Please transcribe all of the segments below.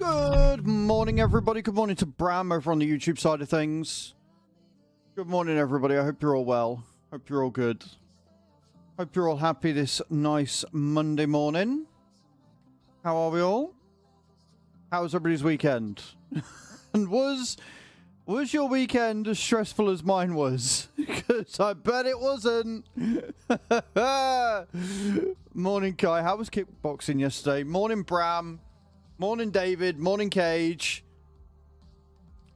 Good morning, everybody. Good morning to Bram over on the YouTube side of things. Good morning, everybody. I hope you're all well. Hope you're all good. Hope you're all happy this nice Monday morning. How are we all? How was everybody's weekend? And was your weekend as stressful as mine was? Because I bet it wasn't. Morning, Kai. How was kickboxing yesterday? Morning, Bram. Morning, David. Morning, Cage.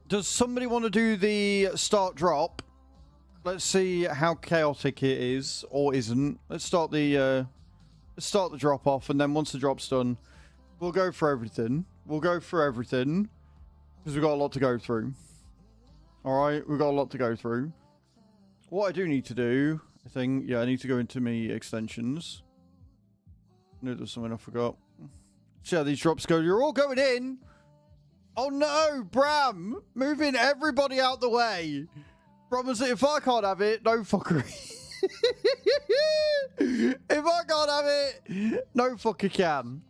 Does somebody want to do the start drop? Let's see how chaotic it is or isn't. Let's start the drop off, and then once the drop's done, we'll go for everything. We'll go through everything because we've got a lot to go through. All right, we've got a lot to go through. What I do need to do, I think, yeah, I need to go into me extensions. I knew there was something I forgot. See how these drops go. You're all going in. Oh no, Bram, moving everybody out the way. Promise that if I can't have it, no fuckery. If I can't have it, no fucker can.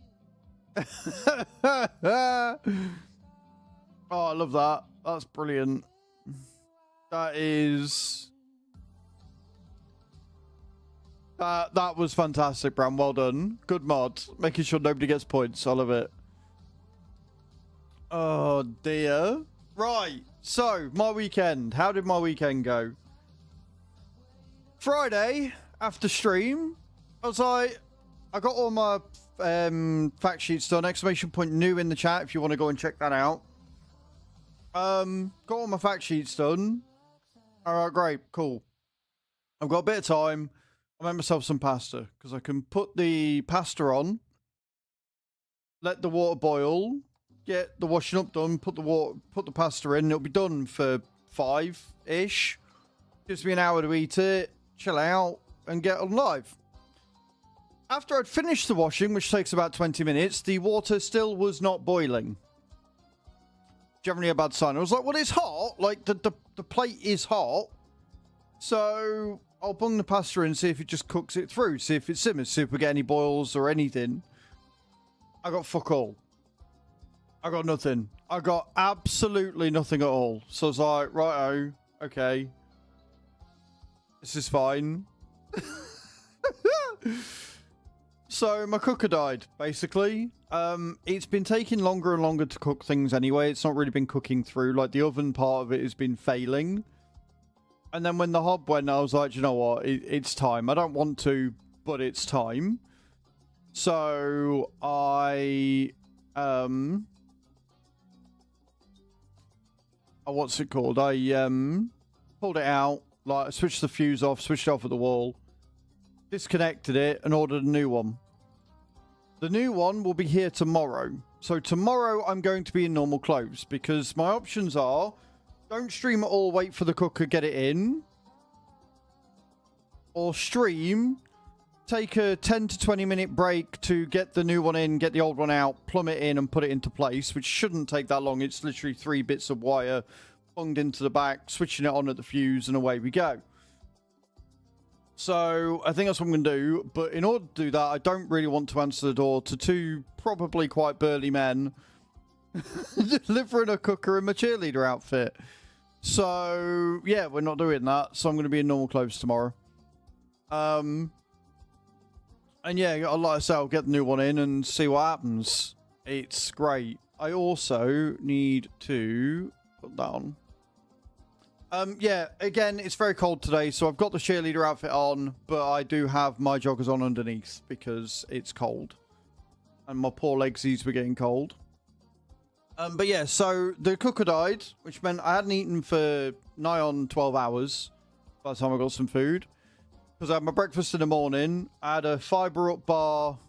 Oh, I love that. That's brilliant. That is... That was fantastic, Bram. Well done. Good mod. Making sure nobody gets points. I love it. Oh, dear. Right. So, my weekend. How did my weekend go? Friday, after stream, I was like, I got all my fact sheets done. Exclamation point new in the chat if you want to go and check that out. Got all my fact sheets done. Alright, great. Cool. I've got a bit of time. I made myself some pasta because I can put the pasta on, let the water boil, get the washing up done, put the pasta in, and it'll be done for 5-ish. Gives me an hour to eat it, chill out, and get on live. After I'd finished the washing, which takes about 20 minutes, the water still was not boiling. Generally a bad sign. I was like, well, it's hot. Like, the plate is hot. So I'll bung the pasta in, see if it just cooks it through, see if it simmers, see if we get any boils or anything. I got fuck all. I got nothing. I got absolutely nothing at all. So I was like, righto, okay. This is fine. So my cooker died, basically. It's been taking longer and longer to cook things anyway. It's not really been cooking through. Like, the oven part of it has been failing. And then when the hob went, I was like, you know what? It's time. I don't want to, but it's time. So I... what's it called? I pulled it out. Like, I switched the fuse off, switched it off at the wall. Disconnected it and ordered a new one. The new one will be here tomorrow. So tomorrow I'm going to be in normal clothes because my options are... Don't stream at all, wait for the cooker, get it in. Or stream, take a 10 to 20 minute break to get the new one in, get the old one out, plumb it in and put it into place, which shouldn't take that long. It's literally 3 bits of wire bunged into the back, switching it on at the fuse, and away we go. So I think that's what I'm going to do. But in order to do that, I don't really want to answer the door to 2 probably quite burly men delivering a cooker in my cheerleader outfit. So yeah, we're not doing that. So I'm going to be in normal clothes tomorrow. And yeah, like I say, I'll get the new one in and see what happens. It's great. I also need to put that on. Yeah, again, it's very cold today, so I've got the cheerleader outfit on, but I do have my joggers on underneath because it's cold. And my poor legsies were getting cold. But yeah, so the cooker died, which meant I hadn't eaten for nigh on 12 hours by the time I got some food. Because I had my breakfast in the morning, I had a fibre up bar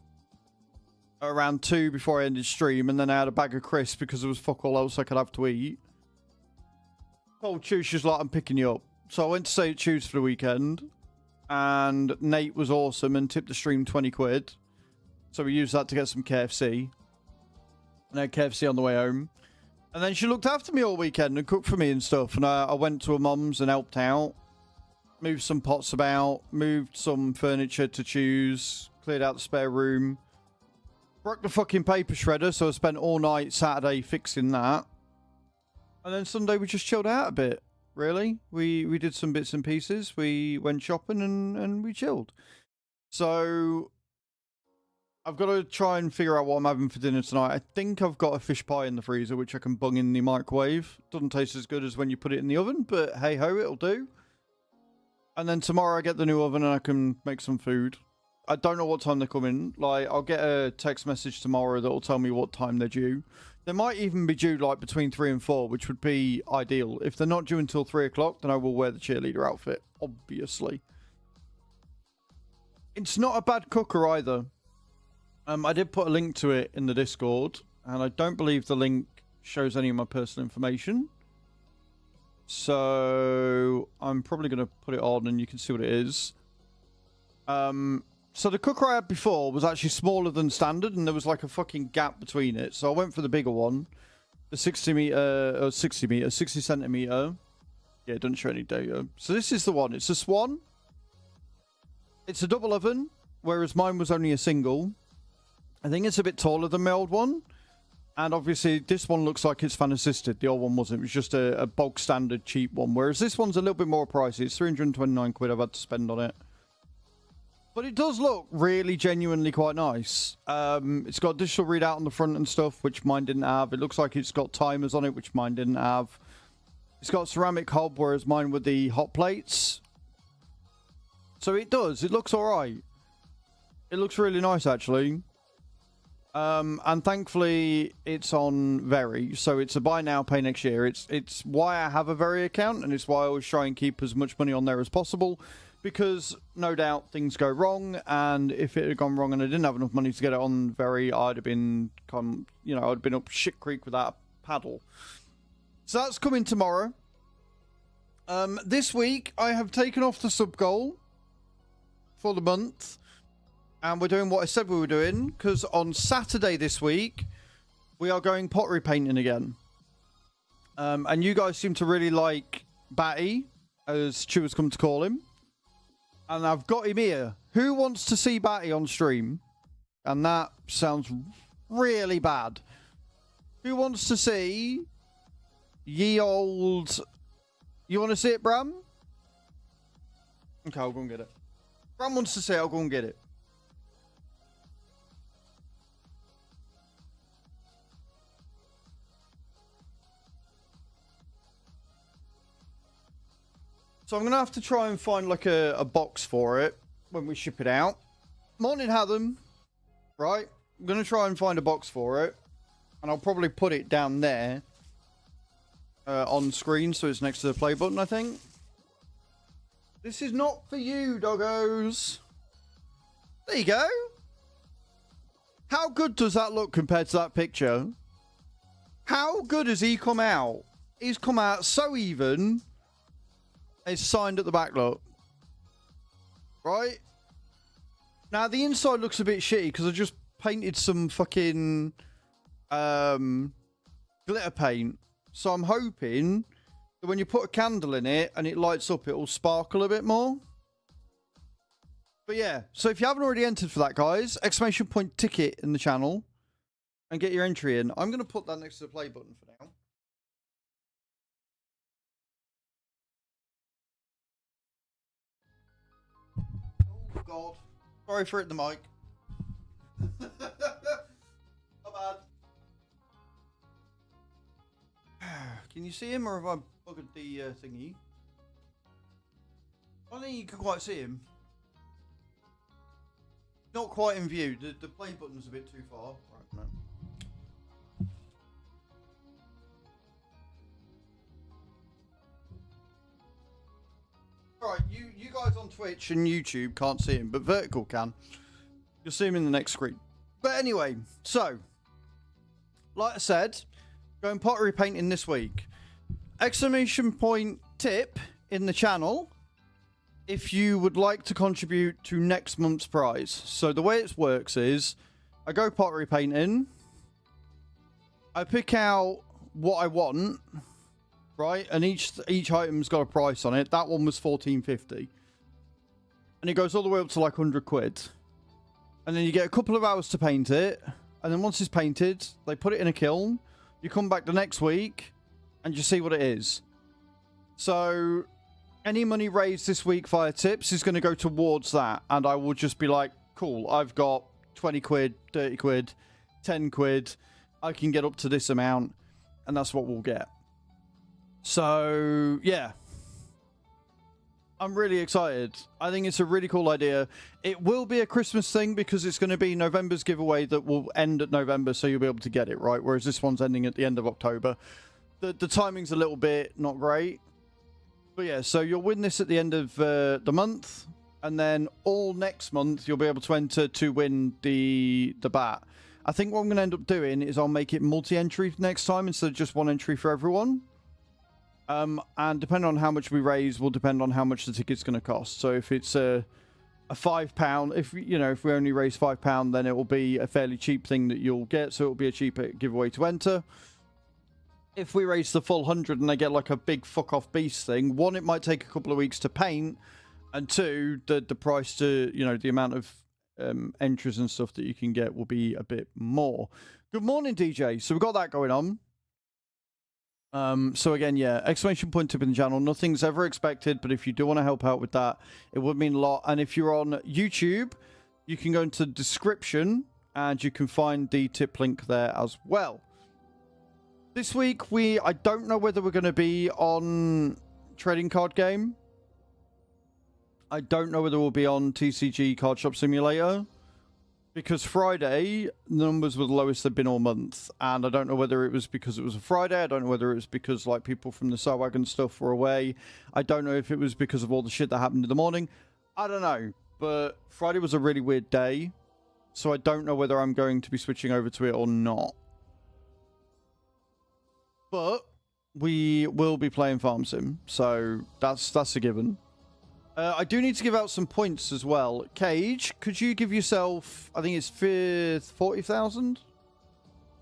around 2 before I ended stream, and then I had a bag of crisps because there was fuck all else I could have to eat. Told Chew, she was like, I'm picking you up. So I went to stay at Chew's for the weekend, and Nate was awesome and tipped the stream 20 quid. So we used that to get some KFC. And I had KFC on the way home. And then she looked after me all weekend and cooked for me and stuff. And I went to her mum's and helped out. Moved some pots about. Moved some furniture to choose. Cleared out the spare room. Broke the fucking paper shredder, so I spent all night Saturday fixing that. And then Sunday we just chilled out a bit, really. We did some bits and pieces. We went shopping and we chilled. So I've got to try and figure out what I'm having for dinner tonight. I think I've got a fish pie in the freezer, which I can bung in the microwave. Doesn't taste as good as when you put it in the oven, but hey-ho, it'll do. And then tomorrow I get the new oven and I can make some food. I don't know what time they're coming. Like, I'll get a text message tomorrow that will tell me what time they're due. They might even be due, like, between 3 and 4, which would be ideal. If they're not due until 3 o'clock, then I will wear the cheerleader outfit, obviously. It's not a bad cooker either. I did put a link to it in the Discord, and I don't believe the link shows any of my personal information. So I'm probably going to put it on and you can see what it is. So the cooker I had before was actually smaller than standard, and there was like a fucking gap between it. So I went for the bigger one, the 60 centimeter. Yeah, it doesn't show any data. So this is the one. It's a Swan. It's a double oven, whereas mine was only a single. I think it's a bit taller than my old one. And obviously, this one looks like it's fan assisted. The old one wasn't. It was just a bog standard cheap one. Whereas this one's a little bit more pricey. It's 329 quid I've had to spend on it. But it does look really genuinely quite nice. It's got digital readout on the front and stuff, which mine didn't have. It looks like it's got timers on it, which mine didn't have. It's got ceramic hob, whereas mine were the hot plates. So it does. It looks alright. It looks really nice, actually. And thankfully, it's on Very. So it's a buy now, pay next year. It's why I have a Very account, and it's why I always try and keep as much money on there as possible. Because, no doubt, things go wrong. And if it had gone wrong and I didn't have enough money to get it on Very, I'd have been, I'd been up shit creek without a paddle. So that's coming tomorrow. This week, I have taken off the sub goal for the month. And we're doing what I said we were doing, because on Saturday this week, we are going pottery painting again. And you guys seem to really like Batty, as Stu has come to call him. And I've got him here. Who wants to see Batty on stream? And that sounds really bad. Who wants to see ye old... You want to see it, Bram? Okay, I'll go and get it. Bram wants to see it, I'll go and get it. So I'm going to have to try and find like a box for it when we ship it out. Morning, Hatham. Right. I'm going to try and find a box for it. And I'll probably put it down there on screen so it's next to the play button, I think. This is not for you, doggos. There you go. How good does that look compared to that picture? How good has he come out? He's come out so even. It's signed at the back, look. Right? Now, the inside looks a bit shitty because I just painted some fucking glitter paint. So I'm hoping that when you put a candle in it and it lights up, it will sparkle a bit more. But yeah, so if you haven't already entered for that, guys, ! ticket in the channel and get your entry in. I'm going to put that next to the play button for now. God. Sorry for hitting the mic. Not bad. Can you see him or have I buggered the thingy? I don't think you can quite see him. Not quite in view. The play button's a bit too far. Right, no. Alright, you guys on Twitch and YouTube can't see him, but Vertical can. You'll see him in the next screen. But anyway, so, like I said, going pottery painting this week. ! Tip in the channel if you would like to contribute to next month's prize. So the way it works is, I go pottery painting, I pick out what I want, right? And each item's got a price on it. That one was $14.50. And it goes all the way up to like 100 quid. And then you get a couple of hours to paint it. and then once it's painted, they put it in a kiln. You come back the next week, and you see what it is. So, any money raised this week via tips is going to go towards that, and I will just be like, cool, I've got 20 quid, 30 quid, 10 quid. I can get up to this amount, and that's what we'll get. So, yeah. I'm really excited. I think it's a really cool idea. It will be a Christmas thing because it's going to be November's giveaway that will end at November, so you'll be able to get it, right? Whereas this one's ending at the end of October. The timing's a little bit not great. But yeah, so you'll win this at the end of the month, and then all next month you'll be able to enter to win the bat. I think what I'm going to end up doing is I'll make it multi-entry next time instead of just one entry for everyone. And depending on how much we raise will depend on how much the ticket's going to cost. So if it's a £5, if we only raise £5, then it will be a fairly cheap thing that you'll get. So it will be a cheaper giveaway to enter. If we raise the full 100 and I get like a big fuck off beast thing, one, it might take a couple of weeks to paint, and two, the price to, the amount of entries and stuff that you can get will be a bit more. Good morning, DJ. So we've got that going on. So again, yeah, exclamation point tip in the channel. Nothing's ever expected, but if you do want to help out with that, it would mean a lot. And if you're on YouTube, you can go into the description and you can find the tip link there as well. This week, I don't know whether we're going to be on Trading Card Game. I don't know whether we'll be on TCG Card Shop Simulator. Because Friday, numbers were the lowest they've been all month. And I don't know whether it was because it was a Friday. I don't know whether it was because, like, people from the Sowagon stuff were away. I don't know if it was because of all the shit that happened in the morning. I don't know. But Friday was a really weird day. So I don't know whether I'm going to be switching over to it or not. But we will be playing Farm Sim. So that's a given. I do need to give out some points as well. Cage, could you give yourself, I think it's 40,000?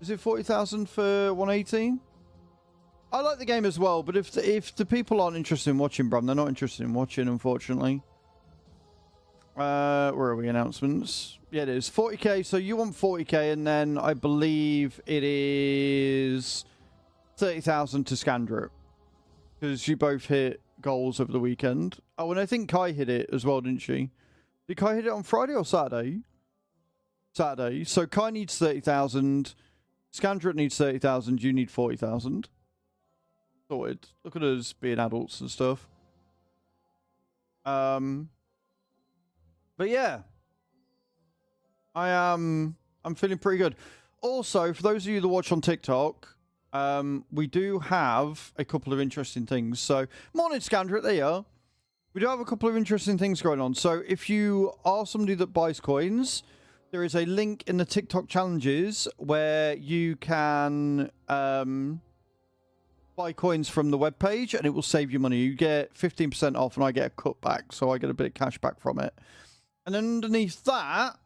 Is it 40,000 for 118? I like the game as well, but if the people aren't interested in watching, Bram, they're not interested in watching, unfortunately. Where are we? Announcements. Yeah, it is. 40k, so you want 40k, and then I believe it is 30,000 to Scandra. Because you both hit goals over the weekend. Oh, and I think Kai hit it as well, didn't she? Did Kai hit it on Friday or Saturday? Saturday. So Kai needs 30,000. Scandra needs 30,000. You need 40,000. Sorted. Look at us being adults and stuff. But yeah. I'm feeling pretty good. Also, for those of you that watch on TikTok, we do have a couple of interesting things. So, morning, Scandra, there you are. We do have a couple of interesting things going on. So, if you are somebody that buys coins, there is a link in the TikTok challenges where you can buy coins from the webpage, and it will save you money. You get 15% off, and I get a cut back, so I get a bit of cash back from it. And then underneath that,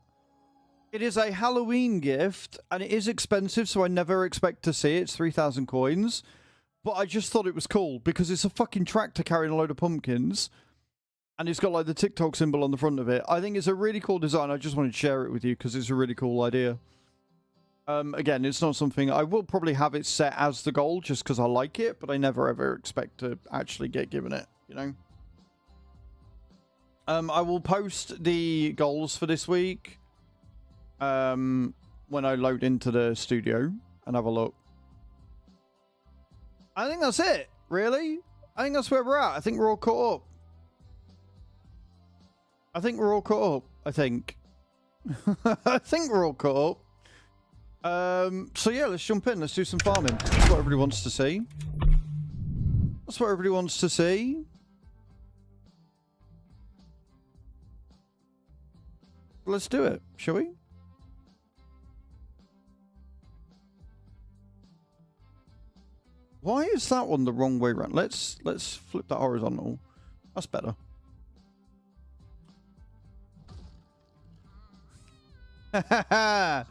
it is a Halloween gift, and it is expensive, so I never expect to see it. It's 3,000 coins. But I just thought it was cool, because it's a fucking tractor carrying a load of pumpkins, and it's got, like, the TikTok symbol on the front of it. I think it's a really cool design. I just wanted to share it with you, because it's a really cool idea. Again, it's not something... I will probably have it set as the goal, just because I like it, but I never, ever expect to actually get given it, you know? I will post the goals for this week when I load into the studio and have a look. I think that's it, really. I think that's where we're at. I think we're all caught up. I think we're all caught up, I think. I think we're all caught up. So yeah, let's jump in. Let's do some farming. That's what everybody wants to see. That's what everybody wants to see. Let's do it, shall we? Why is that one the wrong way around? Let's flip that horizontal. That's better. I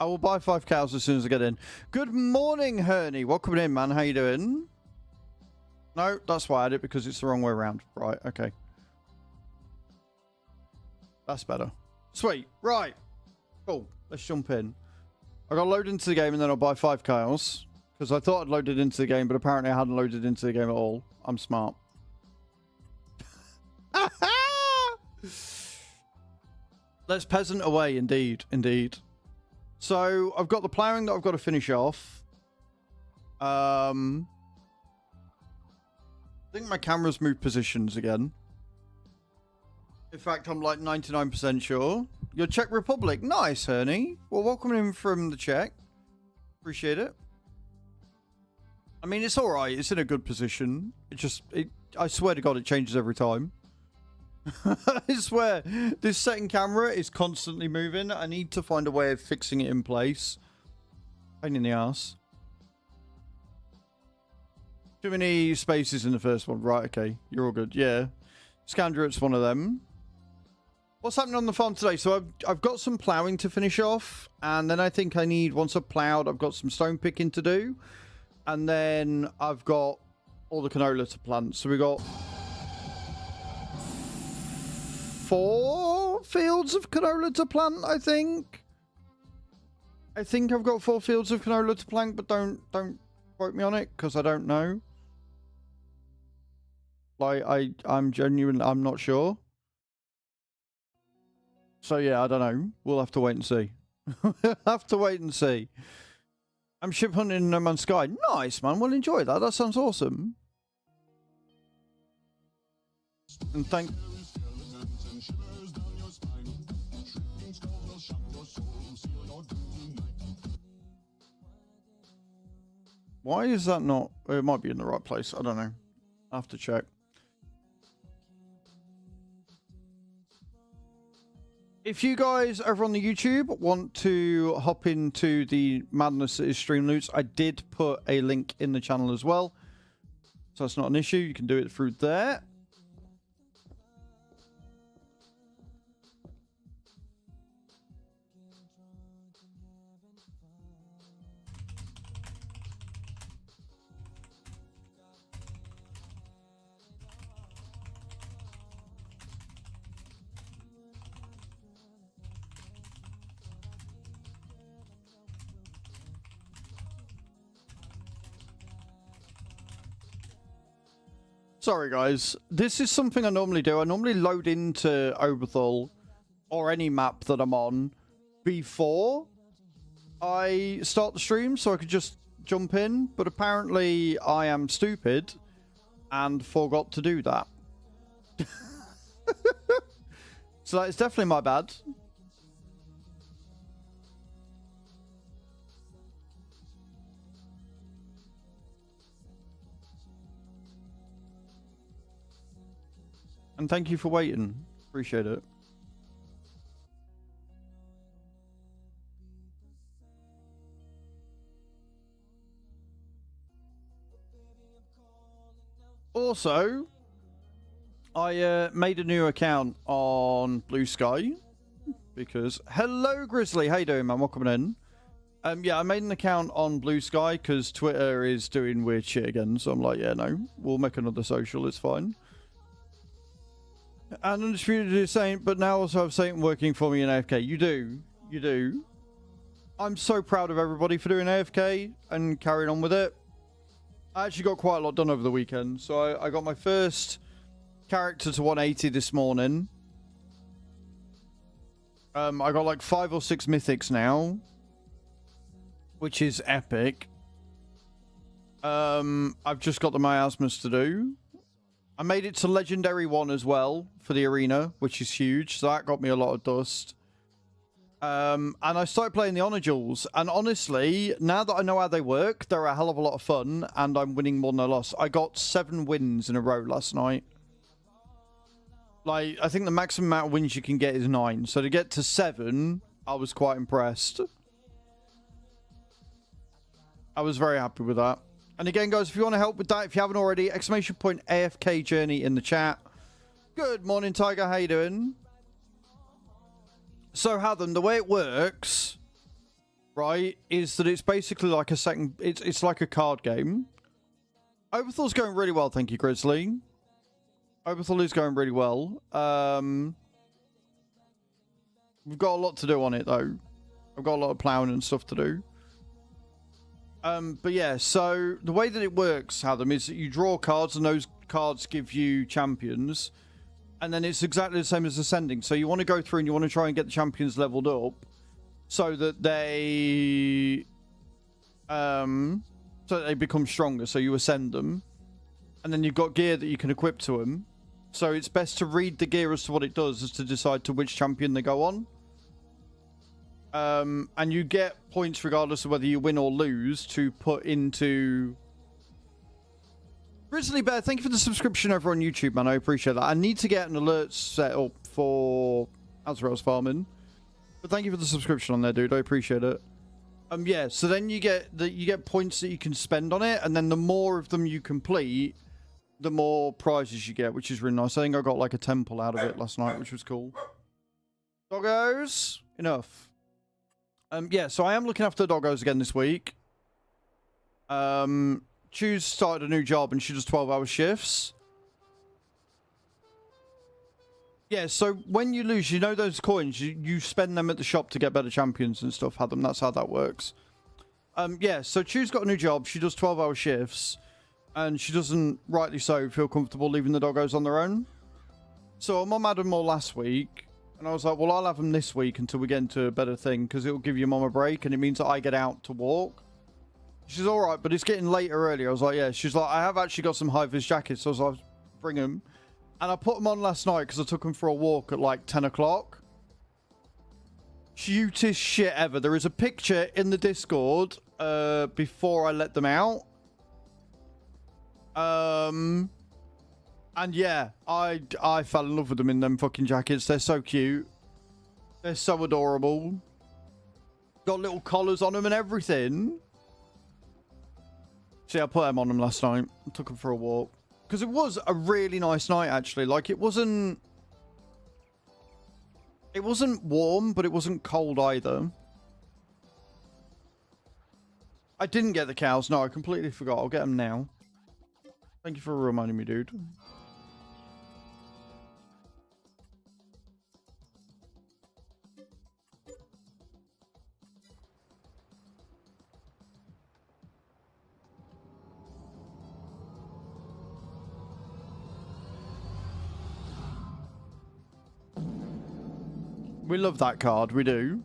will buy 5 cows as soon as I get in. Good morning, Herney. Welcome in, man. How you doing? No, that's why I did it, because it's the wrong way around. Right, okay. That's better. Sweet. Right. Cool. Let's jump in. I got loaded into the game and then I'll buy 5 cows. Because I thought I'd loaded into the game, but apparently I hadn't loaded into the game at all. I'm smart. Let's peasant away, indeed. Indeed. So, I've got the ploughing that I've got to finish off. I think my camera's moved positions again. In fact, I'm like 99% sure. Your Czech Republic. Nice, Ernie. Well, welcome in from the Czech. Appreciate it. I mean, it's alright. It's in a good position. I swear to God, it changes every time. I swear, this second camera is constantly moving. I need to find a way of fixing it in place. Pain in the ass. Too many spaces in the first one. Right, okay. You're all good. Yeah. Scandret's one of them. What's happening on the farm today? So I've got some ploughing to finish off. And then I think I need, once I've ploughed, I've got some stone picking to do. And then I've got all the canola to plant. So we got 4 fields of canola to plant, I think. I think I've got 4 fields of canola to plant, but don't quote me on it, because I don't know. Like, I'm genuine, I'm not sure. So yeah, I don't know. We'll have to wait and see. We'll have to wait and see. I'm ship hunting in No Man's Sky. Nice, man. Well, enjoy that. That sounds awesome. And thank... Why is that not... It might be in the right place. I don't know. I have to check. If you guys over on the YouTube want to hop into the madness that is Streamloots, I did put a link in the channel as well. So that's not an issue. You can do it through there. Sorry, guys. This is something I normally do. I normally load into Oberthal or any map that I'm on before I start the stream so I could just jump in. But apparently I am stupid and forgot to do that. So that is definitely my bad. And thank you for waiting. Appreciate it. Also, I made a new account on Blue Sky because... Hello, Grizzly. How you doing, man? Welcome in. Yeah, I made an account on Blue Sky because Twitter is doing weird shit again. So I'm like, yeah, no. We'll make another social. It's fine. And Undisputed is saying, but now also have Satan working for me in AFK. You do. You do. I'm so proud of everybody for doing AFK and carrying on with it. I actually got quite a lot done over the weekend. So I got my first character to 180 this morning. I got like 5 or 6 mythics now, which is epic. I've just got the miasmas to do. I made it to Legendary 1 as well for the arena, which is huge. So that got me a lot of dust. And I started playing the Honor Jewels. And honestly, now that I know how they work, they're a hell of a lot of fun. And I'm winning more than I lost. I got 7 wins in a row last night. Like, I think the maximum amount of wins you can get is 9. So to get to 7, I was quite impressed. I was very happy with that. And again, guys, if you want to help with that, if you haven't already, exclamation point AFK journey in the chat. Good morning, Tiger. How you doing? So, Hatham, the way it works, right, is that it's basically like a second... It's like a card game. Oberthal's going really well, thank you, Grizzly. Oberthal is going really well. We've got a lot to do on it, though. I've got a lot of ploughing and stuff to do. But yeah, so the way that it works, Adam, is that you draw cards and those cards give you champions. And then it's exactly the same as ascending. So you want to go through and you want to try and get the champions leveled up so that they become stronger. So you ascend them. And then you've got gear that you can equip to them. So it's best to read the gear as to what it does as to decide to which champion they go on. And you get points regardless of whether you win or lose to put into... Grizzly Bear, thank you for the subscription over on YouTube, man. I appreciate that. I need to get an alert set up for Azraels farming. But thank you for the subscription on there, dude. I appreciate it. Yeah, so then you get points that you can spend on it, and then the more of them you complete, the more prizes you get, which is really nice. I think I got like a temple out of it last night, which was cool. Doggos, enough. Yeah, so I am looking after the doggos again this week. Choose started a new job and she does 12-hour shifts. Yeah, so when you lose, you know those coins, you spend them at the shop to get better champions and stuff, Adam. That's how that works. Yeah, so Chu's got a new job. She does 12-hour shifts. And she doesn't, rightly so, feel comfortable leaving the doggos on their own. So Mum had them all last week. And I was like, well, I'll have them this week until we get into a better thing. Because it'll give your mum a break. And it means that I get out to walk. She's all right, but it's getting later early. I was like, yeah. She's like, I have actually got some high-vis jackets. So I was like, bring them. And I put them on last night because I took them for a walk at like 10 o'clock. Cutest shit ever. There is a picture in the Discord before I let them out. And yeah, I fell in love with them in them fucking jackets. They're so cute. They're so adorable. Got little collars on them and everything. See, I put them on them last night. I took them for a walk. Because it was a really nice night, actually. Like, it wasn't warm, but it wasn't cold either. I didn't get the cows. No, I completely forgot. I'll get them now. Thank you for reminding me, dude. We love that card. We do.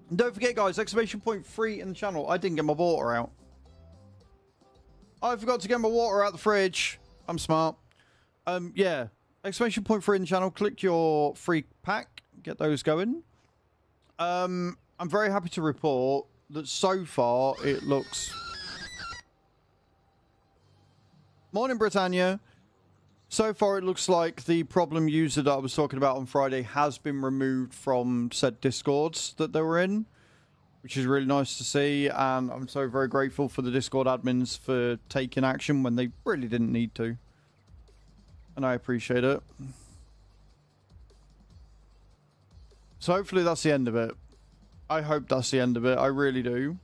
And don't forget, guys, exclamation point free in the channel. I didn't get my water out. I forgot to get my water out the fridge. I'm smart. Yeah. Exclamation point free in the channel. Click your free pack. Get those going. I'm very happy to report that so far it looks... Morning, Britannia. So far, it looks like the problem user that I was talking about on Friday has been removed from said Discords that they were in, which is really nice to see. And I'm so very grateful for the Discord admins for taking action when they really didn't need to. And I appreciate it. So hopefully that's the end of it. I hope that's the end of it. I really do.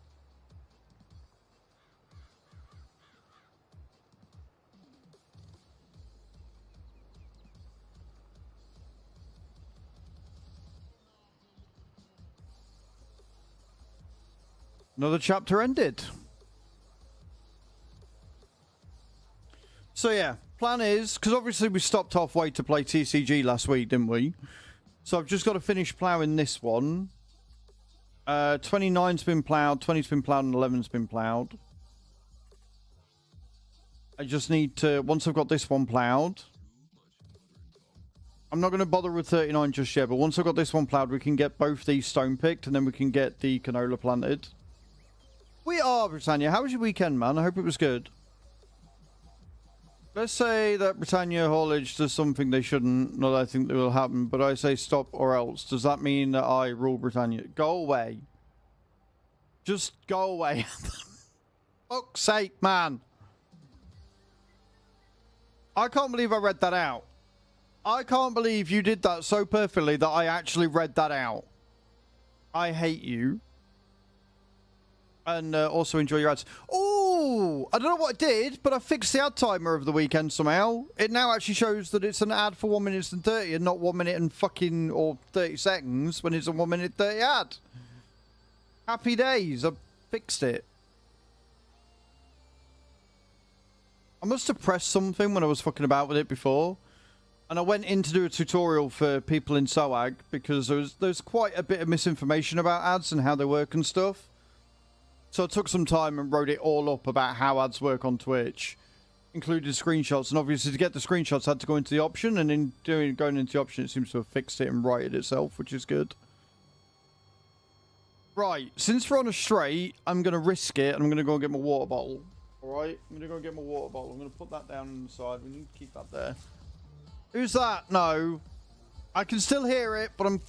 Another chapter ended. So yeah, plan is, because obviously we stopped halfway to play TCG last week, didn't we? So I've just got to finish ploughing this one. 29's been ploughed, 20's been ploughed, and 11's been ploughed. I just need to, once I've got this one ploughed, I'm not going to bother with 39 just yet, but once I've got this one ploughed, we can get both these stone picked, and then we can get the canola planted. We are, Britannia. How was your weekend, man? I hope it was good. Let's say that Britannia haulage does something they shouldn't. Not that I think that will happen, but I say stop or else. Does that mean that I rule Britannia? Go away. Just go away. Fuck's sake, man. I can't believe I read that out. I can't believe you did that so perfectly that I actually read that out. I hate you. And also enjoy your ads. Oh, I don't know what I did, but I fixed the ad timer of the weekend somehow. It now actually shows that it's an ad for 1 minute and 30 and not 1 minute and fucking or 30 seconds when it's a 1 minute 30 ad. Happy days. I fixed it. I must have pressed something when I was fucking about with it before. And I went in to do a tutorial for people in SOAG because there's quite a bit of misinformation about ads and how they work and stuff. So I took some time and wrote it all up about how ads work on Twitch. Included screenshots, and obviously to get the screenshots I had to go into the option, and in going into the option it seems to have fixed it and righted itself, which is good. Right, since we're on a straight, I'm going to risk it, and I'm going to go and get my water bottle. Alright, I'm going to go and get my water bottle. I'm going to put that down on the side. We need to keep that there. Who's that? No. I can still hear it, but I'm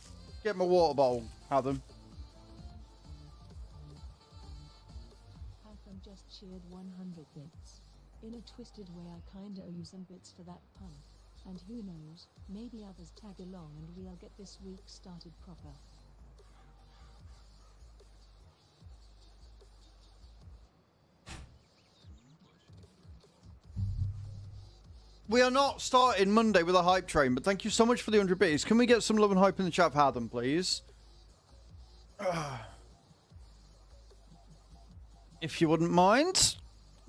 getting my water bottle. Adam. Hatham just cheered 100 bits. In a twisted way, I kinda owe you some bits for that pun. And who knows, maybe others tag along and we'll get this week started proper. We are not starting Monday with a hype train, but thank you so much for the 100 bits. Can we get some love and hype in the chat for Adam, please? If you wouldn't mind.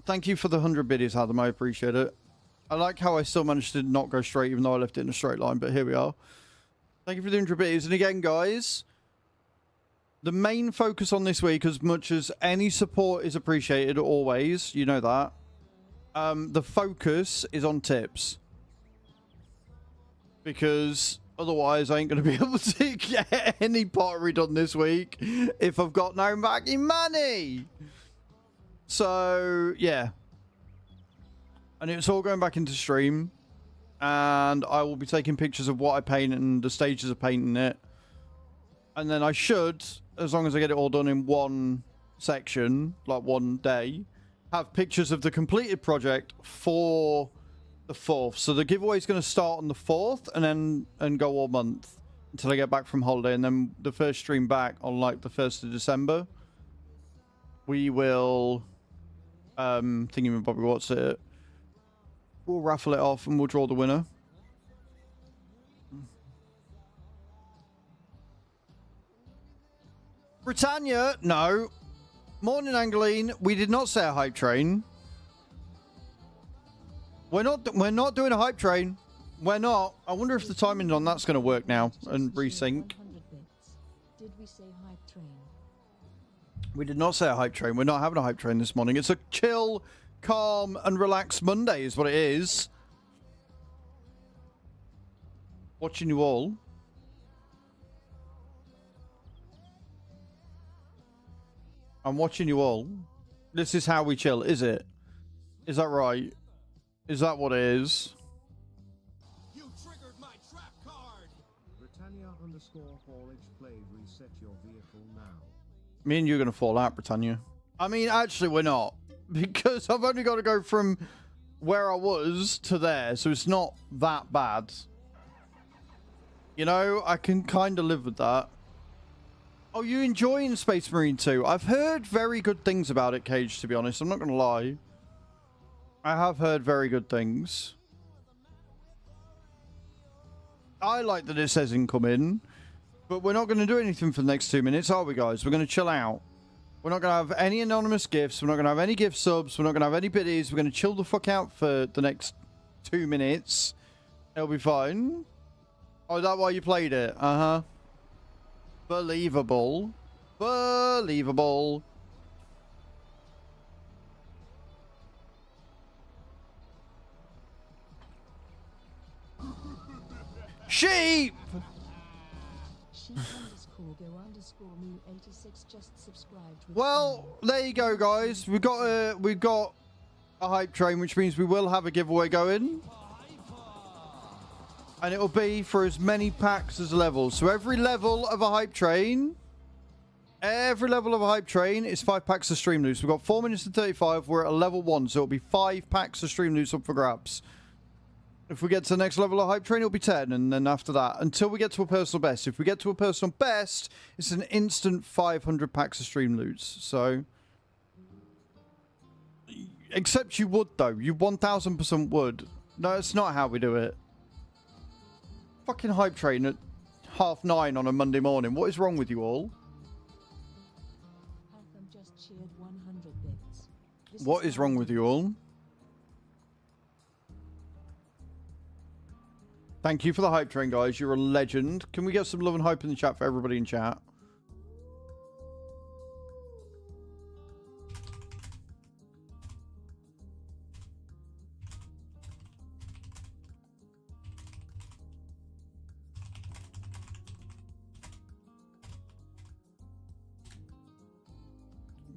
Thank you for the 100 biddies, Adam. I appreciate it. I like how I still managed to not go straight, even though I left it in a straight line, but here we are. Thank you for the 100 biddies. And again, guys, the main focus on this week, as much as any support is appreciated, always, you know that, the focus is on tips. Because otherwise, I ain't going to be able to get any pottery done this week if I've got no fucking money. So, yeah. And it's all going back into stream. And I will be taking pictures of what I paint and the stages of painting it. And then I should, as long as I get it all done in one section, like one day, have pictures of the completed project for the 4th. So the giveaway is going to start on the 4th and go all month until I get back from holiday. And then the first stream back on like the 1st of December. We will... thinking Bobby what's it? We'll raffle it off and we'll draw the winner. Britannia, no. Morning, Angeline. We did not say a hype train. We're not doing a hype train. We're not. I wonder if the timing on that's going to work now and resync. Did we say hype train? We did not say a hype train. We're not having a hype train this morning. It's a chill, calm, and relaxed Monday is what it is. Watching you all. I'm watching you all. This is how we chill, is it? Is that right? Is that what it is? You triggered my trap card. Britannia_haulage played reset your vehicle now. Me and you're going to fall out, Britannia. I mean, actually, we're not. Because I've only got to go from where I was to there. So it's not that bad. You know, I can kind of live with that. Oh, you enjoying Space Marine 2? I've heard very good things about it, Cage, to be honest. I'm not going to lie. I have heard very good things. I like that it says incoming. But we're not going to do anything for the next 2 minutes, are we, guys? We're going to chill out. We're not going to have any anonymous gifts. We're not going to have any gift subs. We're not going to have any biddies. We're going to chill the fuck out for the next 2 minutes. It'll be fine. Oh, is that why you played it? Uh-huh. Believable. Believable. Sheep! Sheep_go_me86 just subscribed. Well, there you go, guys. We've got a hype train, which means we will have a giveaway going. And it'll be for as many packs as levels. So every level of a hype train, is 5 packs of Streamloots. We've got 4 minutes and 35. We're at a level 1, so it'll be 5 packs of Streamloots up for grabs. If we get to the next level of hype train, it'll be 10, and then after that, until we get to a personal best. If we get to a personal best, it's an instant 500 packs of Streamloots. So, except you would though. You 1000% would. No, it's not how we do it. Fucking hype train at 9:30 on a Monday morning. What is wrong with you all? What is wrong with you all? Thank you for the hype train, guys. You're a legend. Can we get some love and hype in the chat for everybody in chat?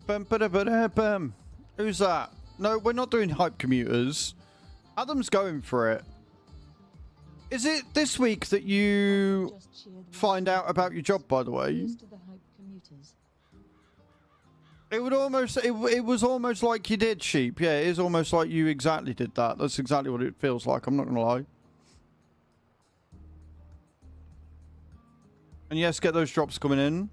Bum. Who's that? No, we're not doing hype commuters. Adam's going for it. Is it this week that you find out about your job, by the way? It would almost, it was almost like you did, Sheep. Yeah, it is almost like you exactly did that. That's exactly what it feels like. I'm not going to lie. And yes, get those drops coming in.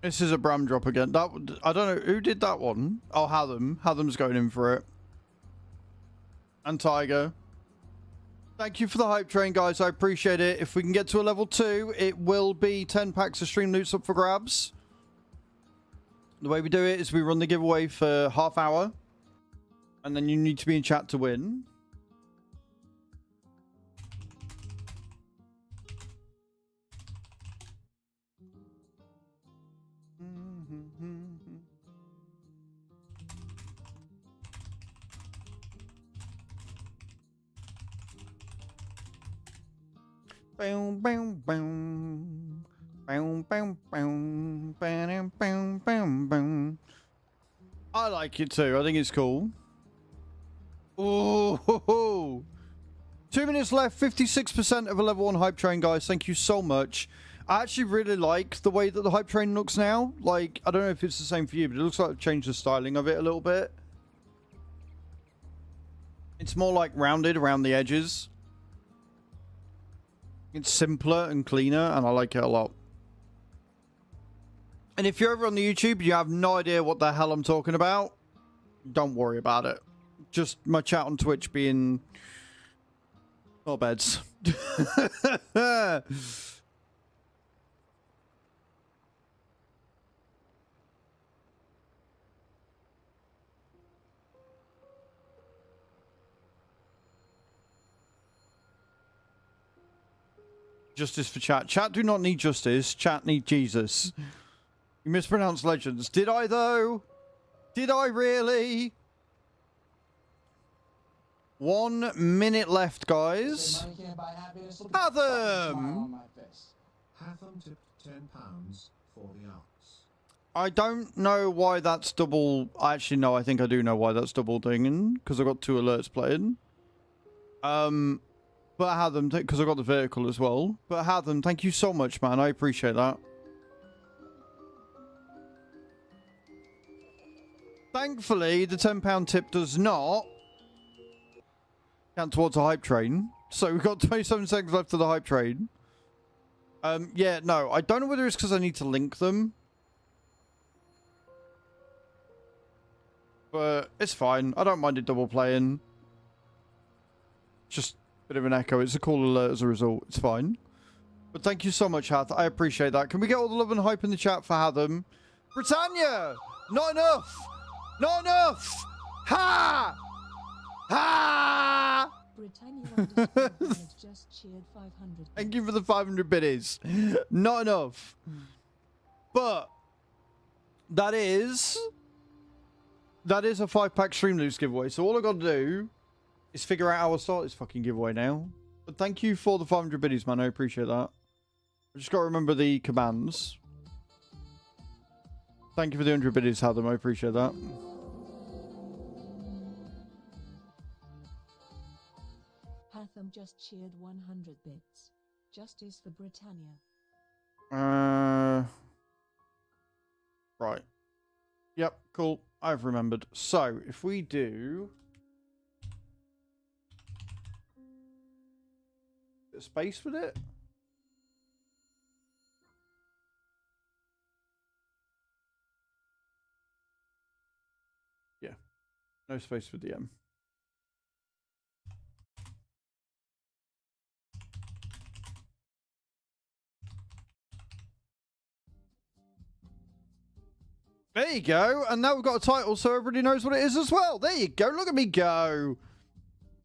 This is a Bram drop again. That I don't know who did that one. Oh, Hatham. Hatham's going in for it. And Tiger. Thank you for the hype train, guys. I appreciate it. If we can get to a level 2, it will be 10 packs of Streamloots up for grabs. The way we do it is we run the giveaway for half hour. And then you need to be in chat to win. Boom, boom, boom. Boom, boom, boom. Boom, boom, boom, boom. I like it too. I think it's cool. Oh, 2 minutes left. 56% of a level 1 hype train, guys. Thank you so much. I actually really like the way that the hype train looks now. Like, I don't know if it's the same for you, but it looks like I've changed the styling of it a little bit. It's more like rounded around the edges. It's simpler and cleaner, and I like it a lot. And if you're over on the YouTube and you have no idea what the hell I'm talking about, don't worry about it. Just my chat on Twitch being... oh, beds. Justice for chat. Chat do not need justice. Chat need Jesus. You mispronounced legends. Did I, though? Did I really? 1 minute left, guys. Hatham! Hatham tipped £10 for the arts. I don't know why that's double. Actually, no, I think I do know why that's double dinging. Because I've got 2 alerts playing. But Hatham, because I got the vehicle as well. But Hatham, thank you so much, man. I appreciate that. Thankfully, the £10 tip does not count towards a hype train. So we've got 27 seconds left of the hype train. Yeah, no, I don't know whether it's because I need to link them. But it's fine. I don't mind it double playing. Just... bit of an echo. It's a cool alert as a result. It's fine. But thank you so much, Hath. I appreciate that. Can we get all the love and hype in the chat for Hatham? Britannia! Not enough! Not enough! Ha! Ha! Britannia just cheered 500. Thank you for the 500 biddies. Not enough. But that is a 5-pack Streamloots giveaway. So all I got to do is figure out how to start this fucking giveaway now. But thank you for the 500 biddies, man. I appreciate that. I just got to remember the commands. Thank you for the 100 biddies, Hatham. I appreciate that. Hatham just cheered 100 bits. Justice for Britannia. Right. Yep, cool. I've remembered. So, if we do... bit of space with it. No space for DM. There you go. And now we've got a title so everybody knows what it is as well. There you go. Look at me go.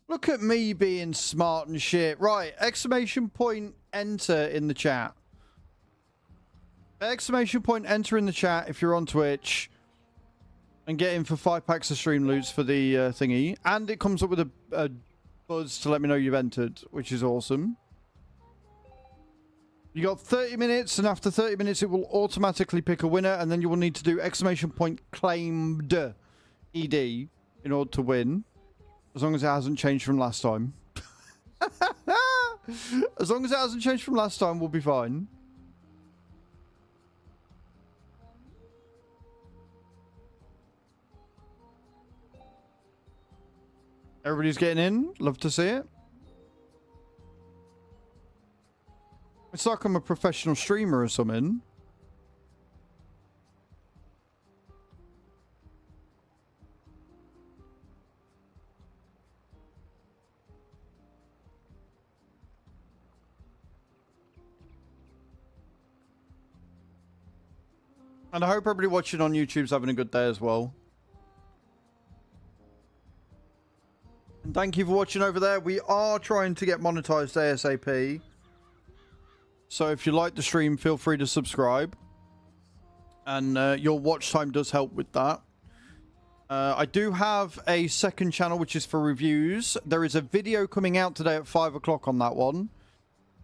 Look at me being smart and shit. Right. Exclamation point enter in the chat. Exclamation point enter in the chat if you're on Twitch. And get in for 5 packs of Streamloots for the thingy. And it comes up with a buzz to let me know you've entered, which is awesome. You got 30 minutes, and after 30 minutes, it will automatically pick a winner, and then you will need to do exclamation point claimed ED in order to win. As long as it hasn't changed from last time. As long as it hasn't changed from last time, we'll be fine. Everybody's getting in. Love to see it. It's like I'm a professional streamer or something. And I hope everybody watching on YouTube's having a good day as well. And thank you for watching over there. We are trying to get monetized ASAP. So if you like the stream, feel free to subscribe. And your watch time does help with that. I do have a second channel, which is for reviews. There is a video coming out today at 5 o'clock on that one.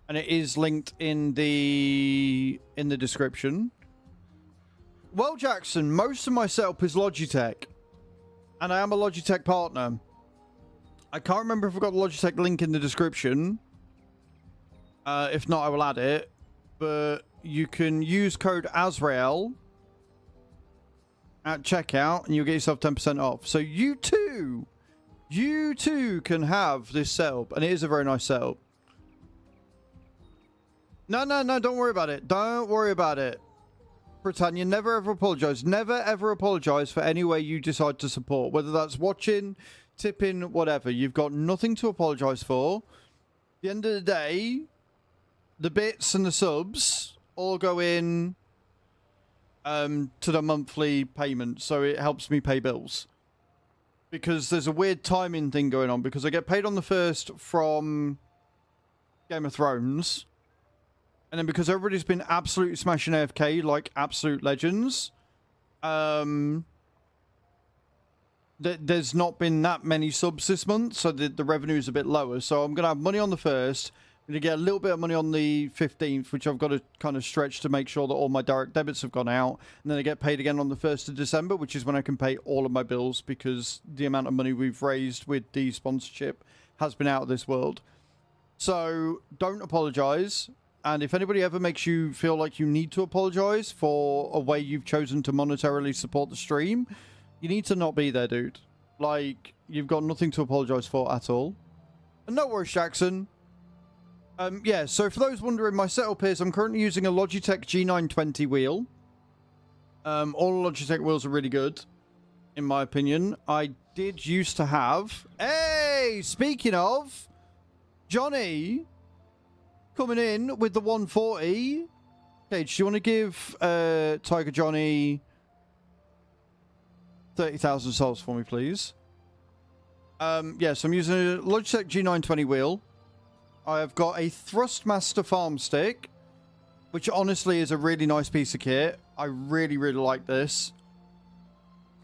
And it is linked in the description. Well, Jackson, most of my setup is Logitech. And I am a Logitech partner. I can't remember if I've got the Logitech link in the description. If not, I will add it. But you can use code Azrael at checkout and you'll get yourself 10% off. So you too can have this setup. And it is a very nice setup. No, don't worry about it. Don't worry about it. Britannia, never ever apologize. Never ever apologize for any way you decide to support. Whether that's watching, tipping, whatever. You've got nothing to apologize for. At the end of the day, the bits and the subs all go in to the monthly payment, so it helps me pay bills. Because there's a weird timing thing going on, because I get paid on the 1st from Game of Thrones, and then because everybody's been absolutely smashing AFK like absolute legends, there's not been that many subs this month, so the revenue is a bit lower. So I'm going to have money on the 1st. I'm going to get a little bit of money on the 15th, which I've got to kind of stretch to make sure that all my direct debits have gone out. And then I get paid again on the 1st of December, which is when I can pay all of my bills, because the amount of money we've raised with the sponsorship has been out of this world. So don't apologize. And if anybody ever makes you feel like you need to apologize for a way you've chosen to monetarily support the stream, you need to not be there, dude. Like, you've got nothing to apologize for at all. And no worries, Jackson. Yeah, so for those wondering, my setup is I'm currently using a Logitech G920 wheel. All Logitech wheels are really good, in my opinion. I did used to have... Hey, speaking of, Johnny coming in with the 140. Okay, do you want to give Tiger Johnny 30,000 souls for me, please? Yeah, so I'm using a Logitech G920 wheel. I have got a Thrustmaster farm stick, which honestly is a really nice piece of kit. I really, really like this.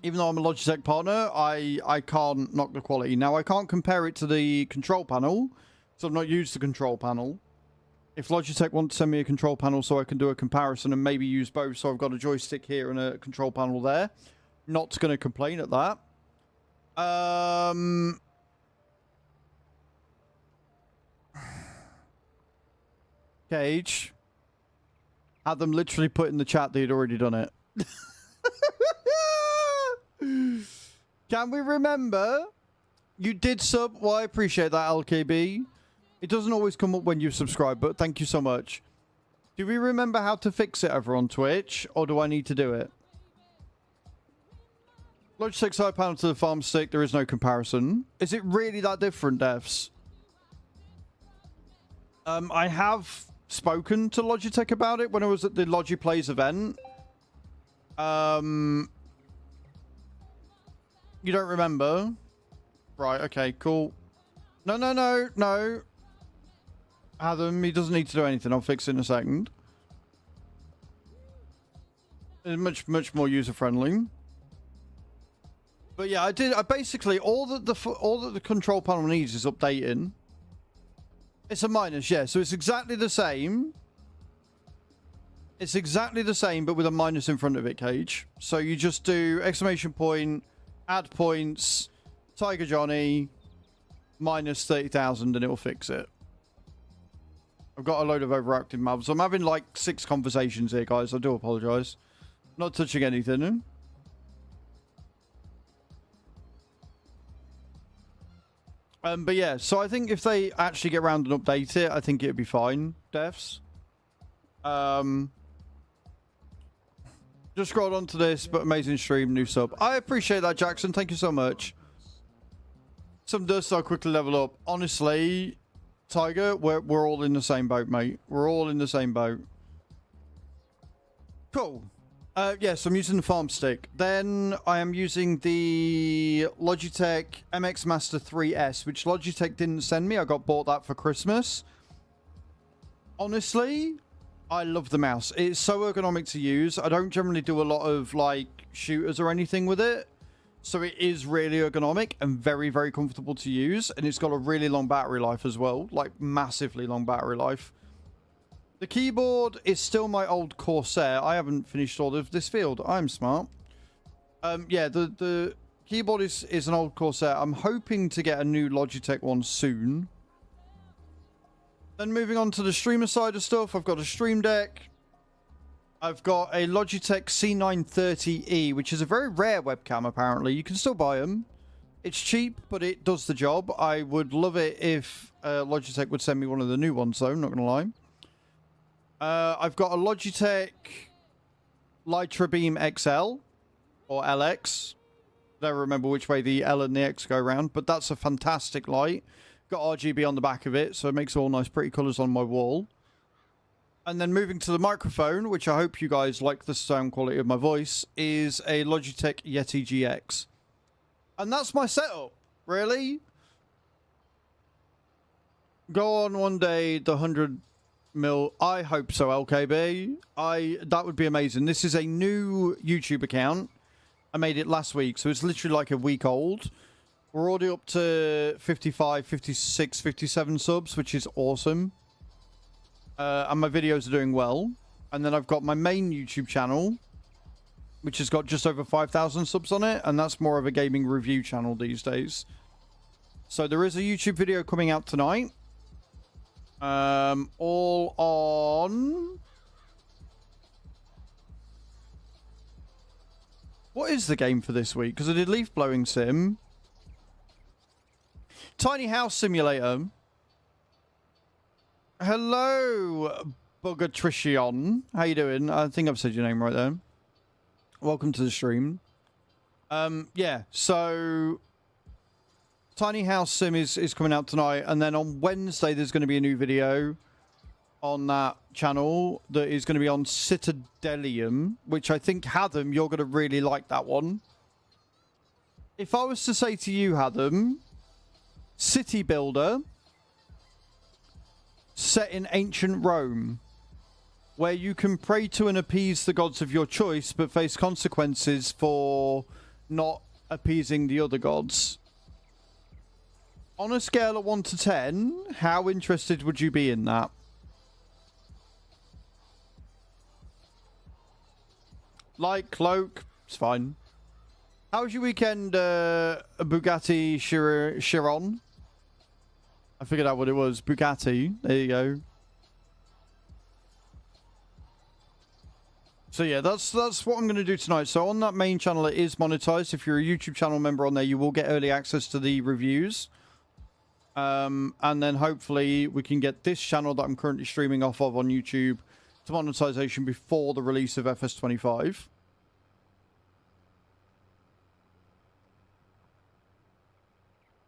Even though I'm a Logitech partner, I can't knock the quality. Now, I can't compare it to the control panel, so I've not used the control panel. If Logitech want to send me a control panel so I can do a comparison and maybe use both, so I've got a joystick here and a control panel there, not going to complain at that. Cage had them literally put in the chat that he'd already done it. Can we remember? You did sub. Well, I appreciate that, LKB. It doesn't always come up when you subscribe, but thank you so much. Do we remember how to fix it over on Twitch, or do I need to do it? Logitech side panel to the farm stick, there is no comparison. Is it really that different, devs? I have spoken to Logitech about it when I was at the LogiPlays event. You don't remember? Right, okay, cool. No. Adam, he doesn't need to do anything. I'll fix it in a second. It's much more user-friendly. But yeah, I basically, all that the control panel needs is updating. It's a minus, yeah. So it's exactly the same. It's exactly the same, but with a minus in front of it, Cage. So you just do exclamation point, add points, Tiger Johnny, minus 30,000, and it will fix it. I've got a load of overactive mobs. I'm having like 6 conversations here, guys. I do apologise. Not touching anything. But yeah, so I think if they actually get around and update it, I think it'd be fine, devs. Just scrolled onto this, but amazing stream, new sub. I appreciate that, Jackson. Thank you so much. Some dust, I'll quickly level up. Honestly, Tiger, we're all in the same boat, mate. We're all in the same boat. Cool. Yes, I'm using the farm stick. Then I am using the Logitech MX Master 3S, which Logitech didn't send me. I got bought that for Christmas. Honestly, I love the mouse. It's so ergonomic to use. I don't generally do a lot of like shooters or anything with it. So it is really ergonomic and very, very comfortable to use. And it's got a really long battery life as well. Like massively long battery life. The keyboard is still my old Corsair. I haven't finished all of this field. I'm smart. Yeah, the keyboard is an old Corsair. I'm hoping to get a new Logitech one soon. Then moving on to the streamer side of stuff, I've got a Stream Deck. I've got a Logitech C930E, which is a very rare webcam, apparently. You can still buy them. It's cheap, but it does the job. I would love it if Logitech would send me one of the new ones, though. I'm not going to lie. I've got a Logitech Litra Beam XL or LX. I don't remember which way the L and the X go around, but that's a fantastic light. Got RGB on the back of it, so it makes all nice pretty colours on my wall. And then moving to the microphone, which I hope you guys like the sound quality of my voice, is a Logitech Yeti GX. And that's my setup, really. Go on one day, the 100 mil. I hope so, LKB. That would be amazing. This is a new YouTube account. I made it last week, so it's literally like a week old. We're already up to 55, 56, 57 subs, which is awesome. And my videos are doing well. And then I've got my main YouTube channel, which has got just over 5,000 subs on it. And that's more of a gaming review channel these days. So there is a YouTube video coming out tonight. All on... What is the game for this week? Because I did Leaf Blowing Sim. Tiny House Simulator. Hello, Bugatricion. How you doing? I think I've said your name right there. Welcome to the stream. Yeah, so... Tiny House Sim is coming out tonight. And then on Wednesday, there's going to be a new video on that channel that is going to be on Citadelium, which I think, Hatham, you're going to really like that one. If I was to say to you, Hatham, city builder set in ancient Rome, where you can pray to and appease the gods of your choice, but face consequences for not appeasing the other gods. On a scale of 1 to 10, how interested would you be in that? Like Cloak, it's fine. How was your weekend, Bugatti Chiron? I figured out what it was. Bugatti. There you go. So yeah, that's what I'm going to do tonight. So on that main channel, it is monetized. If you're a YouTube channel member on there, you will get early access to the reviews. And then hopefully we can get this channel that I'm currently streaming off of on YouTube to monetization before the release of FS25.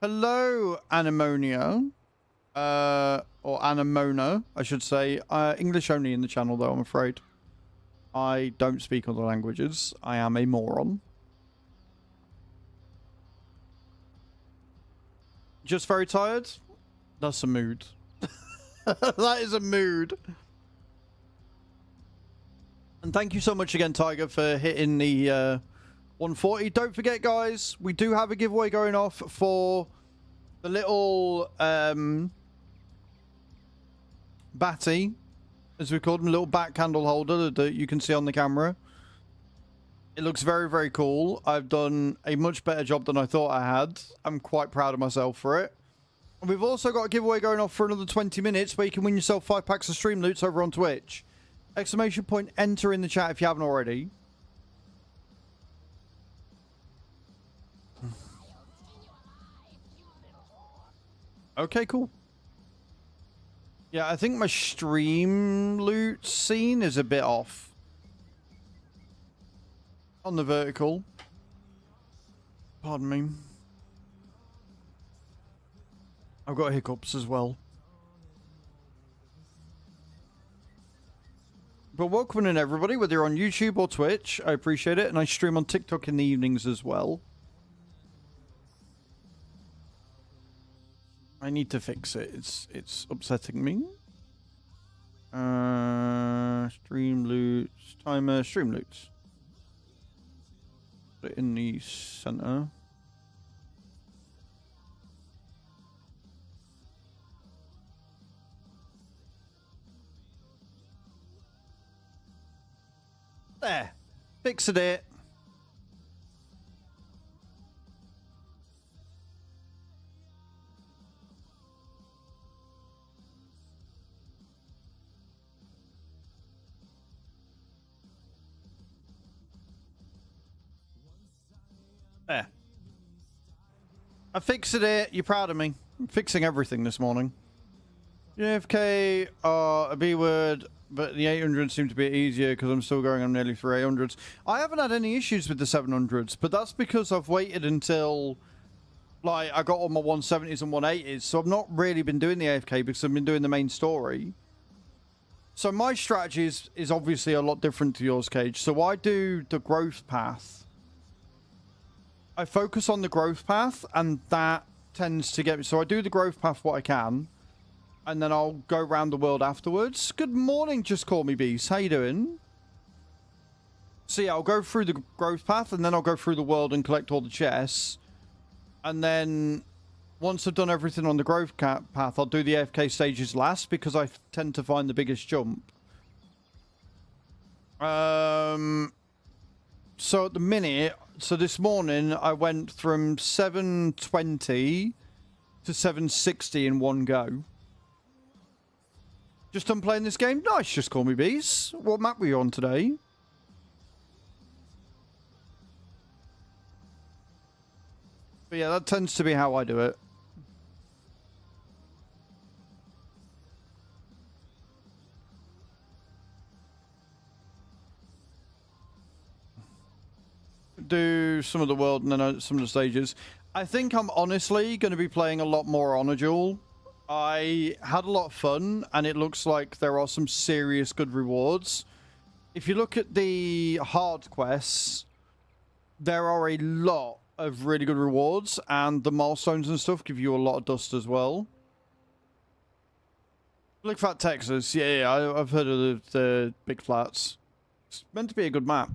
Hello, Anemonia. Or Anemona, I should say. English only in the channel, though, I'm afraid. I don't speak other languages. I am a moron. Just very tired? That's a mood. That is a mood. And thank you so much again, Tiger, for hitting the 140. Don't forget, guys, we do have a giveaway going off for the little batty, as we call them, a little bat candle holder that you can see on the camera. It looks very, very cool. I've done a much better job than I thought I had. I'm quite proud of myself for it. And we've also got a giveaway going off for another 20 minutes where you can win yourself 5 packs of Streamloots over on Twitch. Exclamation point, enter in the chat if you haven't already. Okay, cool. Yeah, I think my Streamloots scene is a bit off. On the vertical. Pardon me. I've got hiccups as well. But welcome in, everybody, whether you're on YouTube or Twitch. I appreciate it. And I stream on TikTok in the evenings as well. I need to fix it. It's upsetting me. Streamloots. Timer. Streamloots. Put it in the center. There. Fixed it. There. I fixed it. You're proud of me. I'm fixing everything this morning. JFK are a B word, but the 800s seem to be easier because I'm still going on nearly through 800s. I haven't had any issues with the 700s, but that's because I've waited until, like, I got all my 170s and 180s, so I've not really been doing the AFK because I've been doing the main story. So my strategy is obviously a lot different to yours, Cage. So I do the growth path. I focus on the growth path, and that tends to get me. So I do the growth path what I can, and then I'll go around the world afterwards. Good morning, Just Call Me Beast. How you doing? So yeah, I'll go through the growth path, and then I'll go through the world and collect all the chests. And then once I've done everything on the growth path, I'll do the AFK stages last because I tend to find the biggest jump. So at the minute, so this morning I went from 720 to 760 in one go. Just done playing this game? Nice, Just Call Me Bees. What map were you on today? But yeah, that tends to be how I do it. Do some of the world and then some of the stages. I think I'm honestly going to be playing a lot more Honor Duel. I had a lot of fun, and it looks like there are some serious good rewards. If you look at the hard quests, there are a lot of really good rewards, and the milestones and stuff give you a lot of dust as well. Big Fat Texas, yeah, I've heard of the Big Flats. It's meant to be a good map.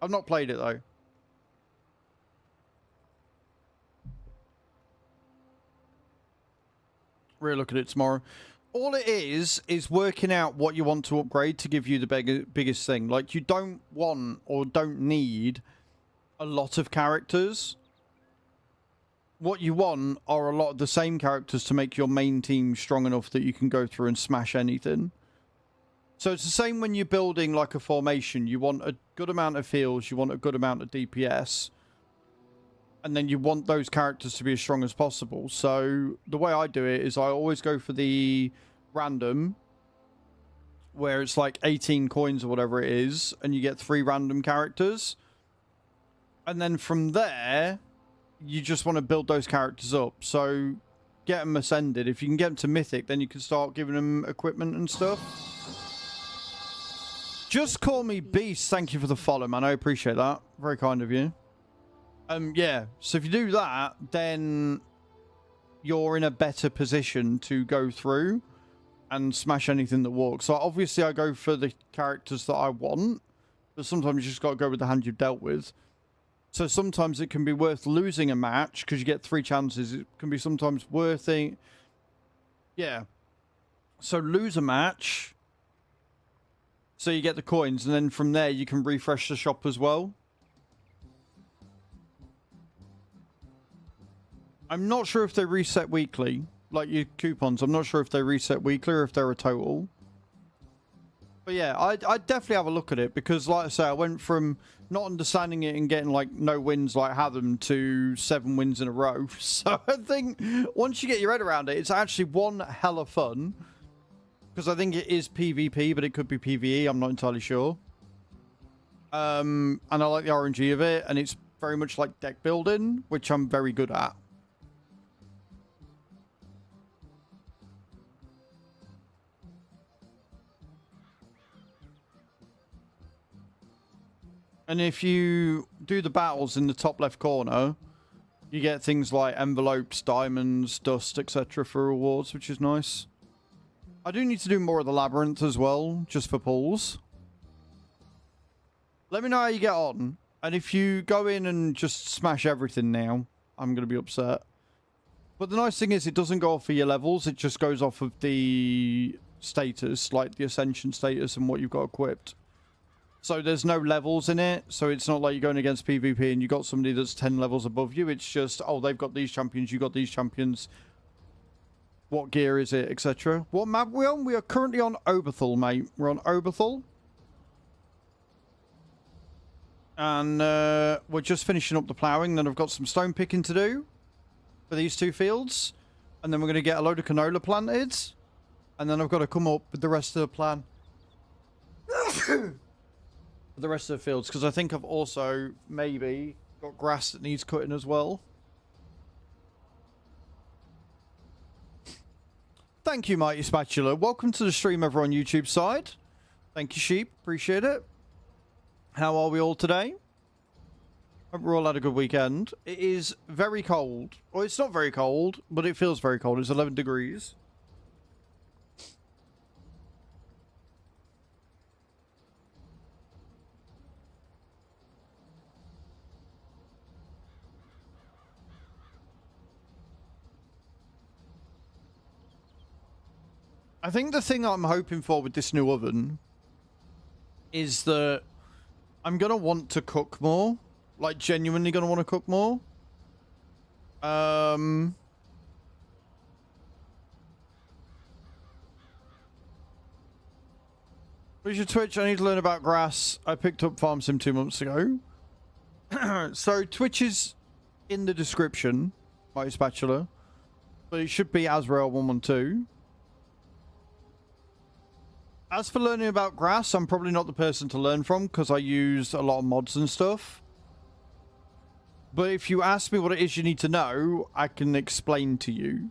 I've not played it though. We'll look at it tomorrow. All it is working out what you want to upgrade to give you the biggest thing. Like, you don't want or don't need a lot of characters. What you want are a lot of the same characters to make your main team strong enough that you can go through and smash anything. So it's the same when you're building like a formation. You want a good amount of heals, you want a good amount of DPS. And then you want those characters to be as strong as possible. So the way I do it is I always go for the random, where it's like 18 coins or whatever it is, and you get 3 random characters. And then from there, you just want to build those characters up. So get them ascended. If you can get them to mythic, then you can start giving them equipment and stuff. Just call me Beast. Thank you for the follow, man. I appreciate that. Very kind of you. Yeah. So if you do that, then you're in a better position to go through and smash anything that walks. So obviously I go for the characters that I want, but sometimes you just got to go with the hand you've dealt with. So sometimes it can be worth losing a match because you get 3 chances. It can be sometimes worth it. Yeah. So lose a match. So you get the coins, and then from there you can refresh the shop as well. I'm not sure if they reset weekly, like your coupons. I'm not sure if they reset weekly or if they're a total. But yeah, I'd definitely have a look at it because, like I say, I went from not understanding it and getting like no wins like Hatham to 7 wins in a row. So I think once you get your head around it, it's actually one hell of fun. Because I think it is PvP, but it could be PvE. I'm not entirely sure. And I like the RNG of it, and it's very much like deck building, which I'm very good at. And if you do the battles in the top left corner, you get things like envelopes, diamonds, dust, etc. for rewards, which is nice. I do need to do more of the labyrinth as well, just for pulls. Let me know how you get on. And if you go in and just smash everything now, I'm going to be upset. But the nice thing is it doesn't go off of your levels. It just goes off of the status, like the ascension status and what you've got equipped. So there's no levels in it. So it's not like you're going against PvP and you got somebody that's 10 levels above you. It's just, oh, they've got these champions, you got these champions. What gear is it, etc. What map are we on? We are currently on Oberthal, mate. We're on Oberthal. And we're just finishing up the ploughing. Then I've got some stone picking to do for these 2 fields. And then we're going to get a load of canola planted. And then I've got to come up with the rest of the plan. The rest of the fields. Because I think I've also maybe got grass that needs cutting as well. Thank you, Mighty Spatula. Welcome to the stream over on YouTube side. Thank you, Sheep. Appreciate it. How are we all today? Hope we all had a good weekend. It is very cold. Well, it's not very cold, but it feels very cold. It's 11 degrees. I think the thing I'm hoping for with this new oven is that I'm going to want to cook more. Like, genuinely going to want to cook more. Where's your Twitch? I need to learn about grass. I picked up Farm Sim 2 months ago. So, Twitch is in the description, my spatula. But it should be Azrael 112. As for learning about grass, I'm probably not the person to learn from because I use a lot of mods and stuff. But if you ask me what it is you need to know, I can explain to you.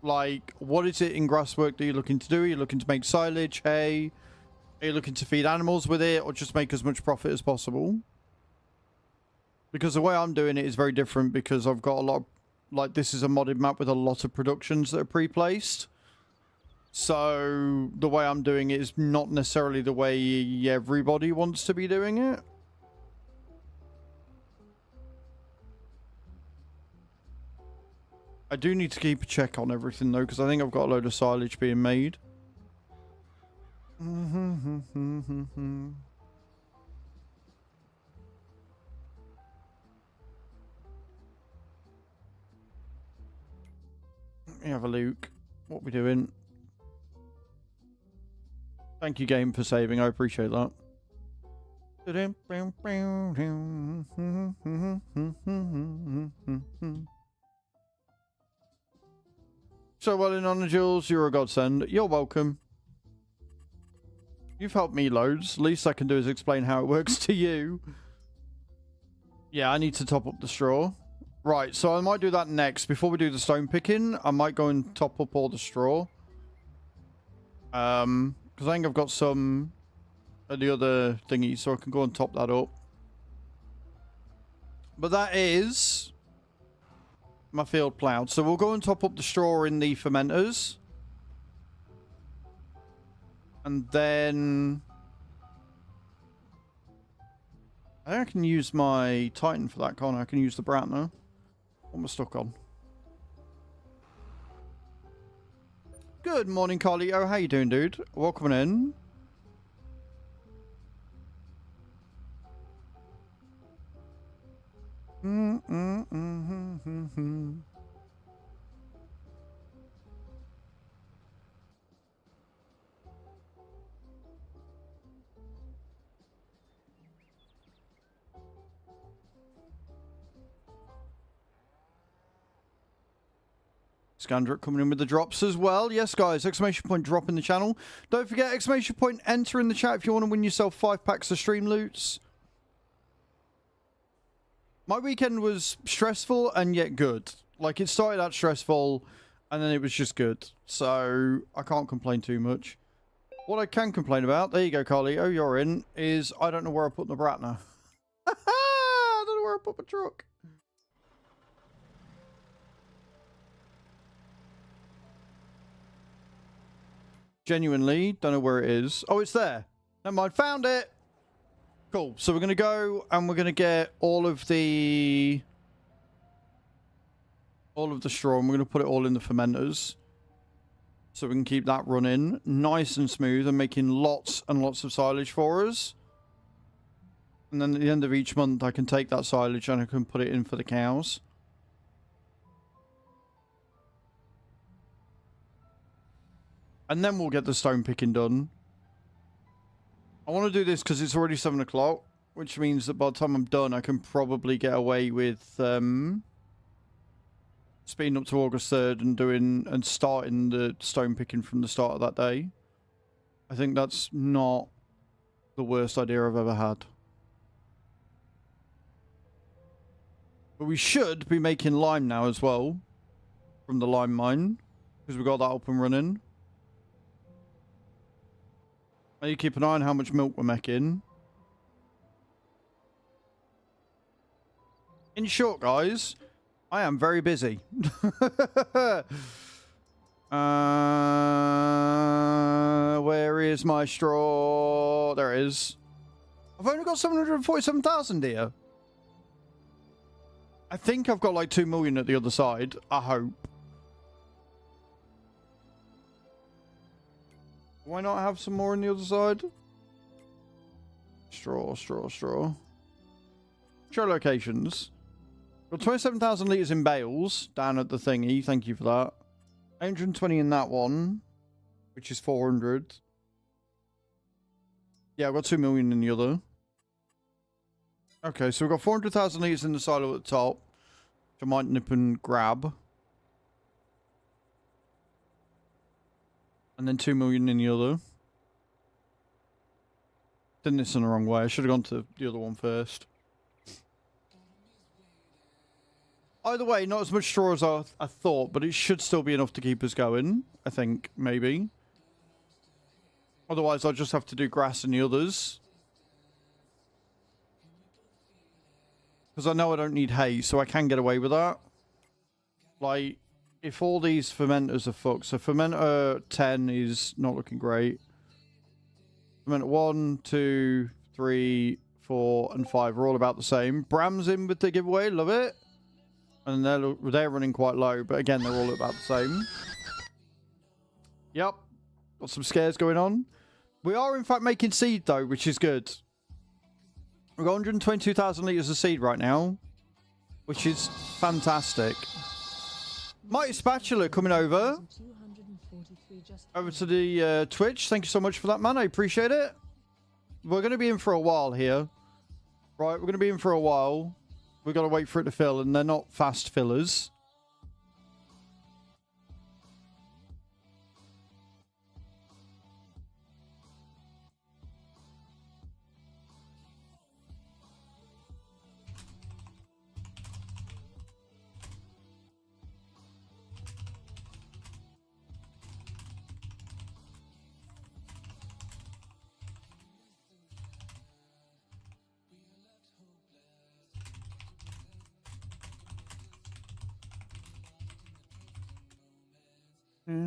Like, what is it in grass work that you're looking to do? Are you looking to make silage, hay? Are you looking to feed animals with it or just make as much profit as possible? Because the way I'm doing it is very different because I've got a lot of, like, this is a modded map with a lot of productions that are pre-placed. So the way I'm doing it is not necessarily the way everybody wants to be doing it. I do need to keep a check on everything though, because I think I've got a load of silage being made. Let me have a look. What we doing? Thank you, game, for saving. I appreciate that. So well in on the Jules, you're a godsend. You're welcome. You've helped me loads. Least I can do is explain how it works to you. Yeah, I need to top up the straw. Right, so I might do that next. Before we do the stone picking, I might go and top up all the straw. Because I think I've got some of the other thingy, so I can go and top that up. But that is my field plowed. So we'll go and top up the straw in the fermenters. And then I think I can use my Titan for that, can't I? I can use the Brantner. What am I stuck on? Good morning, Carlito. How you doing, dude? Welcome in. Scandrick coming in with the drops as well. Yes, guys, exclamation point drop in the channel. Don't forget, exclamation point enter in the chat if you want to win yourself 5 packs of Streamloots. My weekend was stressful and yet good. Like, it started out stressful and then it was just good. So, I can't complain too much. What I can complain about, there you go, Carly. Oh, you're in, is I don't know where I put the Bratner. I don't know where I put my truck. Genuinely, don't know where it is. Oh, it's there. Never mind, found it. Cool. So we're going to go and we're going to get all of the straw and we're going to put it all in the fermenters. So we can keep that running nice and smooth and making lots and lots of silage for us. And then at the end of each month, I can take that silage and I can put it in for the cows. And then we'll get the stone picking done. I want to do this because it's already 7 o'clock, which means that by the time I'm done, I can probably get away with speeding up to August 3rd and starting the stone picking from the start of that day. I think that's not the worst idea I've ever had. But we should be making lime now as well from the lime mine because we got that up and running. Now you keep an eye on how much milk we're making. In short, guys, I am very busy. Where is my straw? There it is. I've only got 747,000 here. I think I've got like 2 million at the other side. I hope. Why not have some more on the other side? Straw, straw, straw. Show locations. Got 27,000 litres in bales down at the thingy. Thank you for that. 820 in that one, which is 400. Yeah, I've got 2 million in the other. Okay, so we've got 400,000 litres in the silo at the top, which I might nip and grab. And then 2 million in the other. Did this in the wrong way. I should have gone to the other one first. Either way, not as much straw as I thought, but it should still be enough to keep us going. I think, maybe. Otherwise, I'll just have to do grass in the others. Because I know I don't need hay, so I can get away with that. Like, if all these fermenters are fucked, so fermenter 10 is not looking great. Fermenter 1, 2, 3, 4, and 5 are all about the same. Bram's in with the giveaway, love it. And they're running quite low, but again, they're all about the same. Yep. Got some scares going on. We are, in fact, making seed, though, which is good. We've got 122,000 litres of seed right now, which is fantastic. Mighty Spatula coming over to the Twitch. Thank you so much for that, man. I appreciate it. We're going to be in for a while here. Right, we're going to be in for a while. We've got to wait for it to fill, and they're not fast fillers. I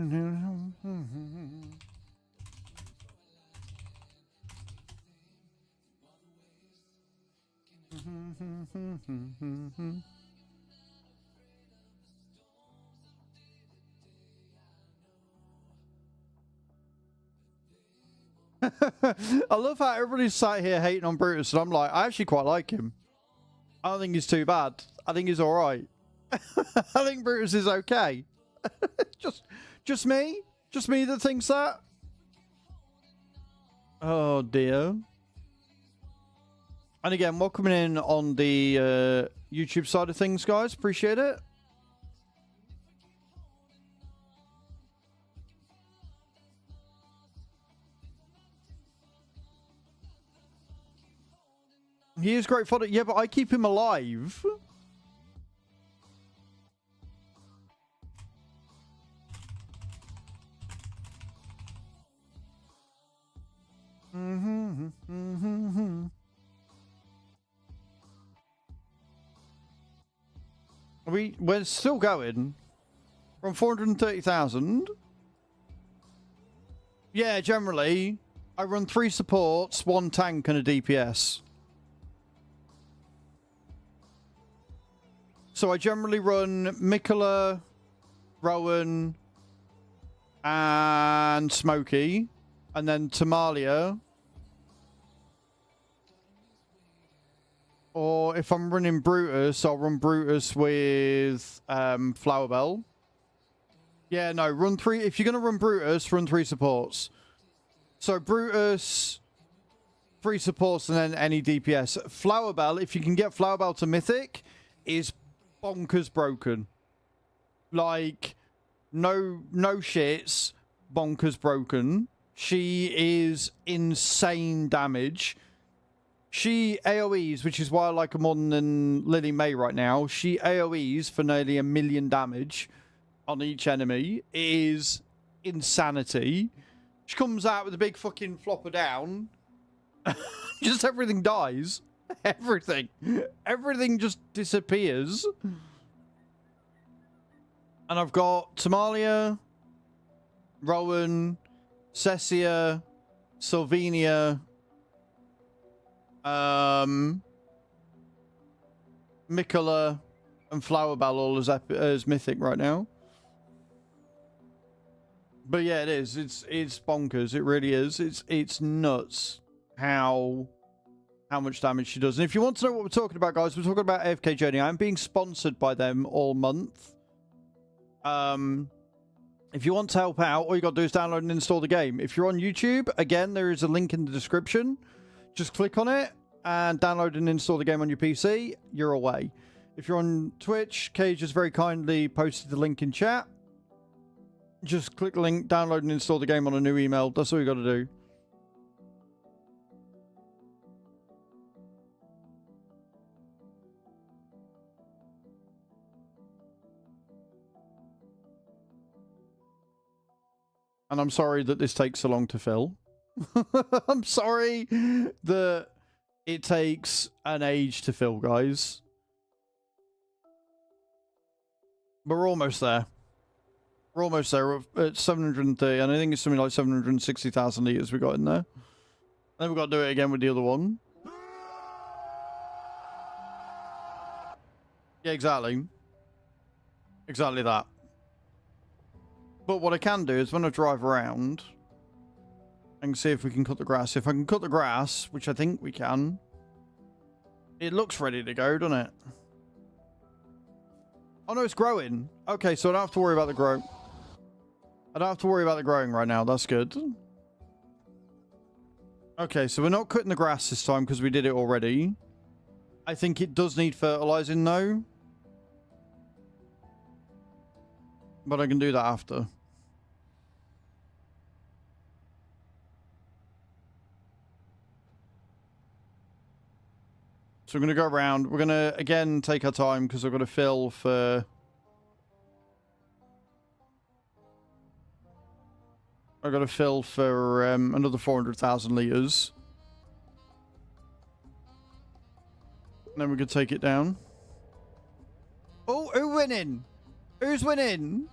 love how everybody's sat here hating on Brutus, and I'm like, I actually quite like him. I don't think he's too bad. I think he's all right. I think Brutus is okay. just me that thinks that. Oh dear. And again, welcoming in on the YouTube side of things, guys. Appreciate it. He is great fodder. Yeah, but I keep him alive. We're still going. From 430,000. Yeah, generally, I run 3 supports, 1 tank, and a DPS. So I generally run Mikola, Rowan, and Smokey, and then Tamalia. Or if I'm running Brutus, I'll run Brutus with Flower Bell. Yeah, no, run 3. If you're going to run Brutus, run 3 supports. So Brutus, 3 supports, and then any DPS. Flower Bell, if you can get Flower Bell to Mythic, is bonkers broken. Like, no shits, bonkers broken. She is insane damage. She AoEs, which is why I like her more than Lily May right now. She AoEs for nearly 1 million damage on each enemy. It is insanity. She comes out with a big fucking flopper down. Just everything dies. Everything. Everything just disappears. And I've got Tamalia, Rowan, Cessia, Sylvania, Mikola, and Flower Bell all as Mythic right now. But yeah, it is. It's bonkers. It really is. It's nuts how much damage she does. And if you want to know what we're talking about, guys, we're talking about AFK Journey. I'm being sponsored by them all month. If you want to help out, all you got to do is download and install the game. If you're on YouTube, again, there is a link in the description. Just click on it and download and install the game on your PC. You're away. If you're on Twitch, Cage has very kindly posted the link in chat. Just click the link, download and install the game on a new email. That's all you got to do. And I'm sorry that this takes so long to fill. I'm sorry that it takes an age to fill, guys. But we're almost there. We're almost there. We're at 730, and I think it's something like 760,000 litres we got in there. Then we've got to do it again with the other one. Yeah, exactly. Exactly that. But what I can do is when I drive around, I can see if we can cut the grass. If I can cut the grass, which I think we can, it looks ready to go, doesn't it? Oh no, it's growing. Okay, so I don't have to worry about the grow. I don't have to worry about the growing right now. That's good. Okay, so we're not cutting the grass this time because we did it already. I think it does need fertilizing though. But I can do that after. So we're going to go around. We're going to, again, take our time because I've got to fill for... I've got to fill for another 400,000 litres. And then we could take it down. Oh, who's winning? Who's winning?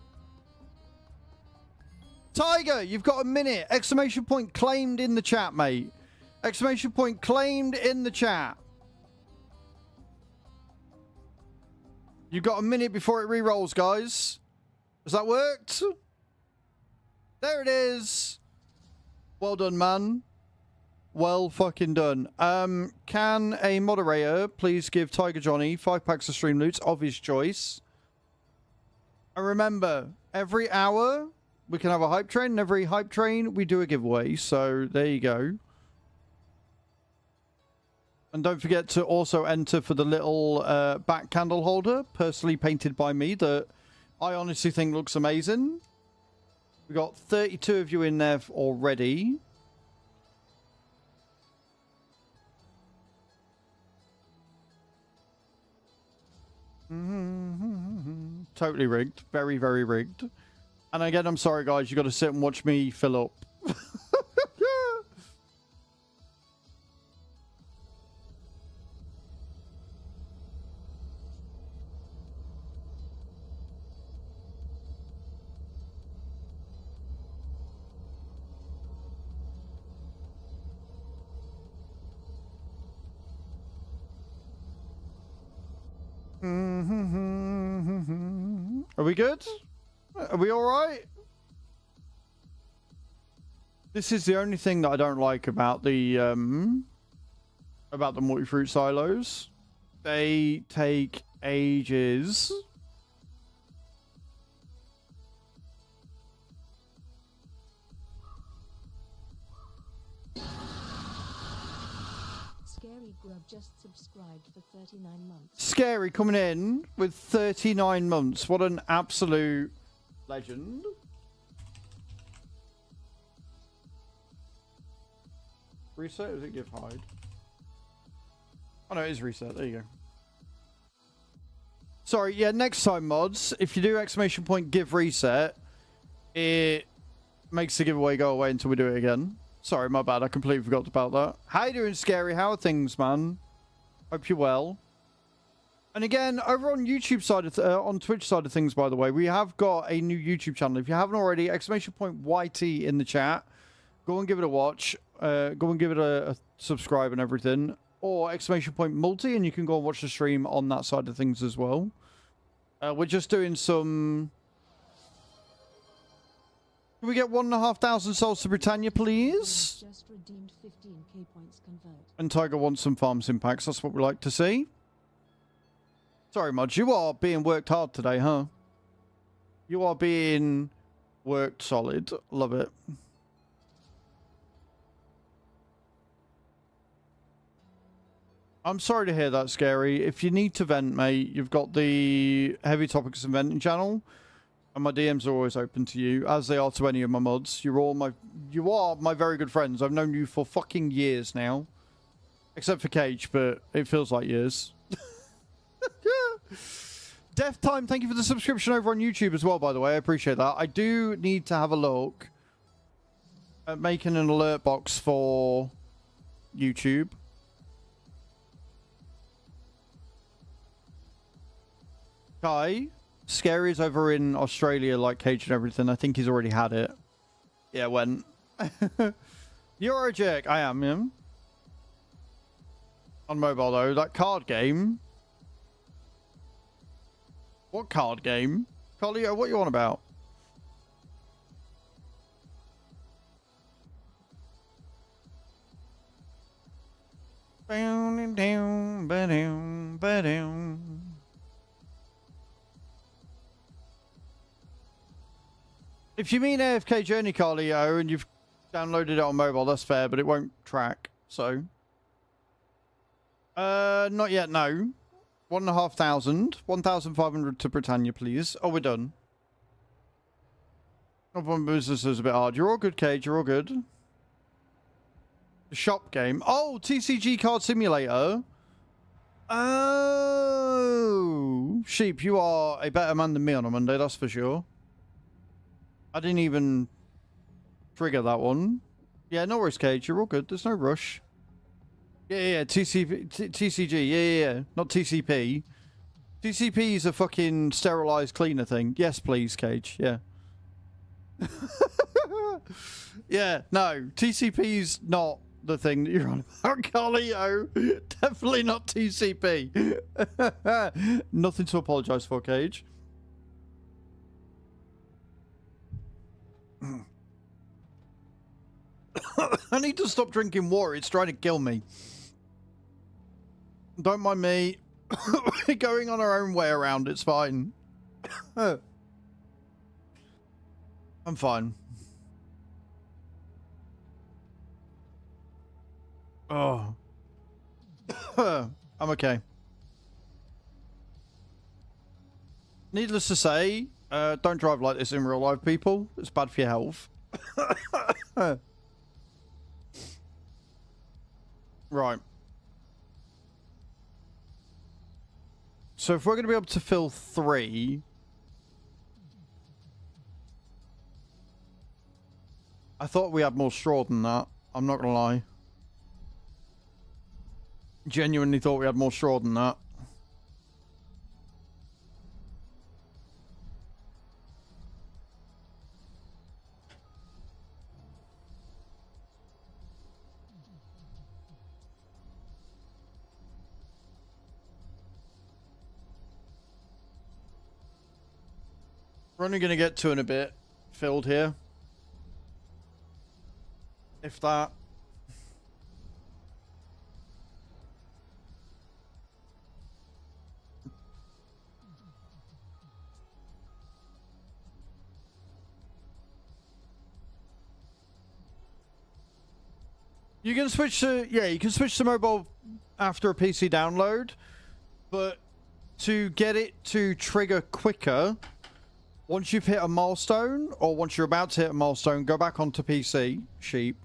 Tiger, you've got a minute. Exclamation point claimed in the chat, mate. Exclamation point claimed in the chat. You've got a minute before it re-rolls, guys. Has that worked? There it is. Well done, man. Well fucking done. Can a moderator please give Tiger Johnny 5 packs of Streamloots of his choice? And remember, every hour we can have a hype train, and every hype train we do a giveaway. So there you go. And don't forget to also enter for the little back candle holder, personally painted by me, that I honestly think looks amazing. We got 32 of you in there already. Totally rigged. Very, very rigged. And again, I'm sorry, guys. You got to sit and watch me fill up. Are we good? Are we all right? This is the only thing that I don't like about the multi-fruit silos. They take ages. Scary Grub just subscribed for 39 months. Scary coming in with 39 months. What an absolute legend. Reset? Or does it give hide? Oh no, it is reset. There you go. Sorry, yeah, next time, mods, if you do exclamation point give reset, it makes the giveaway go away until we do it again. Sorry, my bad. I completely forgot about that. How you doing, Scary? How are things, man? Hope you're well. And again, over on YouTube side of on Twitch side of things, by the way, we have got a new YouTube channel. If you haven't already, exclamation point YT in the chat. Go and give it a watch. Go and give it a subscribe and everything. Or exclamation point multi, and you can go and watch the stream on that side of things as well. We're just doing some... Can we get 1,500 souls to Britannia, please? Just redeemed 15k points convert. And Tiger wants some farm sim packs. That's what we like to see. Sorry, mods. You are being worked hard today, huh? You are being worked solid. Love it. I'm sorry to hear that, Scary. If you need to vent, mate, you've got the Heavy Topics and Venting channel. And my DMs are always open to you, as they are to any of my mods. You are my very good friends. I've known you for fucking years now. Except for Cage, but it feels like years. Death Time, thank you for the subscription over on YouTube as well, by the way. I appreciate that. I do need to have a look at making an alert box for YouTube. Kai, Scary's over in Australia, like Cage and everything. I think he's already had it. Yeah, when? You're a jerk. I am, yeah. On mobile, though. That card game. What card game? Collier, what you on about? Down, down, ba-down, ba-down. If you mean AFK Journey, Carlio, and you've downloaded it on mobile, that's fair, but it won't track, so. Not yet, no. 1,500. 1,500 to Britannia, please. Oh, we're done. One business is a bit hard. You're all good, Cage. You're all good. The shop game. Oh, TCG Card Simulator. Oh. Sheep, you are a better man than me on a Monday, that's for sure. I didn't even trigger that one. Yeah, no worries, Cage. You're all good. There's no rush. Yeah, TCG. Yeah. Not TCP. TCP is a fucking sterilized cleaner thing. Yes, please, Cage. Yeah. Yeah, no. TCP's not the thing that you're on about, Carlito. Definitely not TCP. Nothing to apologise for, Cage. I need to stop drinking water. It's trying to kill me. Don't mind me. We're going on our own way around. It's fine. I'm fine. Oh. I'm okay. Needless to say, don't drive like this in real life, people. It's bad for your health. Right. So if we're going to be able to fill 3... I thought we had more straw than that. I'm not going to lie. Genuinely thought we had more straw than that. We're only going to get 2 in a bit filled here. If that. You can switch to, yeah, you can switch to mobile after a PC download, but to get it to trigger quicker, once you've hit a milestone, or once you're about to hit a milestone, go back onto PC, sheep.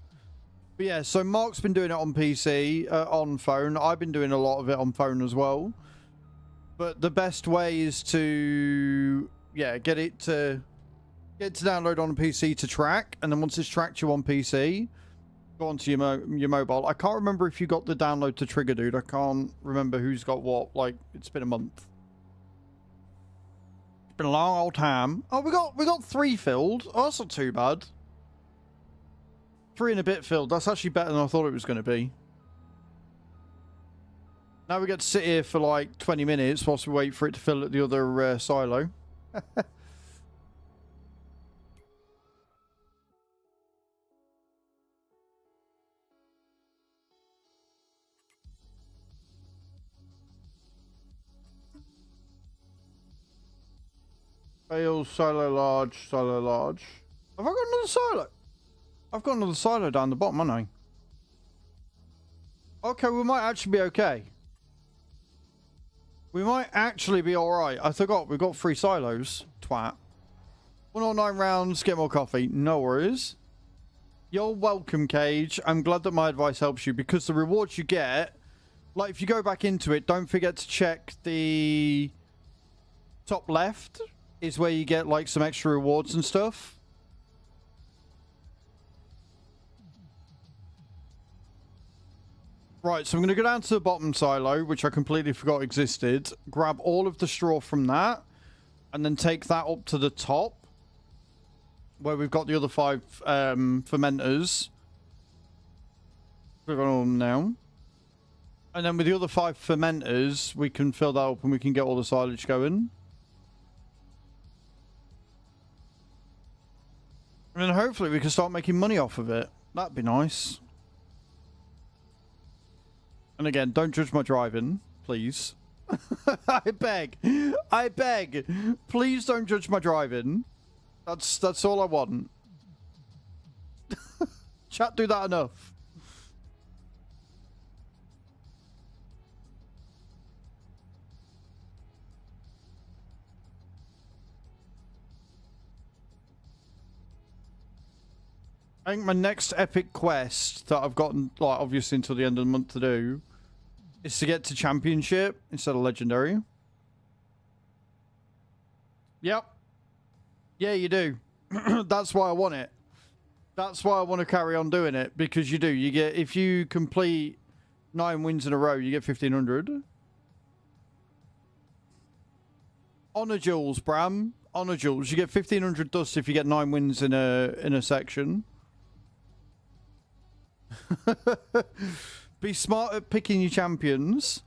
But yeah, so Mark's been doing it on PC, on phone. I've been doing a lot of it on phone as well. But the best way is to, yeah, get it to download on a PC to track, and then once it's tracked you on PC, go onto your mobile. I can't remember if you got the download to trigger, dude. I can't remember who's got what. Like, it's been a month. It's been a long old time. Oh, we got 3 filled. Oh, that's not too bad. 3 and a bit filled. That's actually better than I thought it was going to be. Now we get to sit here for like 20 minutes whilst we wait for it to fill at the other silo. Fails, silo large, silo large. Have I got another silo? I've got another silo down the bottom, haven't I? Okay, we might actually be okay. We might actually be alright. I forgot, we've got 3 silos. Twat. 109 rounds, get more coffee. No worries. You're welcome, Cage. I'm glad that my advice helps you, because the rewards you get, like if you go back into it, don't forget to check the top left is where you get like some extra rewards and stuff. Right, so I'm going to go down to the bottom silo, which I completely forgot existed. Grab all of the straw from that. And then take that up to the top. Where we've got the other 5 fermenters. We've got all of them now. And then with the other 5 fermenters, we can fill that up and we can get all the silage going. And then hopefully we can start making money off of it. That'd be nice. And again, don't judge my driving, please. I beg. I beg. Please don't judge my driving. That's all I want. Chat do that enough. I think my next epic quest that I've gotten, like, obviously until the end of the month to do, is to get to championship instead of legendary. Yep. Yeah, you do. That's why I want it. That's why I want to carry on doing it, because you do. You get, if you complete 9 wins in a row, you get 1,500. Honor jewels, Bram. Honor jewels. You get 1,500 dust if you get 9 wins in a section. Be smart at picking your champions.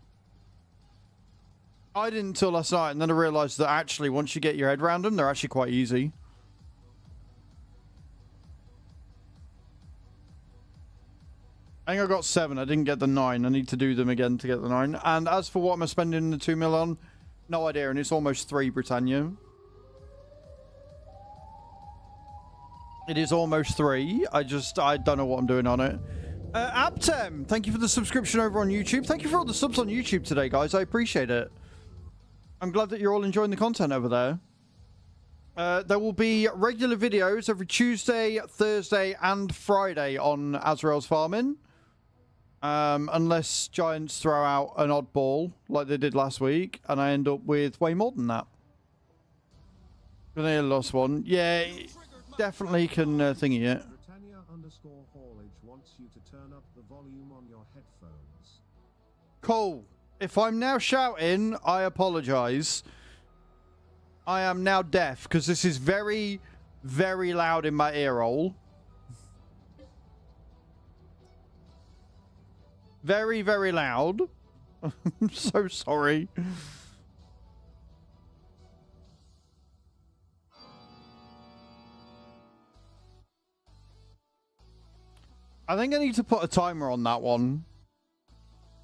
I didn't until last night, and then I realised that actually once you get your head around them, they're actually quite easy. I think I got 7. I didn't get the 9. I need to do them again to get the 9. And as for what am I spending the 2 mil on? No idea, and it's almost 3 Britannia. It is almost 3. I don't know what I'm doing on it. Aptem, thank you for the subscription over on YouTube. Thank you for all the subs on YouTube today, guys. I appreciate it. I'm glad that you're all enjoying the content over there. There will be regular videos every Tuesday, Thursday, and Friday on Azraels farming. Unless Giants throw out an oddball like they did last week, and I end up with way more than that. Gonna lost one. Yeah, definitely can thingy it. Britannia_haulage wants you to turn up the volume on your headphones. Cool. If I'm now shouting, I apologize. I am now deaf because this is very, very loud in my ear hole. Very, very loud. I'm so sorry. I think I need to put a timer on that one.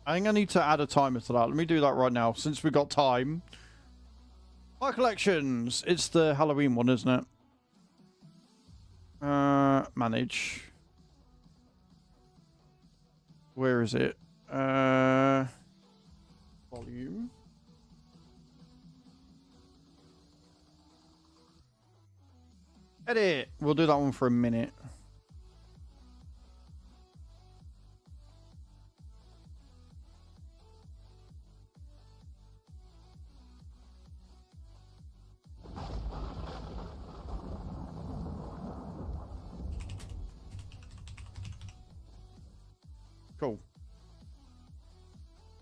I think I need to add a timer to that. Let me do that right now since we got time. My collections. It's the Halloween one, isn't it? Manage. Where is it? Volume. Edit. We'll do that one for a minute. Cool.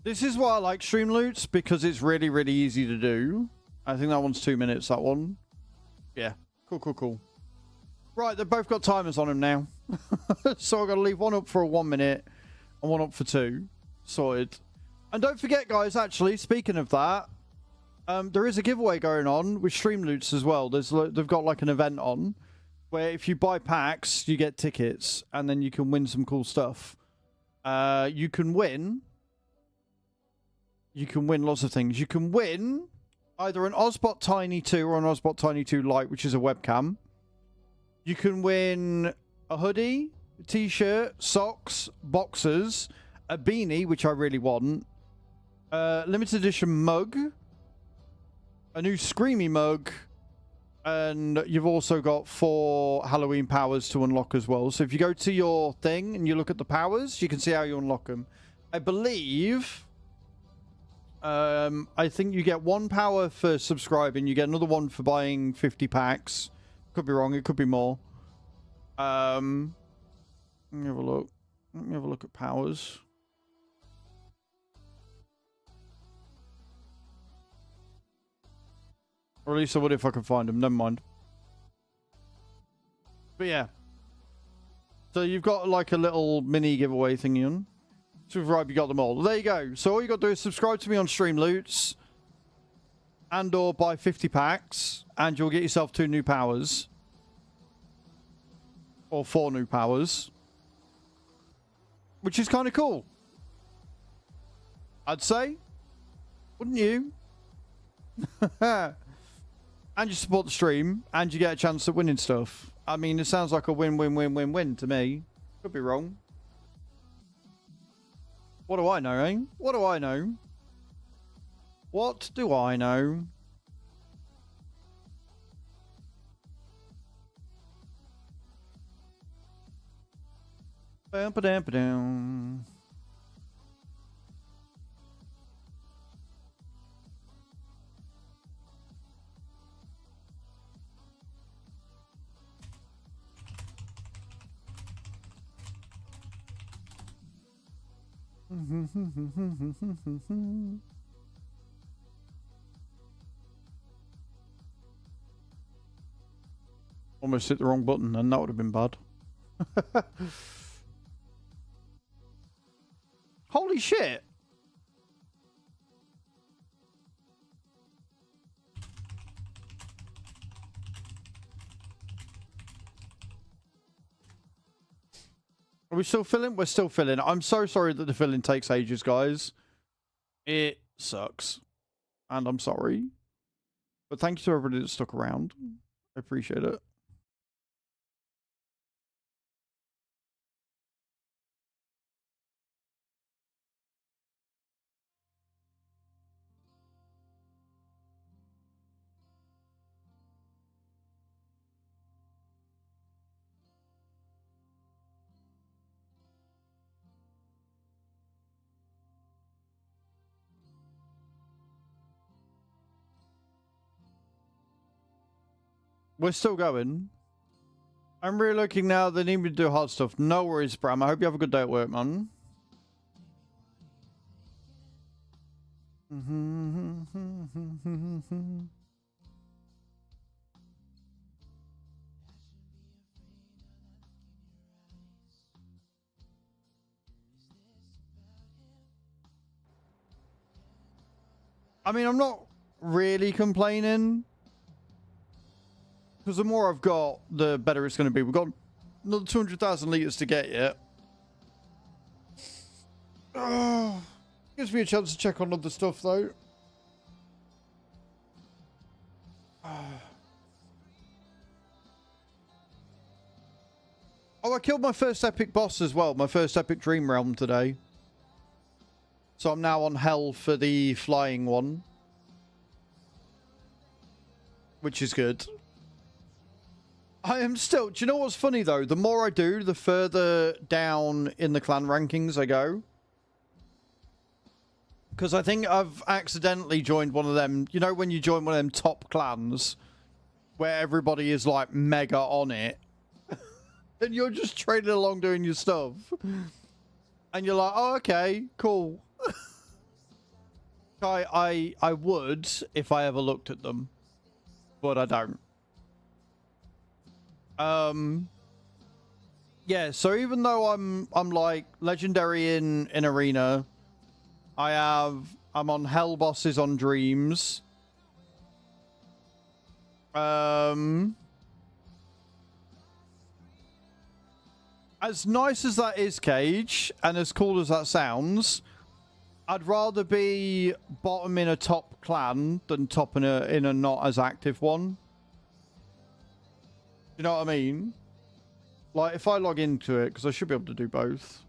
This is why I like Streamloots, because it's really, really easy to do. I think that one's 2 minutes, that one. Yeah. Cool, cool, cool. Right, they've both got timers on them now. So I've got to leave one up for a 1 minute and one up for 2. Sorted. And don't forget, guys, actually, speaking of that, there is a giveaway going on with Streamloots as well. They've got like an event on where if you buy packs, you get tickets and then you can win some cool stuff. You can win lots of things. You can win either an Ozbot Tiny 2 or an Ozbot Tiny 2 Lite, which is a webcam. You can win a hoodie, a t-shirt, socks, boxers, a beanie, which I really want, a limited edition mug, a new Screamy mug, and you've also got 4 Halloween powers to unlock as well. So if you go to your thing and you look at the powers, you can see how you unlock them. I believe, I think you get 1 power for subscribing. You get another one for buying 50 packs. Could be wrong. It could be more. Let me have a look. Let me have a look at powers. Or at least I would if I could find them. Never mind. But yeah. So you've got like a little mini giveaway thingy on. So right, you got them all. There you go. So all you got to do is subscribe to me on Streamloots. And or buy 50 packs. And you'll get yourself 2 new powers. Or 4 new powers. Which is kind of cool. I'd say. Wouldn't you? And you support the stream, and you get a chance at winning stuff. I mean, it sounds like a win-win-win-win-win to me. Could be wrong. What do I know, eh? What do I know? What do I know? Ba-ba-dam-ba-dam. Almost hit the wrong button, and that would have been bad. Holy shit. Are we still filling? We're still filling. I'm so sorry that the filling takes ages, guys. It sucks. And I'm sorry. But thank you to everybody that stuck around. I appreciate it. We're still going. I'm really looking now. They need me to do hard stuff. No worries, Bram. I hope you have a good day at work, man. I mean, I'm not really complaining. Because the more I've got, the better it's going to be. We've got another 200,000 litres to get yet. Gives me a chance to check on other stuff, though. Oh, I killed my first epic boss as well. My first epic dream realm today. So I'm now on hell for the flying one. Which is good. I am still... Do you know what's funny, though? The more I do, the further down in the clan rankings I go. Because I think I've accidentally joined one of them... You know when you join one of them top clans? Where everybody is, like, mega on it. And you're just trading along doing your stuff. And you're like, oh, okay, cool. I would if I ever looked at them. But I don't. Yeah, so even though I'm like legendary in arena, I'm on hell bosses on dreams. As nice as that is, Cage, and as cool as that sounds, I'd rather be bottom in a top clan than top in a not as active one. You know what I mean? Like, if I log into it, because I should be able to do both.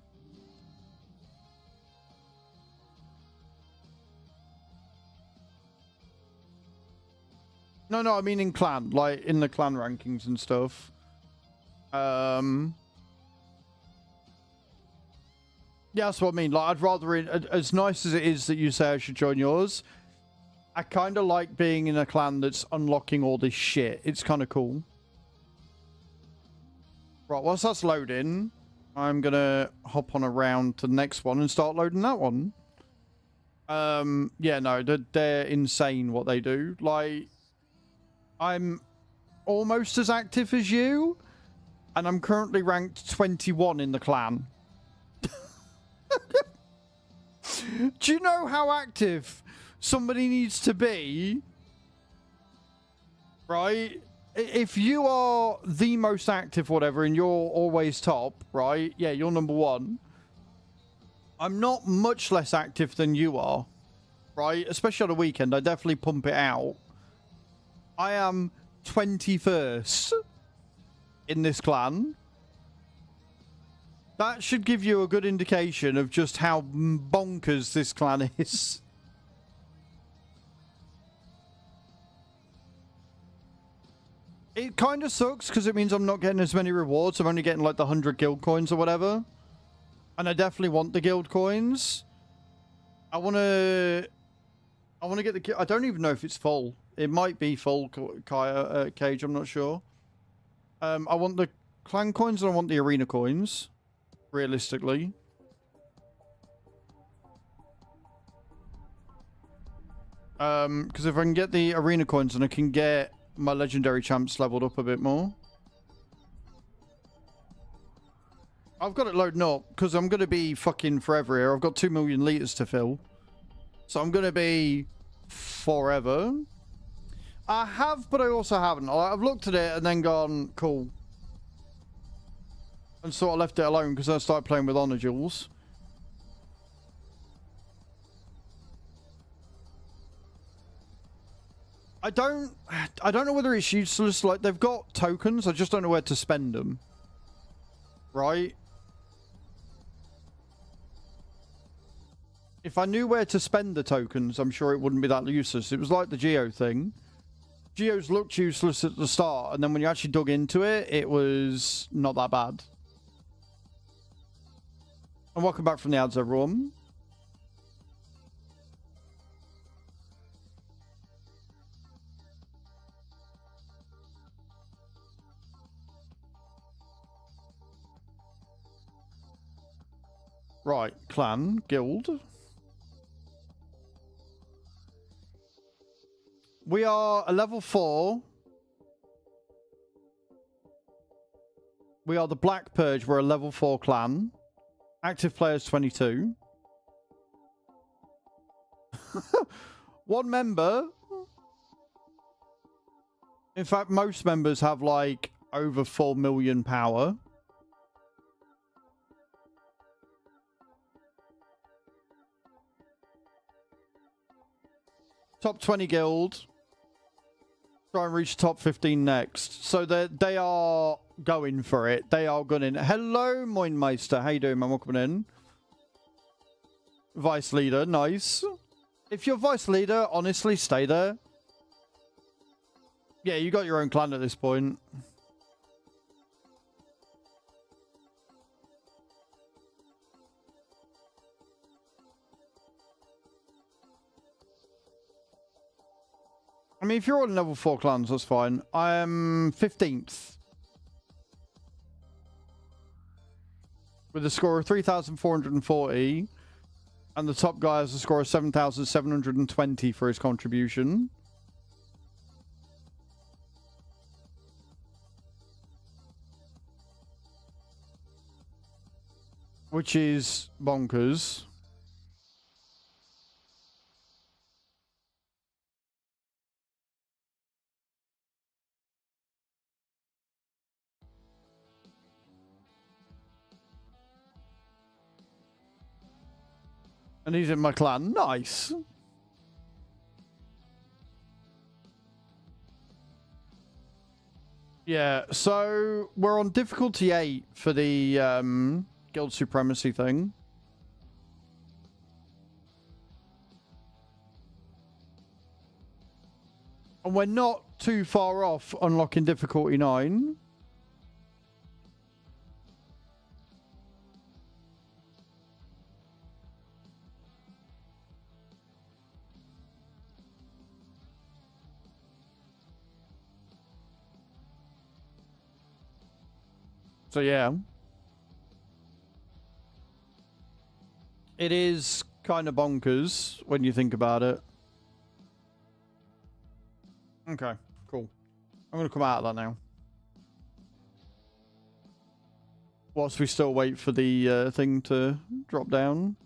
No, I mean in clan. Like, in the clan rankings and stuff. Yeah, that's what I mean. Like, I'd rather... As nice as it is that you say I should join yours, I kind of like being in a clan that's unlocking all this shit. It's kind of cool. Right, whilst that's loading, I'm going to hop on around to the next one and start loading that one. Yeah, no, they're insane what they do. Like, I'm almost as active as you, and I'm currently ranked 21 in the clan. Do you know how active somebody needs to be? Right? If you are the most active, whatever, and you're always top, right? Yeah, you're number one. I'm not much less active than you are, right? Especially on a weekend. I definitely pump it out. I am 21st in this clan. That should give you a good indication of just how bonkers this clan is. It kind of sucks because it means I'm not getting as many rewards. I'm only getting like the 100 guild coins or whatever. And I definitely want the guild coins. I want to get the... I don't even know if it's full. It might be full, Cage. I'm not sure. I want the clan coins and I want the arena coins. Realistically. Because if I can get the arena coins, then I can get my legendary champs leveled up a bit more. I've got it loading up because I'm going to be fucking forever here. I've got 2 million litres to fill. So I'm going to be forever. I have, but I also haven't. I've looked at it and then gone, cool. And sort of left it alone because I started playing with honor jewels. I don't know whether it's useless. Like, they've got tokens. I just don't know where to spend them. Right? If I knew where to spend the tokens, I'm sure it wouldn't be that useless. It was like the Geo thing. Geos looked useless at the start, and then when you actually dug into it, it was not that bad. And welcome back from the ads, everyone. Right, clan, guild. We are a level 4. We are the Black Purge. We're a level 4 clan. Active players 22. 1 member. In fact, most members have like over 4 million power. Top 20 guild. Try and reach top 15 next. So they are going for it. They are gunning. Hello, Moinmeister. How you doing, man? Welcome in. Vice leader. Nice. If you're vice leader, honestly, stay there. Yeah, you got your own clan at this point. I mean, if you're on level 4 clans, that's fine. I am 15th. With a score of 3,440. And the top guy has a score of 7,720 for his contribution. Which is bonkers. And he's in my clan. Nice. Yeah, so we're on difficulty 8 for the guild supremacy thing. And we're not too far off unlocking difficulty 9. So yeah, it is kind of bonkers when you think about it. Okay, cool. I'm going to come out of that now. Whilst we still wait for the thing to drop down.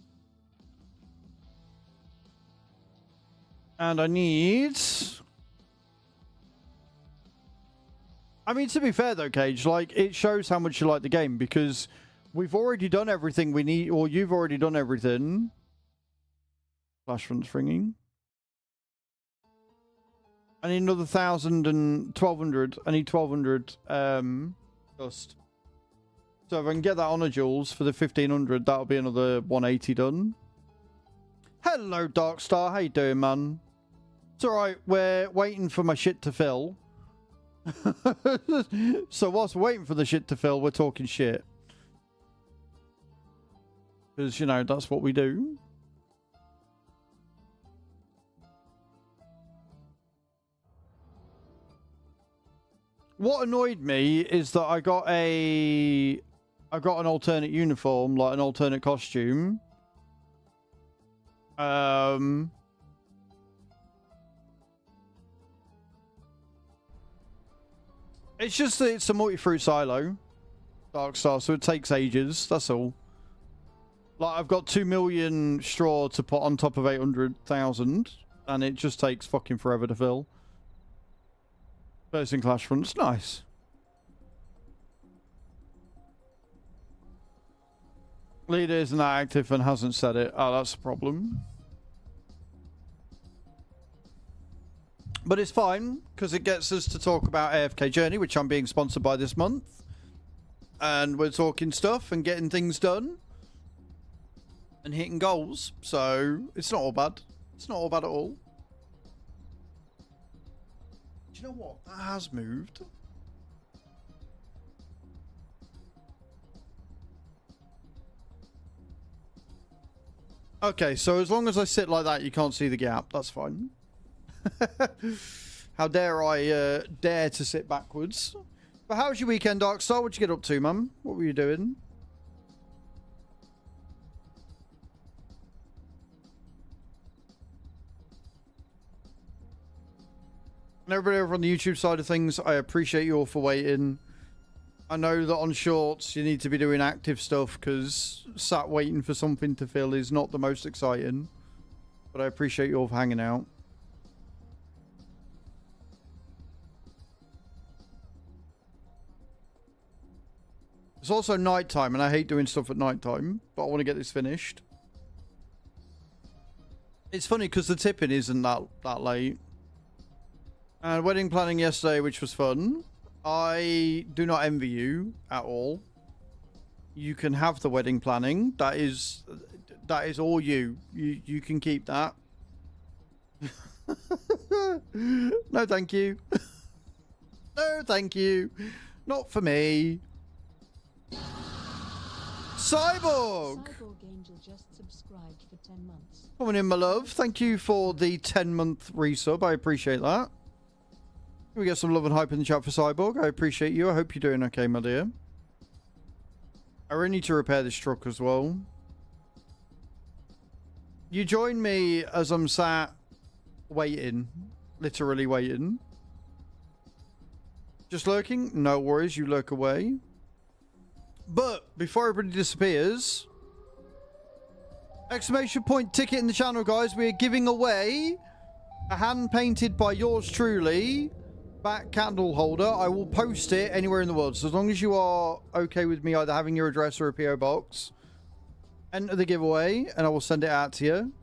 And I need... I mean, to be fair though, Cage, like, it shows how much you like the game, because we've already done everything we need, or you've already done everything. Flash front's ringing. I need another 1,000 and 1,200. I need 1,200 dust. So if I can get that honor jewels for the 1,500, that'll be another 180 done. Hello, Darkstar. How you doing, man? It's alright, we're waiting for my shit to fill. So whilst we're waiting for the shit to fill, we're talking shit. Because, you know, that's what we do. What annoyed me is that I got an alternate uniform, like an alternate costume. It's just that it's a multi-fruit silo. Dark Star, so it takes ages. That's all. Like, I've got 2 million straw to put on top of 800,000, and it just takes fucking forever to fill. First in Clash fronts, nice. Leader isn't that active and hasn't said it. Oh, that's a problem. But it's fine, because it gets us to talk about AFK Journey, which I'm being sponsored by this month. And we're talking stuff and getting things done. And hitting goals. So, it's not all bad. It's not all bad at all. Do you know what? That has moved. Okay, so as long as I sit like that, you can't see the gap. That's fine. How dare I dare to sit backwards. But how was your weekend, Darkstar? What'd you get up to, man? What were you doing? And everybody over on the YouTube side of things, I appreciate you all for waiting. I know that on shorts you need to be doing active stuff because sat waiting for something to fill is not the most exciting. But I appreciate you all for hanging out. It's also nighttime and I hate doing stuff at nighttime, but I want to get this finished. It's funny because the tipping isn't that late. And wedding planning yesterday, which was fun. I do not envy you at all. You can have the wedding planning. That is all you. You can keep that. No, thank you. No, thank you. Not for me. Cyborg! Cyborg Angel just subscribed for 10 months. Coming in, my love. Thank you for the 10-month resub. I appreciate that. We get some love and hype in the chat for Cyborg. I appreciate you. I hope you're doing okay, my dear. I really need to repair this truck as well. You join me as I'm sat waiting. Literally waiting. Just lurking? No worries, you lurk away. But before everybody disappears, exclamation point ticket in the channel, guys. We are giving away a hand-painted by yours truly back candle holder. I will post it anywhere in the world. So as long as you are okay with me either having your address or a PO box, enter the giveaway and I will send it out to you.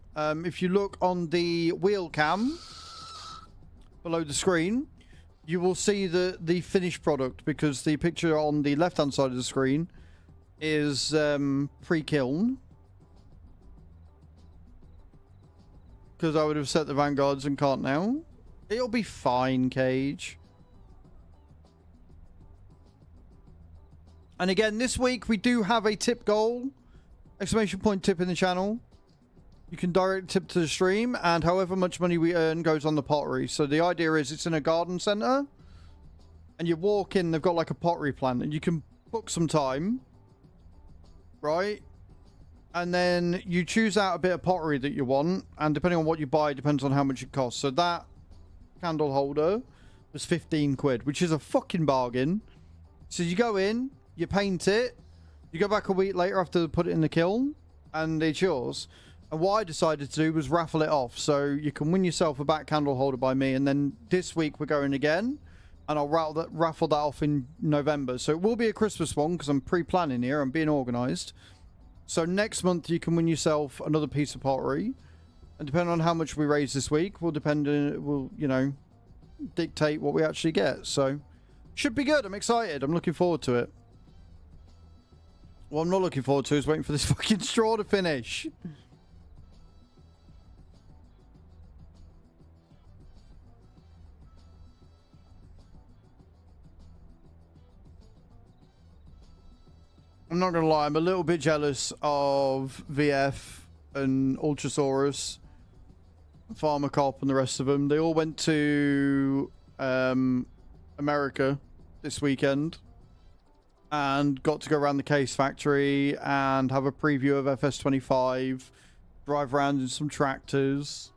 If you look on the wheel cam below the screen, you will see the finished product because the picture on the left-hand side of the screen is pre-kiln. Because I would have set the vanguards and can't now. It'll be fine, Cage. And again, this week we do have a tip goal. Exclamation point tip in the channel. You can direct tip to the stream, and however much money we earn goes on the pottery. So the idea is it's in a garden centre. And you walk in, they've got like a pottery plant, and you can book some time. Right? And then you choose out a bit of pottery that you want, and depending on what you buy, depends on how much it costs. So that candle holder was 15 quid, which is a fucking bargain. So you go in, you paint it, you go back a week later after they put it in the kiln, and it's yours. And what I decided to do was raffle it off. So you can win yourself a back candle holder by me, and then this week we're going again, and I'll raffle that off in November. So it will be a Christmas one, because I'm pre-planning here, I'm being organised. So next month you can win yourself another piece of pottery. And depending on how much we raise this week, will you know, dictate what we actually get. So should be good. I'm excited. I'm looking forward to it. What I'm not looking forward to is waiting for this fucking straw to finish. I'm not gonna lie, I'm a little bit jealous of VF and Ultrasaurus, Pharmacop and the rest of them. They all went to America this weekend and got to go around the case factory and have a preview of FS25, drive around in some tractors,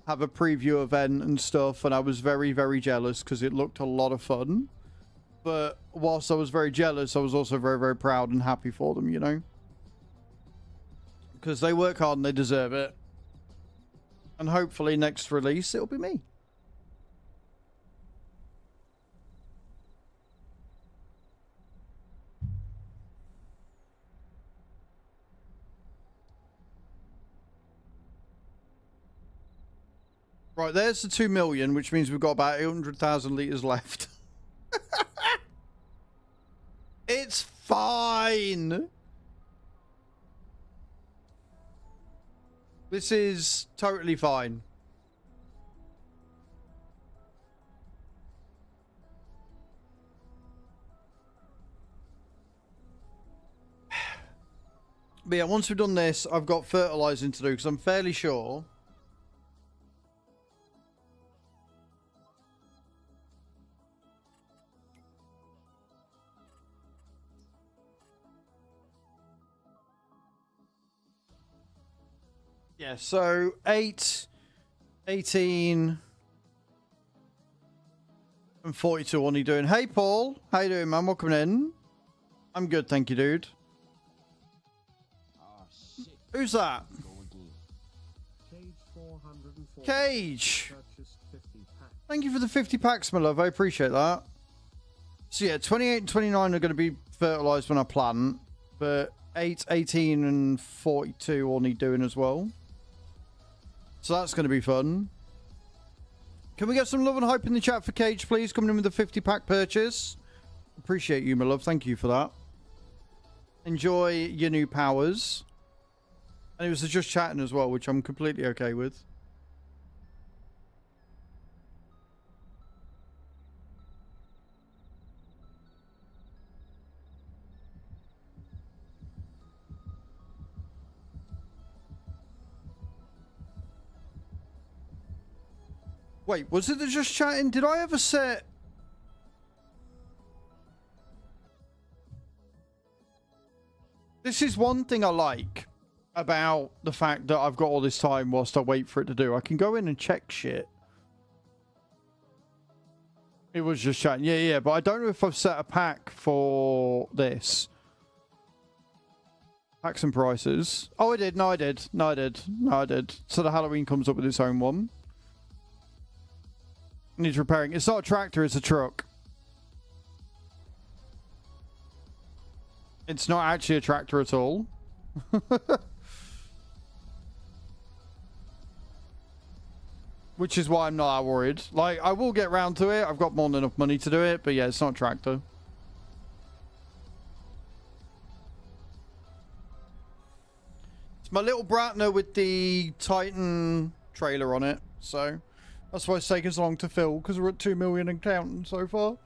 have a preview event and stuff, and I was very, very jealous because it looked a lot of fun. But whilst I was very jealous, I was also very, very proud and happy for them, you know? Because they work hard and they deserve it. And hopefully next release, it'll be me. Right, there's the 2 million, which means we've got about 800,000 litres left. It's fine. This is totally fine. But yeah, once we've done this, I've got fertilizing to do because I'm fairly sure. Yeah, so 8, 18, and 42 only doing. Hey, Paul. How you doing, man? Welcome in. I'm good, thank you, dude. Who's that? Cage 404. Cage. Purchased 50 packs. Thank you for the 50 packs, my love. I appreciate that. So yeah, 28 and 29 are going to be fertilized when I plant. But 8, 18, and 42 all need doing as well. So that's going to be fun. Can we get some love and hype in the chat for Cage, please? Coming in with a 50 pack purchase. Appreciate you, my love. Thank you for that. Enjoy your new powers. And it was just chatting as well, which I'm completely okay with. Wait, was it the just chatting? Did I ever set... This is one thing I like about the fact that I've got all this time whilst I wait for it to do. I can go in and check shit. It was just chatting. Yeah, but I don't know if I've set a pack for this. Packs and prices. Oh, I did. No, I did. No, I did. No, I did. So the Halloween comes up with its own one. Needs repairing. It's not a tractor, it's a truck. It's not actually a tractor at all. Which is why I'm not that worried. Like, I will get round to it. I've got more than enough money to do it. But yeah, it's not a tractor. It's my little Bratner with the Titan trailer on it. So... that's why it's taken so long to fill, because we're at 2 million and counting so far.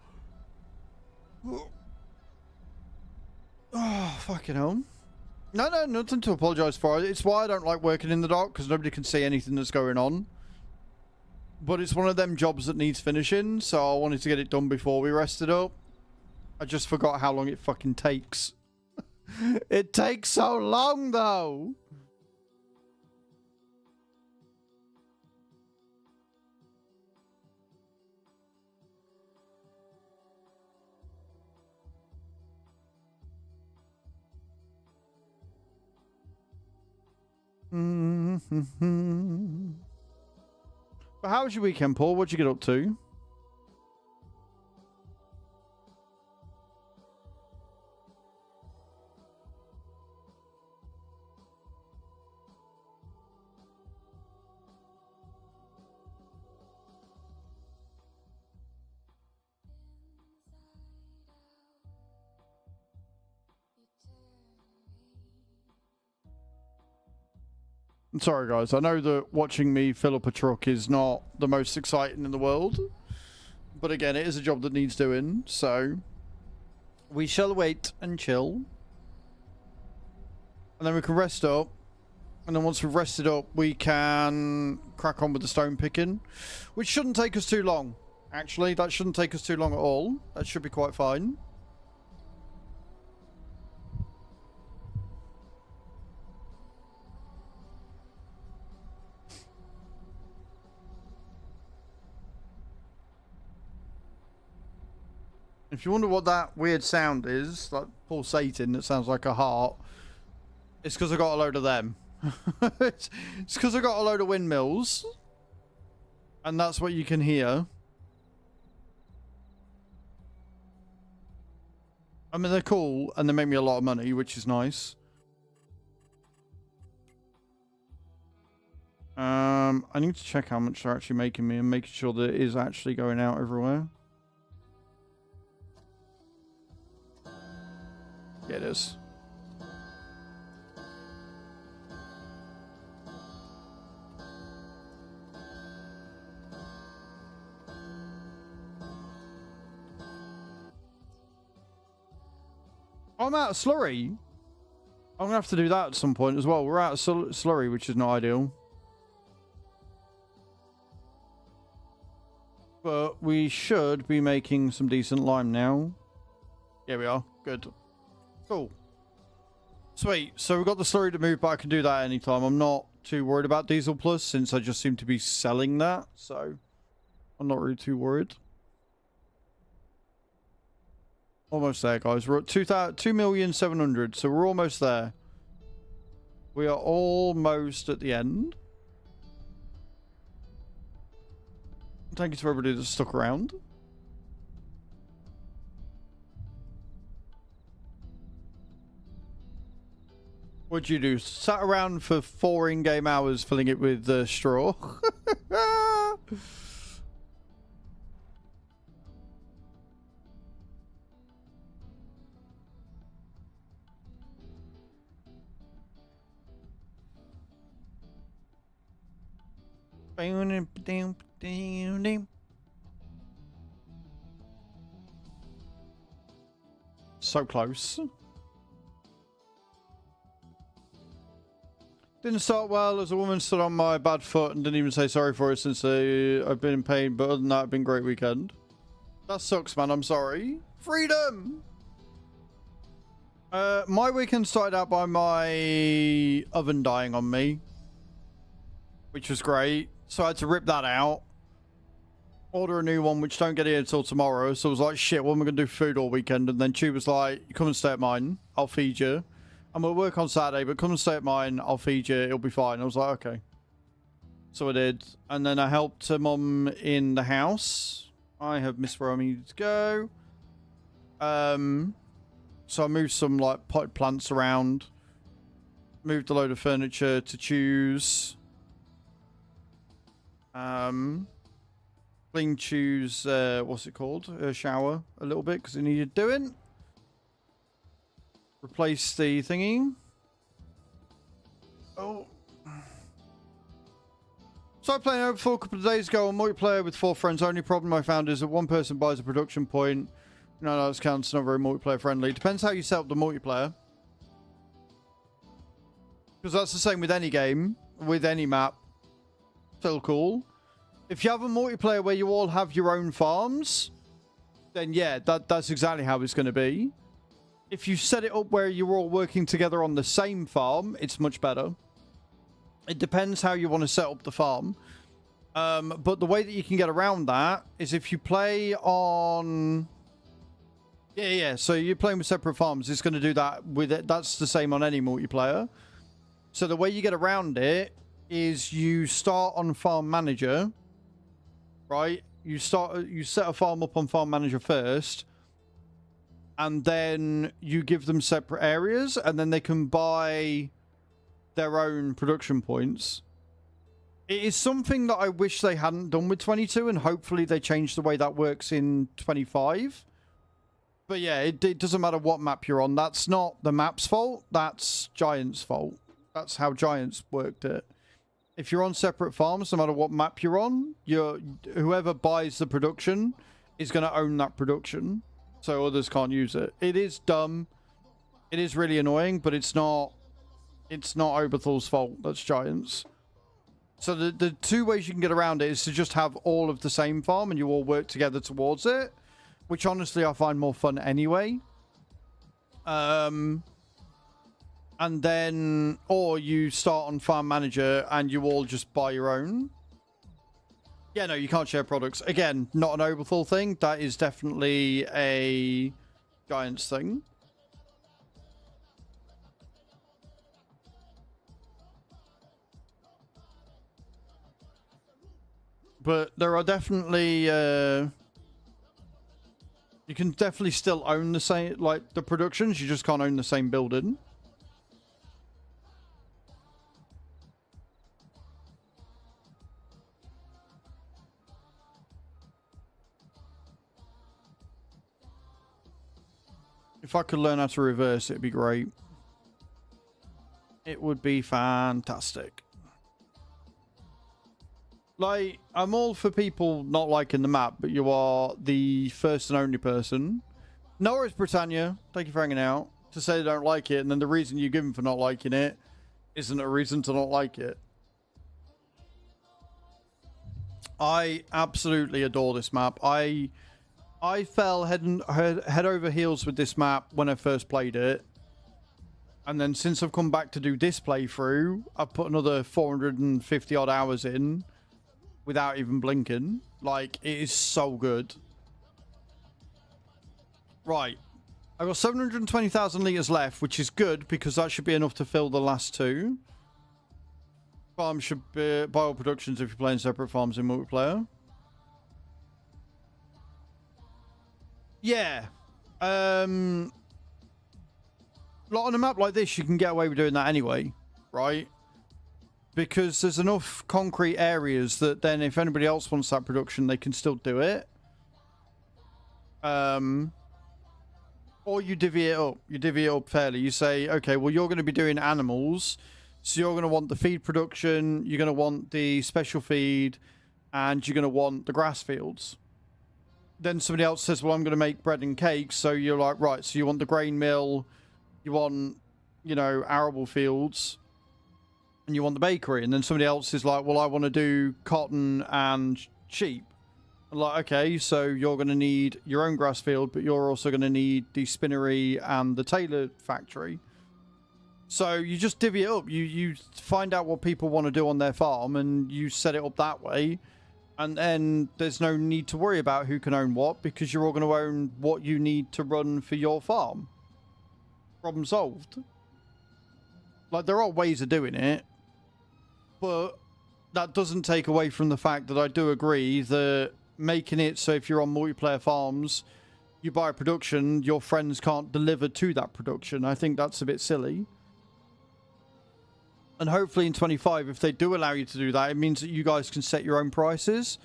Oh, fucking hell. No, nothing to apologise for. It's why I don't like working in the dark, because nobody can see anything that's going on. But it's one of them jobs that needs finishing, so I wanted to get it done before we rested up. I just forgot how long it fucking takes. It takes so long, though. But how was your weekend, Paul? What'd you get up to? I'm sorry, guys. I know that watching me fill up a truck is not the most exciting in the world. But again, it is a job that needs doing. So we shall wait and chill. And then we can rest up. And then once we've rested up, we can crack on with the stone picking. Which shouldn't take us too long. Actually, that shouldn't take us too long at all. That should be quite fine. If you wonder what that weird sound is, like pulsating, that sounds like a heart, it's because I got a load of them. It's because I got a load of windmills. And that's what you can hear. I mean, they're cool, and they make me a lot of money, which is nice. I need to check how much they're actually making me and making sure that it is actually going out everywhere. Yeah, it is. I'm out of slurry. I'm gonna have to do that at some point as well. We're out of slurry, which is not ideal. But we should be making some decent lime now. Here we are. Good. Cool. Sweet. So we've got the slurry to move, but I can do that anytime. I'm not too worried about Diesel Plus since I just seem to be selling that. So I'm not really too worried. Almost there, guys. We're at 2,700,000, so we're almost there. We are almost at the end. Thank you to everybody that stuck around. What'd you do? Sat around for 4 in-game hours filling it with straw. So close. Didn't start well as a woman stood on my bad foot and didn't even say sorry for it since I've been in pain, but other than that, it's been a great weekend. That sucks, man. I'm sorry. Freedom! My weekend started out by my oven dying on me, which was great. So I had to rip that out, order a new one, which don't get here until tomorrow. So I was like, shit, what am I going to do for food all weekend? And then Tube was like, come and stay at mine. I'll feed you. I'm going to work on Saturday, but come and stay at mine. I'll feed you. It'll be fine. I was like, okay. So I did. And then I helped her mum in the house. I have missed where I needed to go. So I moved some like potted plants around. Moved a load of furniture to choose. Clean choose, what's it called? A shower a little bit because it needed doing. Replace the thingy. Oh. So I played Oberthal a couple of days ago on multiplayer with 4 friends. Only problem I found is that one person buys a production point. No, this counts. Not very multiplayer friendly. Depends how you set up the multiplayer. Because that's the same with any game, with any map. Still cool. If you have a multiplayer where you all have your own farms, then yeah, that's exactly how it's going to be. If you set it up where you're all working together on the same farm, it's much better. It depends how you want to set up the farm. But the way that you can get around that is if you play on... Yeah. So you're playing with separate farms. It's going to do that with it. That's the same on any multiplayer. So the way you get around it is you start on Farm Manager, right? You set a farm up on Farm Manager first, and then you give them separate areas, and then they can buy their own production points. It is something that I wish they hadn't done with 22, and hopefully they change the way that works in 25. But yeah, it doesn't matter what map you're on. That's not the map's fault. That's Giant's fault. That's how Giants worked it. If you're on separate farms, no matter what map you're on, whoever buys the production is going to own that production. So others can't use it. It is dumb. It is really annoying, but it's not Oberthal's fault. That's Giants. So the 2 ways you can get around it is to just have all of the same farm and you all work together towards it, which honestly I find more fun anyway. And then, or you start on Farm Manager and you all just buy your own. Yeah, no, you can't share products. Again, not an Oberthal thing. That is definitely a Giants thing. But there are definitely... you can definitely still own the same... Like, the productions. You just can't own the same building. If I could learn how to reverse, it'd be great. It would be fantastic. Like, I'm all for people not liking the map, but you are the first and only person. No worries, Britannia. Thank you for hanging out. To say they don't like it, and then the reason you give them for not liking it isn't a reason to not like it. I absolutely adore this map. I fell head over heels with this map when I first played it. And then since I've come back to do this playthrough, I've put another 450 odd hours in without even blinking. Like, it is so good. Right. I've got 720,000 litres left, which is good because that should be enough to fill the last two. Farms should be bio productions if you're playing separate farms in multiplayer. Yeah. On a map like this, you can get away with doing that anyway, right? Because there's enough concrete areas that then if anybody else wants that production, they can still do it. Or you divvy it up. You divvy it up fairly. You say, okay, well, you're going to be doing animals. So you're going to want the feed production. You're going to want the special feed. And you're going to want the grass fields. Then somebody else says, well, I'm going to make bread and cakes. So you're like, right, so you want the grain mill. You want, you know, arable fields. And you want the bakery. And then somebody else is like, well, I want to do cotton and sheep. Like, okay, so you're going to need your own grass field, but you're also going to need the spinnery and the tailor factory. So you just divvy it up. You find out what people want to do on their farm, and you set it up that way. And then there's no need to worry about who can own what, because you're all going to own what you need to run for your farm. Problem solved. Like, there are ways of doing it, but that doesn't take away from the fact that I do agree that making it so if you're on multiplayer farms, you buy a production, your friends can't deliver to that production. I think that's a bit silly. And hopefully in 25, if they do allow you to do that, it means that you guys can set your own prices.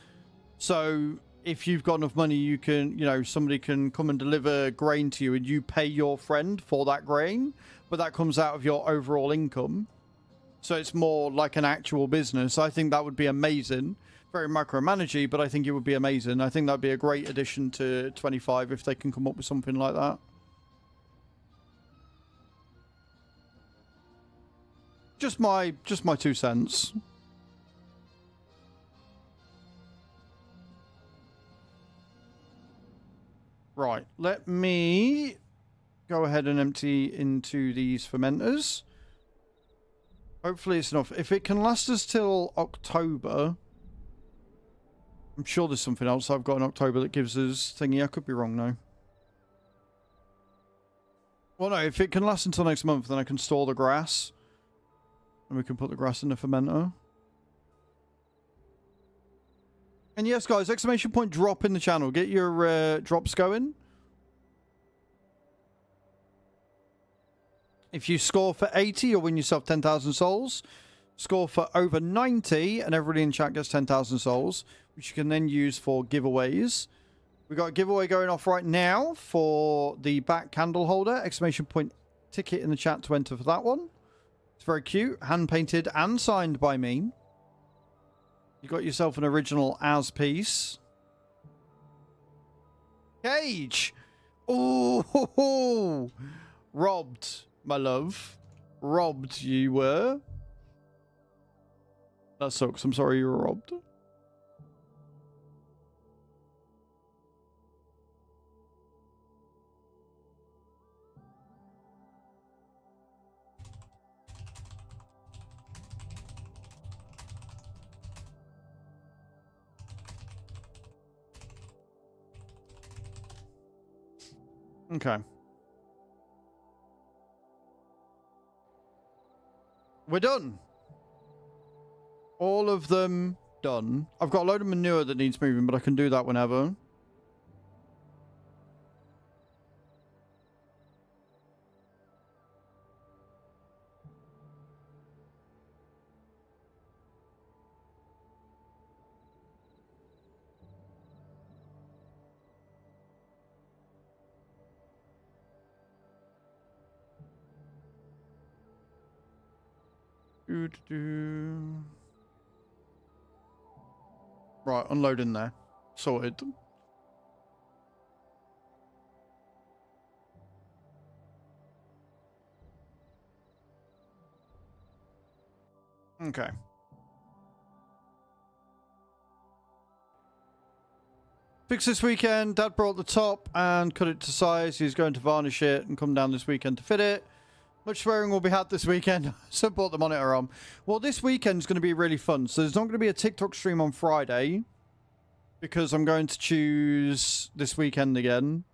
So if you've got enough money, you can, you know, somebody can come and deliver grain to you and you pay your friend for that grain, but that comes out of your overall income. So it's more like an actual business. I think that would be amazing. Very micromanagey, but I think it would be amazing. I think that'd be a great addition to 25 if they can come up with something like that. Just my 2 cents. Right, let me go ahead and empty into these fermenters. Hopefully it's enough. If it can last us till October, I'm sure there's something else I've got in October that gives us thingy. I could be wrong though. Well, no, if it can last until next month, then I can store the grass. And we can put the grass in the fermenter. And yes, guys, exclamation point drop in the channel. Get your drops going. If you score for 80, you'll win yourself 10,000 souls. Score for over 90, and everybody in chat gets 10,000 souls, which you can then use for giveaways. We've got a giveaway going off right now for the back candle holder. Exclamation point ticket in the chat to enter for that one. It's very cute. Hand-painted and signed by me. You got yourself an original as piece. Cage! Oh, robbed, my love. Robbed you were. That sucks. I'm sorry you were robbed. Okay. We're done. All of them done. I've got a load of manure that needs moving, but I can do that whenever. Right, unloading there. Sorted. Okay. Fix this weekend. Dad brought the top and cut it to size. He's going to varnish it and come down this weekend to fit it. Much swearing will be had this weekend, so brought the monitor on. Well, this weekend's going to be really fun. So there's not going to be a TikTok stream on Friday because I'm going to choose this weekend again,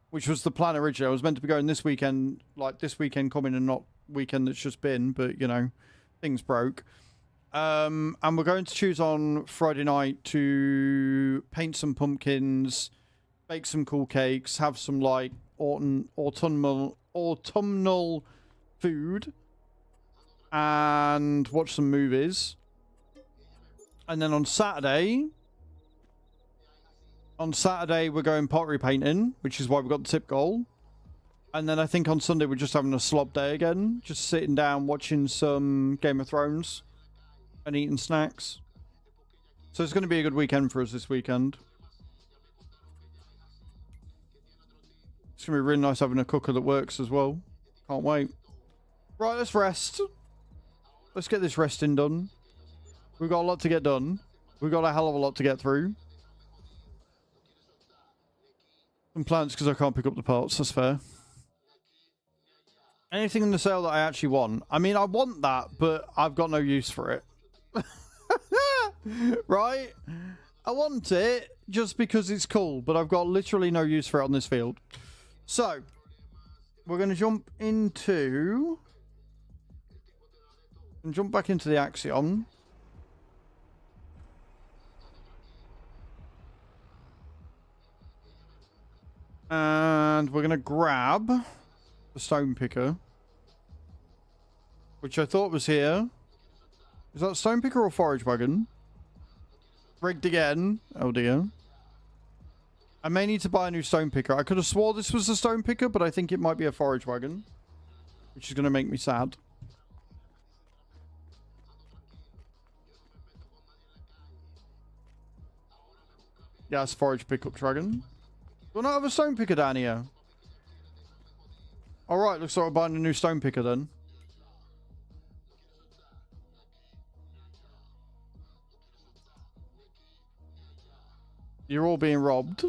which was the plan originally. I was meant to be going this weekend, like this weekend coming and not weekend that's just been, but, you know, things broke. And we're going to choose on Friday night to paint some pumpkins, bake some cool cakes, have some, like, autumnal food, and watch some movies. And then on Saturday we're going pottery painting, which is why we got the tip goal. And then I think on Sunday we're just having a slob day again, just sitting down watching some Game of Thrones and eating snacks. So it's going to be a good weekend for us this weekend. It's going to be really nice having a cooker that works as well. Can't wait. Right, let's rest. Let's get this resting done. We've got a lot to get done. We've got a hell of a lot to get through. Some plants because I can't pick up the parts. That's fair. Anything in the sale that I actually want. I mean, I want that, but I've got no use for it. Right? I want it just because it's cool, but I've got literally no use for it on this field. So, we're going to jump into... and jump back into the Axiom. And we're going to grab the stone picker, which I thought was here. Is that stone picker or forage wagon? Rigged again. Oh dear. I may need to buy a new stone picker. I could have swore this was a stone picker, but I think it might be a forage wagon, which is going to make me sad. Yes, forage pickup dragon. Do I not have a stone picker down here? Alright, looks like we're buying a new stone picker then. You're all being robbed.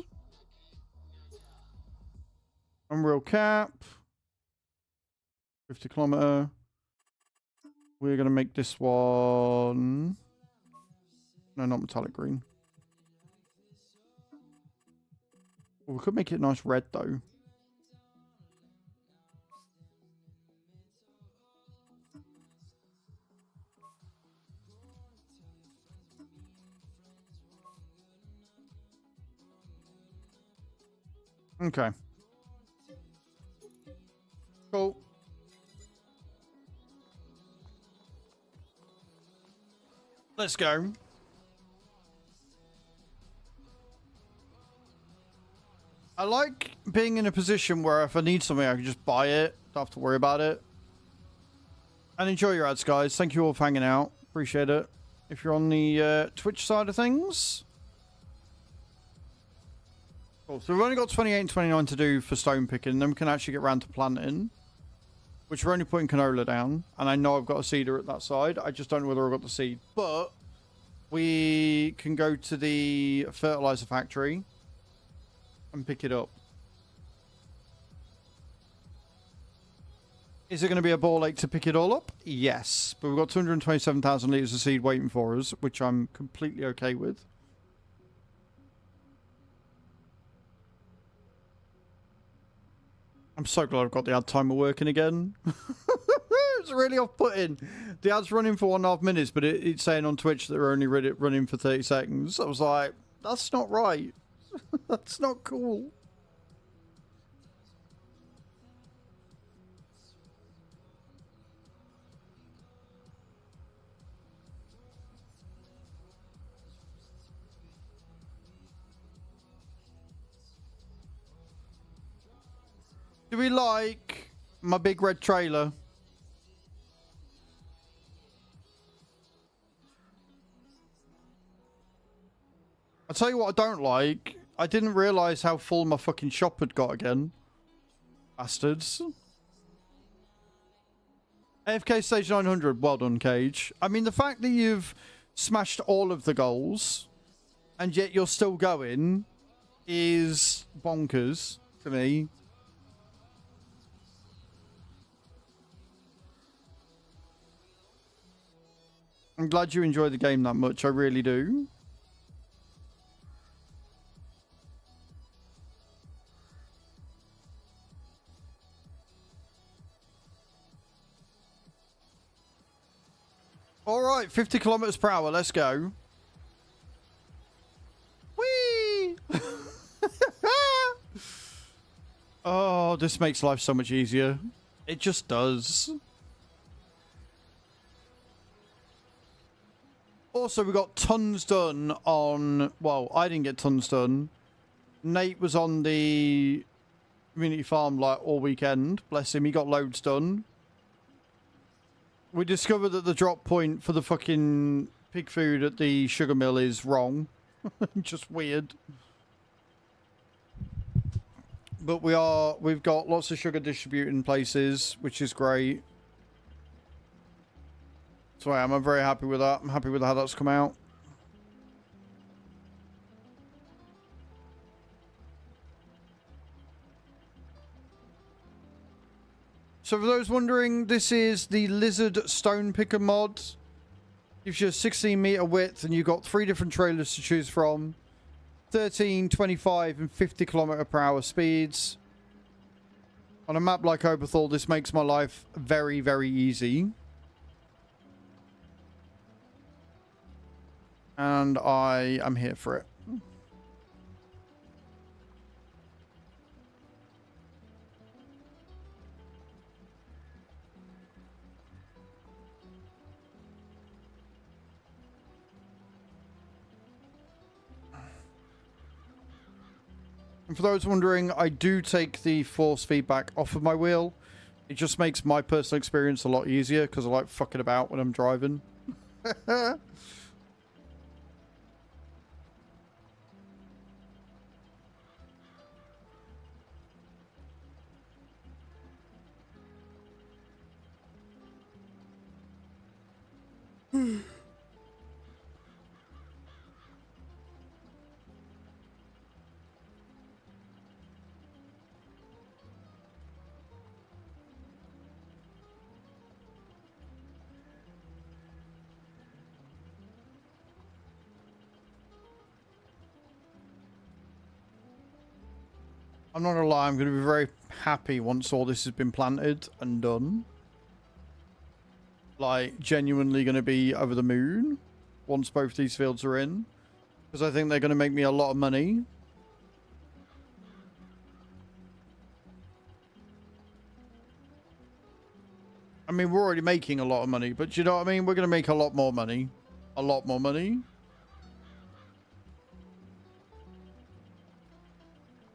Unreal cap. 50 kilometer. We're going to make this one... no, not metallic green. Well, we could make it nice red, though. Okay. Cool. Let's go. I like being in a position where if I need something, I can just buy it. Don't have to worry about it. And enjoy your ads, guys. Thank you all for hanging out. Appreciate it. If you're on the Twitch side of things. Cool. So we've only got 28 and 29 to do for stone picking. Then we can actually get around to planting. Which we're only putting canola down. And I know I've got a seeder at that side. I just don't know whether I've got the seed. But we can go to the fertilizer factory and pick it up. Is it going to be a ball ache to pick it all up? Yes. But we've got 227,000 litres of seed waiting for us, which I'm completely okay with. I'm so glad I've got the ad timer working again. It's really off-putting. The ad's running for 1.5 minutes, but it's saying on Twitch that they're only running for 30 seconds. I was like, that's not right. That's not cool. Do we like my big red trailer? I'll tell you what I don't like. I didn't realise how full my fucking shop had got again. Bastards. AFK stage 900. Well done, Cage. I mean, the fact that you've smashed all of the goals and yet you're still going is bonkers to me. I'm glad you enjoy the game that much. I really do. All right, 50 kilometers per hour. Let's go. Whee! Oh, this makes life so much easier. It just does. Also, we got tons done on... Well, I didn't get tons done. Nate was on the community farm like all weekend. Bless him, he got loads done. We discovered that the drop point for the fucking pig food at the sugar mill is wrong. Just weird. But we've got lots of sugar distributing places, which is great. So I'm very happy with that. I'm happy with how that's come out. So for those wondering, this is the Lizard Stone Picker mod. Gives you a 16-meter width and you've got 3 different trailers to choose from. 13, 25 and 50 kilometer per hour speeds. On a map like Oberthal, this makes my life very, very easy. And I am here for it. And for those wondering, I do take the force feedback off of my wheel. It just makes my personal experience a lot easier because I like fucking about when I'm driving. I'm not gonna lie, I'm gonna be very happy once all this has been planted and done. Like, genuinely gonna be over the moon once both these fields are in. Because I think they're gonna make me a lot of money. I mean, we're already making a lot of money, but you know what I mean? We're gonna make a lot more money. A lot more money.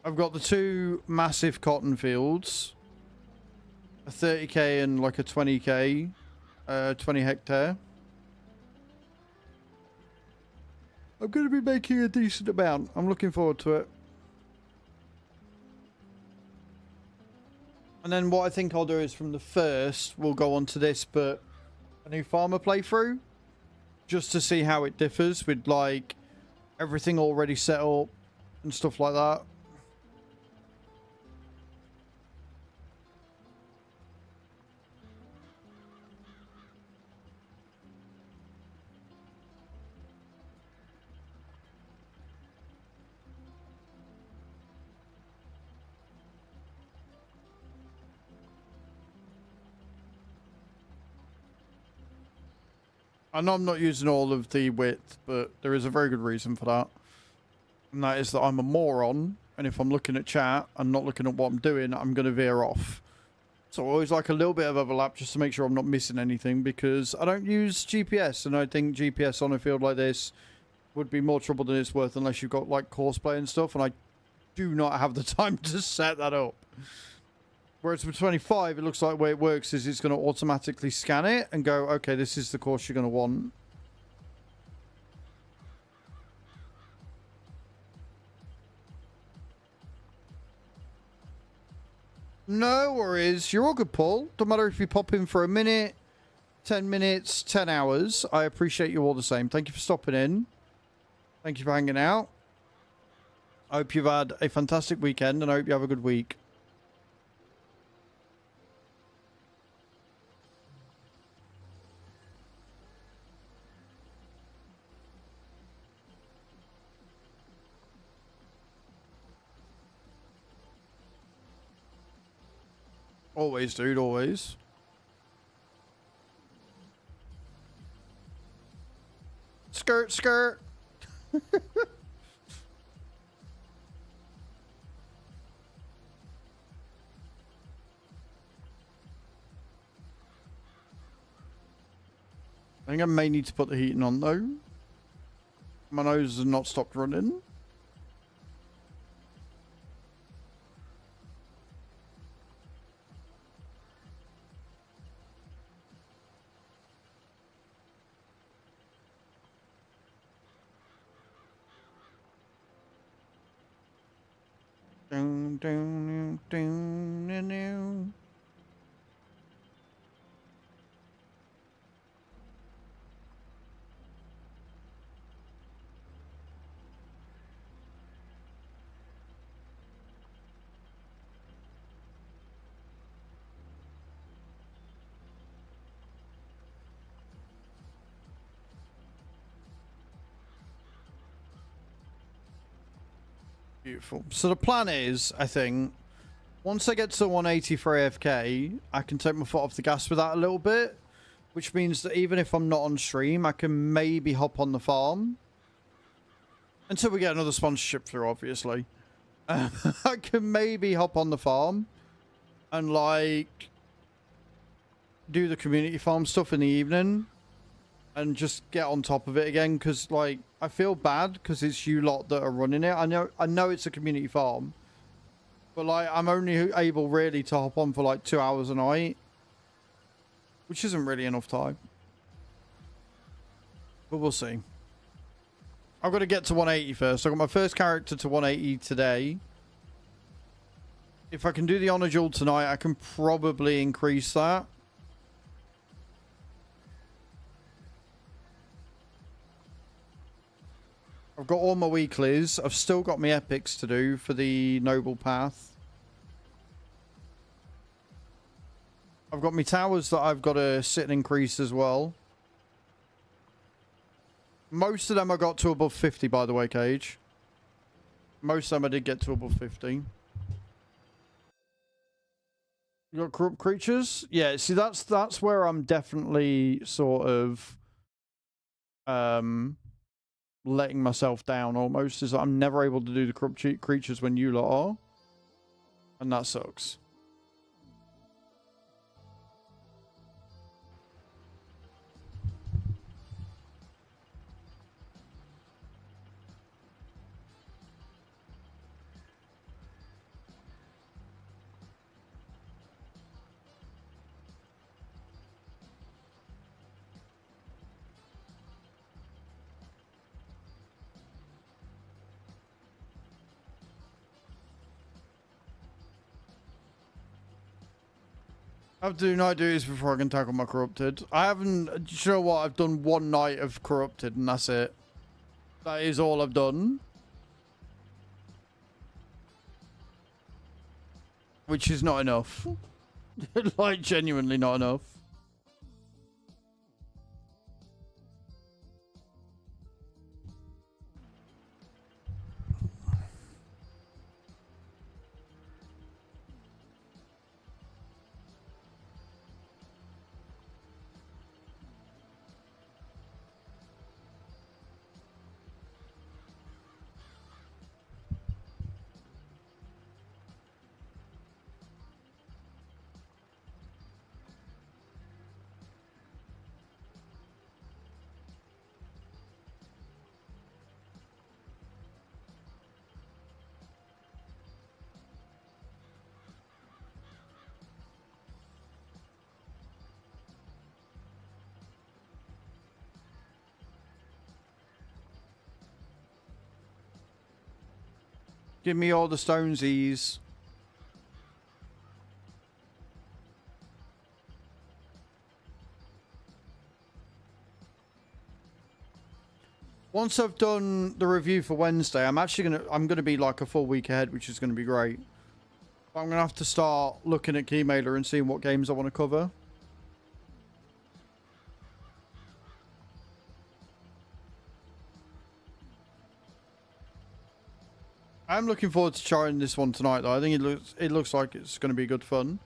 I've got the 2 massive cotton fields. A 30k and like a 20k. 20 hectare. I'm going to be making a decent amount. I'm looking forward to it. And then what I think I'll do is from the first, we'll go on to this, but a new farmer playthrough. Just to see how it differs with like everything already set up and stuff like that. I know I'm not using all of the width, but there is a very good reason for that. And that is that I'm a moron, and if I'm looking at chat and not looking at what I'm doing, I'm going to veer off. So I always like a little bit of overlap just to make sure I'm not missing anything, because I don't use GPS, and I think GPS on a field like this would be more trouble than it's worth unless you've got like course play and stuff, and I do not have the time to set that up. Whereas with 25, it looks like the way it works is it's going to automatically scan it and go, okay, this is the course you're going to want. No worries. You're all good, Paul. Don't matter if you pop in for a minute, 10 minutes, 10 hours. I appreciate you all the same. Thank you for stopping in. Thank you for hanging out. I hope you've had a fantastic weekend, and I hope you have a good week. Always, dude, always. Skirt, skirt. I think I may need to put the heating on, though. My nose has not stopped running. Down, down, down, down, down. Beautiful. So the plan is, I think, once I get to 180 for AFK, I can take my foot off the gas with that a little bit, which means that even if I'm not on stream, I can maybe hop on the farm. Until we get another sponsorship through, obviously. I can maybe hop on the farm and, like, do the community farm stuff in the evening and just get on top of it again, because, like, I feel bad because it's you lot that are running it. I know it's a community farm, but, like, I'm only able really to hop on for like 2 hours a night, which isn't really enough time. But we'll see. I've got to get to 180 first. I got my first character to 180 today. If I can do the honor jewel tonight, I can probably increase that. I've got all my weeklies. I've still got my epics to do for the noble path. I've got my towers that I've got to sit and increase as well. Most of them I got to above 50, by the way, Cage. Most of them I did get to above 50. You got corrupt creatures? Yeah, see, that's where I'm definitely sort of letting myself down almost, is that I'm never able to do the corrupt creatures when you lot are. And that sucks. I have to do night duties before I can tackle my corrupted. I haven't, do you know what? I've done one night of corrupted and that's it. That is all I've done. Which is not enough. Like, genuinely not enough. Give me all the stonesies. Once I've done the review for Wednesday, I'm gonna be like a full week ahead, which is gonna be great. I'm gonna have to start looking at Keymailer and seeing what games I want to cover. I'm looking forward to trying this one tonight, though. I think it looks like it's going to be good fun.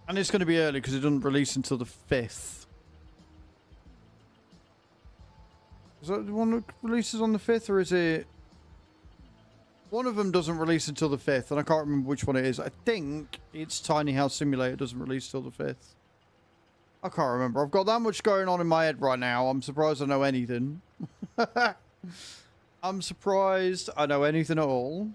And it's going to be early because it doesn't release until the 5th. Is that the one that releases on the 5th, or is it... One of them doesn't release until the 5th, and I can't remember which one it is. I think it's Tiny House Simulator doesn't release till the 5th. I can't remember. I've got that much going on in my head right now. I'm surprised I know anything. I'm surprised I know anything at all.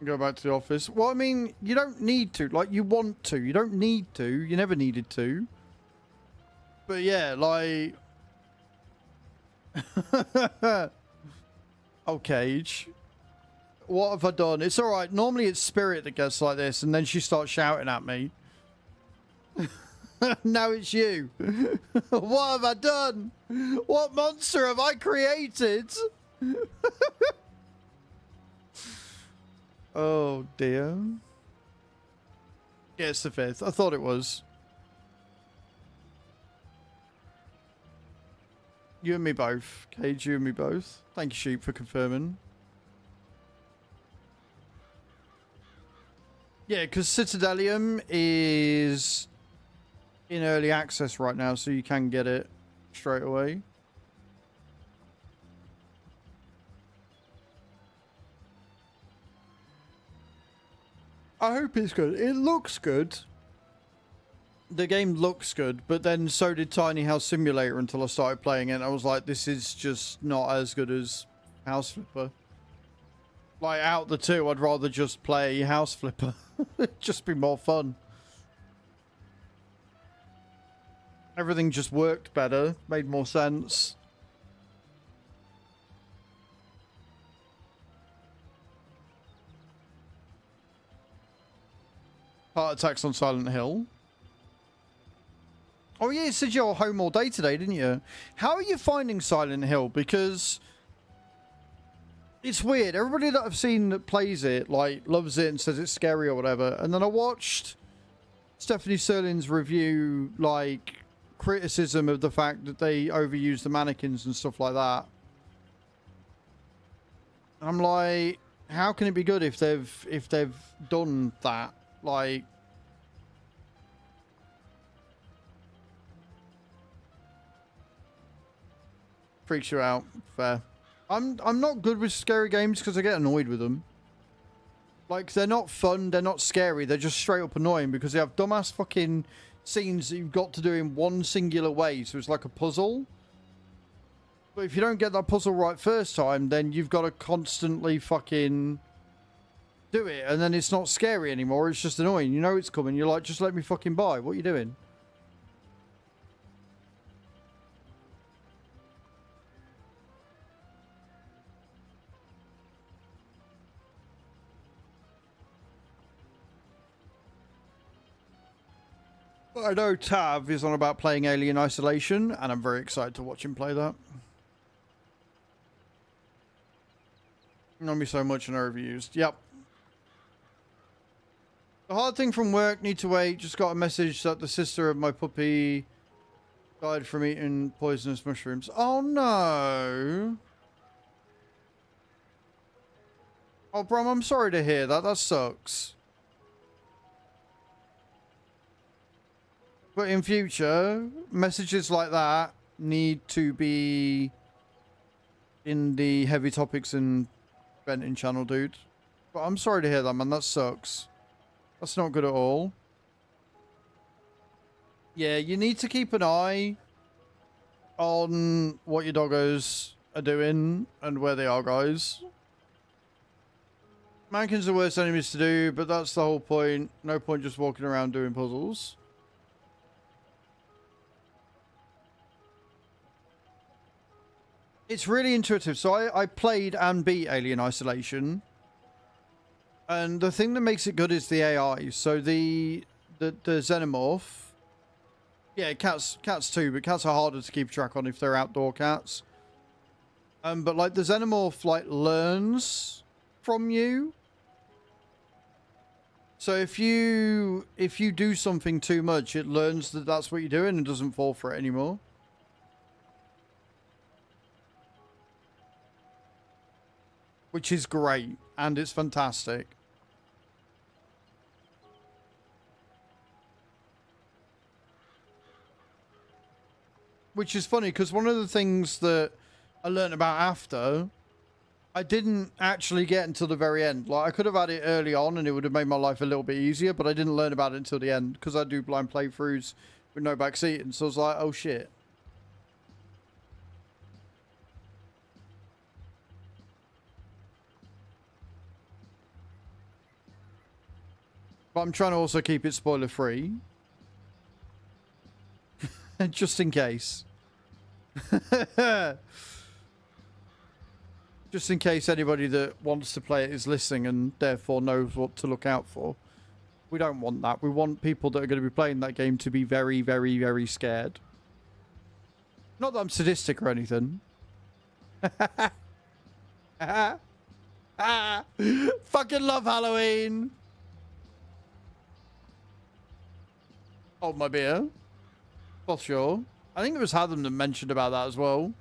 Go back to the office. Well, I mean, you don't need to. Like, you want to. You don't need to. You never needed to. But yeah, like... Oh, Cage. What have I done? It's alright. Normally it's Spirit that gets like this, and then she starts shouting at me. Now it's you. What have I done? What monster have I created? Oh, dear. Yeah, it's the 5th. I thought it was. You and me both. Cage, you and me both. Thank you, Sheep, for confirming. Yeah, because Citadelium is in early access right now, so you can get it straight away. I hope it's good. It looks good. The game looks good, but then so did Tiny House Simulator until I started playing it. I was like, this is just not as good as House Flipper. Like, out the two, I'd rather just play House Flipper. It'd just be more fun. Everything just worked better, made more sense. Heart attacks on Silent Hill. Oh yeah, you said you're home all day today, didn't you? How are you finding Silent Hill? Because it's weird. Everybody that I've seen that plays it, like, loves it and says it's scary or whatever. And then I watched Stephanie Serlin's review, like, criticism of the fact that they overuse the mannequins and stuff like that. I'm like, how can it be good if they've done that? Like, freaks you out. Fair. I'm not good with scary games because I get annoyed with them. Like, they're not fun, they're not scary, they're just straight up annoying because they have dumbass fucking scenes that you've got to do in one singular way, so it's like a puzzle. But if you don't get that puzzle right first time, then you've got to constantly fucking do it, and then it's not scary anymore, it's just annoying. You know it's coming, you're like, just let me fucking by. What are you doing? I know Tav is on about playing Alien Isolation, and I'm very excited to watch him play that. Not me so much in our reviews. Yep. The hard thing from work, need to wait. Just got a message that the sister of my puppy died from eating poisonous mushrooms. Oh no. Oh, Brom, I'm sorry to hear that. That sucks. But in future, messages like that need to be in the heavy topics and venting channel, dude. But I'm sorry to hear that, man. That sucks. That's not good at all. Yeah, you need to keep an eye on what your doggos are doing and where they are, guys. Mannequins are the worst enemies to do, but that's the whole point. No point just walking around doing puzzles. It's really intuitive. So I played and beat Alien Isolation. And the thing that makes it good is the AI. So the xenomorph. Yeah, cats too, but cats are harder to keep track on if they're outdoor cats. But like the xenomorph like learns from you. So if you do something too much, it learns that that's what you're doing and doesn't fall for it anymore. Which is great, and it's fantastic. Which is funny, because one of the things that I learned about after, I didn't actually get until the very end. Like, I could have had it early on, and it would have made my life a little bit easier, but I didn't learn about it until the end, because I do blind playthroughs with no backseat, and so I was like, oh shit. But I'm trying to also keep it spoiler free. Just in case. Just in case anybody that wants to play it is listening and therefore knows what to look out for. We don't want that. We want people that are going to be playing that game to be very, very, very scared. Not that I'm sadistic or anything. Fucking love Halloween. Hold my beer. For sure. I think it was Hatham that mentioned about that as well.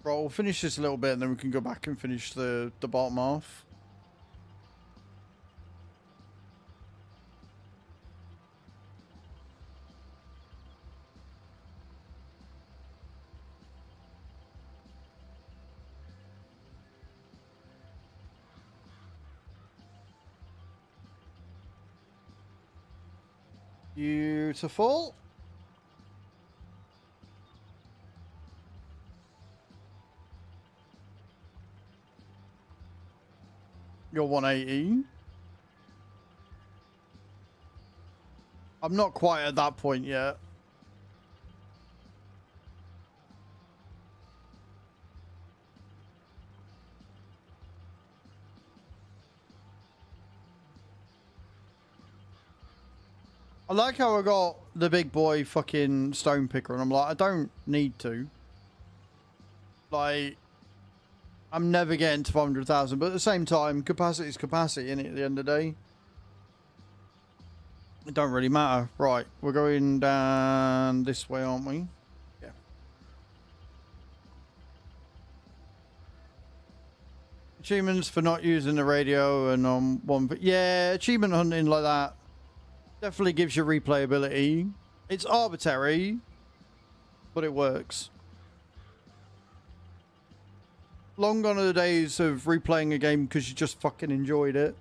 Right, we'll finish this a little bit and then we can go back and finish the bottom half. Beautiful. You're 180. I'm not quite at that point yet. I like how I got the big boy fucking stone picker and I'm like, I don't need to. Like, I'm never getting to 500,000, but at the same time, capacity is capacity, innit, at the end of the day? It don't really matter. Right, we're going down this way, aren't we? Yeah. Achievements for not using the radio and on one... Yeah, achievement hunting like that definitely gives you replayability. It's arbitrary, but it works. Long gone are the days of replaying a game because you just fucking enjoyed it.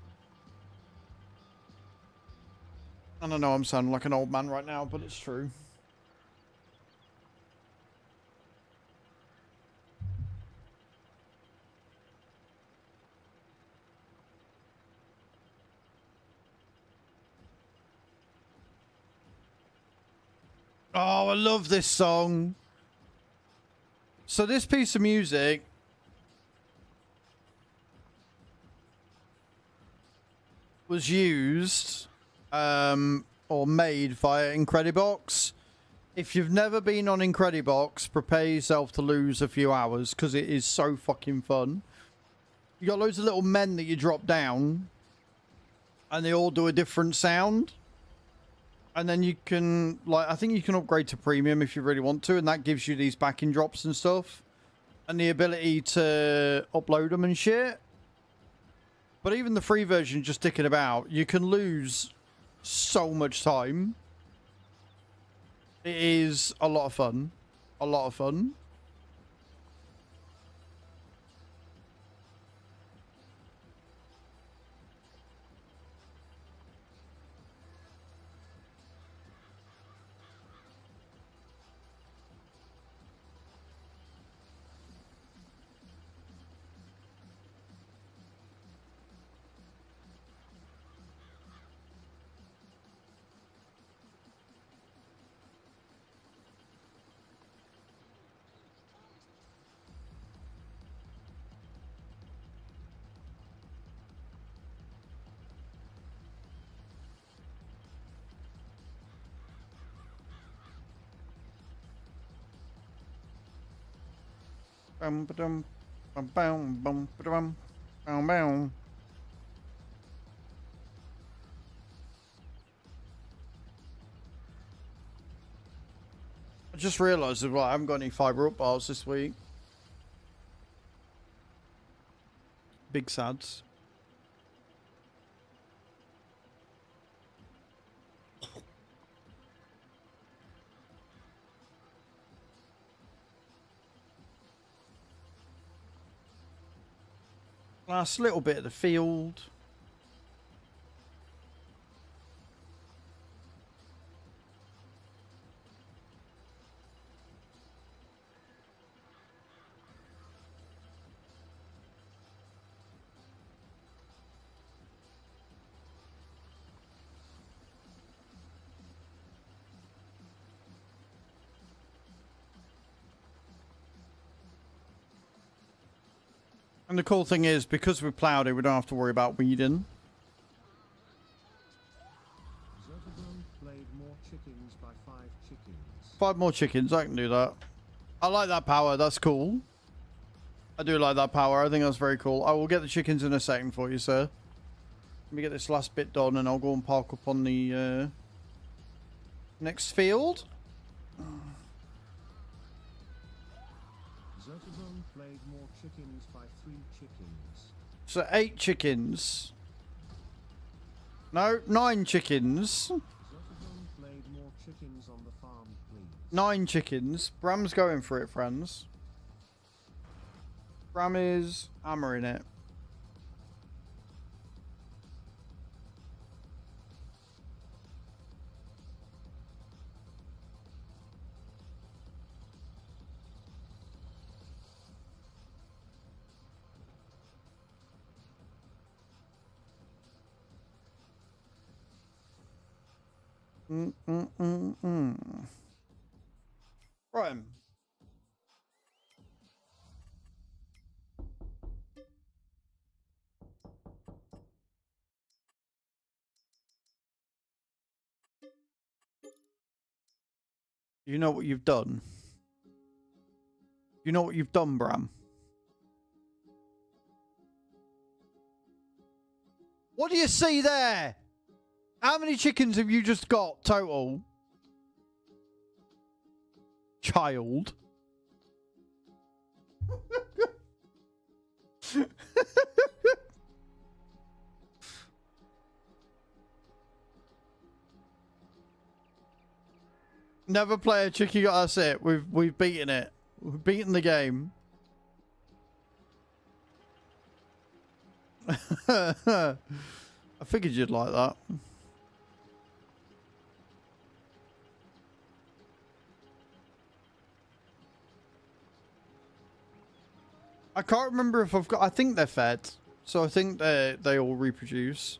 And I know I'm sounding like an old man right now, but it's true. Oh, I love this song. So this piece of music was used or made via Incredibox. If you've never been on Incredibox, prepare yourself to lose a few hours because it is so fucking fun. You got loads of little men that you drop down and they all do a different sound. And then you can, like, I think you can upgrade to premium if you really want to, and that gives you these backing drops and stuff. And the ability to upload them and shit. But even the free version, just sticking about, you can lose so much time. It is a lot of fun. A lot of fun. Bum ba-dum, bum bum bum ba-dum, bum bum. I just realised as well I haven't got any fibre up bars this week. Big sads. Last little bit of the field. And the cool thing is, because we've ploughed it, we don't have to worry about weeding. Zertable played more chickens by 5 chickens. 5 more chickens, I can do that. I like that power, that's cool. I do like that power, I think that's very cool. I will get the chickens in a second for you, sir. Let me get this last bit done and I'll go and park up on the next field. Zertable played more chickens by 3 chickens. So 8 chickens. No, 9 chickens. Zertable played more chickens on the farm, please. 9 chickens. Bram's going for it, friends. Bram is hammering it. Right. You know what you've done? You know what you've done, Bram? What do you see there? How many chickens have you just got total? Child. Never play a chicken. That's it. We've beaten it. We've beaten the game. I figured you'd like that. I can't remember if I've got... I think they're fed. So I think they all reproduce.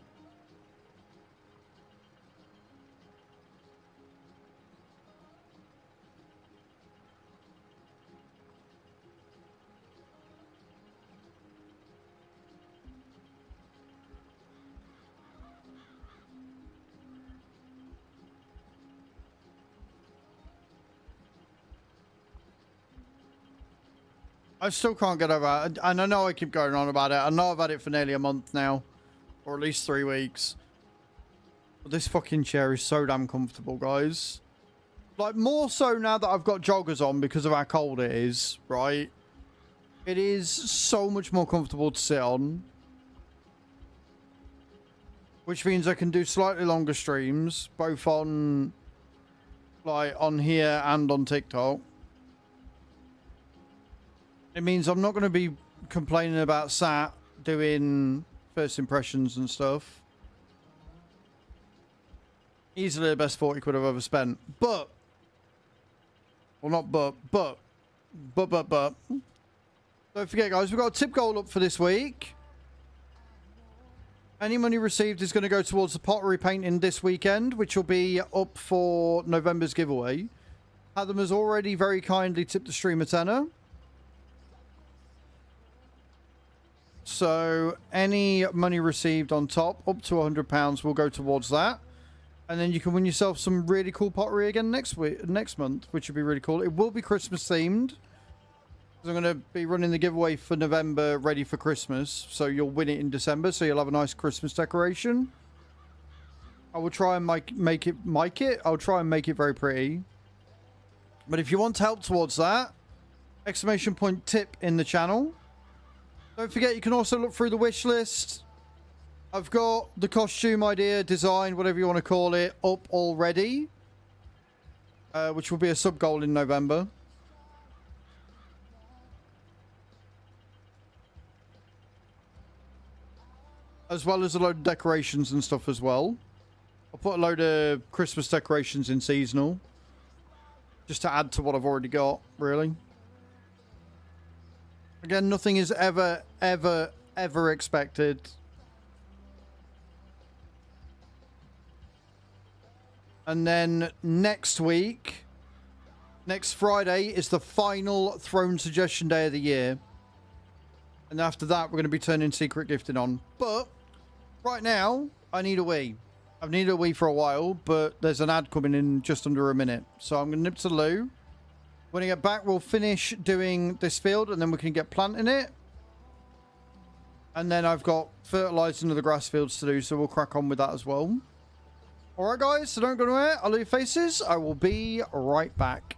I still can't get over it. And I know I keep going on about it. I know I've had it for nearly a month now. Or at least 3 weeks. But this fucking chair is so damn comfortable, guys. Like, more so now that I've got joggers on because of how cold it is, right? It is so much more comfortable to sit on. Which means I can do slightly longer streams. Both on... like on here and on TikTok, it means I'm not going to be complaining about Sat doing first impressions and stuff. Easily the best 40 quid I've ever spent. But, well, not but. Don't forget, guys, we've got a tip goal up for this week. Any money received is going to go towards the pottery painting this weekend, which will be up for November's giveaway. Adam has already very kindly tipped the stream a tenner. So any money received on top, up to £100, will go towards that. And then you can win yourself some really cool pottery again next month, which would be really cool. It will be Christmas themed. I'm going to be running the giveaway for November ready for Christmas. So you'll win it in December. So you'll have a nice Christmas decoration. I will try and make it. I'll try and make it very pretty. But if you want help towards that, exclamation point tip in the channel. Don't forget, you can also look through the wish list. I've got the costume idea, design, whatever you want to call it, up already. Which will be a sub goal in November. As well as a load of decorations and stuff as well. I'll put a load of Christmas decorations in seasonal. Just to add to what I've already got, really. Again, nothing is ever expected. And then next week, next Friday, is the final Throne Suggestion Day of the year. And after that, we're going to be turning Secret Gifting on. But right now, I need a wee. I've needed a wee for a while, but there's an ad coming in just under a minute. So I'm going to nip to the loo. When I get back, we'll finish doing this field, and then we can get planting it. And then I've got fertilizing of the grass fields to do, so we'll crack on with that as well. Alright guys, so don't go anywhere. I'll leave your faces. I will be right back.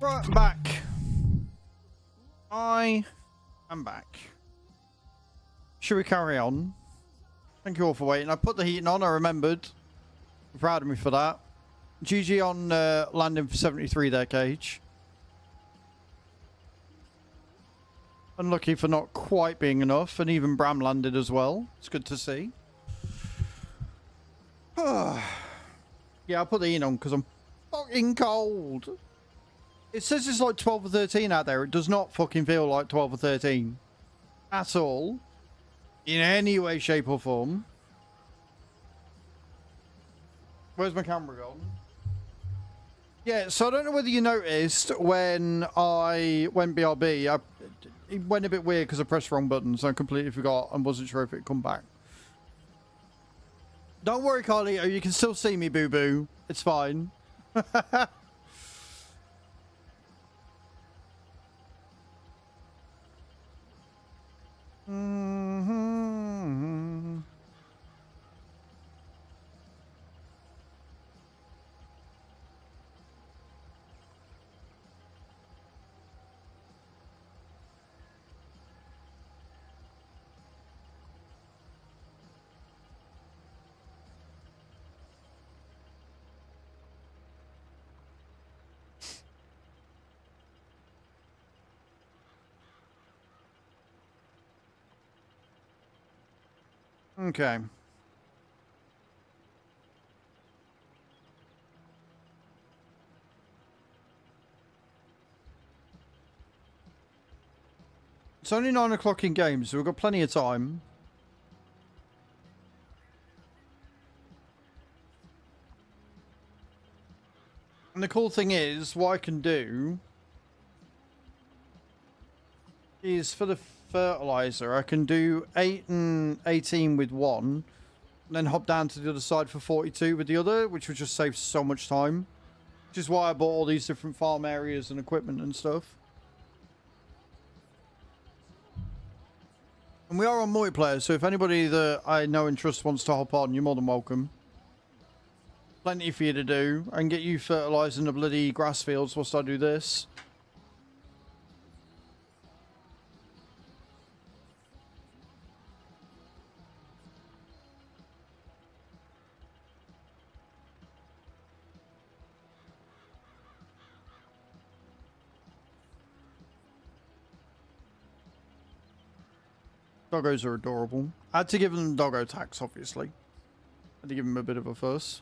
Right, I'm back. I am back. Should we carry on? Thank you all for waiting. I put the heating on, I remembered. You're proud of me for that. GG on landing for 73 there, Cage. Unlucky for not quite being enough, and even Bram landed as well. It's good to see. Yeah, I put the heating on because I'm fucking cold. It says it's like 12 or 13 out there. It does not fucking feel like 12 or 13. At all. In any way, shape or form. Where's my camera gone? Yeah, so I don't know whether you noticed when I went BRB, it went a bit weird because I pressed the wrong button, so I completely forgot and wasn't sure if it'd come back. Don't worry, Carlito, you can still see me, boo-boo. It's fine. Mm-hmm. Okay. It's only 9 o'clock in game, so we've got plenty of time. And the cool thing is, what I can do is for the fertilizer, I can do 8 and 18 with one, and then hop down to the other side for 42 with the other, which would just save so much time. Which is why I bought all these different farm areas and equipment and stuff. And we are on multiplayer, so if anybody that I know and trust wants to hop on, you're more than welcome. Plenty for you to do. I can get you fertilising the bloody grass fields whilst I do this. Doggos are adorable. I had to give them doggo tax, obviously. I had to give them a bit of a fuss.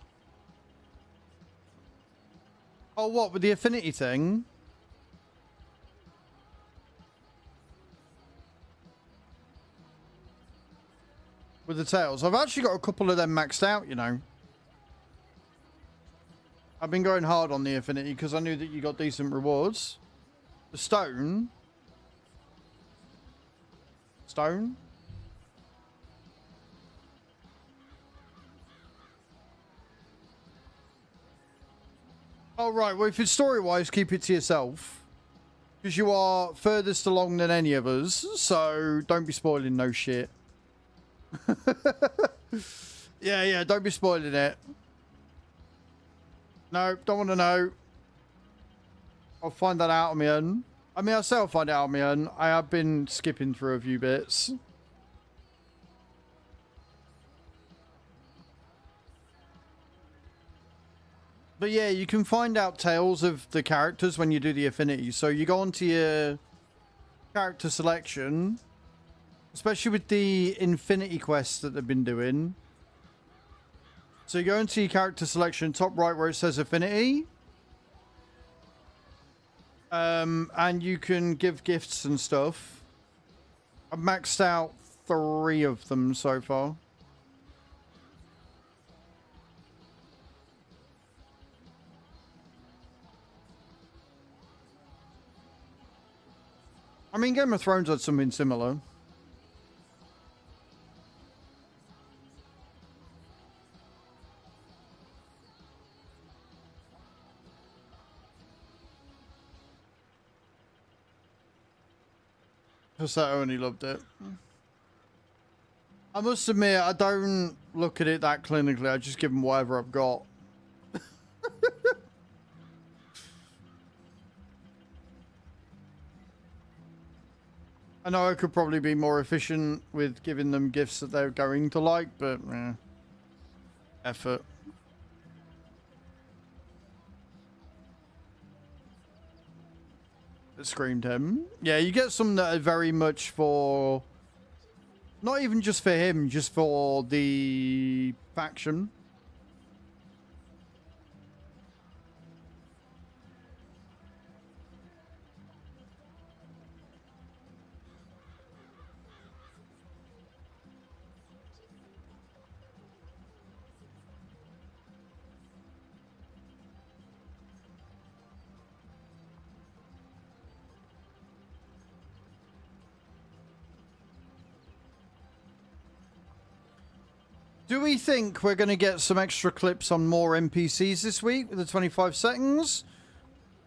Oh, what? With the affinity thing? With the tails. I've actually got a couple of them maxed out, you know. I've been going hard on the affinity because I knew that you got decent rewards. The stone. Stone? Oh, right. Well, if it's story-wise, keep it to yourself. Because you are furthest along than any of us. So, don't be spoiling no shit. Yeah, don't be spoiling it. No, don't want to know. I'll find that out on my own. I mean, I'll say I'll find it out on my own. I have been skipping through a few bits. But yeah, you can find out tales of the characters when you do the affinity. So you go onto your character selection, especially with the infinity quests that they've been doing. So you go into your character selection, top right where it says affinity. And you can give gifts and stuff. I've maxed out 3 of them so far. I mean, Game of Thrones had something similar. Because I only loved it. I must admit, I don't look at it that clinically. I just give them whatever I've got. I know I could probably be more efficient with giving them gifts that they're going to like, but effort. It screamed him. Yeah, you get some that are very much for, not even just for him, just for the faction. Do we think we're going to get some extra clips on more NPCs this week with the 25 seconds?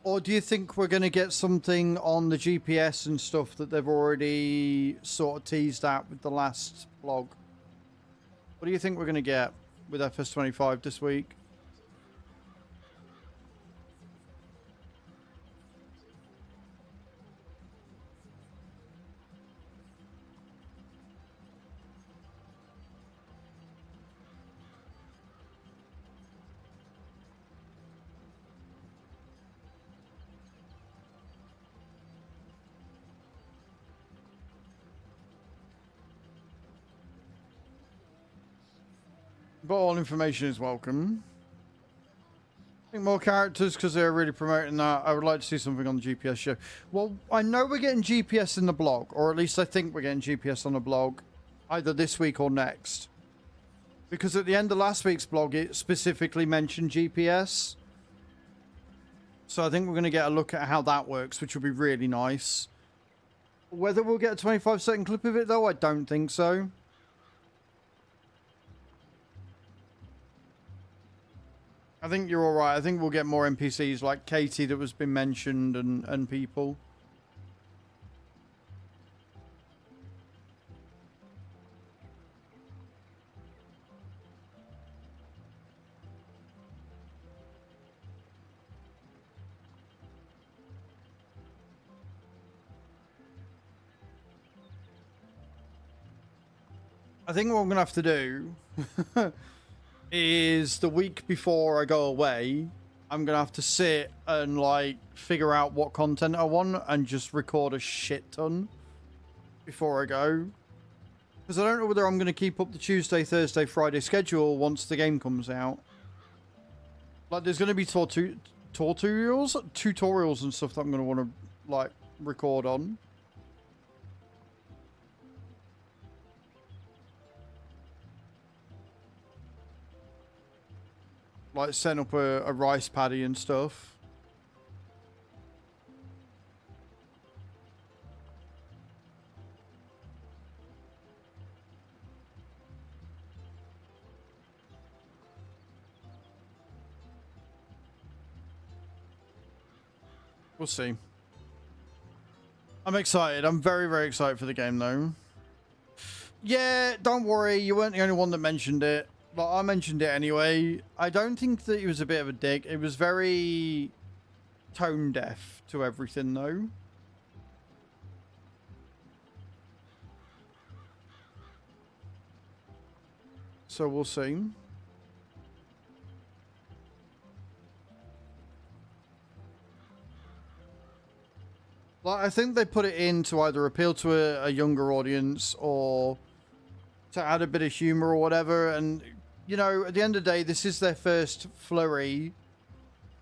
Or do you think we're going to get something on the GPS and stuff that they've already sort of teased out with the last vlog? What do you think we're going to get with FS25 this week? But all information is welcome. I think more characters because they're really promoting that. I would like to see something on the GPS show. Well, I know we're getting GPS in the blog, or at least I think we're getting GPS on the blog, either this week or next. Because at the end of last week's blog, it specifically mentioned GPS. So I think we're going to get a look at how that works, which will be really nice. Whether we'll get a 25-second clip of it, though, I don't think so. I think you're all right. I think we'll get more NPCs like Katie that was been mentioned and people. I think what I'm going to have to do is the week before I go away, I'm going to have to sit and like figure out what content I want and just record a shit ton before I go. Because I don't know whether I'm going to keep up the Tuesday, Thursday, Friday schedule once the game comes out. Like there's going to be tutorials and stuff that I'm going to want to like record on. Like setting up a rice paddy and stuff. We'll see. I'm excited. I'm very, very excited for the game though. Yeah, don't worry. You weren't the only one that mentioned it. But I mentioned it anyway. I don't think that he was a bit of a dick. It was very tone deaf to everything, though. So we'll see. Like, I think they put it in to either appeal to a younger audience or to add a bit of humor or whatever. And you know, at the end of the day, this is their first flurry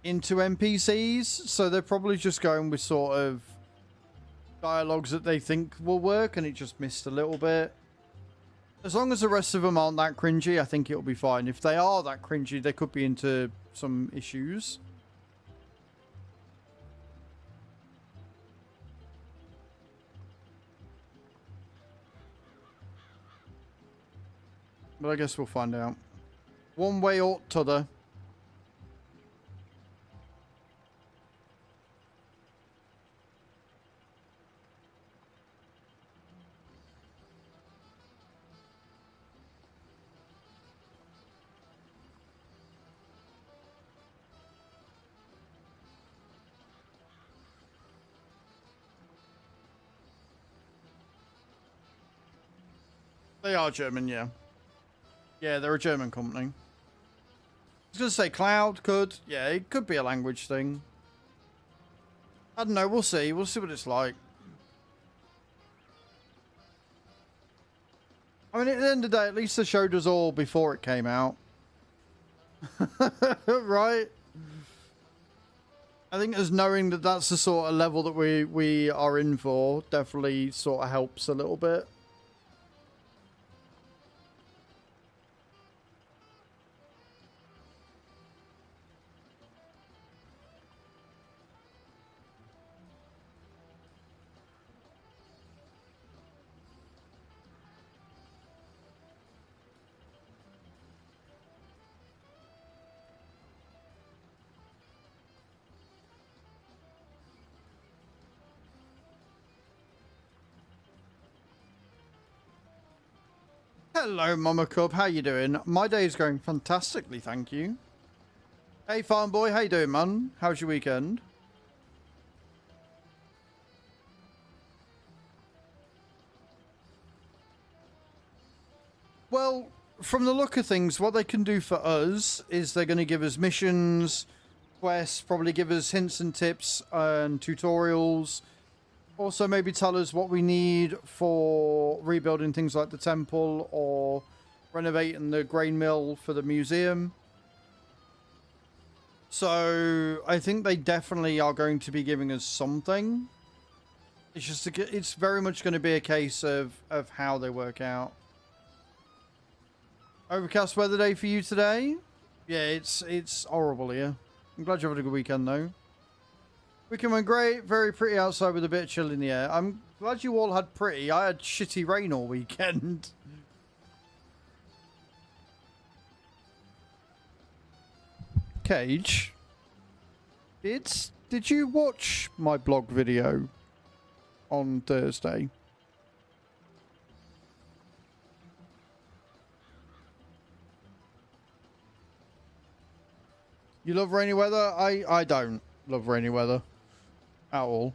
into NPCs, so they're probably just going with sort of dialogues that they think will work, and it just missed a little bit. As long as the rest of them aren't that cringy, I think it'll be fine. If they are that cringy, they could be into some issues. But I guess we'll find out. One way or t'other. They are German, yeah. Yeah, they're a German company. I was going to say cloud could. Yeah, it could be a language thing. I don't know. We'll see. We'll see what it's like. I mean, at the end of the day, at least they showed us all before it came out. Right? I think as knowing that that's the sort of level that we are in for definitely sort of helps a little bit. Hello, Mama Cub. How you doing? My day is going fantastically, thank you. Hey, Farm Boy. How you doing, man? How's your weekend? Well, from the look of things, what they can do for us is they're going to give us missions, quests, probably give us hints and tips and tutorials. Also, maybe tell us what we need for rebuilding things like the temple or renovating the grain mill for the museum. So, I think they definitely are going to be giving us something. It's just, it's very much going to be a case of how they work out. Overcast weather day for you today? Yeah, it's horrible here. I'm glad you had a good weekend, though. Weekend went great. Very pretty outside with a bit of chill in the air. I'm glad you all had pretty. I had shitty rain all weekend. Cage, did you watch my blog video on Thursday? You love rainy weather? I don't love rainy weather at all.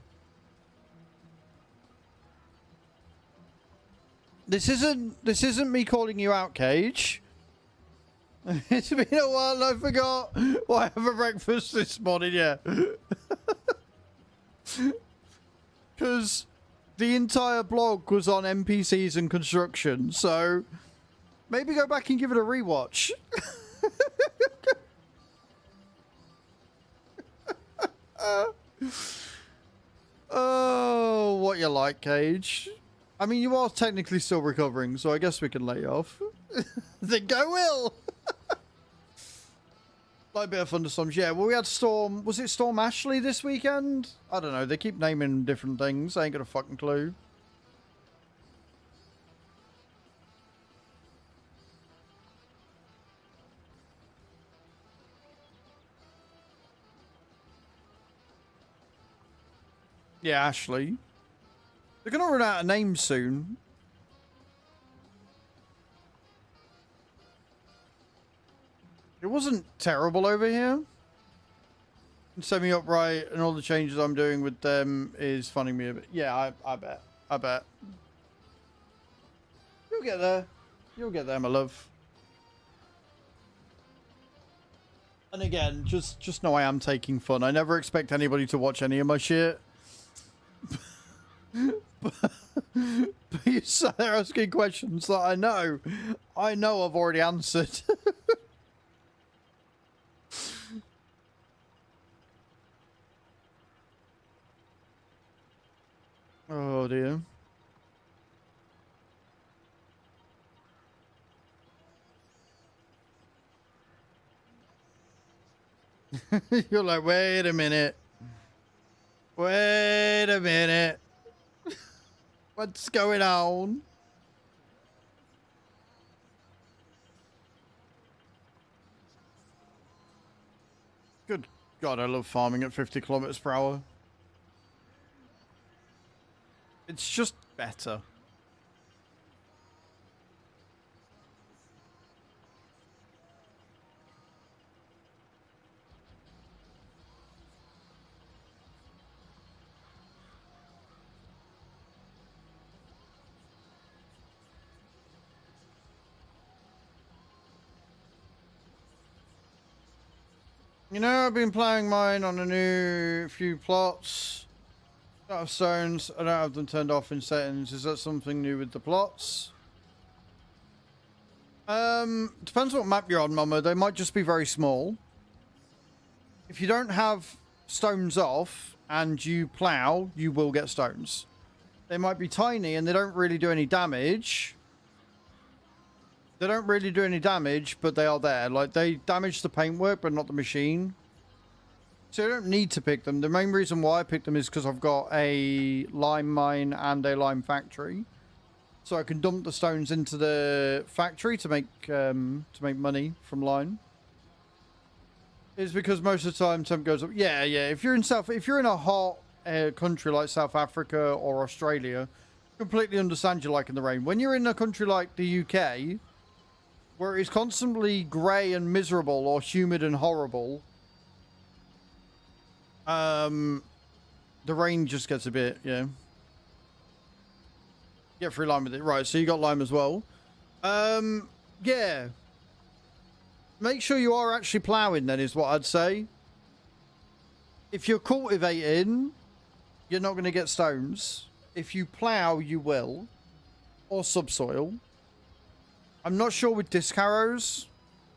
This isn't me calling you out, Cage. It's been a while. I forgot what I had for breakfast this morning. Yeah, because the entire blog was on NPCs and construction. So maybe go back and give it a rewatch. Oh, what you like, Cage? I mean, you are technically still recovering, so I guess we can lay you off. Think I will. Like a bit of thunderstorms. Yeah, well, we had Storm... Was it Storm Ashley this weekend? I don't know. They keep naming different things. I ain't got a fucking clue. Yeah, Ashley. They're going to run out of names soon. It wasn't terrible over here. Semi-upright and all the changes I'm doing with them is funning me a bit. Yeah, I bet. I bet. You'll get there. You'll get there, my love. And again, just know I am taking fun. I never expect anybody to watch any of my shit. But you sat there asking questions that I know I've already answered. Oh dear. You're like, wait a minute. Wait a minute. What's going on? Good God, I love farming at 50 kilometers per hour. It's just better. You know, I've been playing mine on a new few plots. I don't have stones. I don't have them turned off in settings. Is that something new with the plots? Depends what map you're on, Mama. They might just be very small. If you don't have stones off and you plow, you will get stones. They might be tiny and they don't really do any damage. They don't really do any damage, but they are there. Like, they damage the paintwork, but not the machine. So you don't need to pick them. The main reason why I picked them is because I've got a lime mine and a lime factory. So I can dump the stones into the factory to make money from lime. Is because most of the time temp goes up. Yeah. If you're in a hot country like South Africa or Australia, completely understand you liking the rain. When you're in a country like the UK, where it's constantly grey and miserable or humid and horrible, the rain just gets a bit, yeah. Get through lime with it. Right, so you got lime as well. Yeah. Make sure you are actually ploughing then is what I'd say. If you're cultivating, you're not going to get stones. If you plough, you will. Or subsoil. I'm not sure with disc harrows.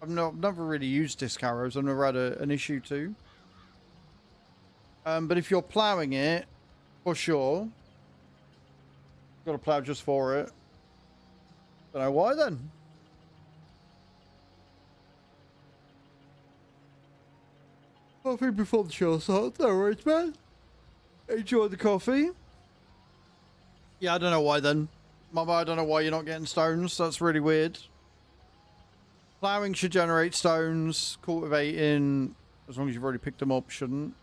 I've never really used disc harrows. I've never had an issue to. But if you're ploughing it, for sure. Got to plough just for it. Don't know why then. Coffee before the show starts. No worries, man. Enjoy the coffee. Yeah, I don't know why then. Mama, I don't know why you're not getting stones. That's really weird. Ploughing should generate stones. Cultivating, as long as you've already picked them up, shouldn't.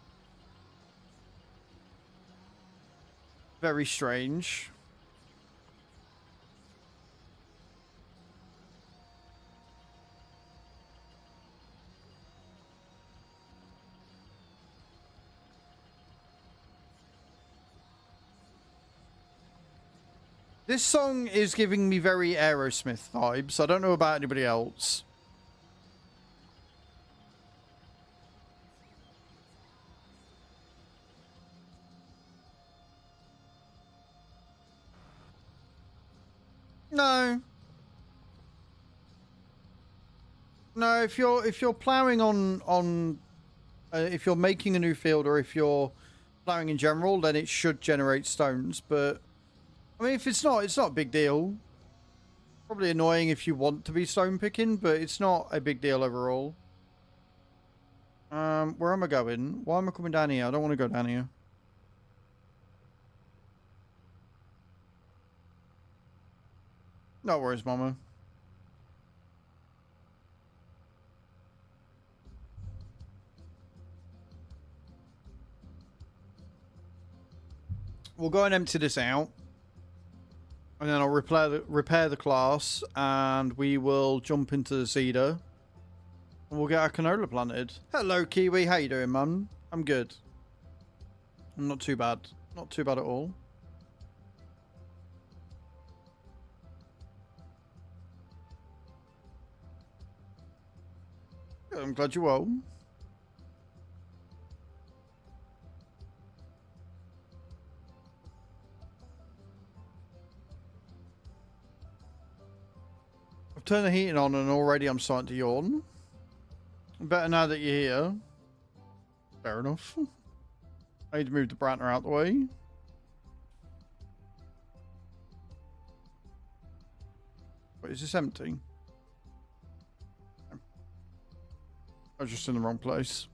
Very strange. This song is giving me very Aerosmith vibes. I don't know about anybody else. No. No, if you're ploughing on if you're making a new field or if you're ploughing in general, then it should generate stones, but I mean, if it's not a big deal. Probably annoying if you want to be stone picking, but it's not a big deal overall. Where am I going? Why am I coming down here? I don't want to go down here. No worries, Mama. We'll go and empty this out. And then I'll repair the class, and we will jump into the cedar. And we'll get our canola planted. Hello, Kiwi. How you doing, man? I'm good. I'm not too bad. Not too bad at all. Good, I'm glad you're well. I've turned the heating on and already I'm starting to yawn. Better now that you're here. Fair enough. I need to move the Brantner out the way. Wait, is this empty? I was just in the wrong place.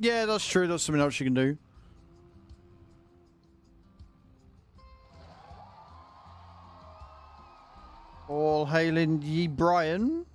Yeah, that's true. That's something else you can do. All hailing ye Brian.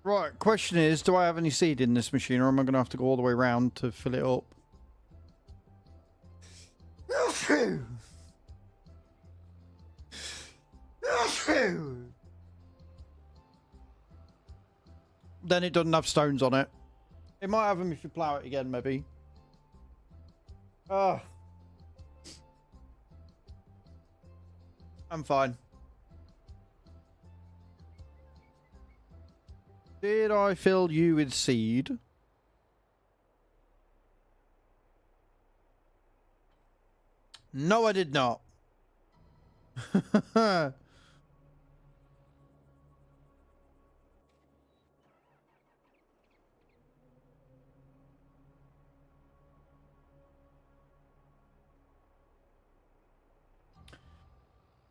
Right, question is, do I have any seed in this machine, or am I going to have to go all the way around to fill it up? Then it doesn't have stones on it. It might have them if you plow it again, maybe. I'm fine. Did I fill you with seed? No, I did not.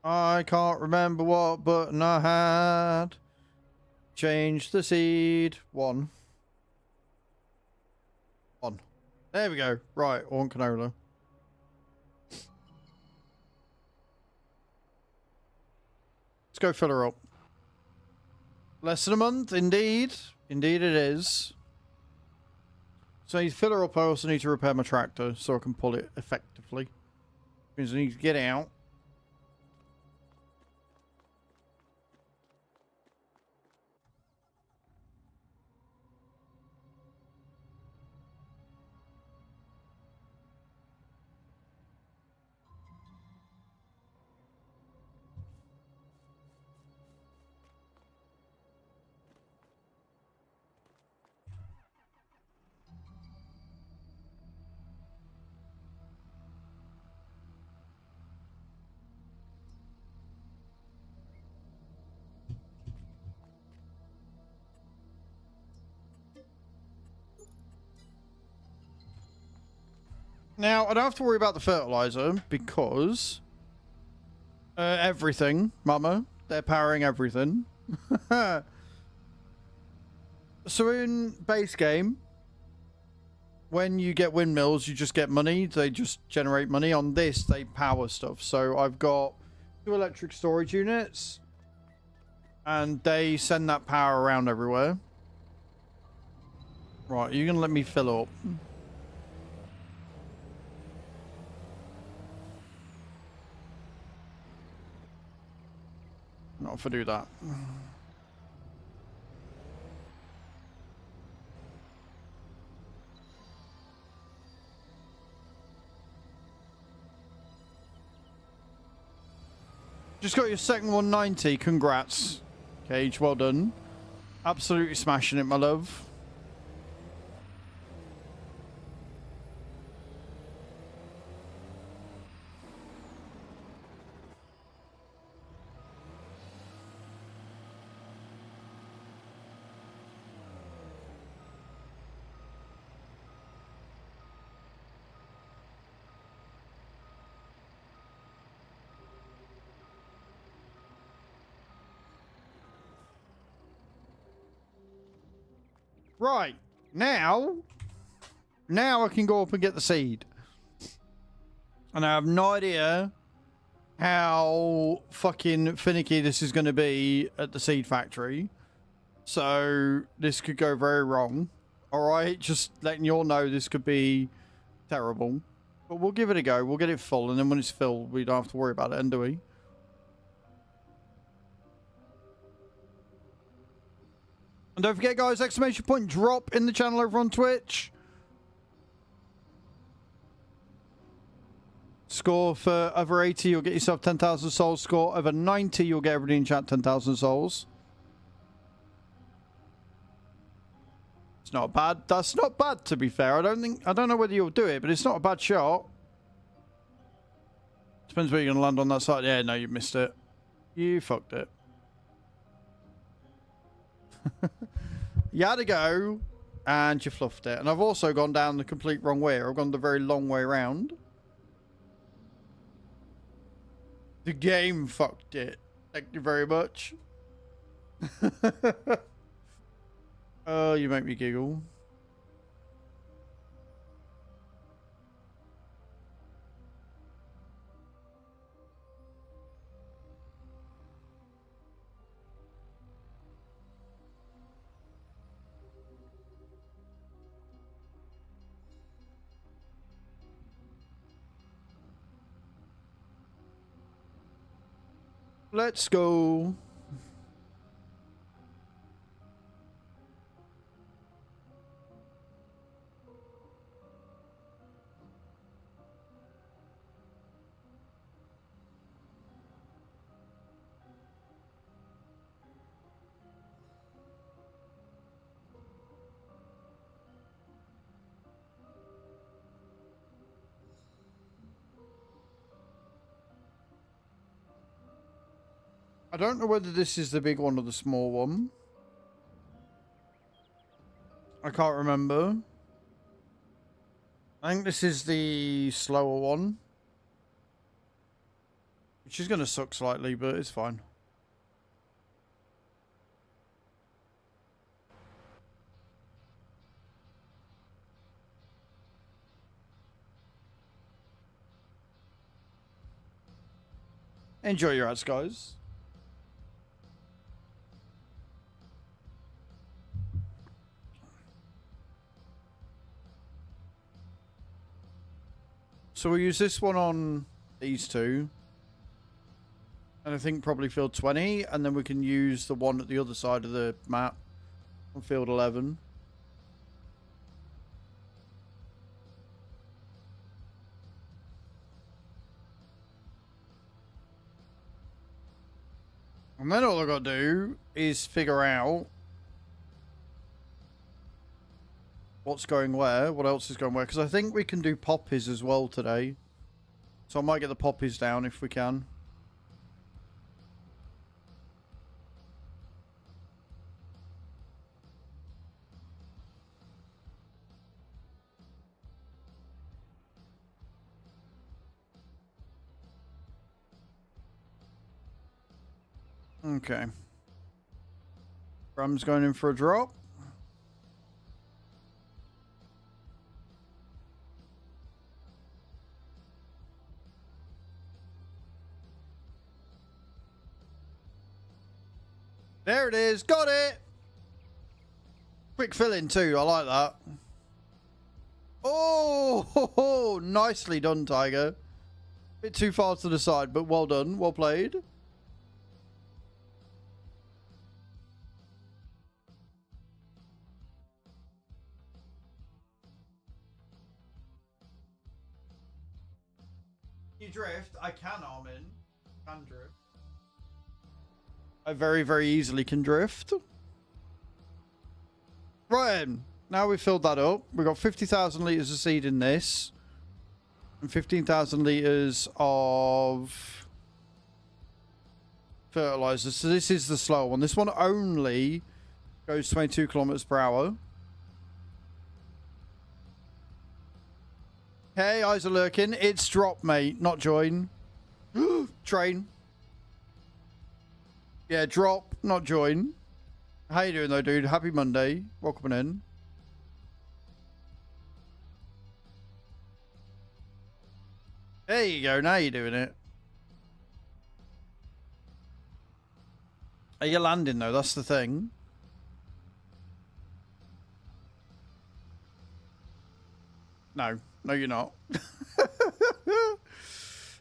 I can't remember what button I had. Change the seed. One. There we go. Right, one canola. Let's go fill her up. Less than a month, indeed. Indeed it is. So I need to fill her up. I also need to repair my tractor so I can pull it effectively. Means I need to get out. Now, I don't have to worry about the fertilizer because everything, Mama, they're powering everything. So in base game, when you get windmills, you just get money. They just generate money. On this, they power stuff. So I've got 2 electric storage units, and they send that power around everywhere. Right, you're going to let me fill up. Not if I do that. Just got your second 190. Congrats, Cage. Well done. Absolutely smashing it, my love. Right, now I can go up and get the seed. And I have no idea how fucking finicky this is going to be at the seed factory. So this could go very wrong. Alright, just letting you all know this could be terrible. But we'll give it a go. We'll get it full, and then when it's filled, we don't have to worry about it, do we? And don't forget, guys, exclamation point drop in the channel over on Twitch. Score for over 80, you'll get yourself 10,000 souls. Score over 90, you'll get everybody in chat 10,000 souls. It's not bad. That's not bad, to be fair. I don't know whether you'll do it, but it's not a bad shot. Depends where you're going to land on that side. Yeah, no, you missed it. You fucked it. You had to go, and you fluffed it. And I've also gone down the complete wrong way. I've gone the very long way around. The game fucked it. Thank you very much. Oh, you make me giggle. Let's go. I don't know whether this is the big one or the small one. I can't remember. I think this is the slower one. Which is going to suck slightly, but it's fine. Enjoy your ads, guys. So we'll use this one on these two. And I think probably field 20. And then we can use the one at the other side of the map on field 11. And then all I've got to do is figure out what's going where, what else is going where. Because I think we can do poppies as well today. So I might get the poppies down if we can. Okay. Bram's going in for a drop. There it is. Got it. Quick fill in too. I like that. Oh, nicely done, Tiger. Bit too far to the side, but well done. Well played. You drift? I can, Armin. Can drift. I very, very easily can drift. Right then. Now we've filled that up. We've got 50,000 litres of seed in this. And 15,000 litres of fertilizer. So this is the slower one. This one only goes 22 kilometers per hour. Hey, eyes are lurking. It's drop, mate, not join. Train. Yeah, drop, not join. How you doing though, dude? Happy Monday. Welcome in. There you go. Now you're doing it. Are you landing though? That's the thing. No. No, you're not.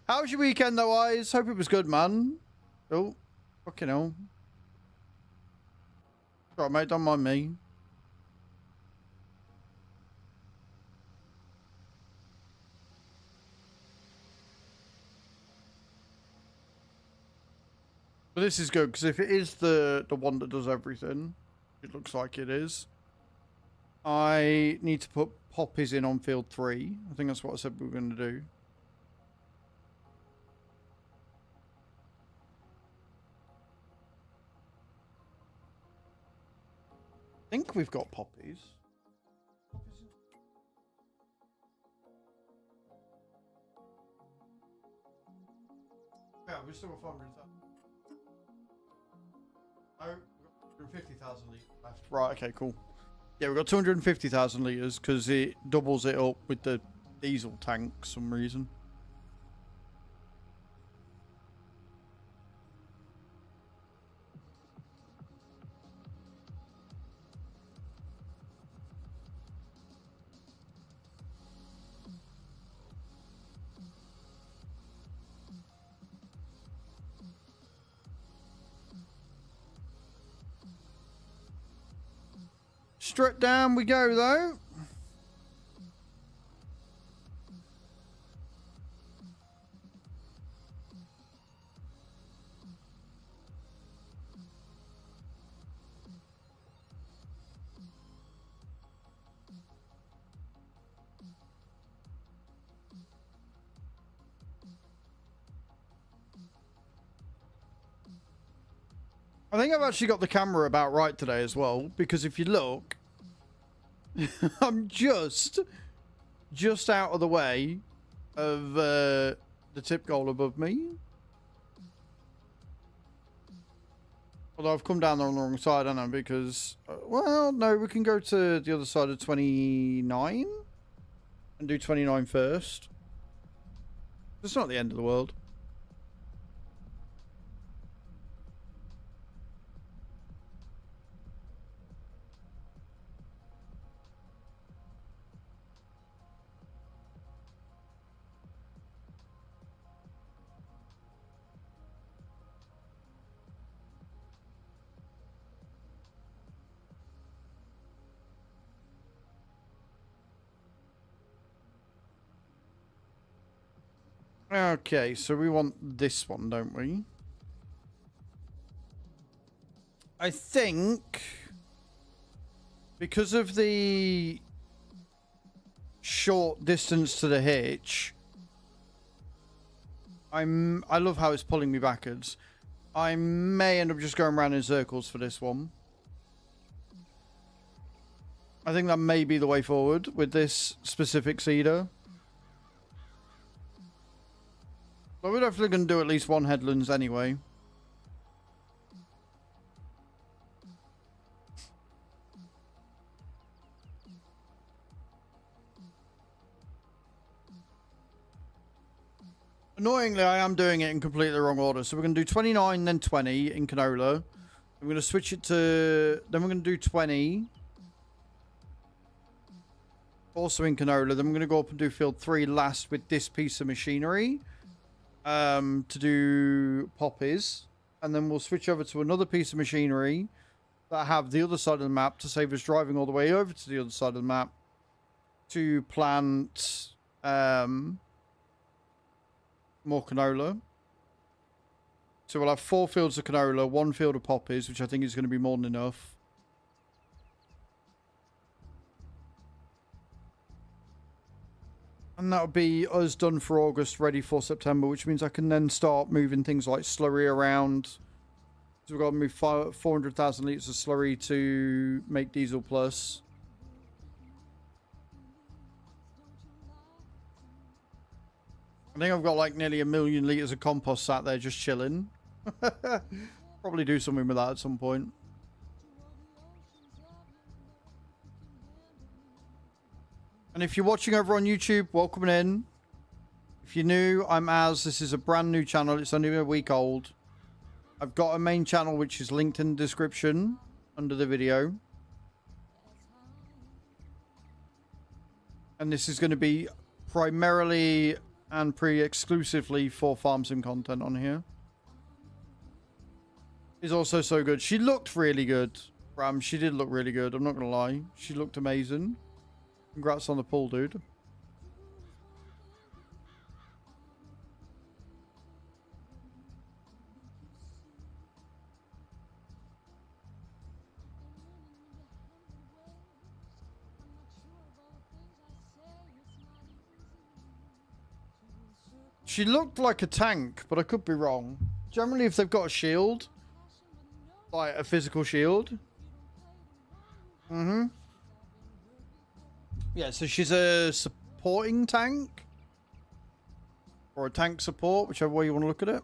How was your weekend though, Eyes? Hope it was good, man. Oh, fucking hell. Right, mate, don't mind me. But this is good, because if it is the one that does everything, it looks like it is, I need to put poppies in on field 3. I think that's what I said we were going to do. I think we've got poppies. Yeah, we've still got 500,000. Oh, we've got 250,000 litres left. Right, okay, cool. Yeah, we've got 250,000 litres because it doubles it up with the diesel tank for some reason. Strut down we go, though. I think I've actually got the camera about right today as well, because if you look, I'm just out of the way of the tip goal above me. Although I've come down on the wrong side, haven't I? Because, well, no, we can go to the other side of 29 and do 29 first. It's not the end of the world. Okay, so we want this one, don't we? I think because of the short distance to the hitch, I love how it's pulling me backwards. I may end up just going around in circles for this one. I think that may be the way forward with this specific seeder. But we're definitely going to do at least one headlands anyway. Annoyingly, I am doing it in completely the wrong order. So we're going to do 29, then 20 in canola. I'm going to switch it to... Then we're going to do 20. Also in canola. Then we're going to go up and do field 3 last with this piece of machinery. To do poppies, and then we'll switch over to another piece of machinery that have the other side of the map to save us driving all the way over to the other side of the map to plant more canola. So we'll have 4 fields of canola, 1 field of poppies, which I think is going to be more than enough. And that'll be us done for August, ready for September, which means I can then start moving things like slurry around. So we've got to move 400,000 litres of slurry to make Diesel Plus. I think I've got like nearly 1 million litres of compost sat there just chilling. Probably do something with that at some point. And if you're watching over on YouTube, welcome in. If you're new, I'm Az. This is a brand new channel. It's only a week old. I've got a main channel which is linked in the description under the video. And this is going to be primarily and exclusively for farm sim content on here. It's also so good. She looked really good, Ram. She did look really good. I'm not going to lie. She looked amazing. Congrats on the pull, dude. She looked like a tank, but I could be wrong. Generally, if they've got a shield, like a physical shield. Mm-hmm. Yeah, so she's a supporting tank. Or a tank support, whichever way you want to look at it.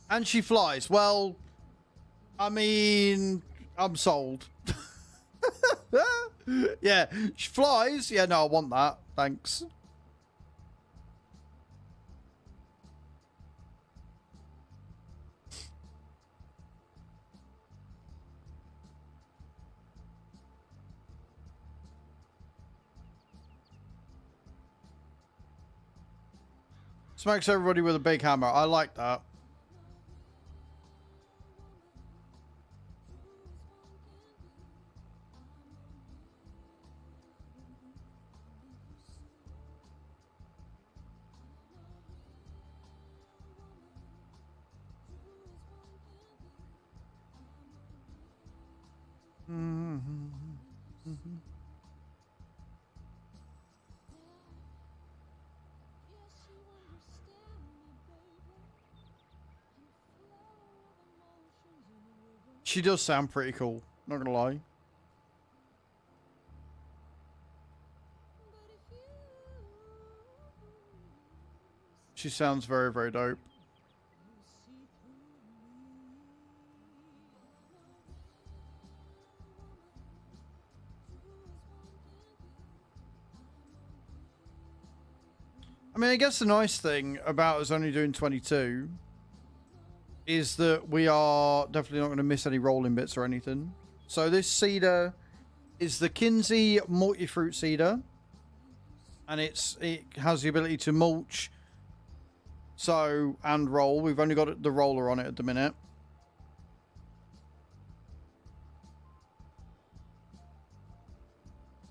And she flies. Well, I mean, I'm sold. Yeah, she flies. Yeah, no, I want that. Thanks. Smokes everybody with a big hammer. I like that. She does sound pretty cool, not gonna lie. She sounds very, very dope. I mean, I guess the nice thing about us only doing 22 is that we are definitely not going to miss any rolling bits or anything. So this cedar is the Kinsey multi-fruit cedar, and it has the ability to mulch, sow, and roll. We've only got the roller on it at the minute.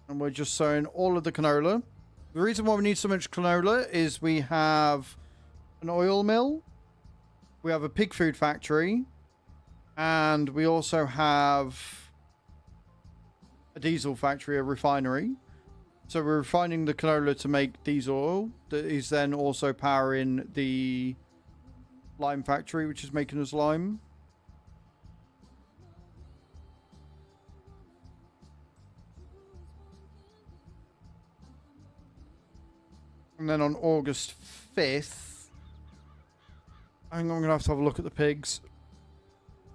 And we're just sowing all of the canola. The reason why we need so much canola is we have an oil mill, we have a pig food factory, and we also have a diesel factory, a refinery. So we're refining the canola to make diesel oil that is then also powering the lime factory, which is making us lime. And then on August 5th, I think I'm going to have a look at the pigs.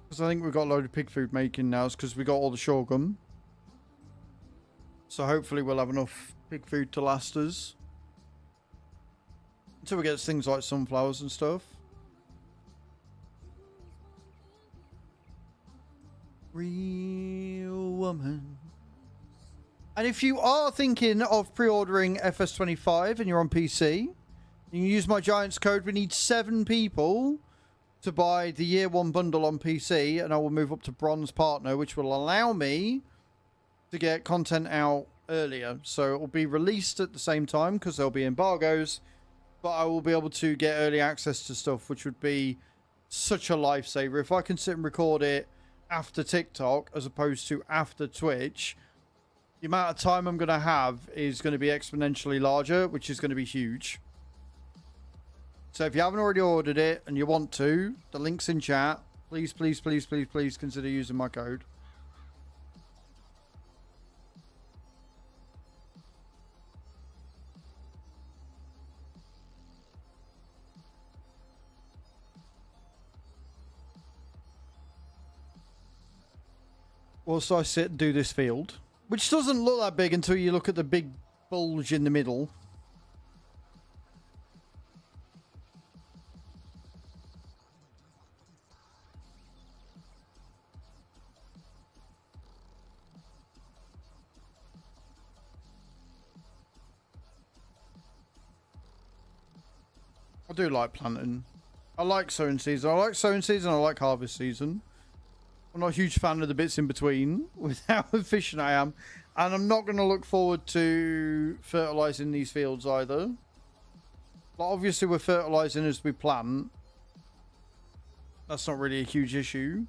Because I think we've got a load of pig food making now, because we got all the sorghum. So hopefully we'll have enough pig food to last us. Until we get things like sunflowers and stuff. Real woman. And if you are thinking of pre-ordering FS25 and you're on PC, you can use my Giants code. We need 7 people to buy the year 1 bundle on PC, and I will move up to Bronze Partner, which will allow me to get content out earlier. So it will be released at the same time because there'll be embargoes, but I will be able to get early access to stuff, which would be such a lifesaver. If I can sit and record it after TikTok as opposed to after Twitch, the amount of time I'm going to have is going to be exponentially larger, which is going to be huge. So if you haven't already ordered it and you want to, the link's in chat. Please, please, please, please, please consider using my code. Whilst I sit and do this field, which doesn't look that big until you look at the big bulge in the middle. I do like planting. I like sowing season. I like sowing season. I like harvest season. I'm not a huge fan of the bits in between with how efficient I am. And I'm not going to look forward to fertilizing these fields either. But obviously we're fertilizing as we plant. That's not really a huge issue.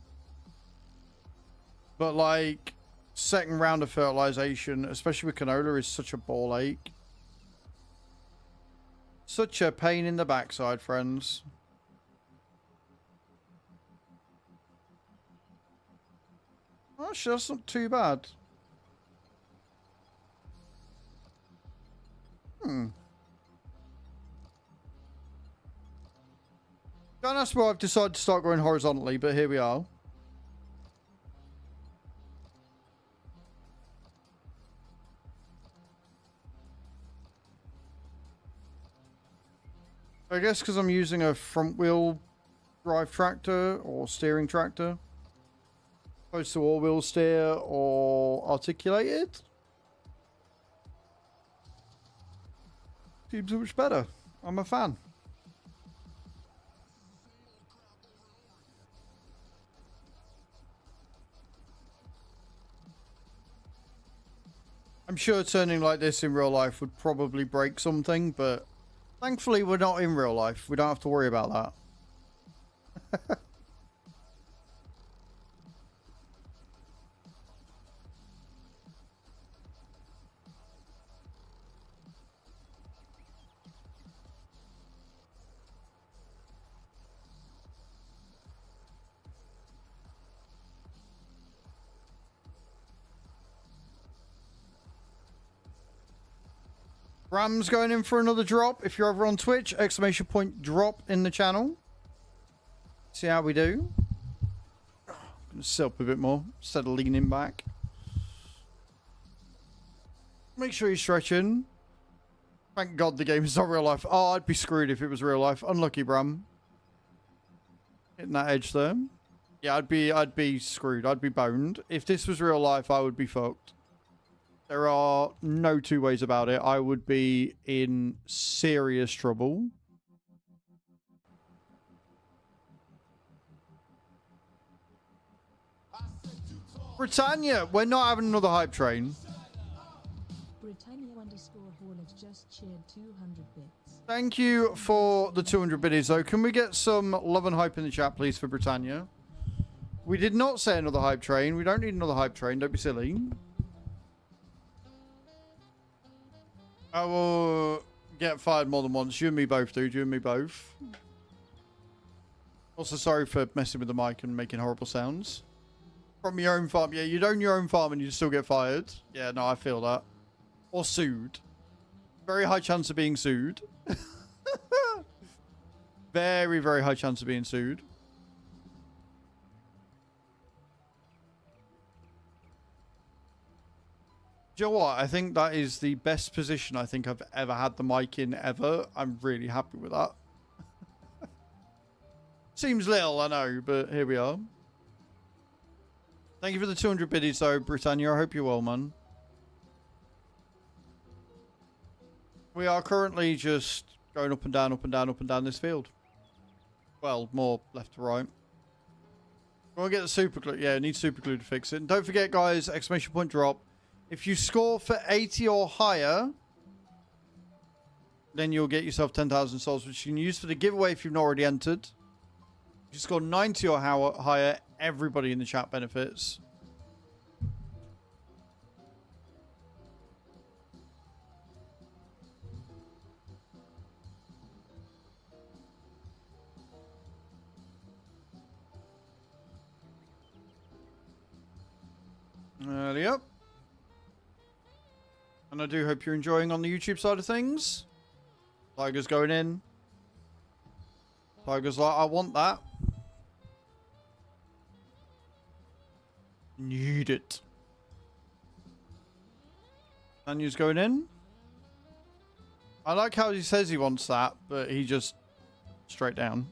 But like, second round of fertilization, especially with canola, is such a ball ache. Such a pain in the backside, friends. Actually, that's not too bad. Don't ask why I've decided to start going horizontally, but here we are. I guess because I'm using a front wheel drive tractor or steering tractor, opposed to all wheel steer or articulated. Seems much better. I'm a fan. I'm sure turning like this in real life would probably break something, but thankfully we're not in real life. We don't have to worry about that. Ram's going in for another drop. If you're over on Twitch, exclamation point drop in the channel. See how we do. I'm going to sit up a bit more instead of leaning back. Make sure you're stretching. Thank God the game is not real life. Oh, I'd be screwed if it was real life. Unlucky, Bram. Hitting that edge there. Yeah, I'd be screwed. I'd be boned. If this was real life, I would be fucked. There are no two ways about it. I would be in serious trouble. Britannia, we're not having another hype train. Britannia _ haulage just cheered 200 bits. Thank you for the 200 biddies, though. Can we get some love and hype in the chat, please, for Britannia? We did not say another hype train. We don't need another hype train. Don't be silly. I will get fired more than once. You and me both, dude. You and me both. Also, sorry for messing with the mic and making horrible sounds. From your own farm. Yeah, you own your own farm and you still get fired. Yeah, no, I feel that. Or sued. Very high chance of being sued. Very, very high chance of being sued. Do you know what? I think that is the best position I think I've ever had the mic in ever. I'm really happy with that. Seems little, I know, but here we are. Thank you for the 200 biddies, though, Britannia. I hope you're well, man. We are currently just going up and down, up and down, up and down this field. Well, more left to right. We'll get the super glue. Yeah, it needs super glue to fix it. And don't forget, guys, exclamation point drop. If you score for 80 or higher, then you'll get yourself 10,000 souls, which you can use for the giveaway if you've not already entered. If you score 90 or higher, everybody in the chat benefits. Yep. And I do hope you're enjoying on the YouTube side of things. Tiger's going in. Tiger's like, I want that. Need it. Daniel's going in. I like how he says he wants that, but he just straight down.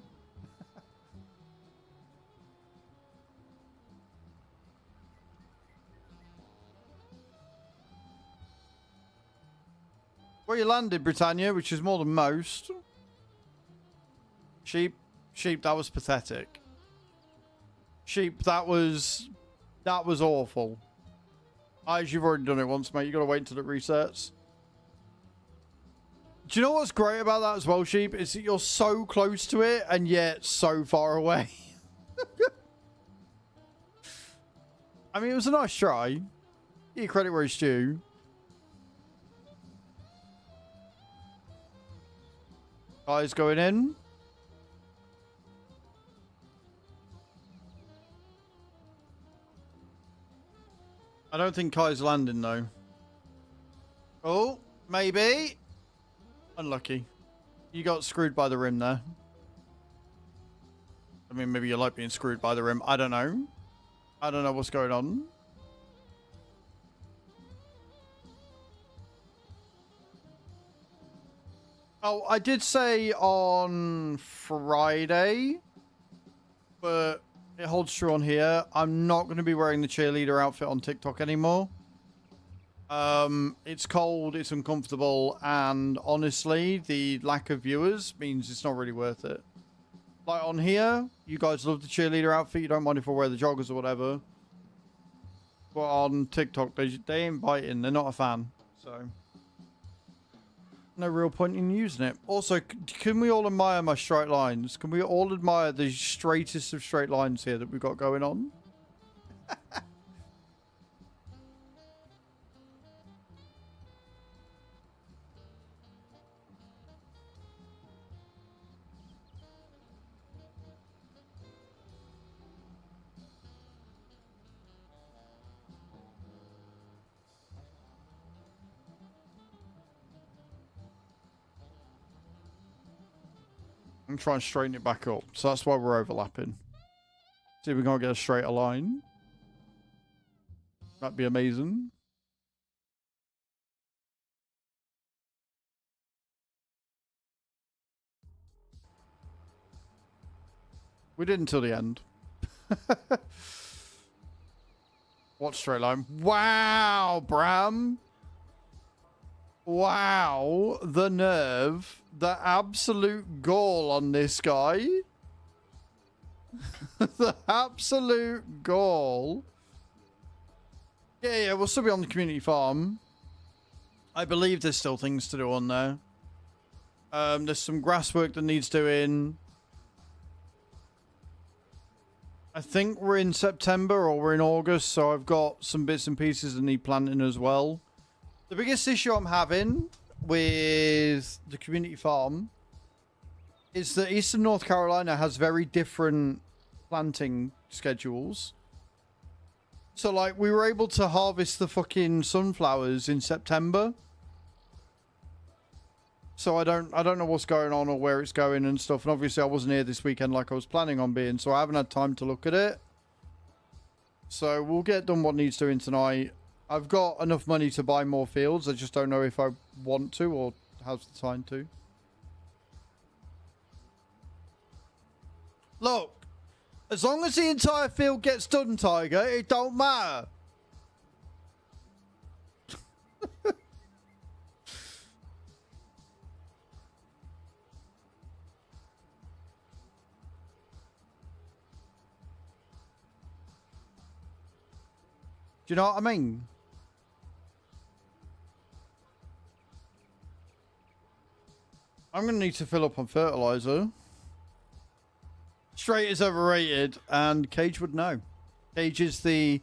Where you landed, Britannia, which is more than most. Sheep, that was pathetic. Sheep, that was awful. You've already done it once, mate. You gotta wait until it resets. Do you know what's great about that as well, Sheep? Is that you're so close to it and yet so far away. I mean, it was a nice try. Get your credit where it's due. Guys going in. I don't think Kai's landing, though. Oh, maybe. Unlucky. You got screwed by the rim there. I mean, maybe you like being screwed by the rim. I don't know. I don't know what's going on. Oh, I did say on Friday, but it holds true on here. I'm not going to be wearing the cheerleader outfit on TikTok anymore. It's cold, it's uncomfortable, and honestly, the lack of viewers means it's not really worth it. Like on here, you guys love the cheerleader outfit. You don't mind if I wear the joggers or whatever. But on TikTok, they ain't biting. They're not a fan. So no real point in using it. Also, can we all admire my straight lines? Can we all admire the straightest of straight lines here that we've got going on? and try and straighten it back up. So that's why we're overlapping. See if we can't get a straighter line. That'd be amazing. We did until the end. What straight line? Wow, Bram. Wow, the nerve, the absolute gall on this guy. The absolute gall. Yeah, we'll still be on the community farm. I believe there's still things to do on there. There's some grass work that needs doing. I think we're in September or we're in August, so I've got some bits and pieces that need planting as well. The biggest issue I'm having with the community farm is that Eastern North Carolina has very different planting schedules. So, like, we were able to harvest the fucking sunflowers in September. So I don't know what's going on or where it's going and stuff. And obviously I wasn't here this weekend like I was planning on being, so I haven't had time to look at it. So we'll get done what needs doing tonight. I've got enough money to buy more fields. I just don't know if I want to or have the time to. Look, as long as the entire field gets done, Tiger, it don't matter. Do you know what I mean? I'm going to need to fill up on fertilizer. Straight is overrated, and Cage would know. Cage is the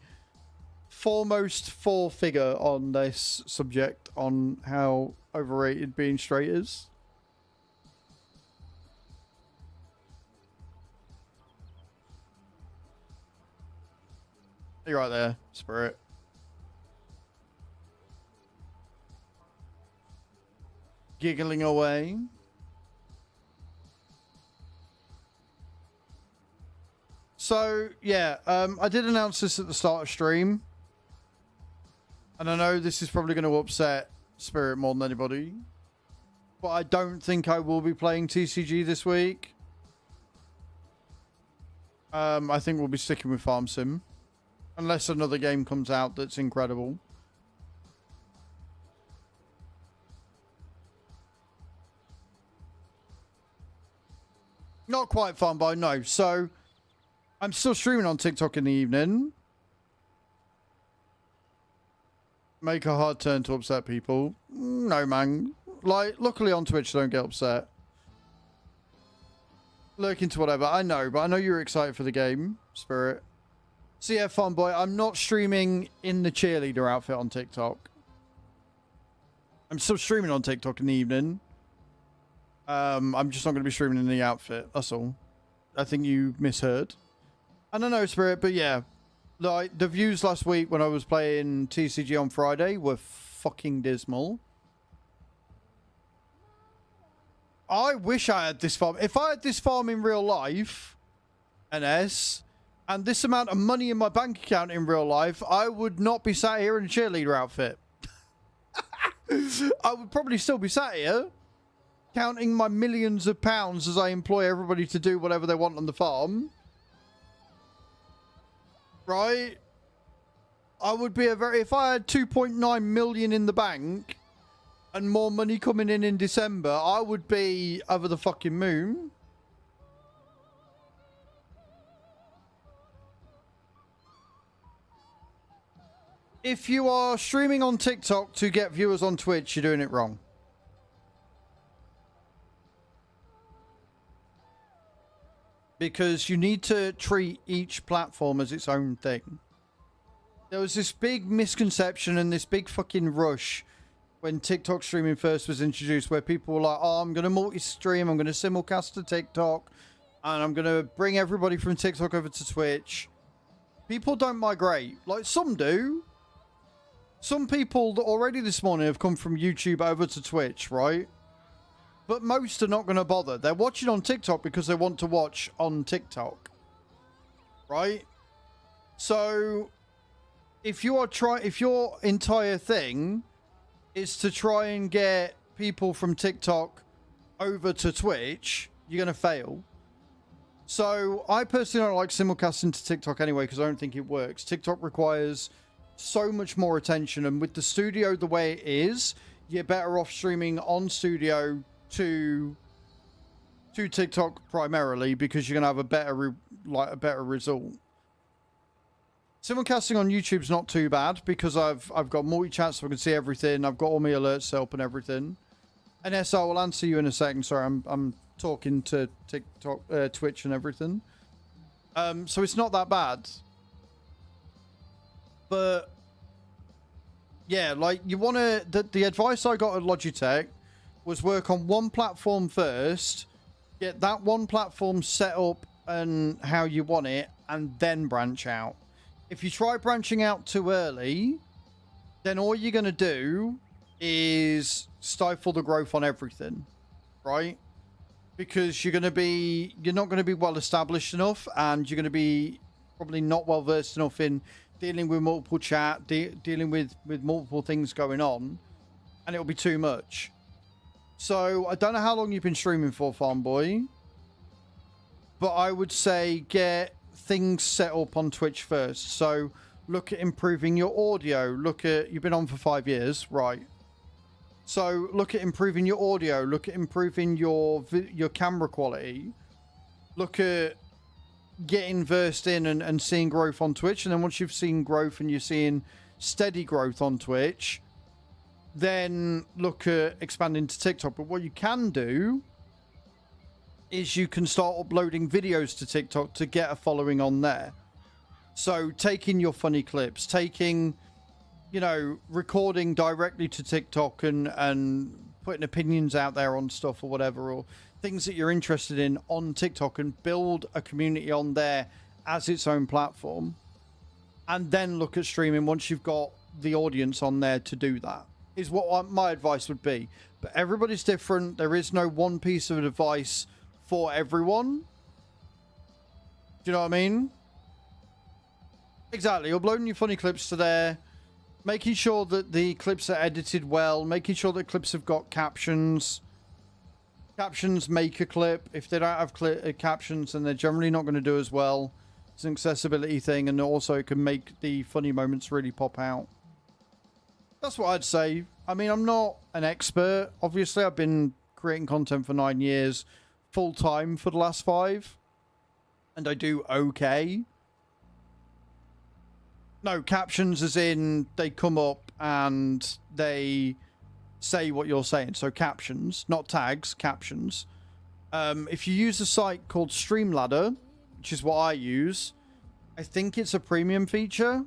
foremost figure on this subject on how overrated being straight is. You're right there, Spirit. Giggling away. So, yeah, I did announce this at the start of stream. And I know this is probably going to upset Spirit more than anybody. But I don't think I will be playing TCG this week. I think we'll be sticking with Farm Sim. Unless another game comes out that's incredible. Not quite Farm Boy, no. So, I'm still streaming on TikTok in the evening. Make a hard turn to upset people. No, man. Like, luckily on Twitch, don't get upset. Lurk into whatever. I know, but I know you're excited for the game, Spirit. So yeah, Fun Boy, I'm not streaming in the cheerleader outfit on TikTok. I'm still streaming on TikTok in the evening. I'm just not going to be streaming in the outfit. That's all. I think you misheard. I don't know, Spirit, but yeah. Like, the views last week when I was playing TCG on Friday were fucking dismal. I wish I had this farm. If I had this farm in real life, NS... and this amount of money in my bank account in real life, I would not be sat here in a cheerleader outfit. I would probably still be sat here, counting my millions of pounds as I employ everybody to do whatever they want on the farm. Right? I would be if I had 2.9 million in the bank and more money coming in December, I would be over the fucking moon. If you are streaming on TikTok to get viewers on Twitch, you're doing it wrong. Because you need to treat each platform as its own thing. There was this big misconception and this big fucking rush when TikTok streaming first was introduced, where people were like, oh, I'm going to multi-stream, I'm going to simulcast to TikTok, and I'm going to bring everybody from TikTok over to Twitch. People don't migrate. Like, some do. Some people that already this morning have come from YouTube over to Twitch, right? But most are not going to bother. They're watching on TikTok because they want to watch on TikTok. Right? So if you are if your entire thing is to try and get people from TikTok over to Twitch, you're going to fail. So I personally don't like simulcasting to TikTok anyway because I don't think it works. TikTok requires so much more attention, and with the studio the way it is, you're better off streaming on studio to TikTok primarily because you're going to have a better result. Simulcasting on YouTube's not too bad because I've got multi-chat so I can see everything. I've got all my alerts set up and everything. And yes, I will answer you in a second. Sorry, I'm talking to TikTok, Twitch and everything. So it's not that bad. But yeah, like you want to, the advice I got at Logitech was work on one platform first, get that one platform set up and how you want it, and then branch out. If you try branching out too early, then all you're going to do is stifle the growth on everything, right? Because you're not going to be well established enough, and you're going to be probably not well versed enough in dealing with multiple chat, dealing with multiple things going on, and it'll be too much. So I don't know how long you've been streaming for, Farm Boy, but I would say get things set up on Twitch first. So look at improving your audio. You've been on for 5 years, right? So look at improving your audio. Look at improving your camera quality. Look at getting versed in and seeing growth on Twitch. And then once you've seen growth and you're seeing steady growth on Twitch, then look at expanding to TikTok. But what you can do is you can start uploading videos to TikTok to get a following on there. So taking your funny clips, recording directly to TikTok and putting opinions out there on stuff or whatever, or things that you're interested in on TikTok, and build a community on there as its own platform. And then look at streaming once you've got the audience on there to do that, is what my advice would be. But everybody's different. There is no one piece of advice for everyone. Do you know what I mean? Exactly. Uploading your funny clips to there, making sure that the clips are edited well, making sure that clips have got captions. Captions make a clip. If they don't have captions, then they're generally not going to do as well. It's an accessibility thing, and also it can make the funny moments really pop out. That's what I'd say. I mean, I'm not an expert. Obviously, I've been creating content for 9 years, full time for the last 5, and I do okay. No, captions as in they come up and they say what you're saying. So captions, not tags, captions. If you use a site called Streamladder, which is what I use, I think it's a premium feature,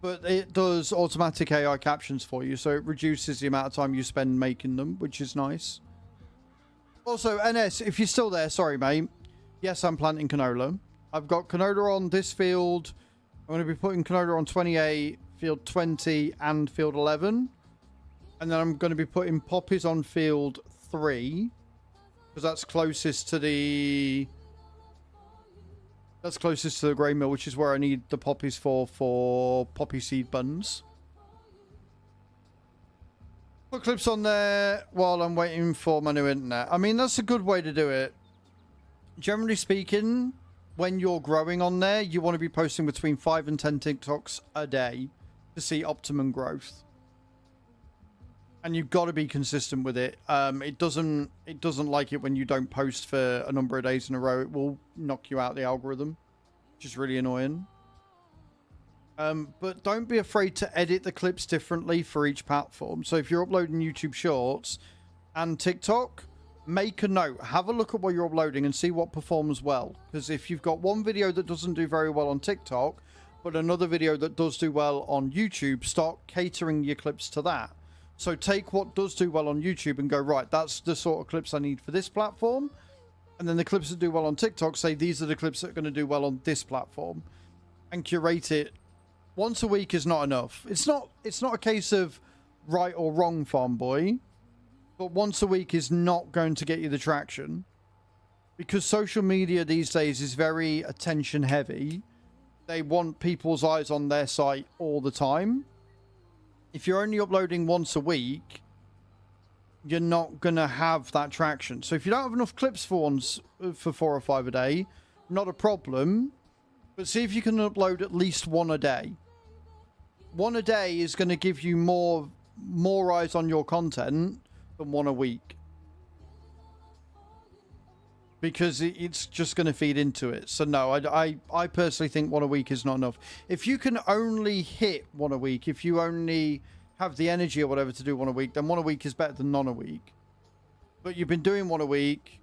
but it does automatic AI captions for you, so it reduces the amount of time you spend making them, which is nice. Also, NS, if you're still there, sorry, mate. Yes, I'm planting canola. I've got canola on this field. I'm going to be putting canola on 28, field 20, and field 11. And then I'm going to be putting poppies on field 3, because that's closest to the... That's closest to the grain mill, which is where I need the poppies for poppy seed buns. Put clips on there while I'm waiting for my new internet. I mean, that's a good way to do it. Generally speaking, when you're growing on there, you want to be posting between 5 and 10 TikToks a day to see optimum growth. And you've got to be consistent with it. It doesn't like it when you don't post for a number of days in a row. It will knock you out the algorithm, which is really annoying. But don't be afraid to edit the clips differently for each platform. So if you're uploading YouTube Shorts and TikTok, make a note. Have a look at what you're uploading and see what performs well. Because if you've got one video that doesn't do very well on TikTok, but another video that does do well on YouTube, start catering your clips to that. So take what does do well on YouTube and go, right, that's the sort of clips I need for this platform. And then the clips that do well on TikTok, say these are the clips that are going to do well on this platform. And curate it. Once a week is not enough. It's not a case of right or wrong, Farm Boy. But once a week is not going to get you the traction. Because social media these days is very attention heavy. They want people's eyes on their site all the time. If you're only uploading once a week, you're not going to have that traction. So if you don't have enough clips for 4 or 5 a day, not a problem. But see if you can upload at least one a day. One a day is going to give you more eyes on your content than one a week. Because it's just going to feed into it. So no, I personally think one a week is not enough. If you can only hit one a week, if you only have the energy or whatever to do one a week, then one a week is better than none a week. But you've been doing one a week.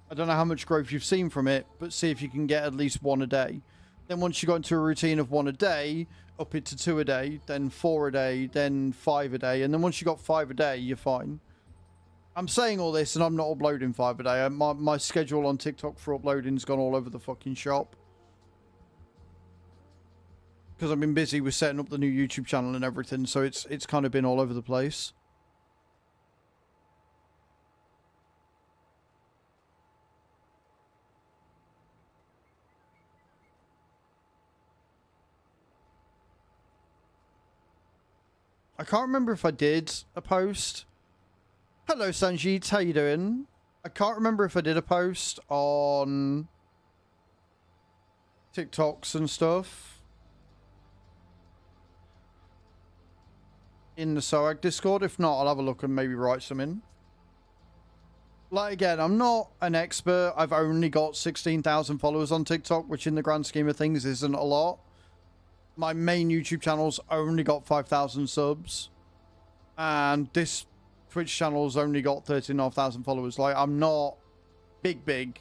I don't know how much growth you've seen from it, but see if you can get at least one a day. Then once you go into a routine of one a day, up it to 2 a day, then 4 a day, then 5 a day. And then once you got 5 a day, you're fine. I'm saying all this and I'm not uploading 5 a day. My schedule on TikTok for uploading has gone all over the fucking shop. Because I've been busy with setting up the new YouTube channel and everything. So it's kind of been all over the place. I can't remember if I did a post. Hello, Sanjeet. How you doing? I can't remember if I did a post on TikToks and stuff in the SOAG Discord. If not, I'll have a look and maybe write some in. Like, again, I'm not an expert. I've only got 16,000 followers on TikTok, which in the grand scheme of things isn't a lot. My main YouTube channel's only got 5,000 subs. And this Twitch channel's only got 13,500 followers. Like, I'm not big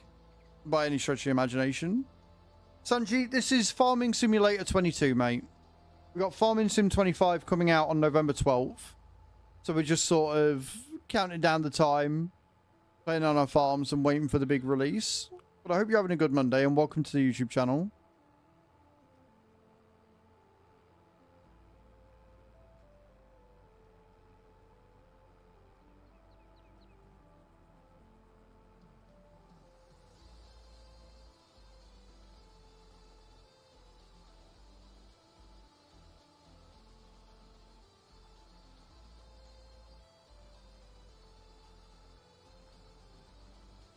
by any stretch of the imagination. Sanjeet, this is Farming Simulator 22, mate. We've got Farming Sim 25 coming out on November 12th. So we're just sort of counting down the time, playing on our farms and waiting for the big release. But I hope you're having a good Monday and welcome to the YouTube channel.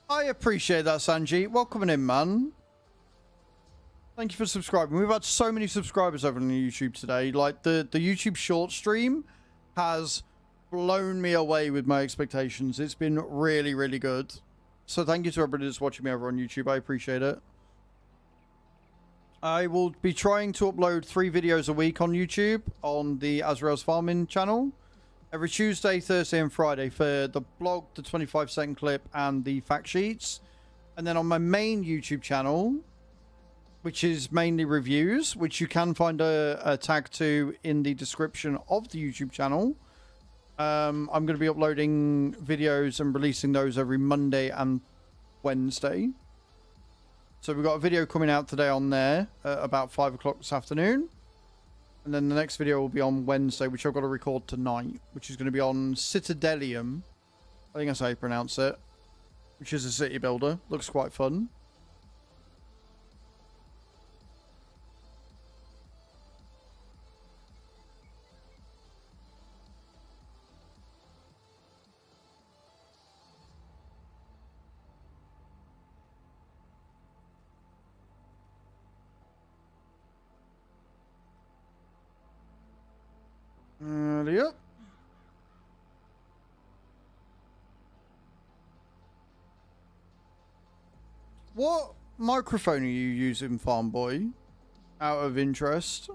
I appreciate that, Sanjeet. Welcome in, man. Thank you for subscribing. We've had so many subscribers over on YouTube today. Like, the YouTube short stream has blown me away with my expectations. It's been really, really good. So thank you to everybody that's watching me over on YouTube. I appreciate it. I will be trying to upload 3 videos a week on YouTube on the Azraels Farming channel. Every Tuesday, Thursday, and Friday for the blog, the 25-second clip, and the fact sheets. And then on my main YouTube channel, which is mainly reviews, which you can find a tag to in the description of the YouTube channel. I'm going to be uploading videos and releasing those every Monday and Wednesday. So we've got a video coming out today on there about 5 o'clock this afternoon. And then the next video will be on Wednesday, which I've got to record tonight, which is going to be on Citadelium. I think that's how you pronounce it. Which is a city builder. Looks quite fun. Yep. What microphone are you using, Farm Boy? Out of interest.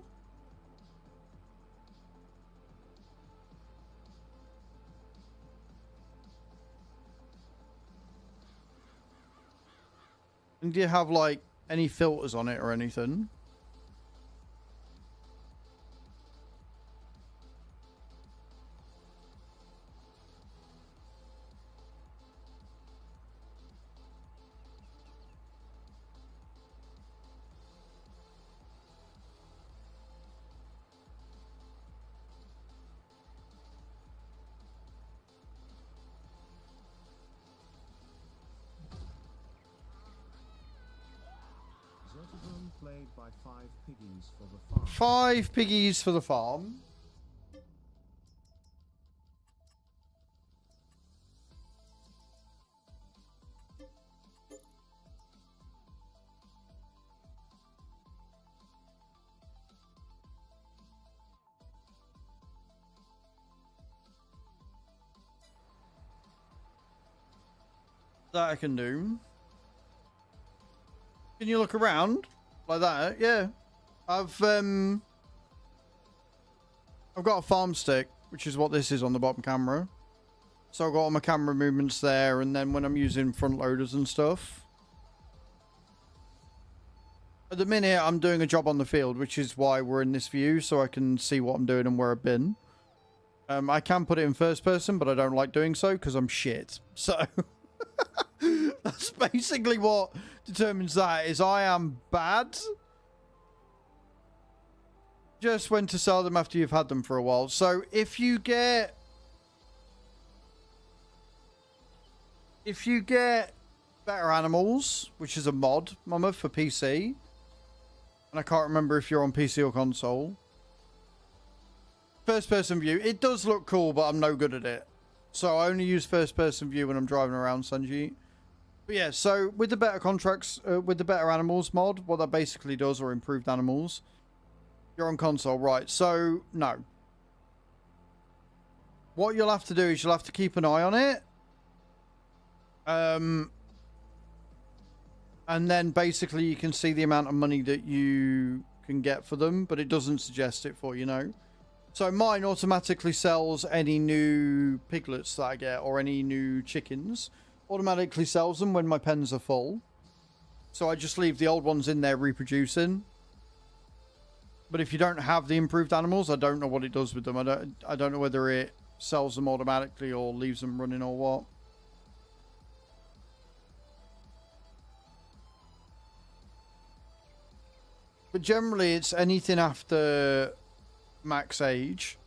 And do you have, like, any filters on it or anything? Vertigram played by 5 piggies for the farm. 5 piggies for the farm. That I can do. Can you look around like that? Yeah. I've got a farm stick, which is what this is on the bottom camera. So I've got all my camera movements there, and then when I'm using front loaders and stuff. At the minute, I'm doing a job on the field, which is why we're in this view, so I can see what I'm doing and where I've been. I can put it in first person, but I don't like doing so because I'm shit. So that's basically what determines that, is I am bad. Just when to sell them after you've had them for a while. So if you get Better Animals, which is a mod, Mama, for PC, and I can't remember if you're on PC or console. First person view, it does look cool, but I'm no good at it. So I only use first person view when I'm driving around, Sanjeet. But yeah, so with the better contracts, with the Better Animals mod, what that basically does, or improved animals, you're on console, right? So no. What you'll have to do is you'll have to keep an eye on it. And then basically you can see the amount of money that you can get for them, but it doesn't suggest it for you, know. So mine automatically sells any new piglets that I get, or any new chickens. Automatically sells them when my pens are full. So I just leave the old ones in there reproducing. But if you don't have the improved animals, I don't know what it does with them. I don't know whether it sells them automatically or leaves them running or what. But generally it's anything after max age.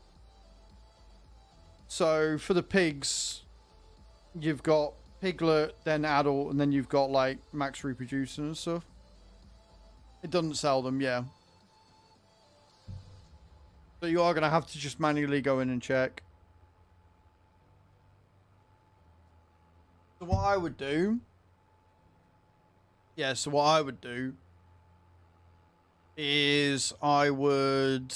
So for the pigs, you've got piglet, then adult, and then you've got like max reproducing and stuff. It doesn't sell them, yeah. So you are going to have to just manually go in and check. So what I would do... Yeah, so what I would do is I would...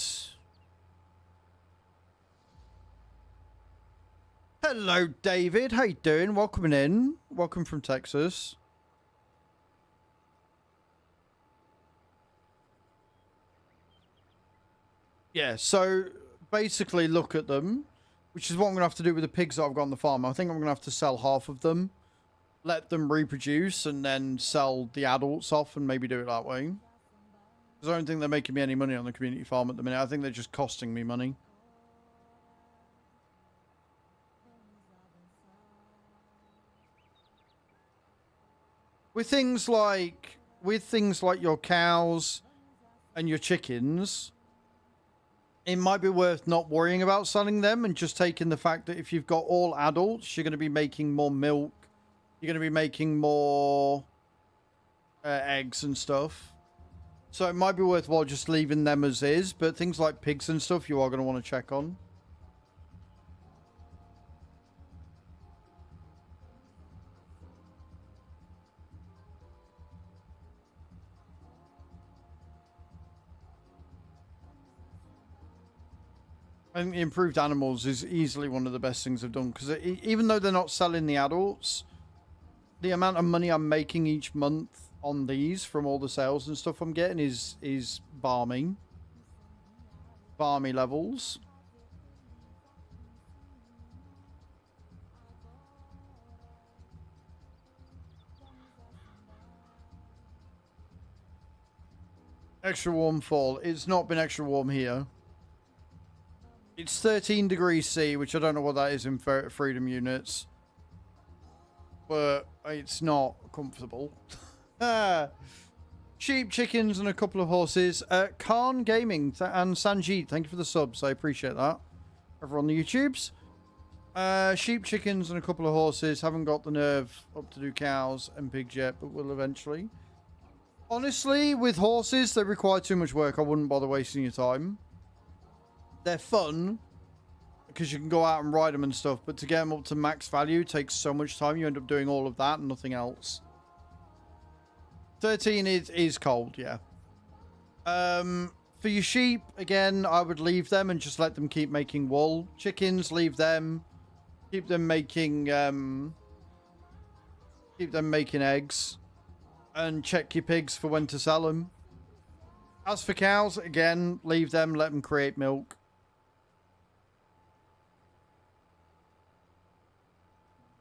Hello, David. How you doing? Welcome in. Welcome from Texas. Yeah, so basically look at them, which is what I'm going to have to do with the pigs that I've got on the farm. I think I'm going to have to sell half of them, let them reproduce, and then sell the adults off and maybe do it that way. Because I don't think they're making me any money on the community farm at the minute. I think they're just costing me money. With things like your cows and your chickens, it might be worth not worrying about selling them and just taking the fact that if you've got all adults, you're going to be making more milk. You're going to be making more eggs and stuff. So it might be worthwhile just leaving them as is. But things like pigs and stuff, you are going to want to check on. I think the improved animals is easily one of the best things I've done, because even though they're not selling the adults, the amount of money I'm making each month on these from all the sales and stuff I'm getting is balmy. Balmy levels. Extra warm fall. It's not been extra warm here. It's 13 degrees C, which I don't know what that is in freedom units. But it's not comfortable. Sheep, chickens, and a couple of horses. Khan Gaming and Sanjeet, thank you for the subs. I appreciate that. Over on the YouTubes. Sheep, chickens, and a couple of horses. Haven't got the nerve up to do cows and pigs yet, but will eventually. Honestly, with horses, they require too much work. I wouldn't bother wasting your time. They're fun because you can go out and ride them and stuff, but to get them up to max value takes so much time. You end up doing all of that and nothing else. 13 is cold, yeah. For your sheep, again, I would leave them and just let them keep making wool. Chickens, leave them. Keep them making eggs. And check your pigs for when to sell them. As for cows, again, leave them, let them create milk.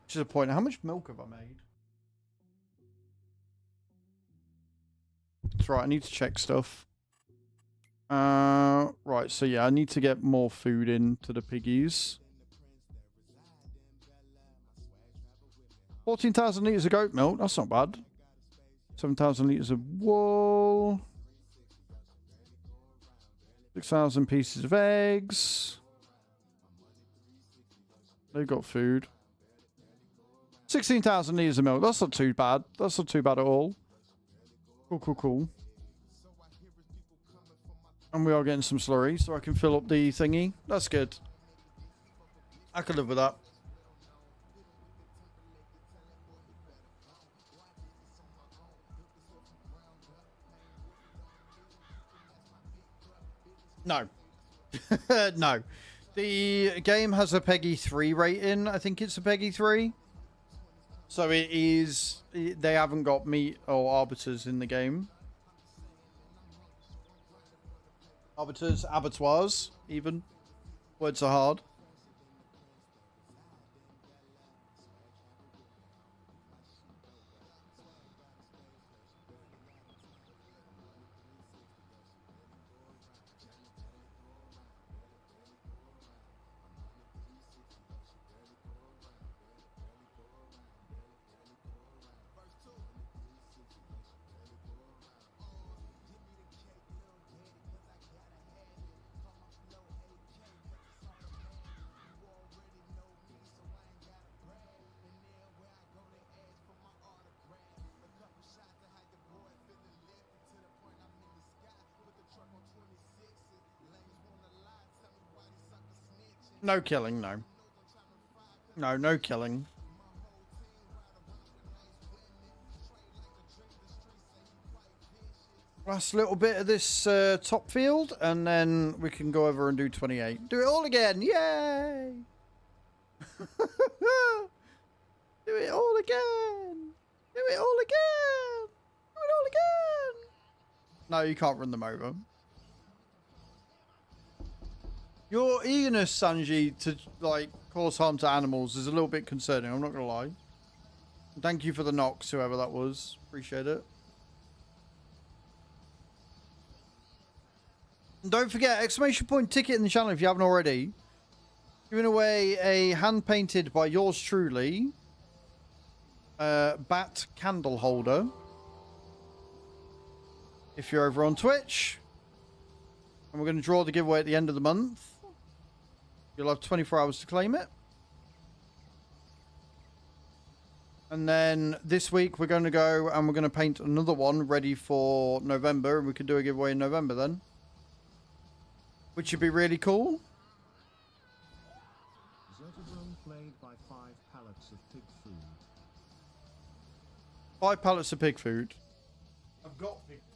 Which is a point. How much milk have I made? That's right, I need to check stuff. Right, so yeah, I need to get more food into the piggies. 14,000 litres of goat milk, that's not bad. 7,000 litres of wool. 6,000 pieces of eggs. They've got food. 16,000 litres of milk, that's not too bad. That's not too bad at all. Cool. And we are getting some slurry, so I can fill up the thingy. That's good. I can live with that. No. No. The game has a Peggy 3 rating. I think it's a Peggy 3. So it is... They haven't got meat or arbiters in the game. Arbiters, abattoirs, even. Words are hard. No killing, no. No killing. Last little bit of this top field, and then we can go over and do 28. Do it all again! Yay! Do it all again! Do it all again! Do it all again! No, you can't run them over. Your eagerness, Sanji, to like cause harm to animals is a little bit concerning. I'm not gonna lie. Thank you for the knocks, whoever that was. Appreciate it. And don't forget, exclamation point ticket in the channel if you haven't already. Giving away a hand painted by yours truly bat candle holder. If you're over on Twitch, and we're going to draw the giveaway at the end of the month. You'll have 24 hours to claim it. And then this week we're going to go and we're going to paint another one ready for November. And we can do a giveaway in November then. Which would be really cool. Zertodrome played by 5 pallets of pig food. 5 pallets of pig food. I've got pig food.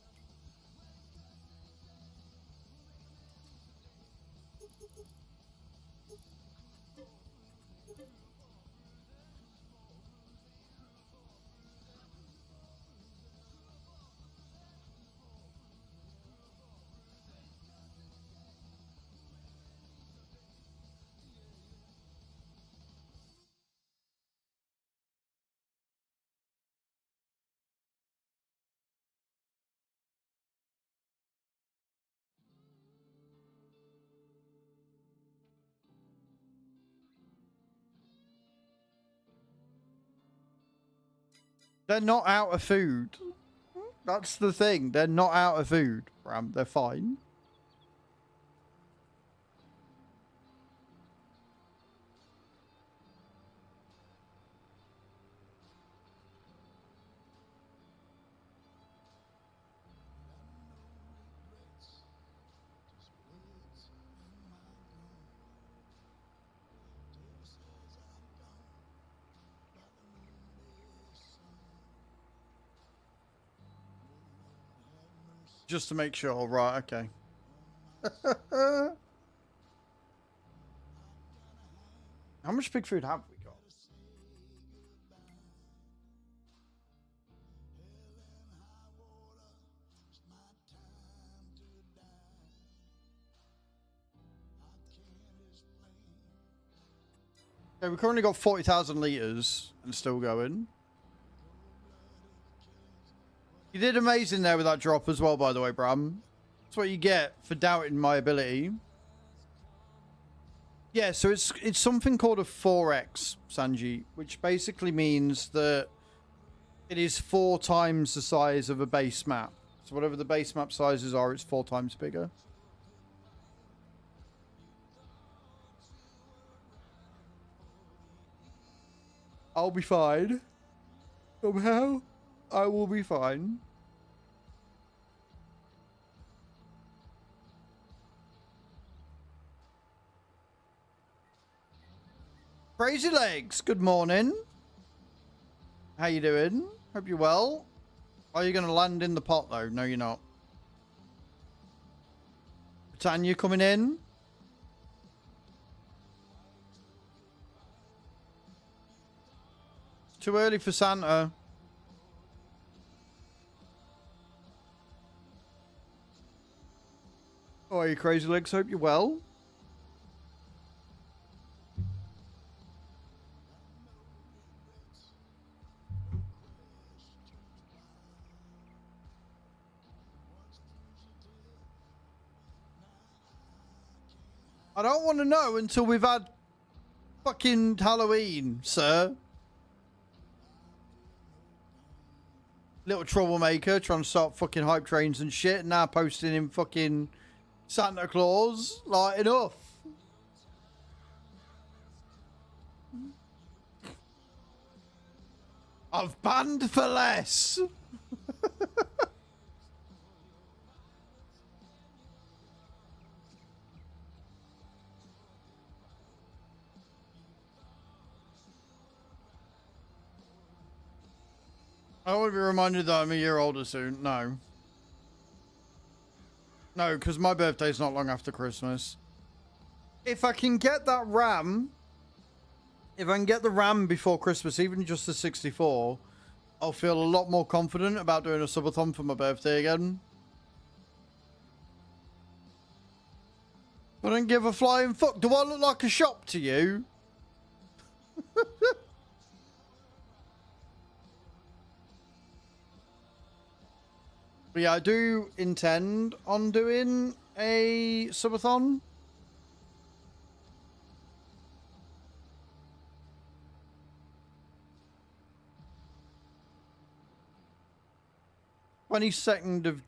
They're not out of food. That's the thing. They're not out of food, Bram. They're fine. Just to make sure, right, okay. How much pig food have we got? Okay, we've currently got 40,000 litres and still going. You did amazing there with that drop as well, by the way, Bram. That's what you get for doubting my ability. Yeah, so it's something called a 4x, Sanji, which basically means that it is 4 times the size of a base map. So whatever the base map sizes are, it's 4 times bigger. I'll be fine. Somehow, I will be fine. Crazy Legs, good morning. How you doing? Hope you're well. Are you going to land in the pot, though? No, you're not. Britannia coming in. Too early for Santa. Oh, are you Crazy Legs? Hope you're well. I don't want to know until we've had fucking Halloween, sir. Little troublemaker trying to start fucking hype trains and shit, and now posting in fucking Santa Claus. Like, enough. I've banned for less. I want to be reminded that I'm a year older soon. No. No, because my birthday's not long after Christmas. If I can get that RAM, if I can get the RAM before Christmas, even just the 64, I'll feel a lot more confident about doing a subathon for my birthday again. I don't give a flying fuck. Do I look like a shop to you? But yeah, I do intend on doing a subathon.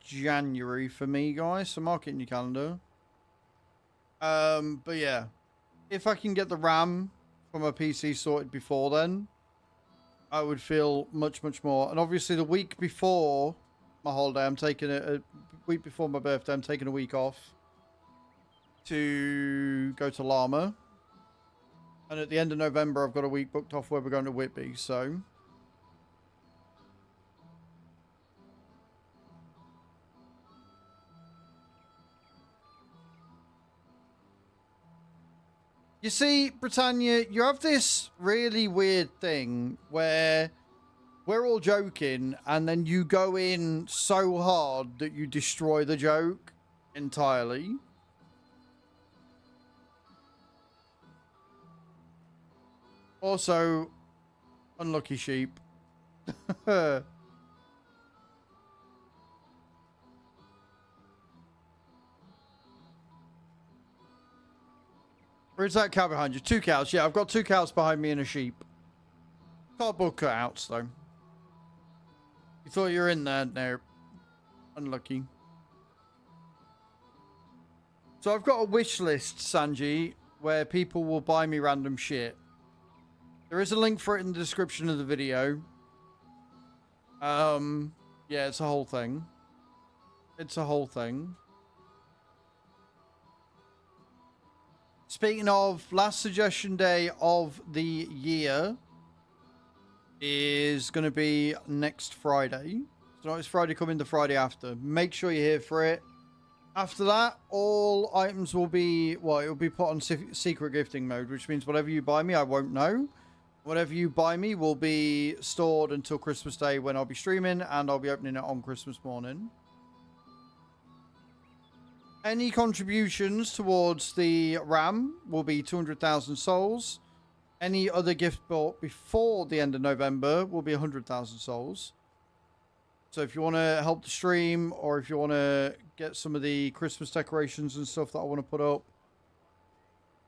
January 22nd for me, guys. So mark it in your calendar. But yeah, if I can get the RAM from my PC sorted before then, I would feel much, much more. And obviously the week before my holiday, I'm taking a week before my birthday, I'm taking a week off to go to Llama. And at the end of November, I've got a week booked off where we're going to Whitby, so. You see, Britannia, you have this really weird thing where we're all joking, and then you go in so hard that you destroy the joke entirely. Also, unlucky sheep. Where is that cow behind you? 2 cows. Yeah, I've got 2 cows behind me and a sheep. Cardboard cutouts, though. You thought you were in there? No. Unlucky. So I've got a wish list, Sanji, where people will buy me random shit. There is a link for it in the description of the video. Yeah, it's a whole thing. It's a whole thing. Speaking of, last suggestion day of the year is going to be next Friday. So it's Friday coming, the Friday after. Make sure you're here for it. After that, all items will be, well, it will be put on secret gifting mode, which means whatever you buy me, I won't know. Whatever you buy me will be stored until Christmas Day when I'll be streaming, and I'll be opening it on Christmas morning. Any contributions towards the RAM will be 200,000 souls. Any other gift bought before the end of November will be 100,000 souls. So if you want to help the stream, or if you want to get some of the Christmas decorations and stuff that I want to put up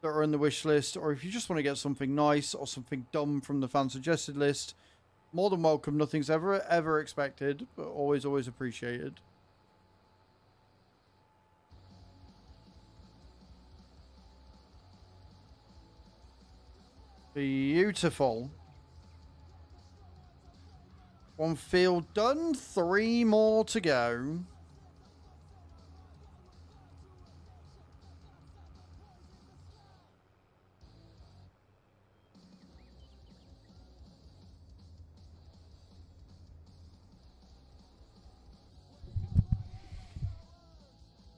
that are in the wish list, or if you just want to get something nice or something dumb from the fan suggested list, more than welcome. Nothing's ever expected, but always appreciated. Beautiful. One field done, 3 more to go.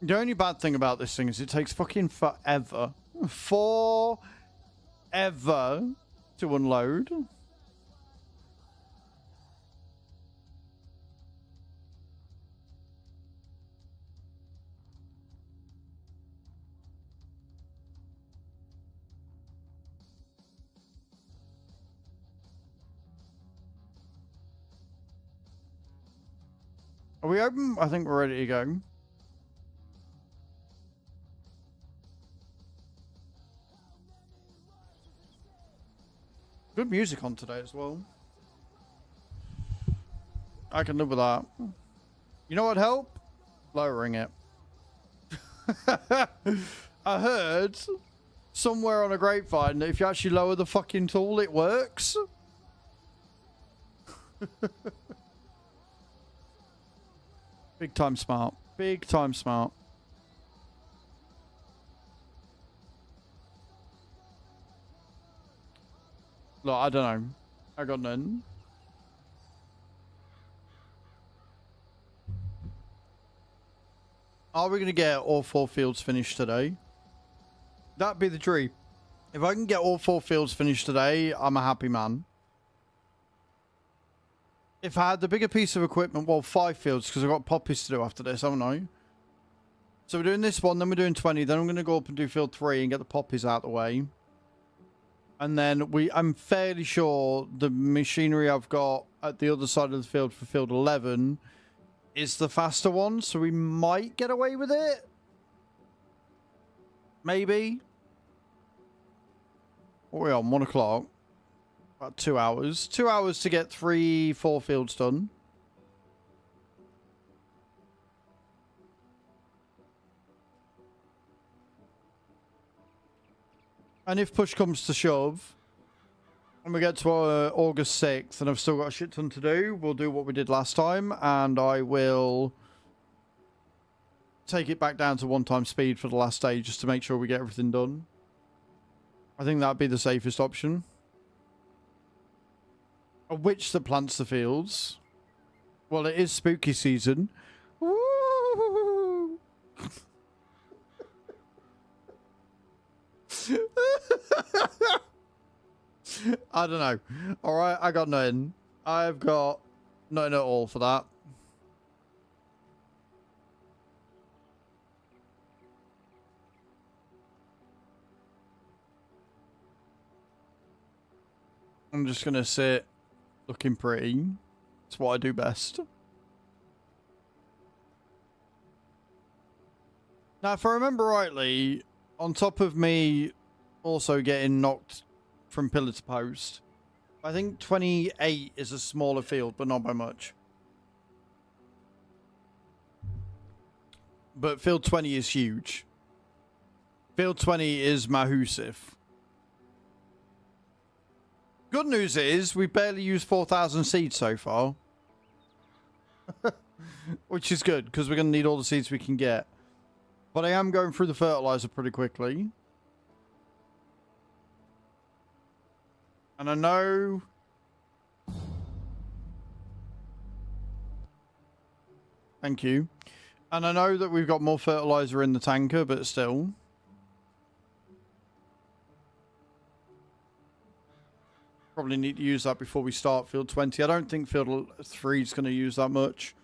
The only bad thing about this thing is it takes fucking forever. Forever to unload. Are we open? I think we're ready to go. Good music on today as well. I can live with that. You know what help? Lowering it. I heard somewhere on a grapevine that if you actually lower the fucking tool, it works. Big time smart. Big time smart. Look, I don't know. I got none. Are we going to get all 4 fields finished today? That'd be the dream. If I can get all 4 fields finished today, I'm a happy man. If I had the bigger piece of equipment, well, 5 fields, because I've got poppies to do after this, haven't I? So we're doing this one, then we're doing 20, then I'm going to go up and do field 3 and get the poppies out of the way. And then I'm fairly sure the machinery I've got at the other side of the field for field 11 is the faster one, so we might get away with it. Maybe. What are we on? 1 o'clock. About 2 hours. 2 hours to get 3-4 fields done. And if push comes to shove, and we get to August 6th, and I've still got a shit ton to do, we'll do what we did last time, and I will take it back down to 1x speed for the last day, just to make sure we get everything done. I think that'd be the safest option. A witch that plants the fields. Well, it is spooky season. Woo! I don't know. Alright, I got nothing. I've got nothing at all for that. I'm just going to sit looking pretty. It's what I do best. Now, if I remember rightly, on top of me also getting knocked from pillar to post, I think 28 is a smaller field, but not by much. But field 20 is huge. Field 20 is massive. Good news is we barely used 4,000 seeds so far. Which is good, because we're going to need all the seeds we can get. But I am going through the fertilizer pretty quickly. And I know Thank you. And I know that we've got more fertilizer in the tanker, but still. Probably need to use that before we start field 20. I don't think field 3 is going to use that much.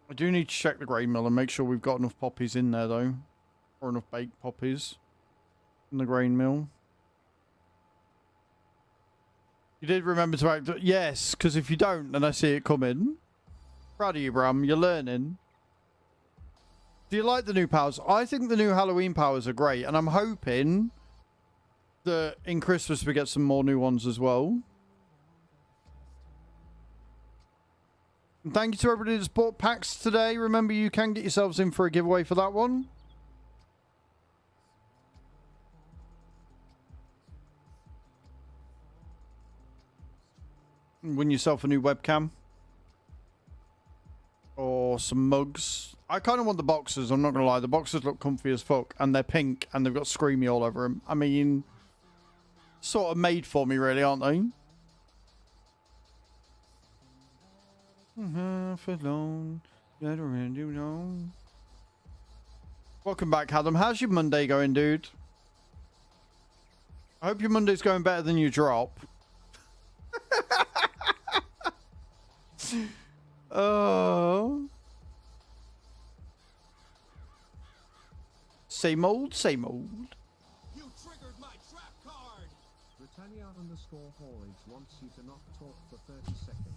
I do need to check the grain mill and make sure we've got enough poppies in there, though. Or enough baked poppies in the grain mill. You did remember to act... Yes, because if you don't, then I see it coming. Proud of you, Bram. You're learning. Do you like the new powers? I think the new Halloween powers are great. And I'm hoping that in Christmas we get some more new ones as well. And thank you to everybody that's bought packs today. Remember, you can get yourselves in for a giveaway for that one. Win yourself a new webcam. Or some mugs. I kind of want the boxes, I'm not going to lie. The boxes look comfy as fuck. And they're pink and they've got Screamy all over them. I mean, sort of made for me, really, aren't they? Welcome back, Adam. How's your Monday going, dude? I hope your Monday's going better than your drop. Oh. Same old, same old. You triggered my trap card. Britannia_haulage wants you to not talk for 30 seconds.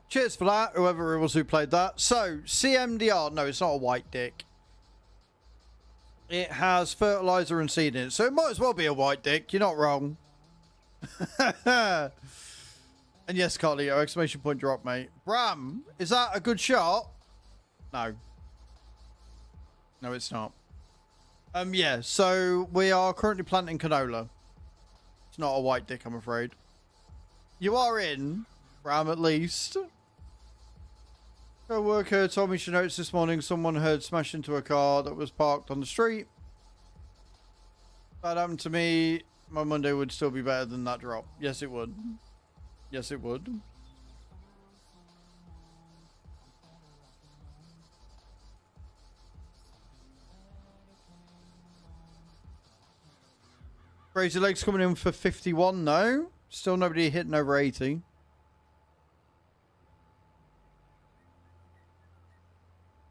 Cheers for that, whoever it was who played that. So, CMDR. No, it's not a white dick. It has fertilizer and seed in it. So it might as well be a white dick. You're not wrong. And yes, Carlio, exclamation point drop, mate. Bram, is that a good shot? No. No, it's not. Yeah, so we are currently planting canola. It's not a white dick, I'm afraid. You are in, Bram, at least. Co-worker told me she noticed this morning someone had smashed into a car that was parked on the street. If that happened to me, my Monday would still be better than that drop. Yes, it would. Yes, it would. Crazy Legs coming in for 51, no. Still nobody hitting over 80.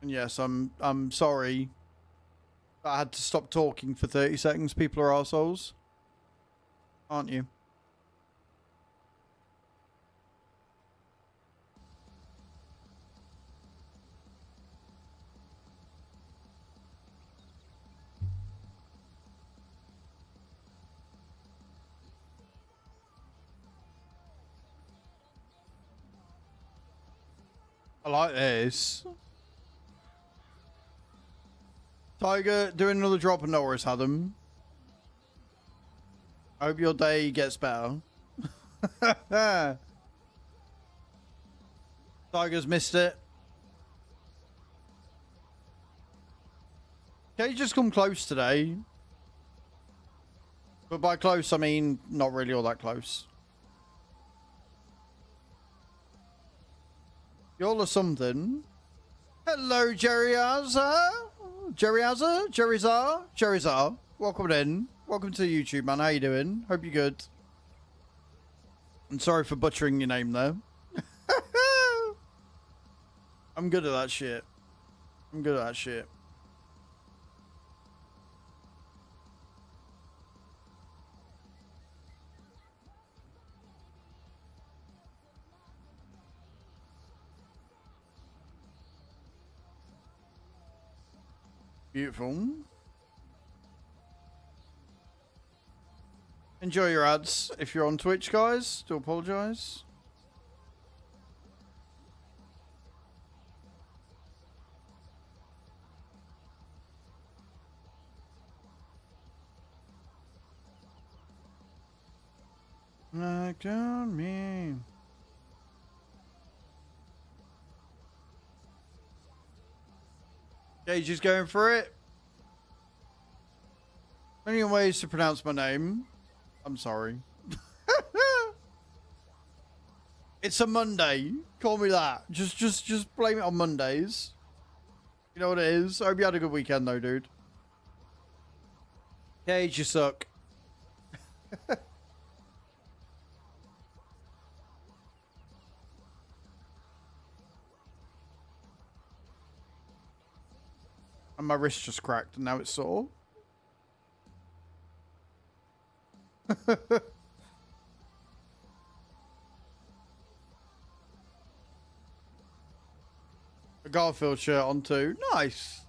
And yes, I'm sorry. I had to stop talking for 30 seconds. People are arseholes. Aren't you? I like this. Tiger, doing another drop of Norris had them. I hope your day gets better. Tiger's missed it. Okay, you just come close today. But by close, I mean not really all that close. Y'all are something. Hello, Jerry Azza. Jerry Azza? Jerry Zar? Jerry Zar. Welcome in. Welcome to YouTube, man. How you doing? Hope you're good. I'm sorry for butchering your name there. I'm good at that shit. I'm good at that shit. Beautiful. Enjoy your ads if you're on Twitch, guys. Do apologise. Like on me. Gage is going for it. Many ways to pronounce my name. I'm sorry. It's a Monday. Call me that. Just blame it on Mondays. You know what it is. I hope you had a good weekend though, dude. Gage, you suck. And my wrist just cracked and now it's sore. A Garfield shirt on too. Nice.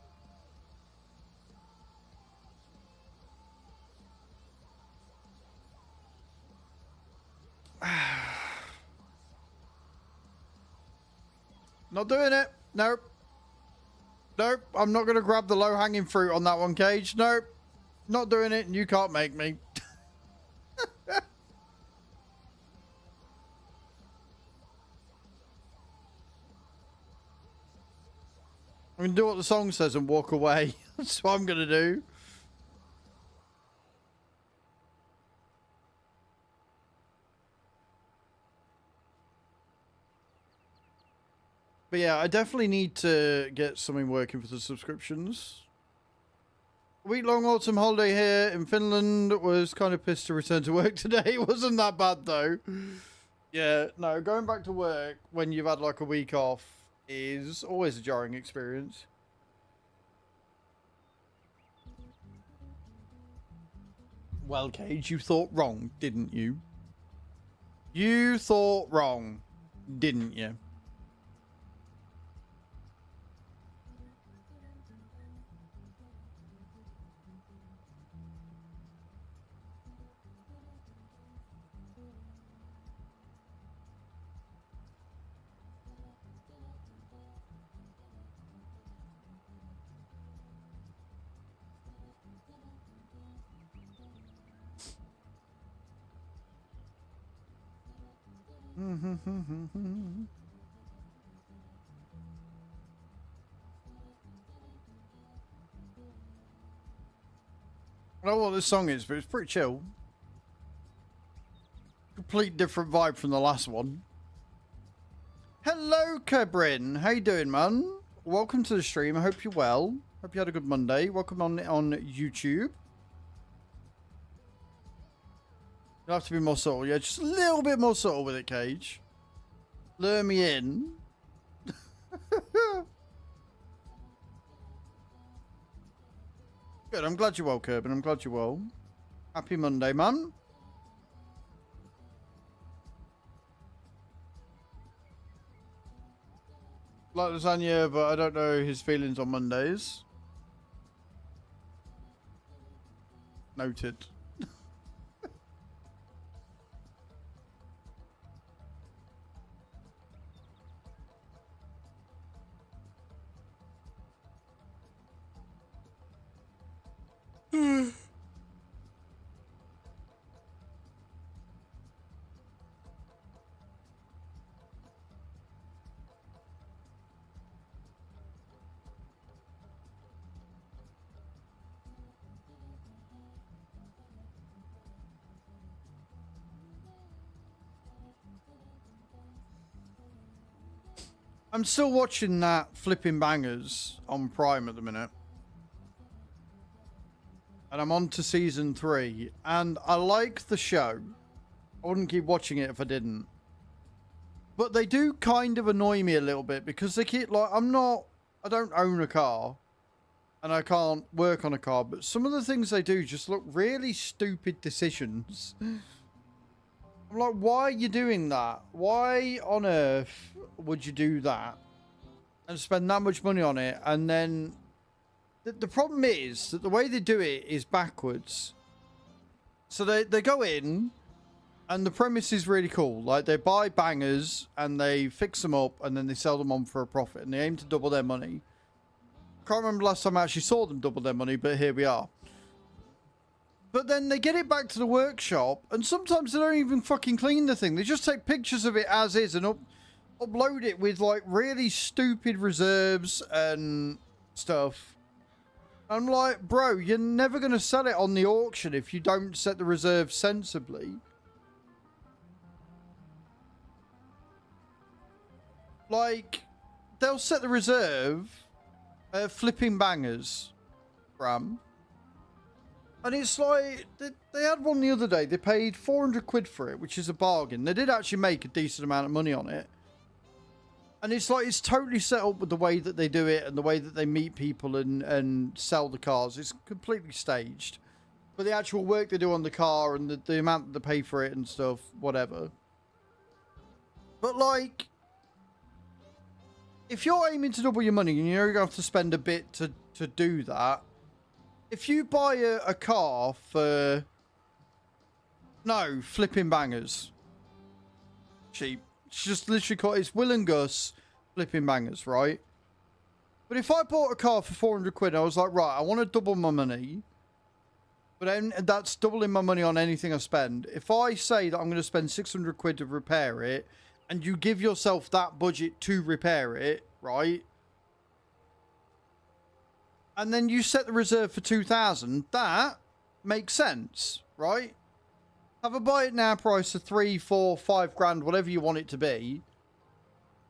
Not doing it. Nope. Nope. I'm not going to grab the low-hanging fruit on that one, Cage. Nope. Not doing it, and you can't make me. I'm going to do what the song says and walk away. That's what I'm going to do. But yeah, I definitely need to get something working for the subscriptions. Week-long autumn holiday here in Finland. Was kind of pissed to return to work today. It wasn't that bad though. Yeah, no, going back to work when you've had like a week off is always a jarring experience. Well, Cage, you thought wrong, didn't you? You thought wrong, didn't you? I don't know what this song is, but it's pretty chill. Complete different vibe from the last one. Hello, Kebrin. How you doing, man? Welcome to the stream. I hope you're well. Hope you had a good Monday. Welcome on YouTube. You'll have to be more subtle. Yeah, just a little bit more subtle with it, Cage. Lure me in. Good, I'm glad you're well, Kerbin. I'm glad you're well. Happy Monday, man. Like lasagna, but I don't know his feelings on Mondays. Noted. I'm still watching that Flipping Bangers on Prime at the minute. And I'm on to season 3. And I like the show. I wouldn't keep watching it if I didn't. But they do kind of annoy me a little bit because they keep like, I don't own a car. And I can't work on a car. But some of the things they do just look really stupid decisions. I'm like, why are you doing that? Why on earth would you do that and spend that much money on it? And then the problem is that the way they do it is backwards. So they go in, and the premise is really cool. Like, they buy bangers, and they fix them up, and then they sell them on for a profit, and they aim to double their money. Can't remember last time I actually saw them double their money, but here we are. But then they get it back to the workshop, and sometimes they don't even fucking clean the thing. They just take pictures of it as is and upload it with, like, really stupid reserves and stuff. I'm like, bro, you're never going to sell it on the auction if you don't set the reserve sensibly. Like, they'll set the reserve flipping bangers, Bram. And it's like, they had one the other day. They paid 400 quid for it, which is a bargain. They did actually make a decent amount of money on it. And it's like, it's totally set up with the way that they do it and the way that they meet people and sell the cars. It's completely staged. But the actual work they do on the car and the amount that they pay for it and stuff, whatever. But like, if you're aiming to double your money and you're going to have to spend a bit to do that, if you buy a car for, no, flipping bangers, cheap. It's just literally called, it's Will and Gus flipping bangers, right? But if I bought a car for 400 quid, I was like, right, I want to double my money. But then that's doubling my money on anything I spend. If I say that I'm going to spend 600 quid to repair it, and you give yourself that budget to repair it, right? And then you set the reserve for 2,000, that makes sense, right? Have a buy it now price of 3, 4, 5 grand, whatever you want it to be.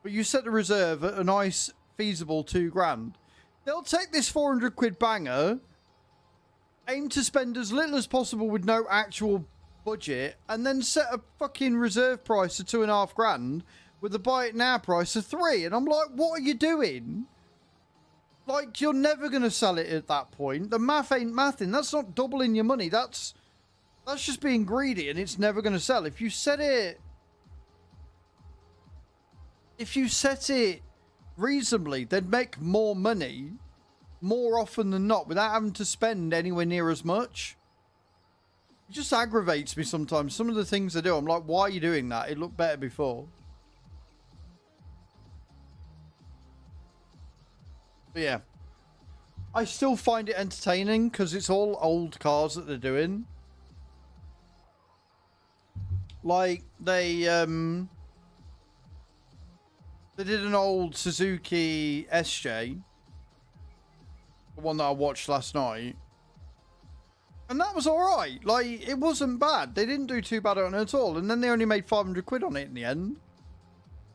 But you set the reserve at a nice, feasible 2 grand. They'll take this 400 quid banger, aim to spend as little as possible with no actual budget, and then set a fucking reserve price of 2.5 grand with a buy it now price of 3. And I'm like, what are you doing? Like, you're never going to sell it at that point. The math ain't mathing. That's not doubling your money. That's just being greedy, and it's never going to sell. If you set it reasonably, they'd make more money more often than not without having to spend anywhere near as much. It just aggravates me sometimes. Some of the things they do, I'm like, why are you doing that? It looked better before. But yeah, I still find it entertaining because it's all old cars that they're doing. Like, they did an old Suzuki SJ, the one that I watched last night, and that was alright. Like, it wasn't bad. They didn't do too bad on it at all, and then they only made 500 quid on it in the end.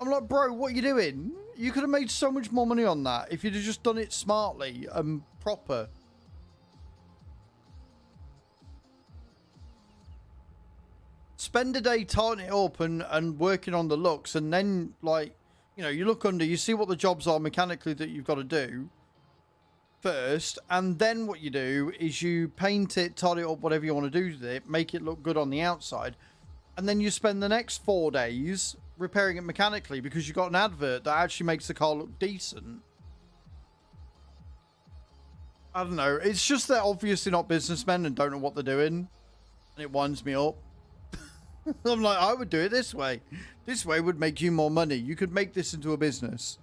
I'm like, bro, what are you doing? You could have made so much more money on that if you'd have just done it smartly and proper. Spend a day tarting it up and working on the looks, and then, like, you know, you look under, you see what the jobs are mechanically that you've got to do first, and then what you do is you paint it, tart it up, whatever you want to do with it, make it look good on the outside, and then you spend the next 4 days repairing it mechanically because you've got an advert that actually makes the car look decent. I don't know. It's just they're obviously not businessmen and don't know what they're doing, and it winds me up. I'm like, I would do it this way. This way would make you more money. You could make this into a business.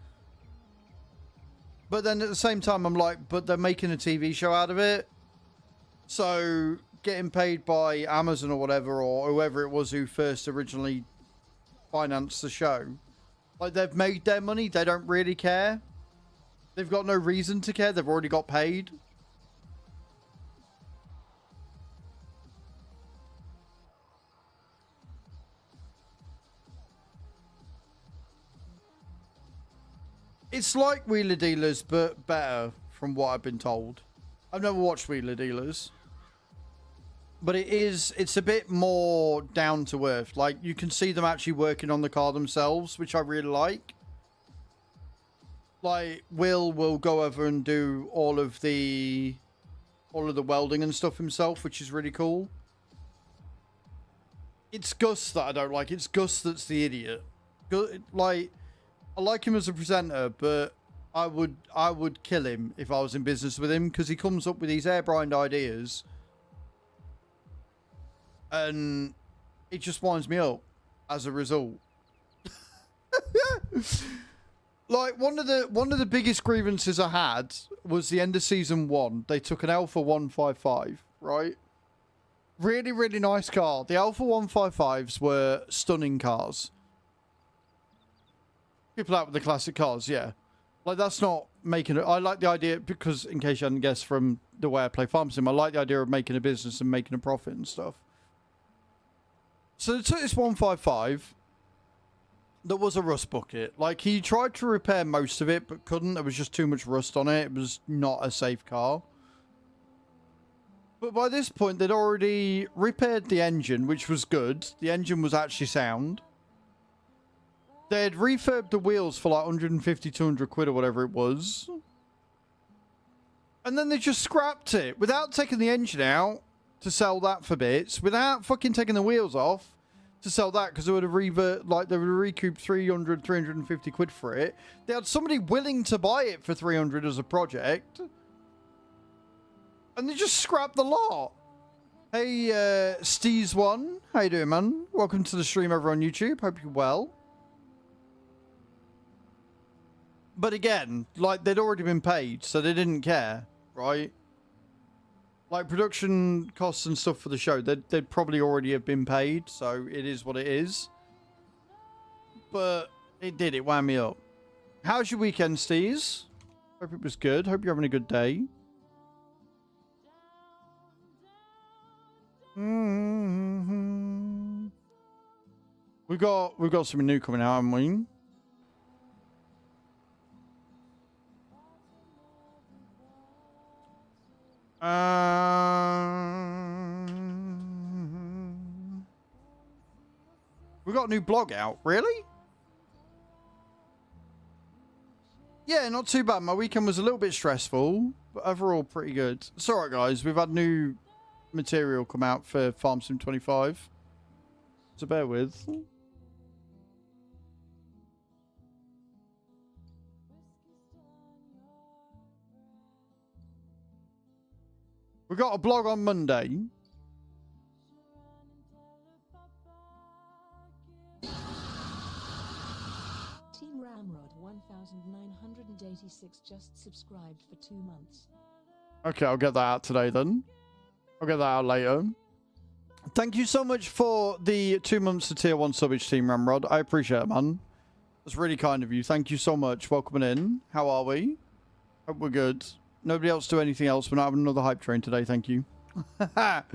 But then at the same time, I'm like, but they're making a TV show out of it. So getting paid by Amazon or whatever, or whoever it was who first originally financed the show. Like, they've made their money. They don't really care. They've got no reason to care. They've already got paid. It's like Wheeler Dealers, but better, from what I've been told. I've never watched Wheeler Dealers. But it's a bit more down to earth. Like, you can see them actually working on the car themselves, which I really like. Like, Will go over and do all of the welding and stuff himself, which is really cool. It's Gus that I don't like. It's Gus that's the idiot. Like, I like him as a presenter, but I would kill him if I was in business with him, because he comes up with these airbrained ideas And it just winds me up as a result. Like one of the biggest grievances I had was the end of season 1. They took an Alpha 155, right? Really, really nice car. The Alpha 155s were stunning cars. People out with the classic cars, yeah. Like, that's not making it... I like the idea, because in case you hadn't guessed from the way I play Farm Sim, I like the idea of making a business and making a profit and stuff. So they took this 155 that was a rust bucket. Like, he tried to repair most of it, but couldn't. There was just too much rust on it. It was not a safe car. But by this point, they'd already repaired the engine, which was good. The engine was actually sound. They'd refurbed the wheels for like 150, 200 quid or whatever it was. And then they just scrapped it without taking the engine out to sell that for bits, without fucking taking the wheels off to sell that, because they would have they would have recouped 300, 350 quid for it. They had somebody willing to buy it for 300 as a project. And they just scrapped the lot. Hey, Steez1. How you doing, man? Welcome to the stream over on YouTube. Hope you're well. But again, like, they'd already been paid, so they didn't care, right? Like, production costs and stuff for the show, they'd probably already have been paid, so it is what it is. But it wound me up. How's your weekend, Steez? Hope it was good. Hope you're having a good day. We've got something new coming out, haven't we? We got a new blog out. Really? Yeah, not too bad. My weekend was a little bit stressful, but overall pretty good. It's alright, guys. We've had new material come out for Farm Sim 25. So bear with. We got a blog on Monday. Team Ramrod 1986 just subscribed for 2 months. Okay, I'll get that out today then. I'll get that out later. Thank you so much for the 2 months of tier 1 subbage, Team Ramrod. I appreciate it, man. That's really kind of you. Thank you so much. Welcome in. How are we? Hope we're good. Nobody else do anything else. We're not having another hype train today. Thank you. How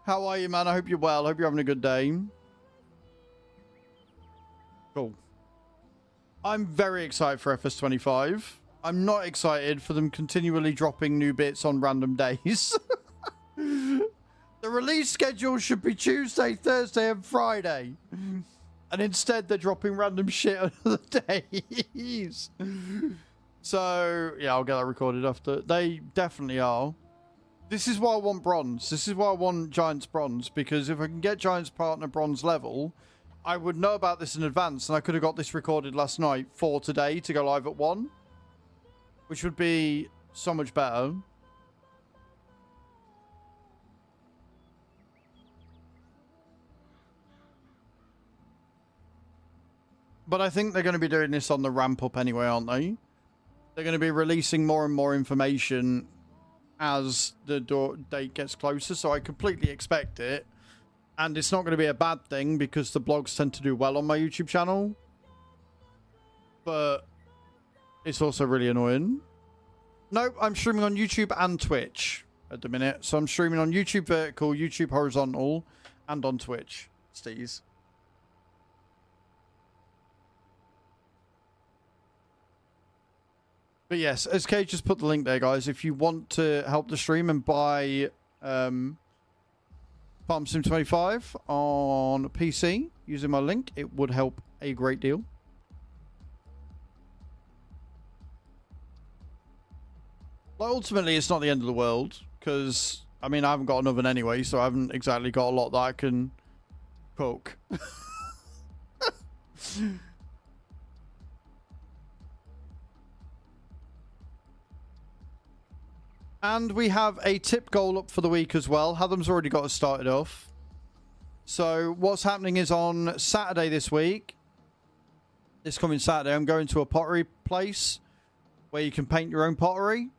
are you, man? I hope you're well. I hope you're having a good day. Cool. I'm very excited for FS25. I'm not excited for them continually dropping new bits on random days. The release schedule should be Tuesday, Thursday, and Friday. And instead, they're dropping random shit on other days. So, yeah, I'll get that recorded after. They definitely are. This is why I want bronze. This is why I want Giants bronze. Because if I can get Giants partner bronze level, I would know about this in advance. And I could have got this recorded last night for today to go live at 1. Which would be so much better. But I think they're going to be doing this on the ramp up anyway, aren't they? They're going to be releasing more and more information as the date gets closer, so I completely expect it. And it's not going to be a bad thing because the blogs tend to do well on my YouTube channel. But it's also really annoying. Nope, I'm streaming on YouTube and Twitch at the minute. So I'm streaming on YouTube vertical, YouTube horizontal, and on Twitch. Steez. But yes, SK just put the link there, guys. If you want to help the stream and buy Farm Sim 25 on PC using my link, it would help a great deal. Well, ultimately, it's not the end of the world because, I mean, I haven't got an oven anyway, so I haven't exactly got a lot that I can cook. And we have a tip goal up for the week as well. Hadam's already got us started off. So what's happening is on Saturday this week, this coming Saturday, I'm going to a pottery place where you can paint your own pottery.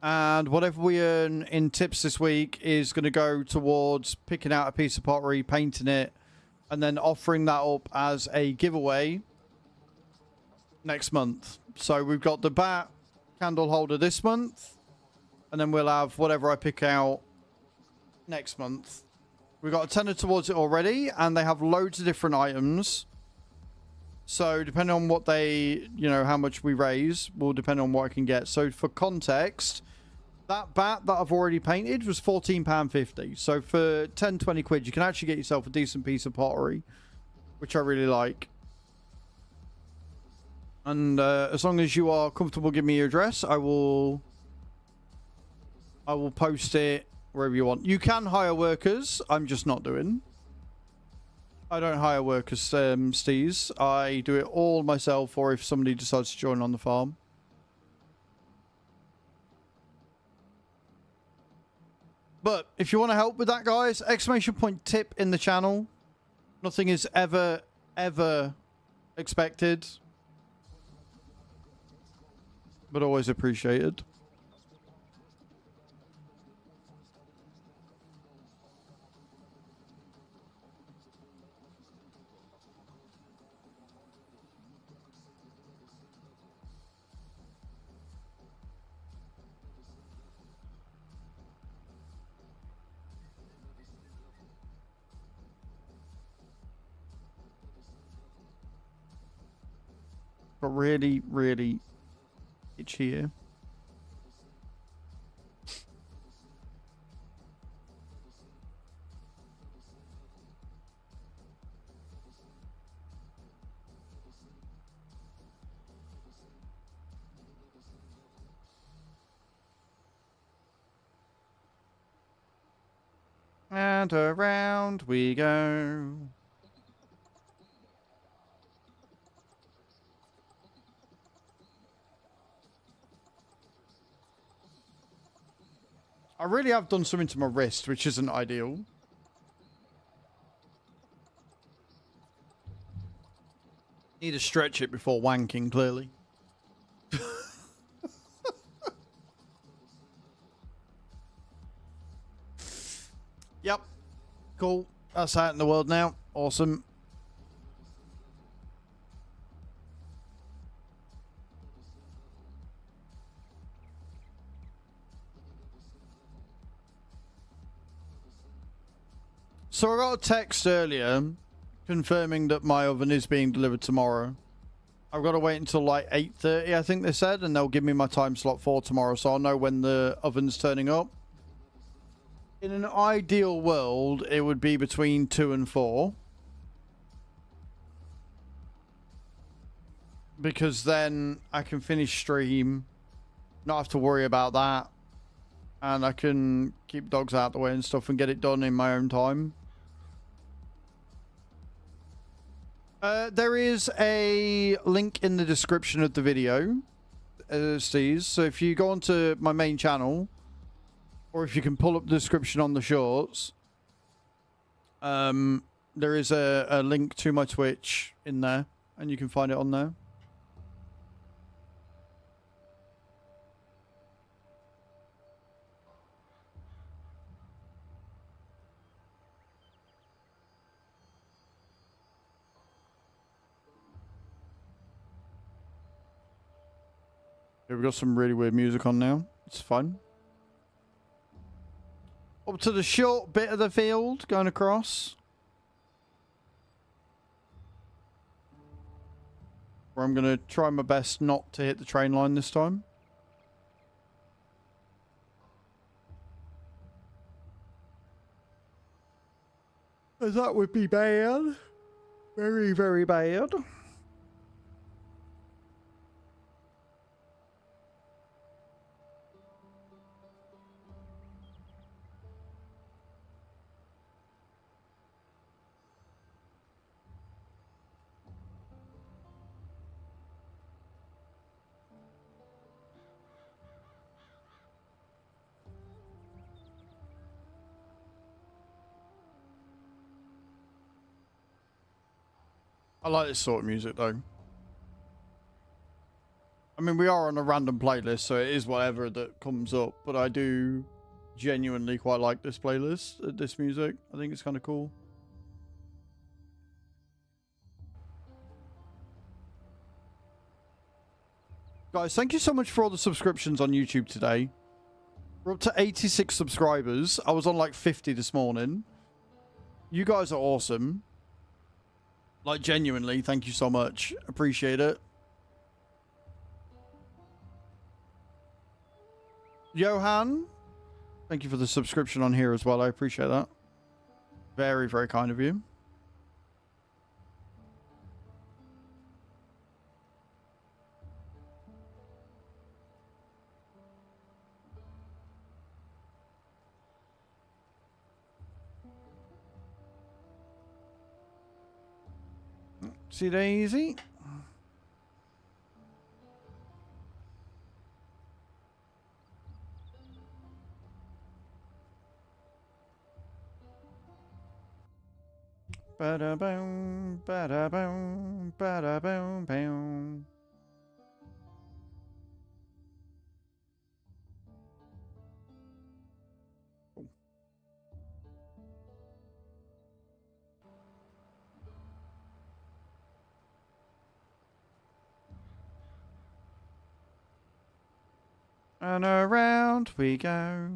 And whatever we earn in tips this week is going to go towards picking out a piece of pottery, painting it, and then offering that up as a giveaway next month. So we've got the bat candle holder this month, and then we'll have whatever I pick out next month. We've got a tenner towards it already, and they have loads of different items. So depending on what they, you know, how much we raise, will depend on what I can get. So for context, that bat that I've already painted was £14.50. So for 10, 20 quid, you can actually get yourself a decent piece of pottery, which I really like. And as long as you are comfortable giving me your address, I will post it wherever you want. You can hire workers. I'm just not doing. I don't hire workers, Steez. I do it all myself, or if somebody decides to join on the farm. But if you want to help with that, guys, exclamation point tip in the channel. Nothing is ever expected, but always appreciated. But really itchy here. And around we go. I really have done something to my wrist, which isn't ideal. Need to stretch it before wanking, clearly. Yep. Cool. That's out in the world now. Awesome. So I got a text earlier confirming that my oven is being delivered tomorrow. I've got to wait until like 8:30, I think they said, and they'll give me my time slot for tomorrow, so I'll know when the oven's turning up. In an ideal world, it would be between 2 and 4. Because then I can finish stream, not have to worry about that, and I can keep dogs out the way and stuff and get it done in my own time. There is a link in the description of the video, Steez. So if you go onto my main channel, or if you can pull up the description on the shorts, there is a link to my Twitch in there, and you can find it on there. Here we got some really weird music on now. It's fun. Up to the short bit of the field, going across. Where I'm going to try my best not to hit the train line this time. As that would be bad. Very, very bad. I like this sort of music though. I mean, we are on a random playlist, so it is whatever that comes up, but I do genuinely quite like this playlist, this music. I think it's kind of cool. Guys, thank you so much for all the subscriptions on YouTube today. We're up to 86 subscribers. I was on like 50 this morning. You guys are awesome. Like, genuinely, thank you so much. Appreciate it. Johan, thank you for the subscription on here as well. I appreciate that. Very, very kind of you. See Daisy. Bada boom, bada boom, bada boom, boom. And around we go.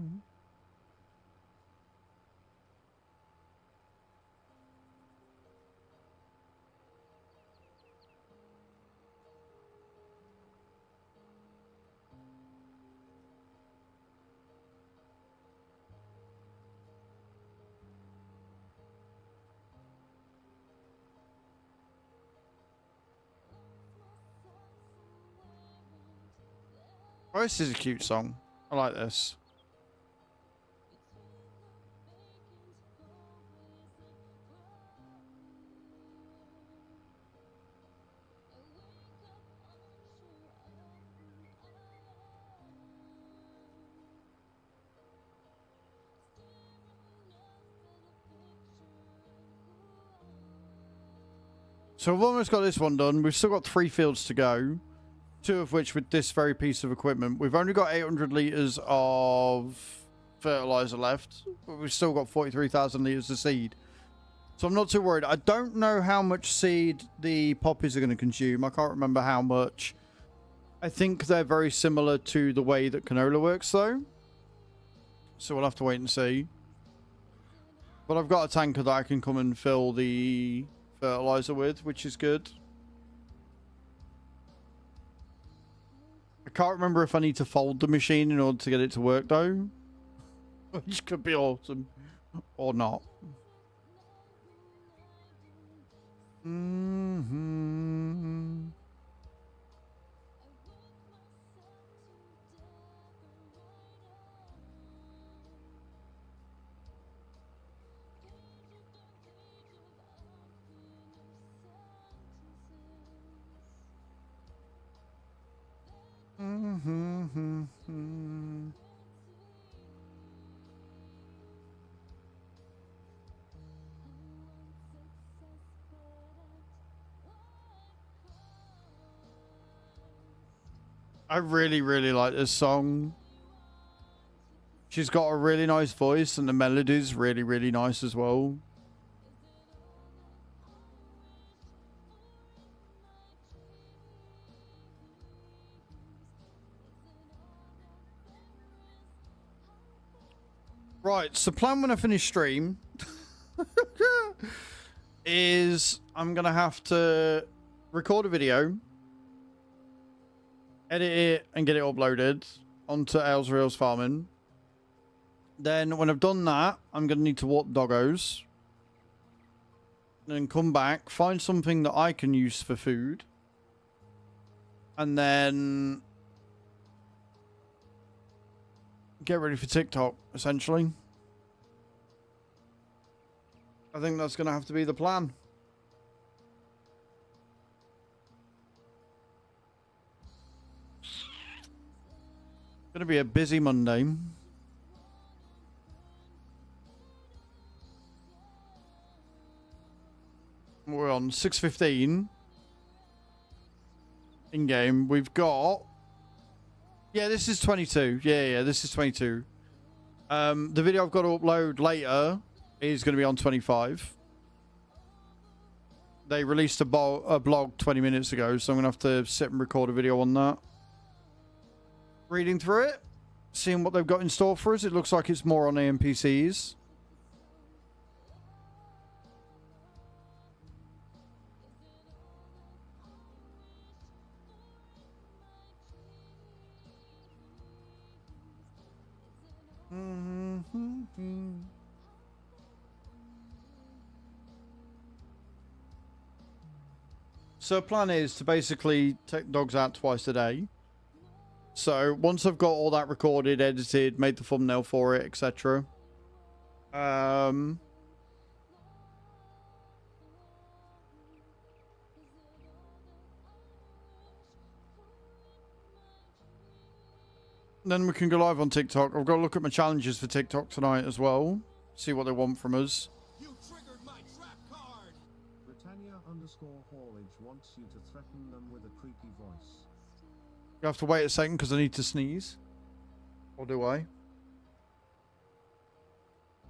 Oh, this is a cute song. I like this. So we've almost got this one done. We've still got 3 fields to go. 2 of which with this very piece of equipment. We've only got 800 litres of fertiliser left, but we've still got 43,000 litres of seed. So I'm not too worried. I don't know how much seed the poppies are going to consume. I can't remember how much. I think they're very similar to the way that canola works though. So we'll have to wait and see. But I've got a tanker that I can come and fill the fertiliser with, which is good. I can't remember if I need to fold the machine in order to get it to work though. Which could be awesome. Or not. Mm-hmm. Mm-hmm. I really, really like this song. She's got a really nice voice and the melody's really, really nice as well. Right, so plan when I finish stream is I'm going to have to record a video, edit it and get it uploaded onto Azraels farming. Then when I've done that, I'm going to need to walk doggos. Then come back, find something that I can use for food. And then get ready for TikTok, essentially. I think that's going to have to be the plan. Going to be a busy Monday. We're on 6:15 in game. We've got, yeah, this is 22. Yeah, this is 22. The video I've got to upload later is going to be on 25. They released a blog 20 minutes ago, so I'm going to have to sit and record a video on that. Reading through it, seeing what they've got in store for us. It looks like it's more on AMPCs. So plan is to basically take dogs out twice a day. So once I've got all that recorded, edited, made the thumbnail for it, etc. Then we can go live on TikTok. I've got to look at my challenges for TikTok tonight as well. See what they want from us. You triggered my trap card! Britannia_haulage wants you to threaten them with a creepy voice. You have to wait a second because I need to sneeze. Or do I?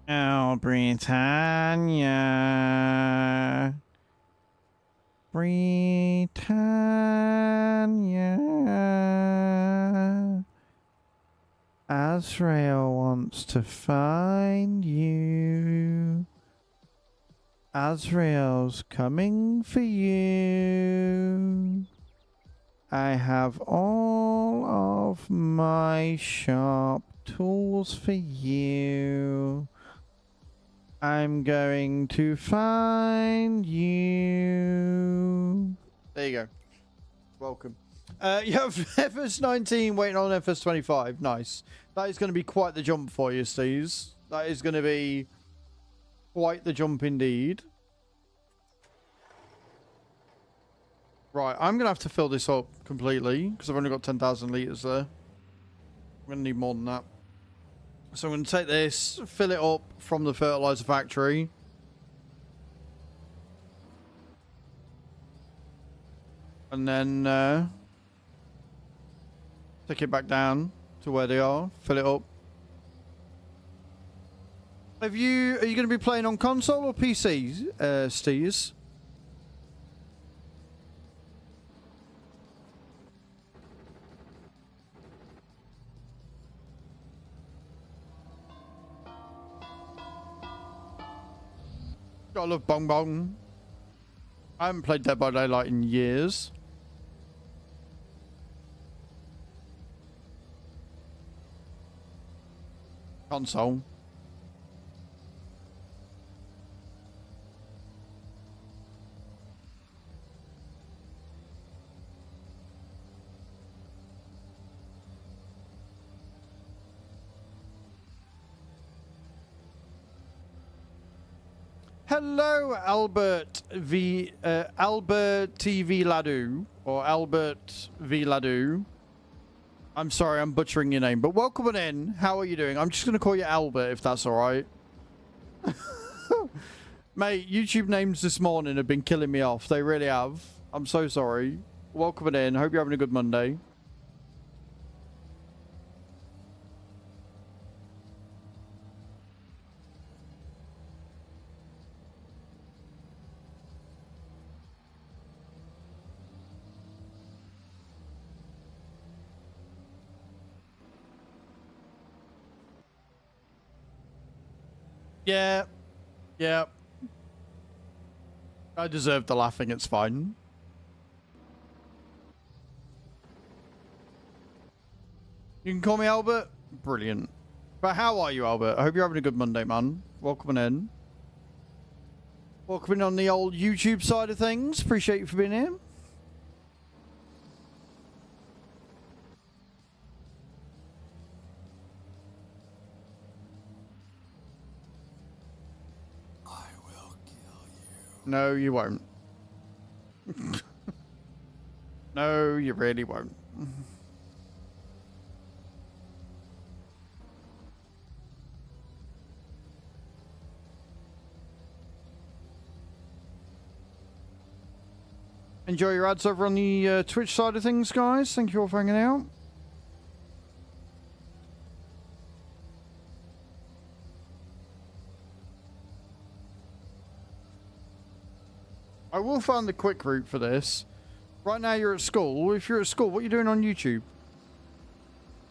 Oh, Britannia. Britannia. Azrael wants to find you. Azrael's coming for you. I have all of my sharp tools for you. I'm going to find you. There you go. Welcome. You have FS19 waiting on FS25. Nice. That is going to be quite the jump for you, Steez. That is going to be quite the jump indeed. Right, I'm going to have to fill this up completely because I've only got 10,000 litres there. I'm going to need more than that. So I'm going to take this, fill it up from the fertilizer factory. And then take it back down to where they are, fill it up. Are you going to be playing on console or PC, Steez? Gotta love Bong Bong. I haven't played Dead by Daylight in years. Console. Hello, Albert TV Ladu, or Albert V Ladu. I'm sorry, I'm butchering your name, but welcome on in. How are you doing? I'm just going to call you Albert, if that's all right. Mate, YouTube names this morning have been killing me off. They really have. I'm so sorry. Welcome on in. Hope you're having a good Monday. Yeah. Yeah. I deserve the laughing, it's fine. You can call me Albert? Brilliant. But how are you, Albert? I hope you're having a good Monday, man. Welcome in. Welcome in on the old YouTube side of things. Appreciate you for being here. No, you won't. No, you really won't. Enjoy your ads over on the Twitch side of things, guys. Thank you all for hanging out. I will find the quick route for this. Right now you're at school. If you're at school, what are you doing on YouTube? You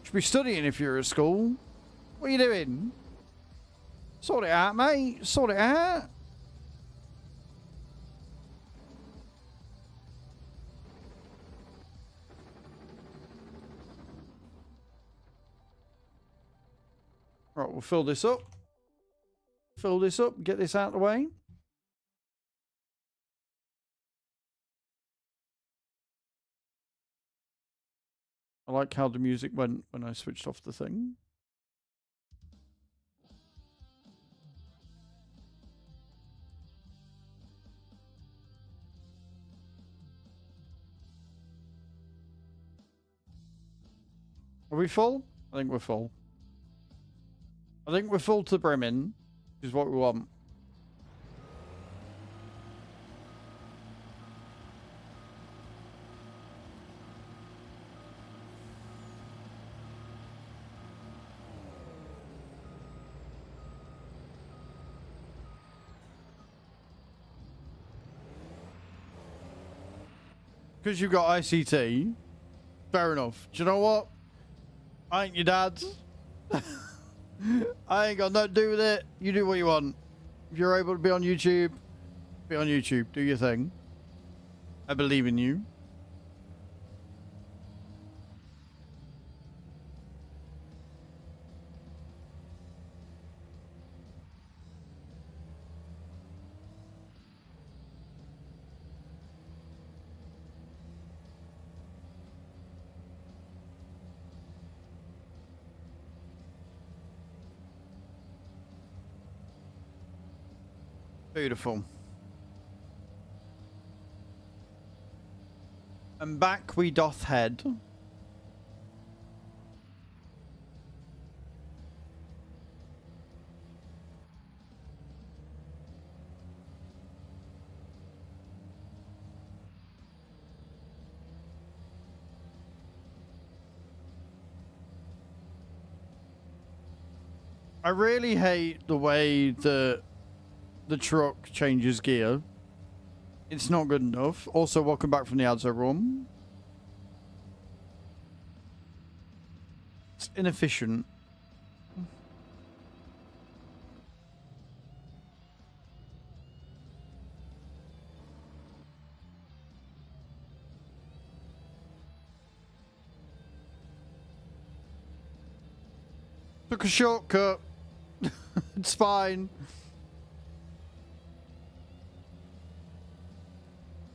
should be studying if you're at school. What are you doing? Sort it out, mate. Sort it out. Right, we'll fill this up. Fill this up. Get this out of the way. I like how the music went when I switched off the thing. Are we full? I think we're full. I think we're full to brimming, which is what we want. Because you've got ICT, fair enough. Do you know what? I ain't your dad. I ain't got nothing to do with it. You do what you want. If you're able to be on YouTube, be on YouTube. Do your thing. I believe in you. Beautiful. And back we doth head. I really hate the way that the truck changes gear. It's not good enough. Also, welcome back from the ads, everyone. It's inefficient. Took a shortcut. It's fine.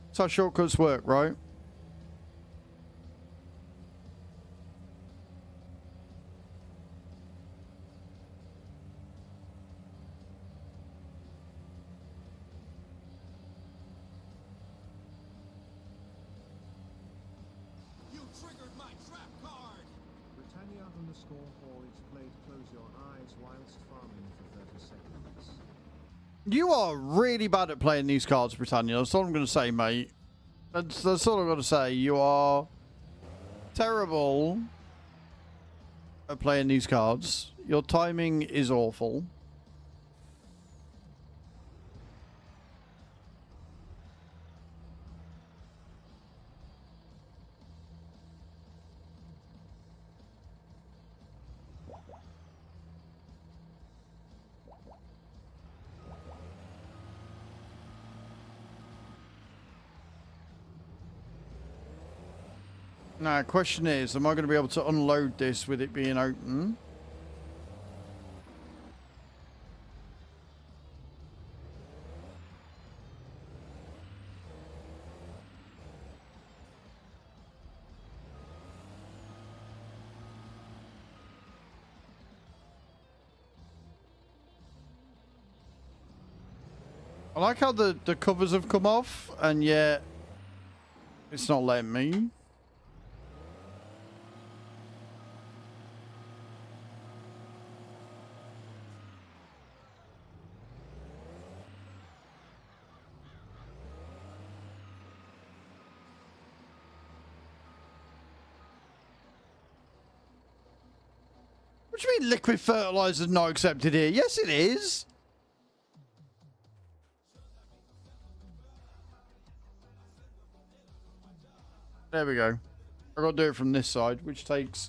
That's how shortcuts work, right? You triggered my trap card! Britannia _haulage played close your eyes whilst farming for 30 seconds. You are really bad at playing these cards, Britannia. That's all I'm going to say, mate. That's all I've got to say. You are terrible at playing these cards. Your timing is awful. Now, question is, am I going to be able to unload this with it being open? I like how the covers have come off, and yet it's not letting me. What do you mean liquid fertilizer is not accepted here? Yes, it is. There we go. I've got to do it from this side, which takes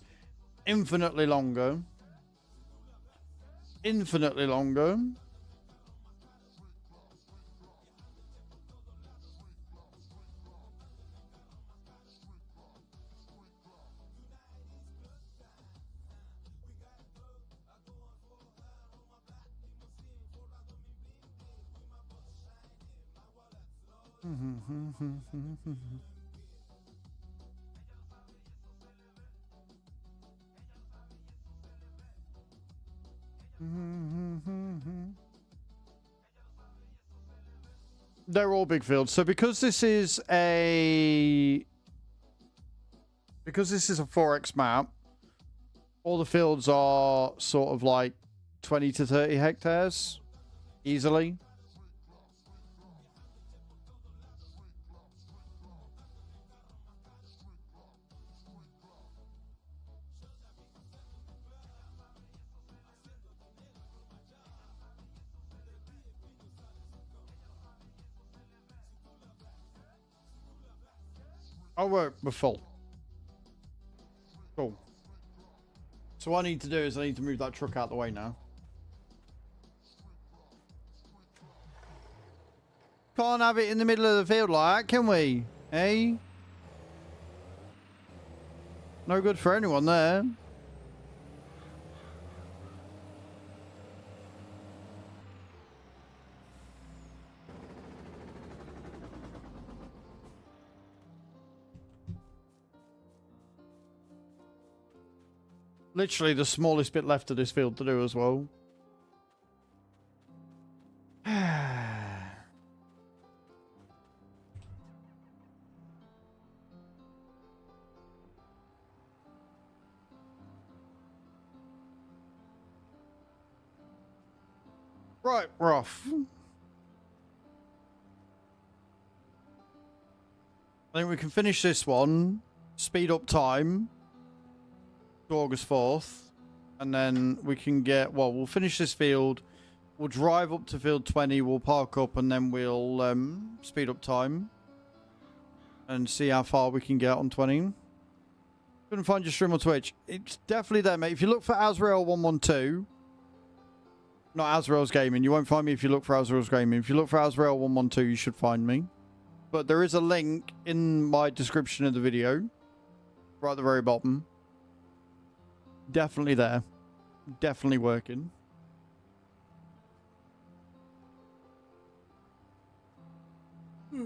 infinitely longer. Infinitely longer. They're all big fields. So because this is a 4x map, all the fields are sort of like 20 to 30 hectares easily. Oh, we're full. Cool. So what I need to do is I need to move that truck out the way now. Can't have it in the middle of the field like that, can we? Eh? No good for anyone there. Literally the smallest bit left of this field to do as well. Right, we're off. I think we can finish this one. Speed up time. August 4th, and then we can get, well, we'll finish this field, we'll drive up to field 20, we'll park up, and then we'll speed up time and see how far we can get on 20. Couldn't find your stream on Twitch. It's definitely there, mate. If you look for Azrael 112, not Azrael's Gaming, you won't find me if you look for Azrael's Gaming. If you look for Azrael 112, you should find me. But there is a link in my description of the video, right at the very bottom. Definitely there. Definitely working. I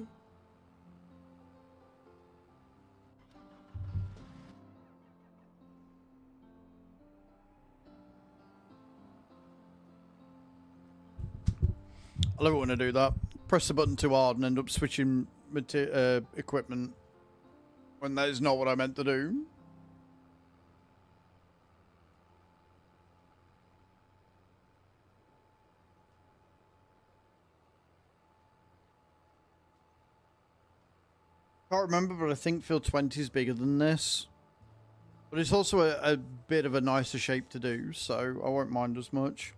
love it when I do that. Press the button too hard and end up switching equipment when that is not what I meant to do. Can't remember, but I think field 20 is bigger than this. But it's also a bit of a nicer shape to do, so I won't mind as much.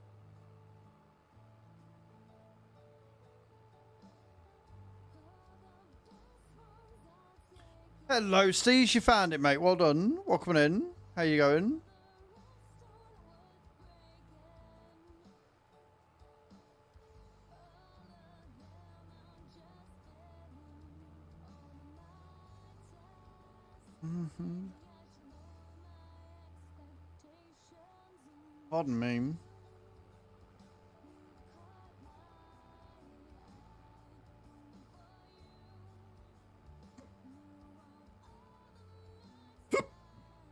Hello, Steve. You found it, mate. Well done. Welcome in. How you going? Pardon me.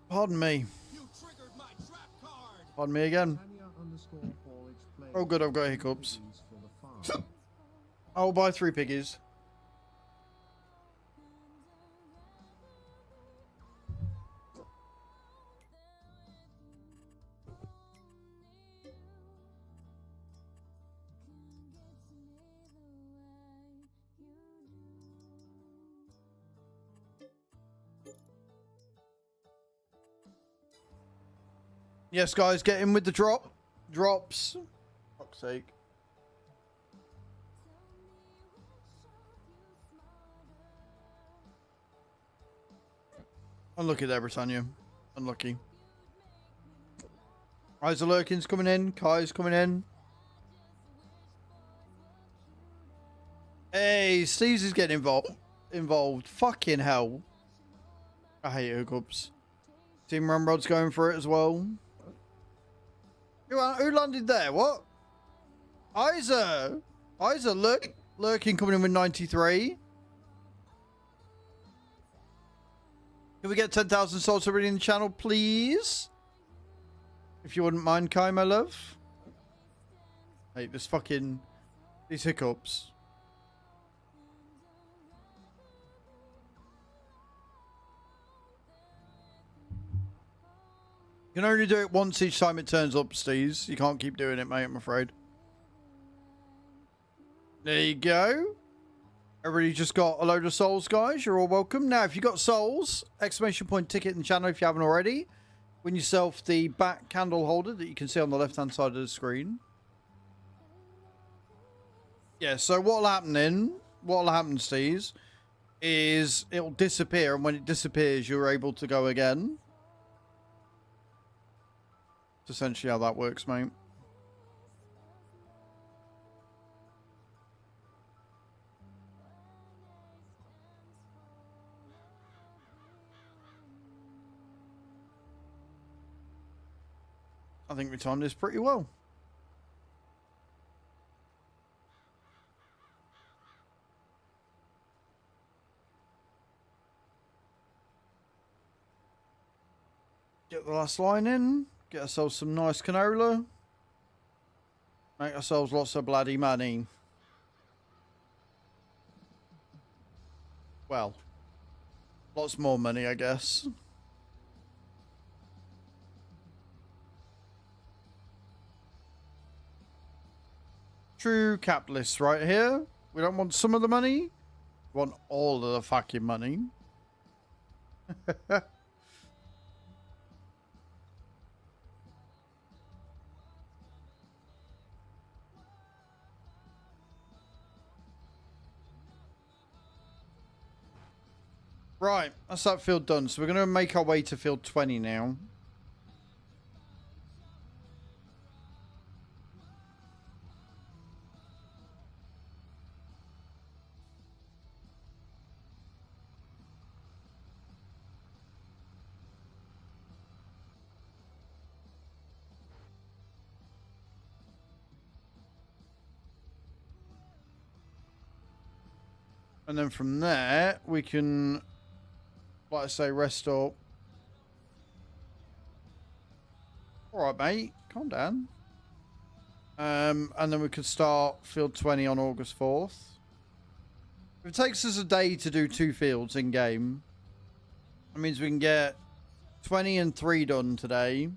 Pardon me. Pardon me again. Oh good, I've got hiccups. I'll buy 3 piggies. Yes, guys, get in with the drops. Fuck's sake. Unlucky there, Britannia. Unlucky. Isa Lurkin's coming in. Kai's coming in. Hey, Steve's is getting involved. Fucking hell. I hate hookups. Team Ramrod's going for it as well. Who landed there? What? Isa Lurkin coming in with 93. Can we get 10,000 souls already in the channel, please? If you wouldn't mind, Kai, my love. Hey, this fucking... these hiccups. You can only do it once each time it turns up, Steez. You can't keep doing it, mate, I'm afraid. There you go. Everybody just got a load of souls, guys. You're all welcome. Now, if you got souls, exclamation point ticket in the channel if you haven't already. Win yourself the back candle holder that you can see on the left-hand side of the screen. Yeah, so what'll happen, Steez, is it'll disappear, and when it disappears, you're able to go again. That's essentially how that works, mate. I think we timed this pretty well. Get the last line in. Get ourselves some nice canola. Make ourselves lots of bloody money. Well, lots more money, I guess. True capitalists right here. We don't want some of the money. We want all of the fucking money. Right, that's that field done. So we're going to make our way to field 20 now. And then from there, we can, like I say, rest up. Alright, mate. Calm down. And then we could start field 20 on August 4th. If it takes us a day to do 2 fields in-game, that means we can get 20 and 3 done today.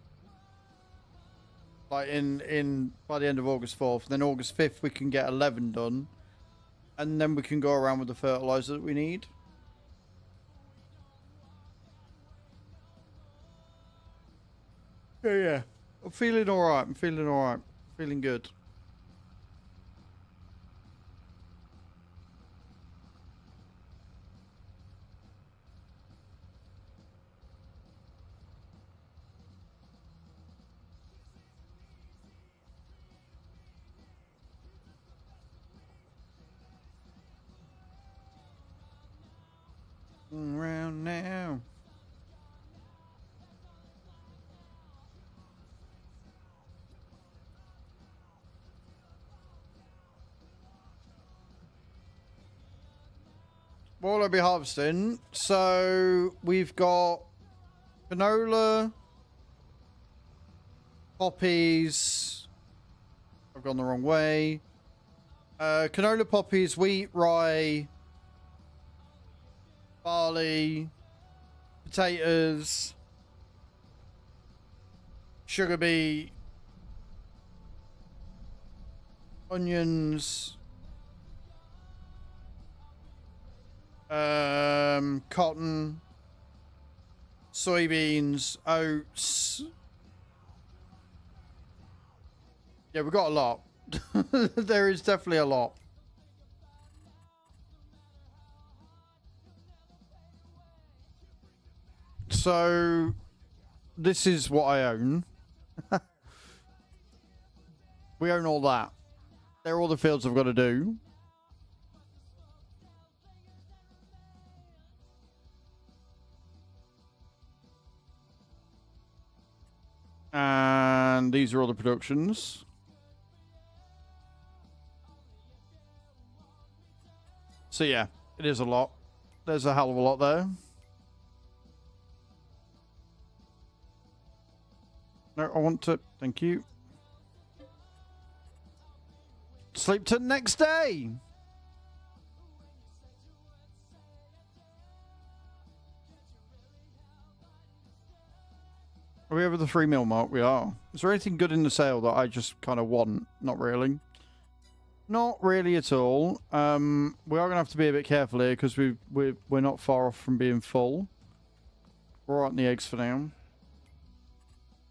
Like by the end of August 4th. And then August 5th, we can get 11 done. And then we can go around with the fertilizer that we need. Yeah. I'm feeling alright. Feeling good. Around now. What will I be harvesting? So we've got canola, poppies. I've gone the wrong way. Canola, poppies, wheat, rye, barley, potatoes, sugar beet, onions, cotton, soybeans, oats, Yeah, we've got a lot. There is definitely a lot. So, this is what I own. We own all that. They're all the fields I've got to do. And these are all the productions. So yeah, it is a lot. There's a hell of a lot there. No, I want to... Thank you. Sleep till next day. Are we over the 3 mil mark? We are. Is there anything good in the sale that I just kind of want? Not really. Not really at all. We are going to have to be a bit careful here because we're not far off from being full. We're on the eggs for now.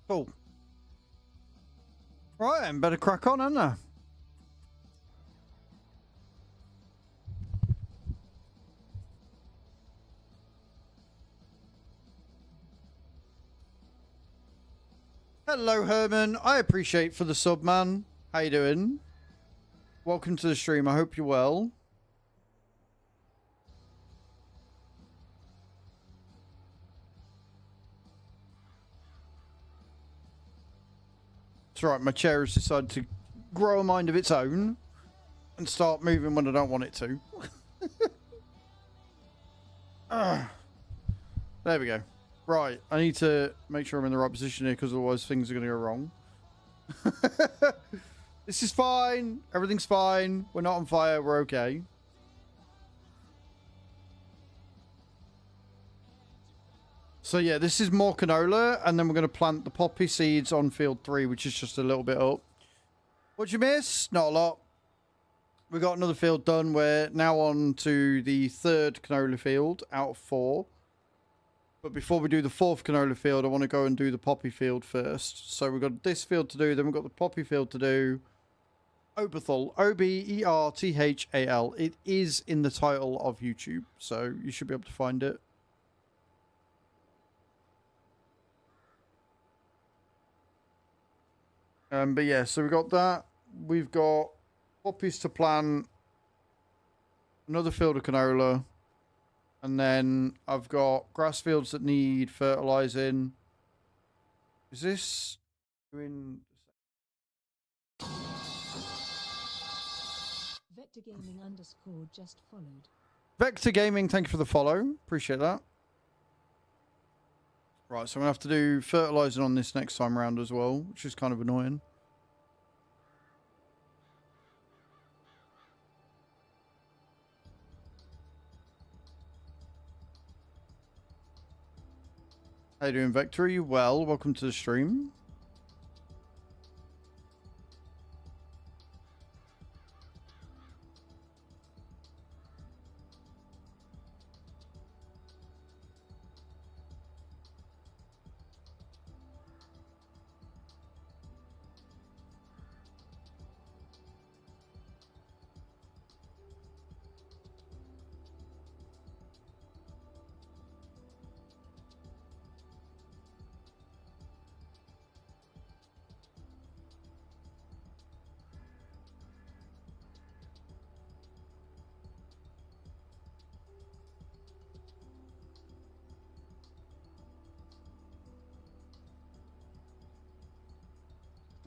Cool. Right, then. Better crack on, hadn't I? Hello, Herman. I appreciate for the sub, man. How you doing? Welcome to the stream. I hope you're well. It's right. My chair has decided to grow a mind of its own and start moving when I don't want it to. There we go. Right. I need to make sure I'm in the right position here because otherwise things are going to go wrong. This is fine. Everything's fine. We're not on fire. We're okay. So yeah, this is more canola, and then we're going to plant the poppy seeds on field 3, which is just a little bit up. What'd you miss? Not a lot. We got another field done. We're now on to the 3rd canola field out of 4. But before we do the 4th canola field, I want to go and do the poppy field first. So we've got this field to do, then we've got the poppy field to do. Oberthal, Oberthal. It is in the title of YouTube, so you should be able to find it. But yeah, so we've got that. We've got poppies to plant, another field of canola, and then I've got grass fields that need fertilizing. Is this doing... Vector Gaming _ just followed. Vector Gaming, thank you for the follow. Appreciate that. Right, so I'm going to have to do fertilizing on this next time around as well, which is kind of annoying. How you doing, Vector? Are you well? Welcome to the stream.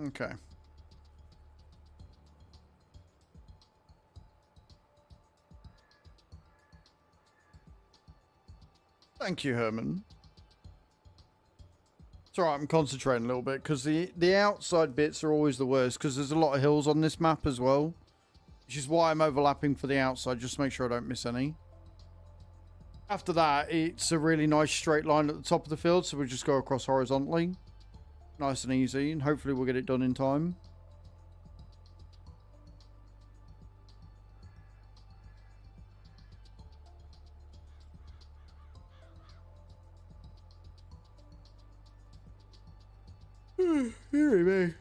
Okay. Thank you, Herman. It's alright, I'm concentrating a little bit because the outside bits are always the worst because there's a lot of hills on this map as well, which is why I'm overlapping for the outside, just to make sure I don't miss any. After that, it's a really nice straight line at the top of the field, so we'll just go across horizontally. Nice and easy, and hopefully we'll get it done in time. Hear me.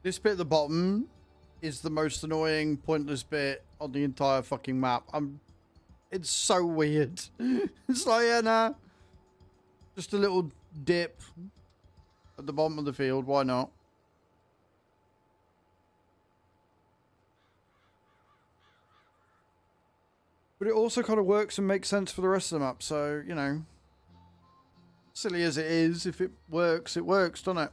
This bit at the bottom is the most annoying, pointless bit on the entire fucking map. It's so weird. It's like, yeah, nah. Just a little dip at the bottom of the field. Why not? But it also kind of works and makes sense for the rest of the map. So, you know, silly as it is, if it works, doesn't it?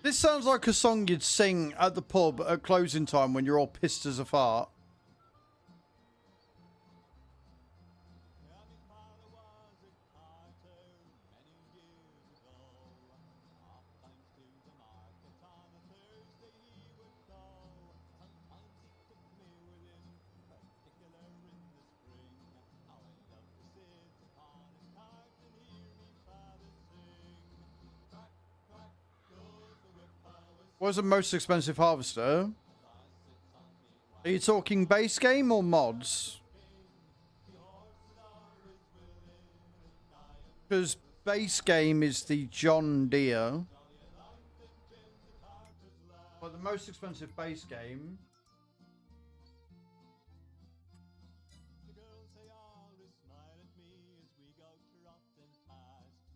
This sounds like a song you'd sing at the pub at closing time when you're all pissed as a fart. What's the most expensive harvester? Are you talking base game or mods? Because base game is the John Deere. But the most expensive base game...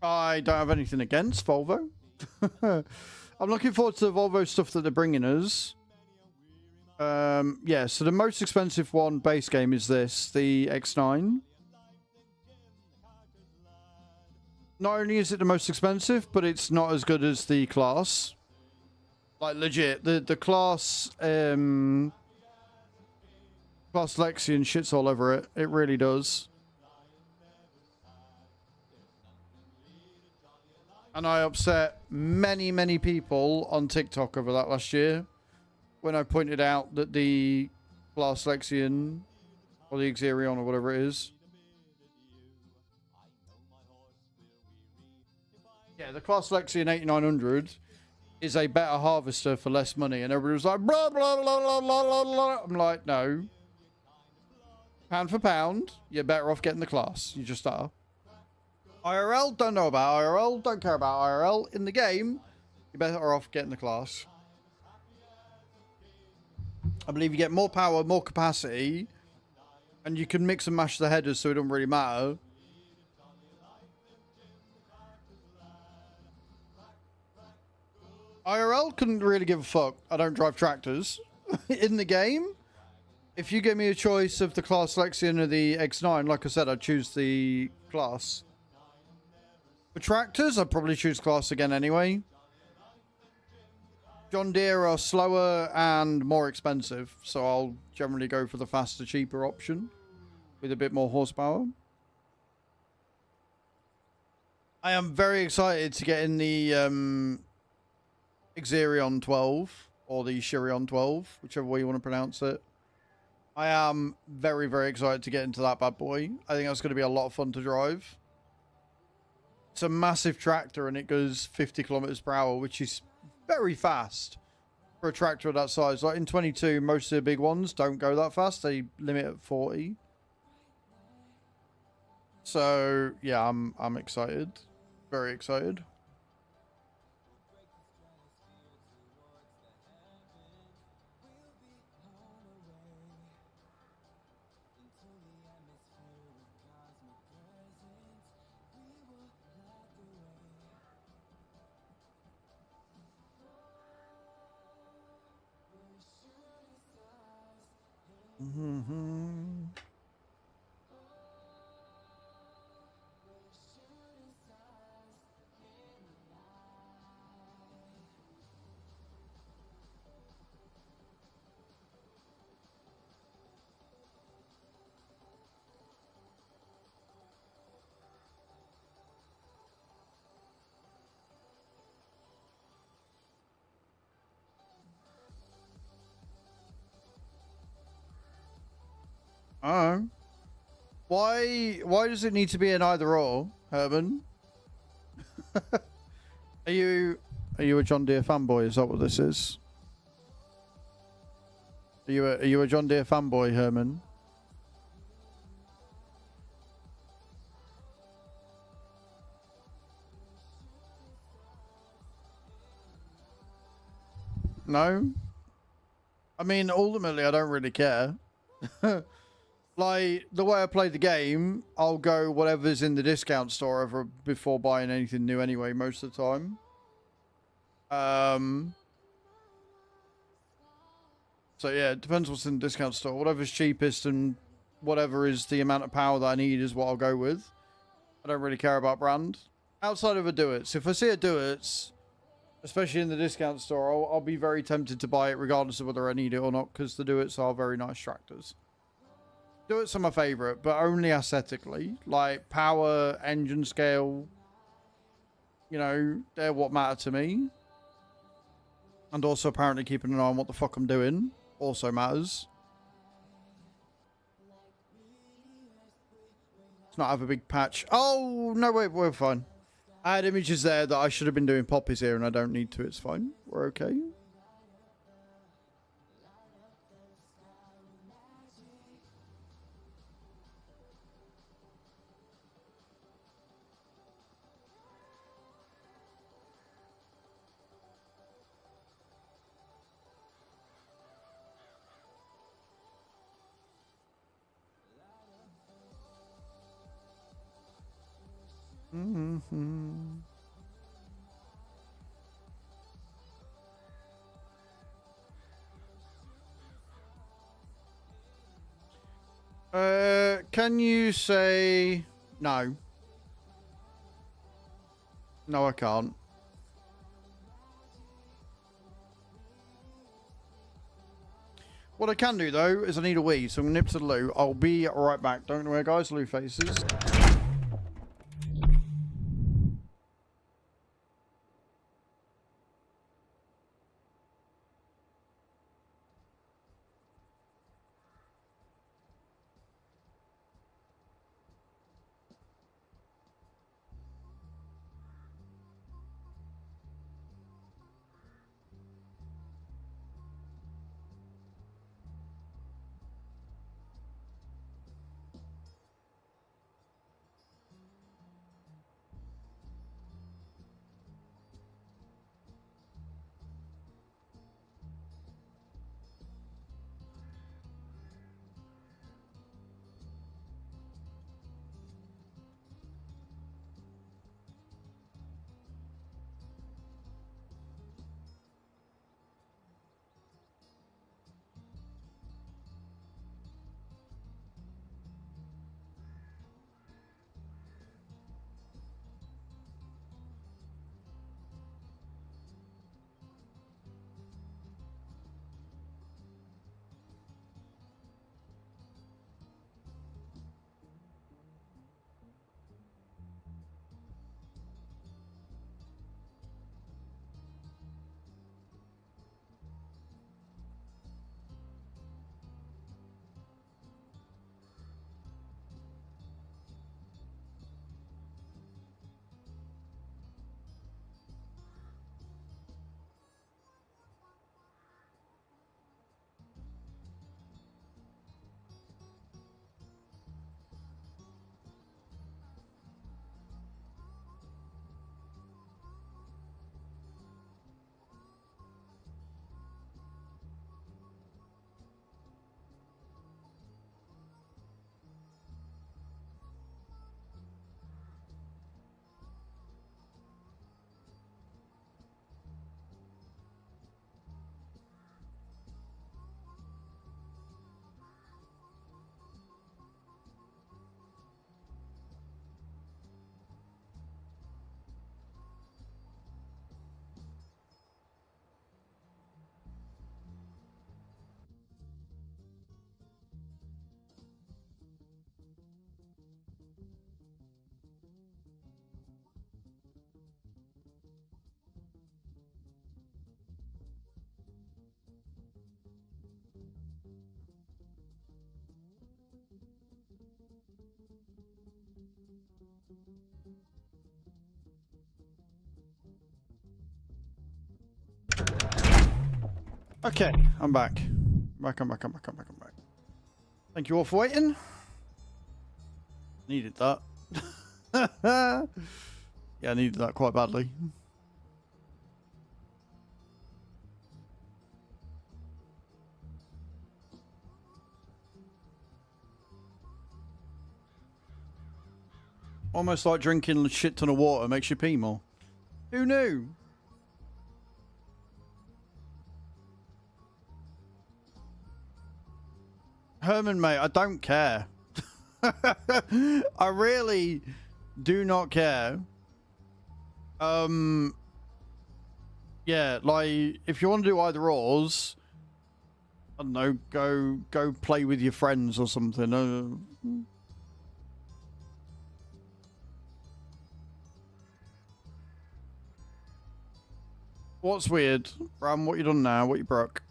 I don't have anything against Volvo. I'm looking forward to the Volvo stuff that they're bringing us. Yeah, so the most expensive one base game is this, the X9. Not only is it the most expensive, but it's not as good as the class. Like, legit, the class, class Lexion shits all over it. It really does. And I upset many, many people on TikTok over that last year when I pointed out that the class Lexion, or the Azraels or whatever it is. Yeah, the class Lexion 8900 is a better harvester for less money. And everybody was like, blah, blah, blah, blah, blah, blah, blah. I'm like, no. Pound for pound, you're better off getting the class. You just are. IRL, don't know about IRL, don't care about IRL. In the game, you're better off getting the class. I believe you get more power, more capacity, and you can mix and mash the headers so it doesn't really matter. IRL couldn't really give a fuck. I don't drive tractors. In the game, if you give me a choice of the class Lexion or the X9, like I said, I'd choose the class. For tractors, I'd probably choose class again anyway. John Deere are slower and more expensive, so I'll generally go for the faster, cheaper option with a bit more horsepower. I am very excited to get in the Azraels 12 or the Shirion 12, whichever way you want to pronounce it. I am very, very excited to get into that bad boy. I think that's going to be a lot of fun to drive. It's a massive tractor and it goes 50 kilometers per hour, which is very fast for a tractor of that size. Like in 22, most of the big ones don't go that fast. They limit at 40. So yeah, I'm excited. Very excited. Mm-hmm. Oh. Why does it need to be an either or, Herman? Are you a John Deere fanboy? Is that what this is? Are you a John Deere fanboy, Herman? No? I mean, ultimately, I don't really care. Like, the way I play the game, I'll go whatever's in the discount store ever before buying anything new anyway, most of the time. So, yeah, it depends what's in the discount store. Whatever's cheapest and whatever is the amount of power that I need is what I'll go with. I don't really care about brand. Outside of a Duets, if I see a Duets, especially in the discount store, I'll be very tempted to buy it regardless of whether I need it or not, because the Duets are very nice tractors. Duets are my favourite, but only aesthetically. Like, power, engine scale, you know, they're what matter to me. And also apparently keeping an eye on what the fuck I'm doing also matters. Let's not have a big patch. Oh, no, wait, we're fine. I had images there that I should have been doing poppies here and I don't need to. It's fine. We're okay. Mm-hmm. Can you say no? No, I can't. What I can do though is I need a wee, so I'm gonna nip to the loo. I'll be right back. Don't worry, guys. Loo faces. Okay, I'm back. I'm back. Thank you all for waiting. Needed that. Yeah, I needed that quite badly. Almost like drinking a shit ton of water makes you pee more. Who knew? Herman, mate, I don't care. I really do not care. Yeah, like, if you want to do either ors, I don't know, go play with your friends or something. What's weird? Bram, what you done now? What you broke?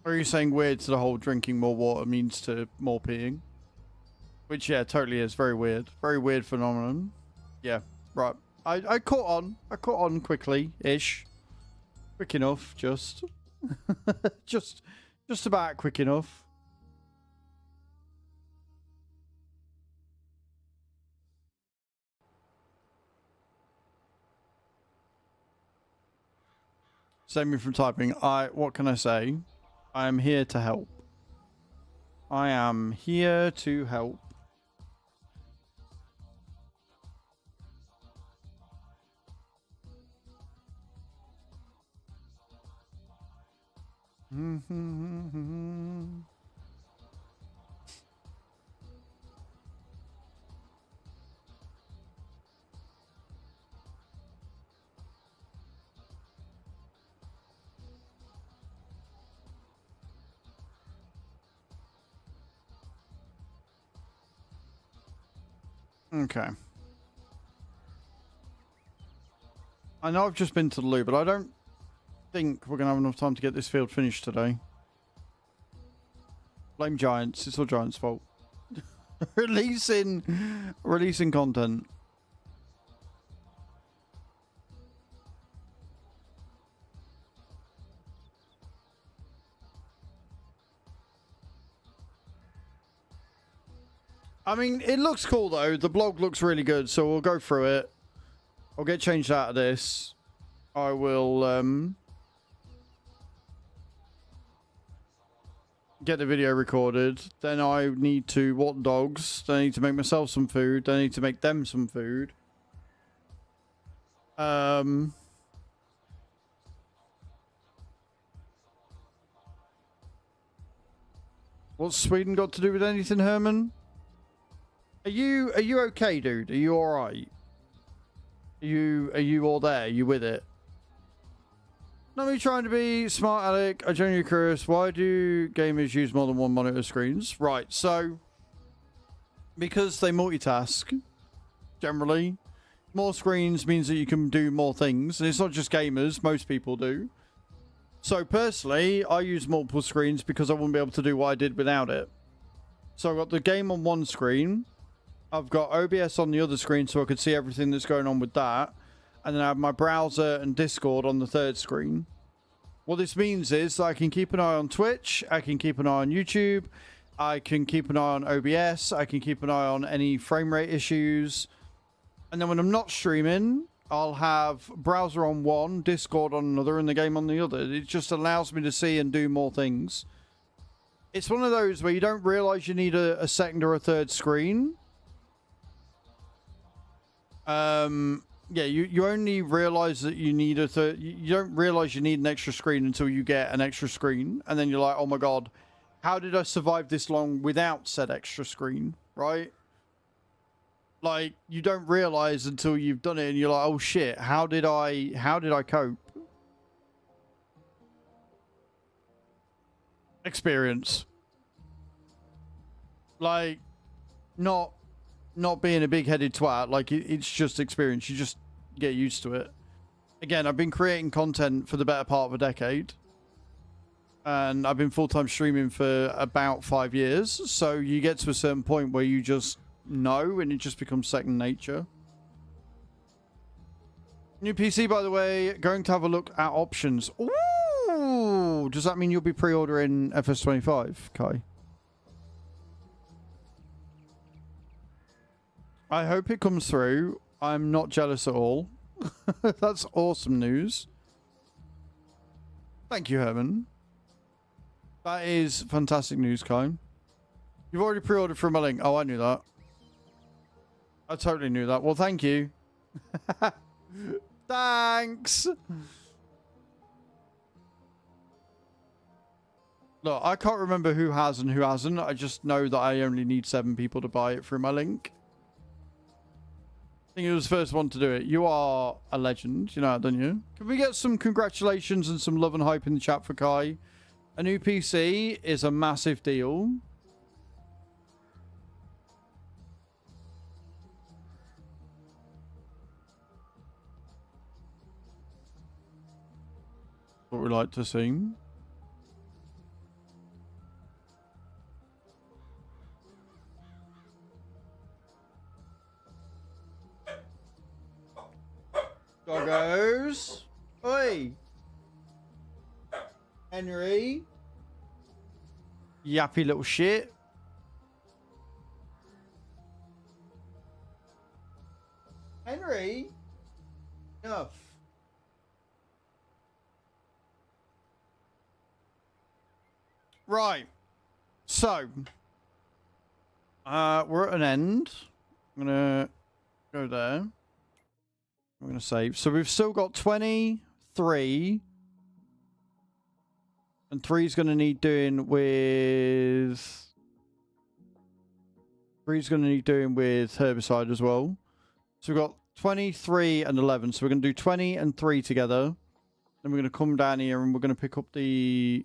Are you saying weird to the whole drinking more water means to more peeing? Which, yeah, totally is. Very weird. Very weird phenomenon. Yeah, right. I caught on. I caught on quickly-ish. Quick enough, just. just about quick enough. Save me from typing. What can I say? I am here to help. I am here to help. Okay. I know I've just been to the loo, but I don't think we're going to have enough time to get this field finished today. Blame Giants. It's all Giants' fault. Releasing content. I mean, it looks cool though. The blog looks really good, so we'll go through it. I'll get changed out of this. I will get the video recorded. Then I need to walk dogs. Then I need to make myself some food. Then I need to make them some food. What's Sweden got to do with anything, Herman? Are you okay, dude? Are you alright? Are you all there? Are you with it? Not me trying to be smart, Alec. I'm genuinely curious. Why do gamers use more than one monitor screens? Right, so because they multitask, generally. More screens means that you can do more things. And it's not just gamers. Most people do. So personally, I use multiple screens because I wouldn't be able to do what I did without it. So I've got the game on one screen. I've got OBS on the other screen so I could see everything that's going on with that. And then I have my browser and Discord on the third screen. What this means is that I can keep an eye on Twitch. I can keep an eye on YouTube. I can keep an eye on OBS. I can keep an eye on any frame rate issues. And then when I'm not streaming, I'll have browser on one, Discord on another, and the game on the other. It just allows me to see and do more things. It's one of those where you don't realize you need a second or a third screen. Yeah, you only realize that you need a third. You don't realize you need an extra screen until you get an extra screen, and then you're like, oh my god, how did I survive this long without said extra screen, right? Like, you don't realize until you've done it, and you're like, oh shit, how did I cope? Experience. Like, not not being a big-headed twat. Like, it's just experience. You just get used to it. Again, I've been creating content for the better part of a decade. And I've been full-time streaming for about 5 years. So you get to a certain point where you just know and it just becomes second nature. New PC, by the way, going to have a look at options. Ooh! Does that mean you'll be pre-ordering FS25, Kai? I hope it comes through. I'm not jealous at all. That's awesome news. Thank you, Herman. That is fantastic news, Kai. You've already pre-ordered from my link. Oh, I knew that. I totally knew that. Well, thank you. Thanks. Look, I can't remember who has and who hasn't. I just know that I only need 7 people to buy it through my link. I think it was the first one to do it. You are a legend. You know that, don't you? Can we get some congratulations and some love and hype in the chat for Kai? A new PC is a massive deal. What we like to see. Doggos. Oi. Henry. Yappy little shit. Henry. Enough. Right. So. We're at an end. I'm going to go there. I'm going to save. So we've still got 23. And 3's going to need doing with... 3's going to need doing with herbicide as well. So we've got 23 and 11. So we're going to do 20 and 3 together. Then we're going to come down here and we're going to pick up the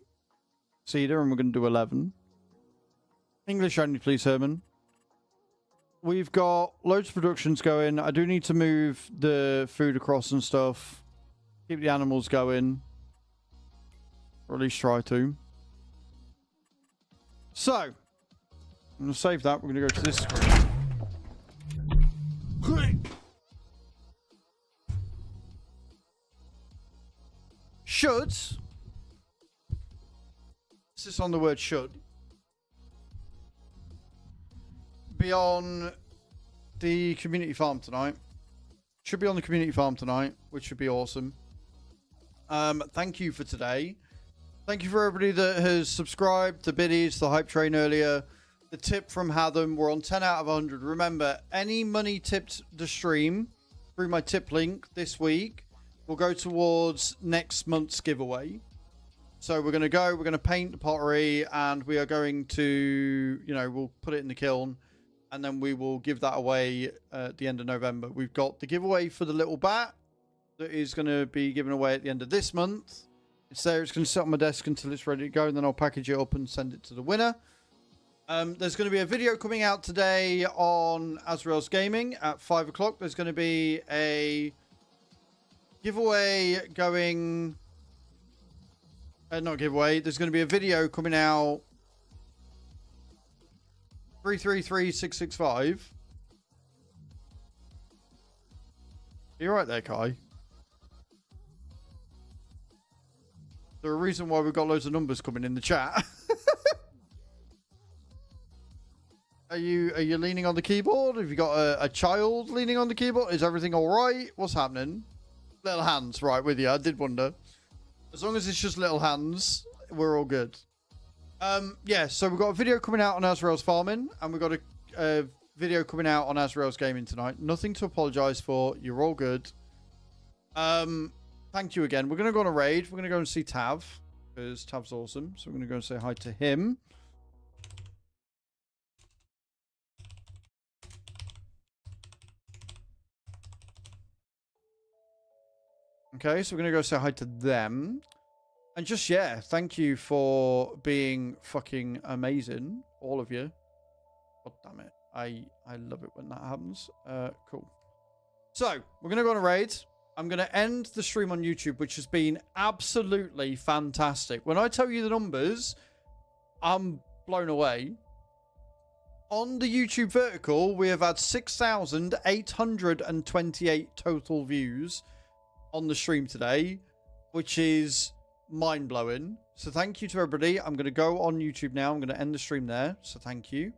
cedar and we're going to do 11. English only, please, Herman. We've got loads of productions going. I do need to move the food across and stuff. Keep the animals going. Or at least try to. So, I'm going to save that. We're going to go to this screen. Should. This is on the word should. Be on the community farm tonight. Should be on the community farm tonight, which would be awesome. Thank you for today. Thank you for everybody that has subscribed, the biddies, the hype train earlier, the tip from Hatham. We're on 10 out of 100. Remember, any money tipped the stream through my tip link this week will go towards next month's giveaway. So we're going to paint the pottery and we are going to, you know, we'll put it in the kiln and then we will give that away at the end of November. We've got the giveaway for the little bat that is going to be given away at the end of this month. It's there. It's going to sit on my desk until it's ready to go, and then I'll package it up and send it to the winner. There's going to be a video coming out today on Azraels Gaming at 5 o'clock. There's going to be a giveaway going... not giveaway. There's going to be a video coming out 333665. You're right there, Kai. There's a reason why we've got loads of numbers coming in the chat. Are you leaning on the keyboard? Have you got a child leaning on the keyboard? Is everything all right? What's happening? Little hands, right, with you. I did wonder. As long as it's just little hands, we're all good. Yeah, so we've got a video coming out on Azraels Farming, and we've got a video coming out on Azraels Gaming tonight. Nothing to apologize for. You're all good. Thank you again. We're going to go on a raid. We're going to go and see Tav, because Tav's awesome. So we're going to go and say hi to him. Okay, so we're going to go say hi to them. And just, yeah, thank you for being fucking amazing. All of you. God damn it. I love it when that happens. Cool. So, we're going to go on a raid. I'm going to end the stream on YouTube, which has been absolutely fantastic. When I tell you the numbers, I'm blown away. On the YouTube vertical, we have had 6,828 total views on the stream today, which is mind-blowing. So thank you to everybody. I'm going to go on YouTube now. I'm going to end the stream there. So thank you.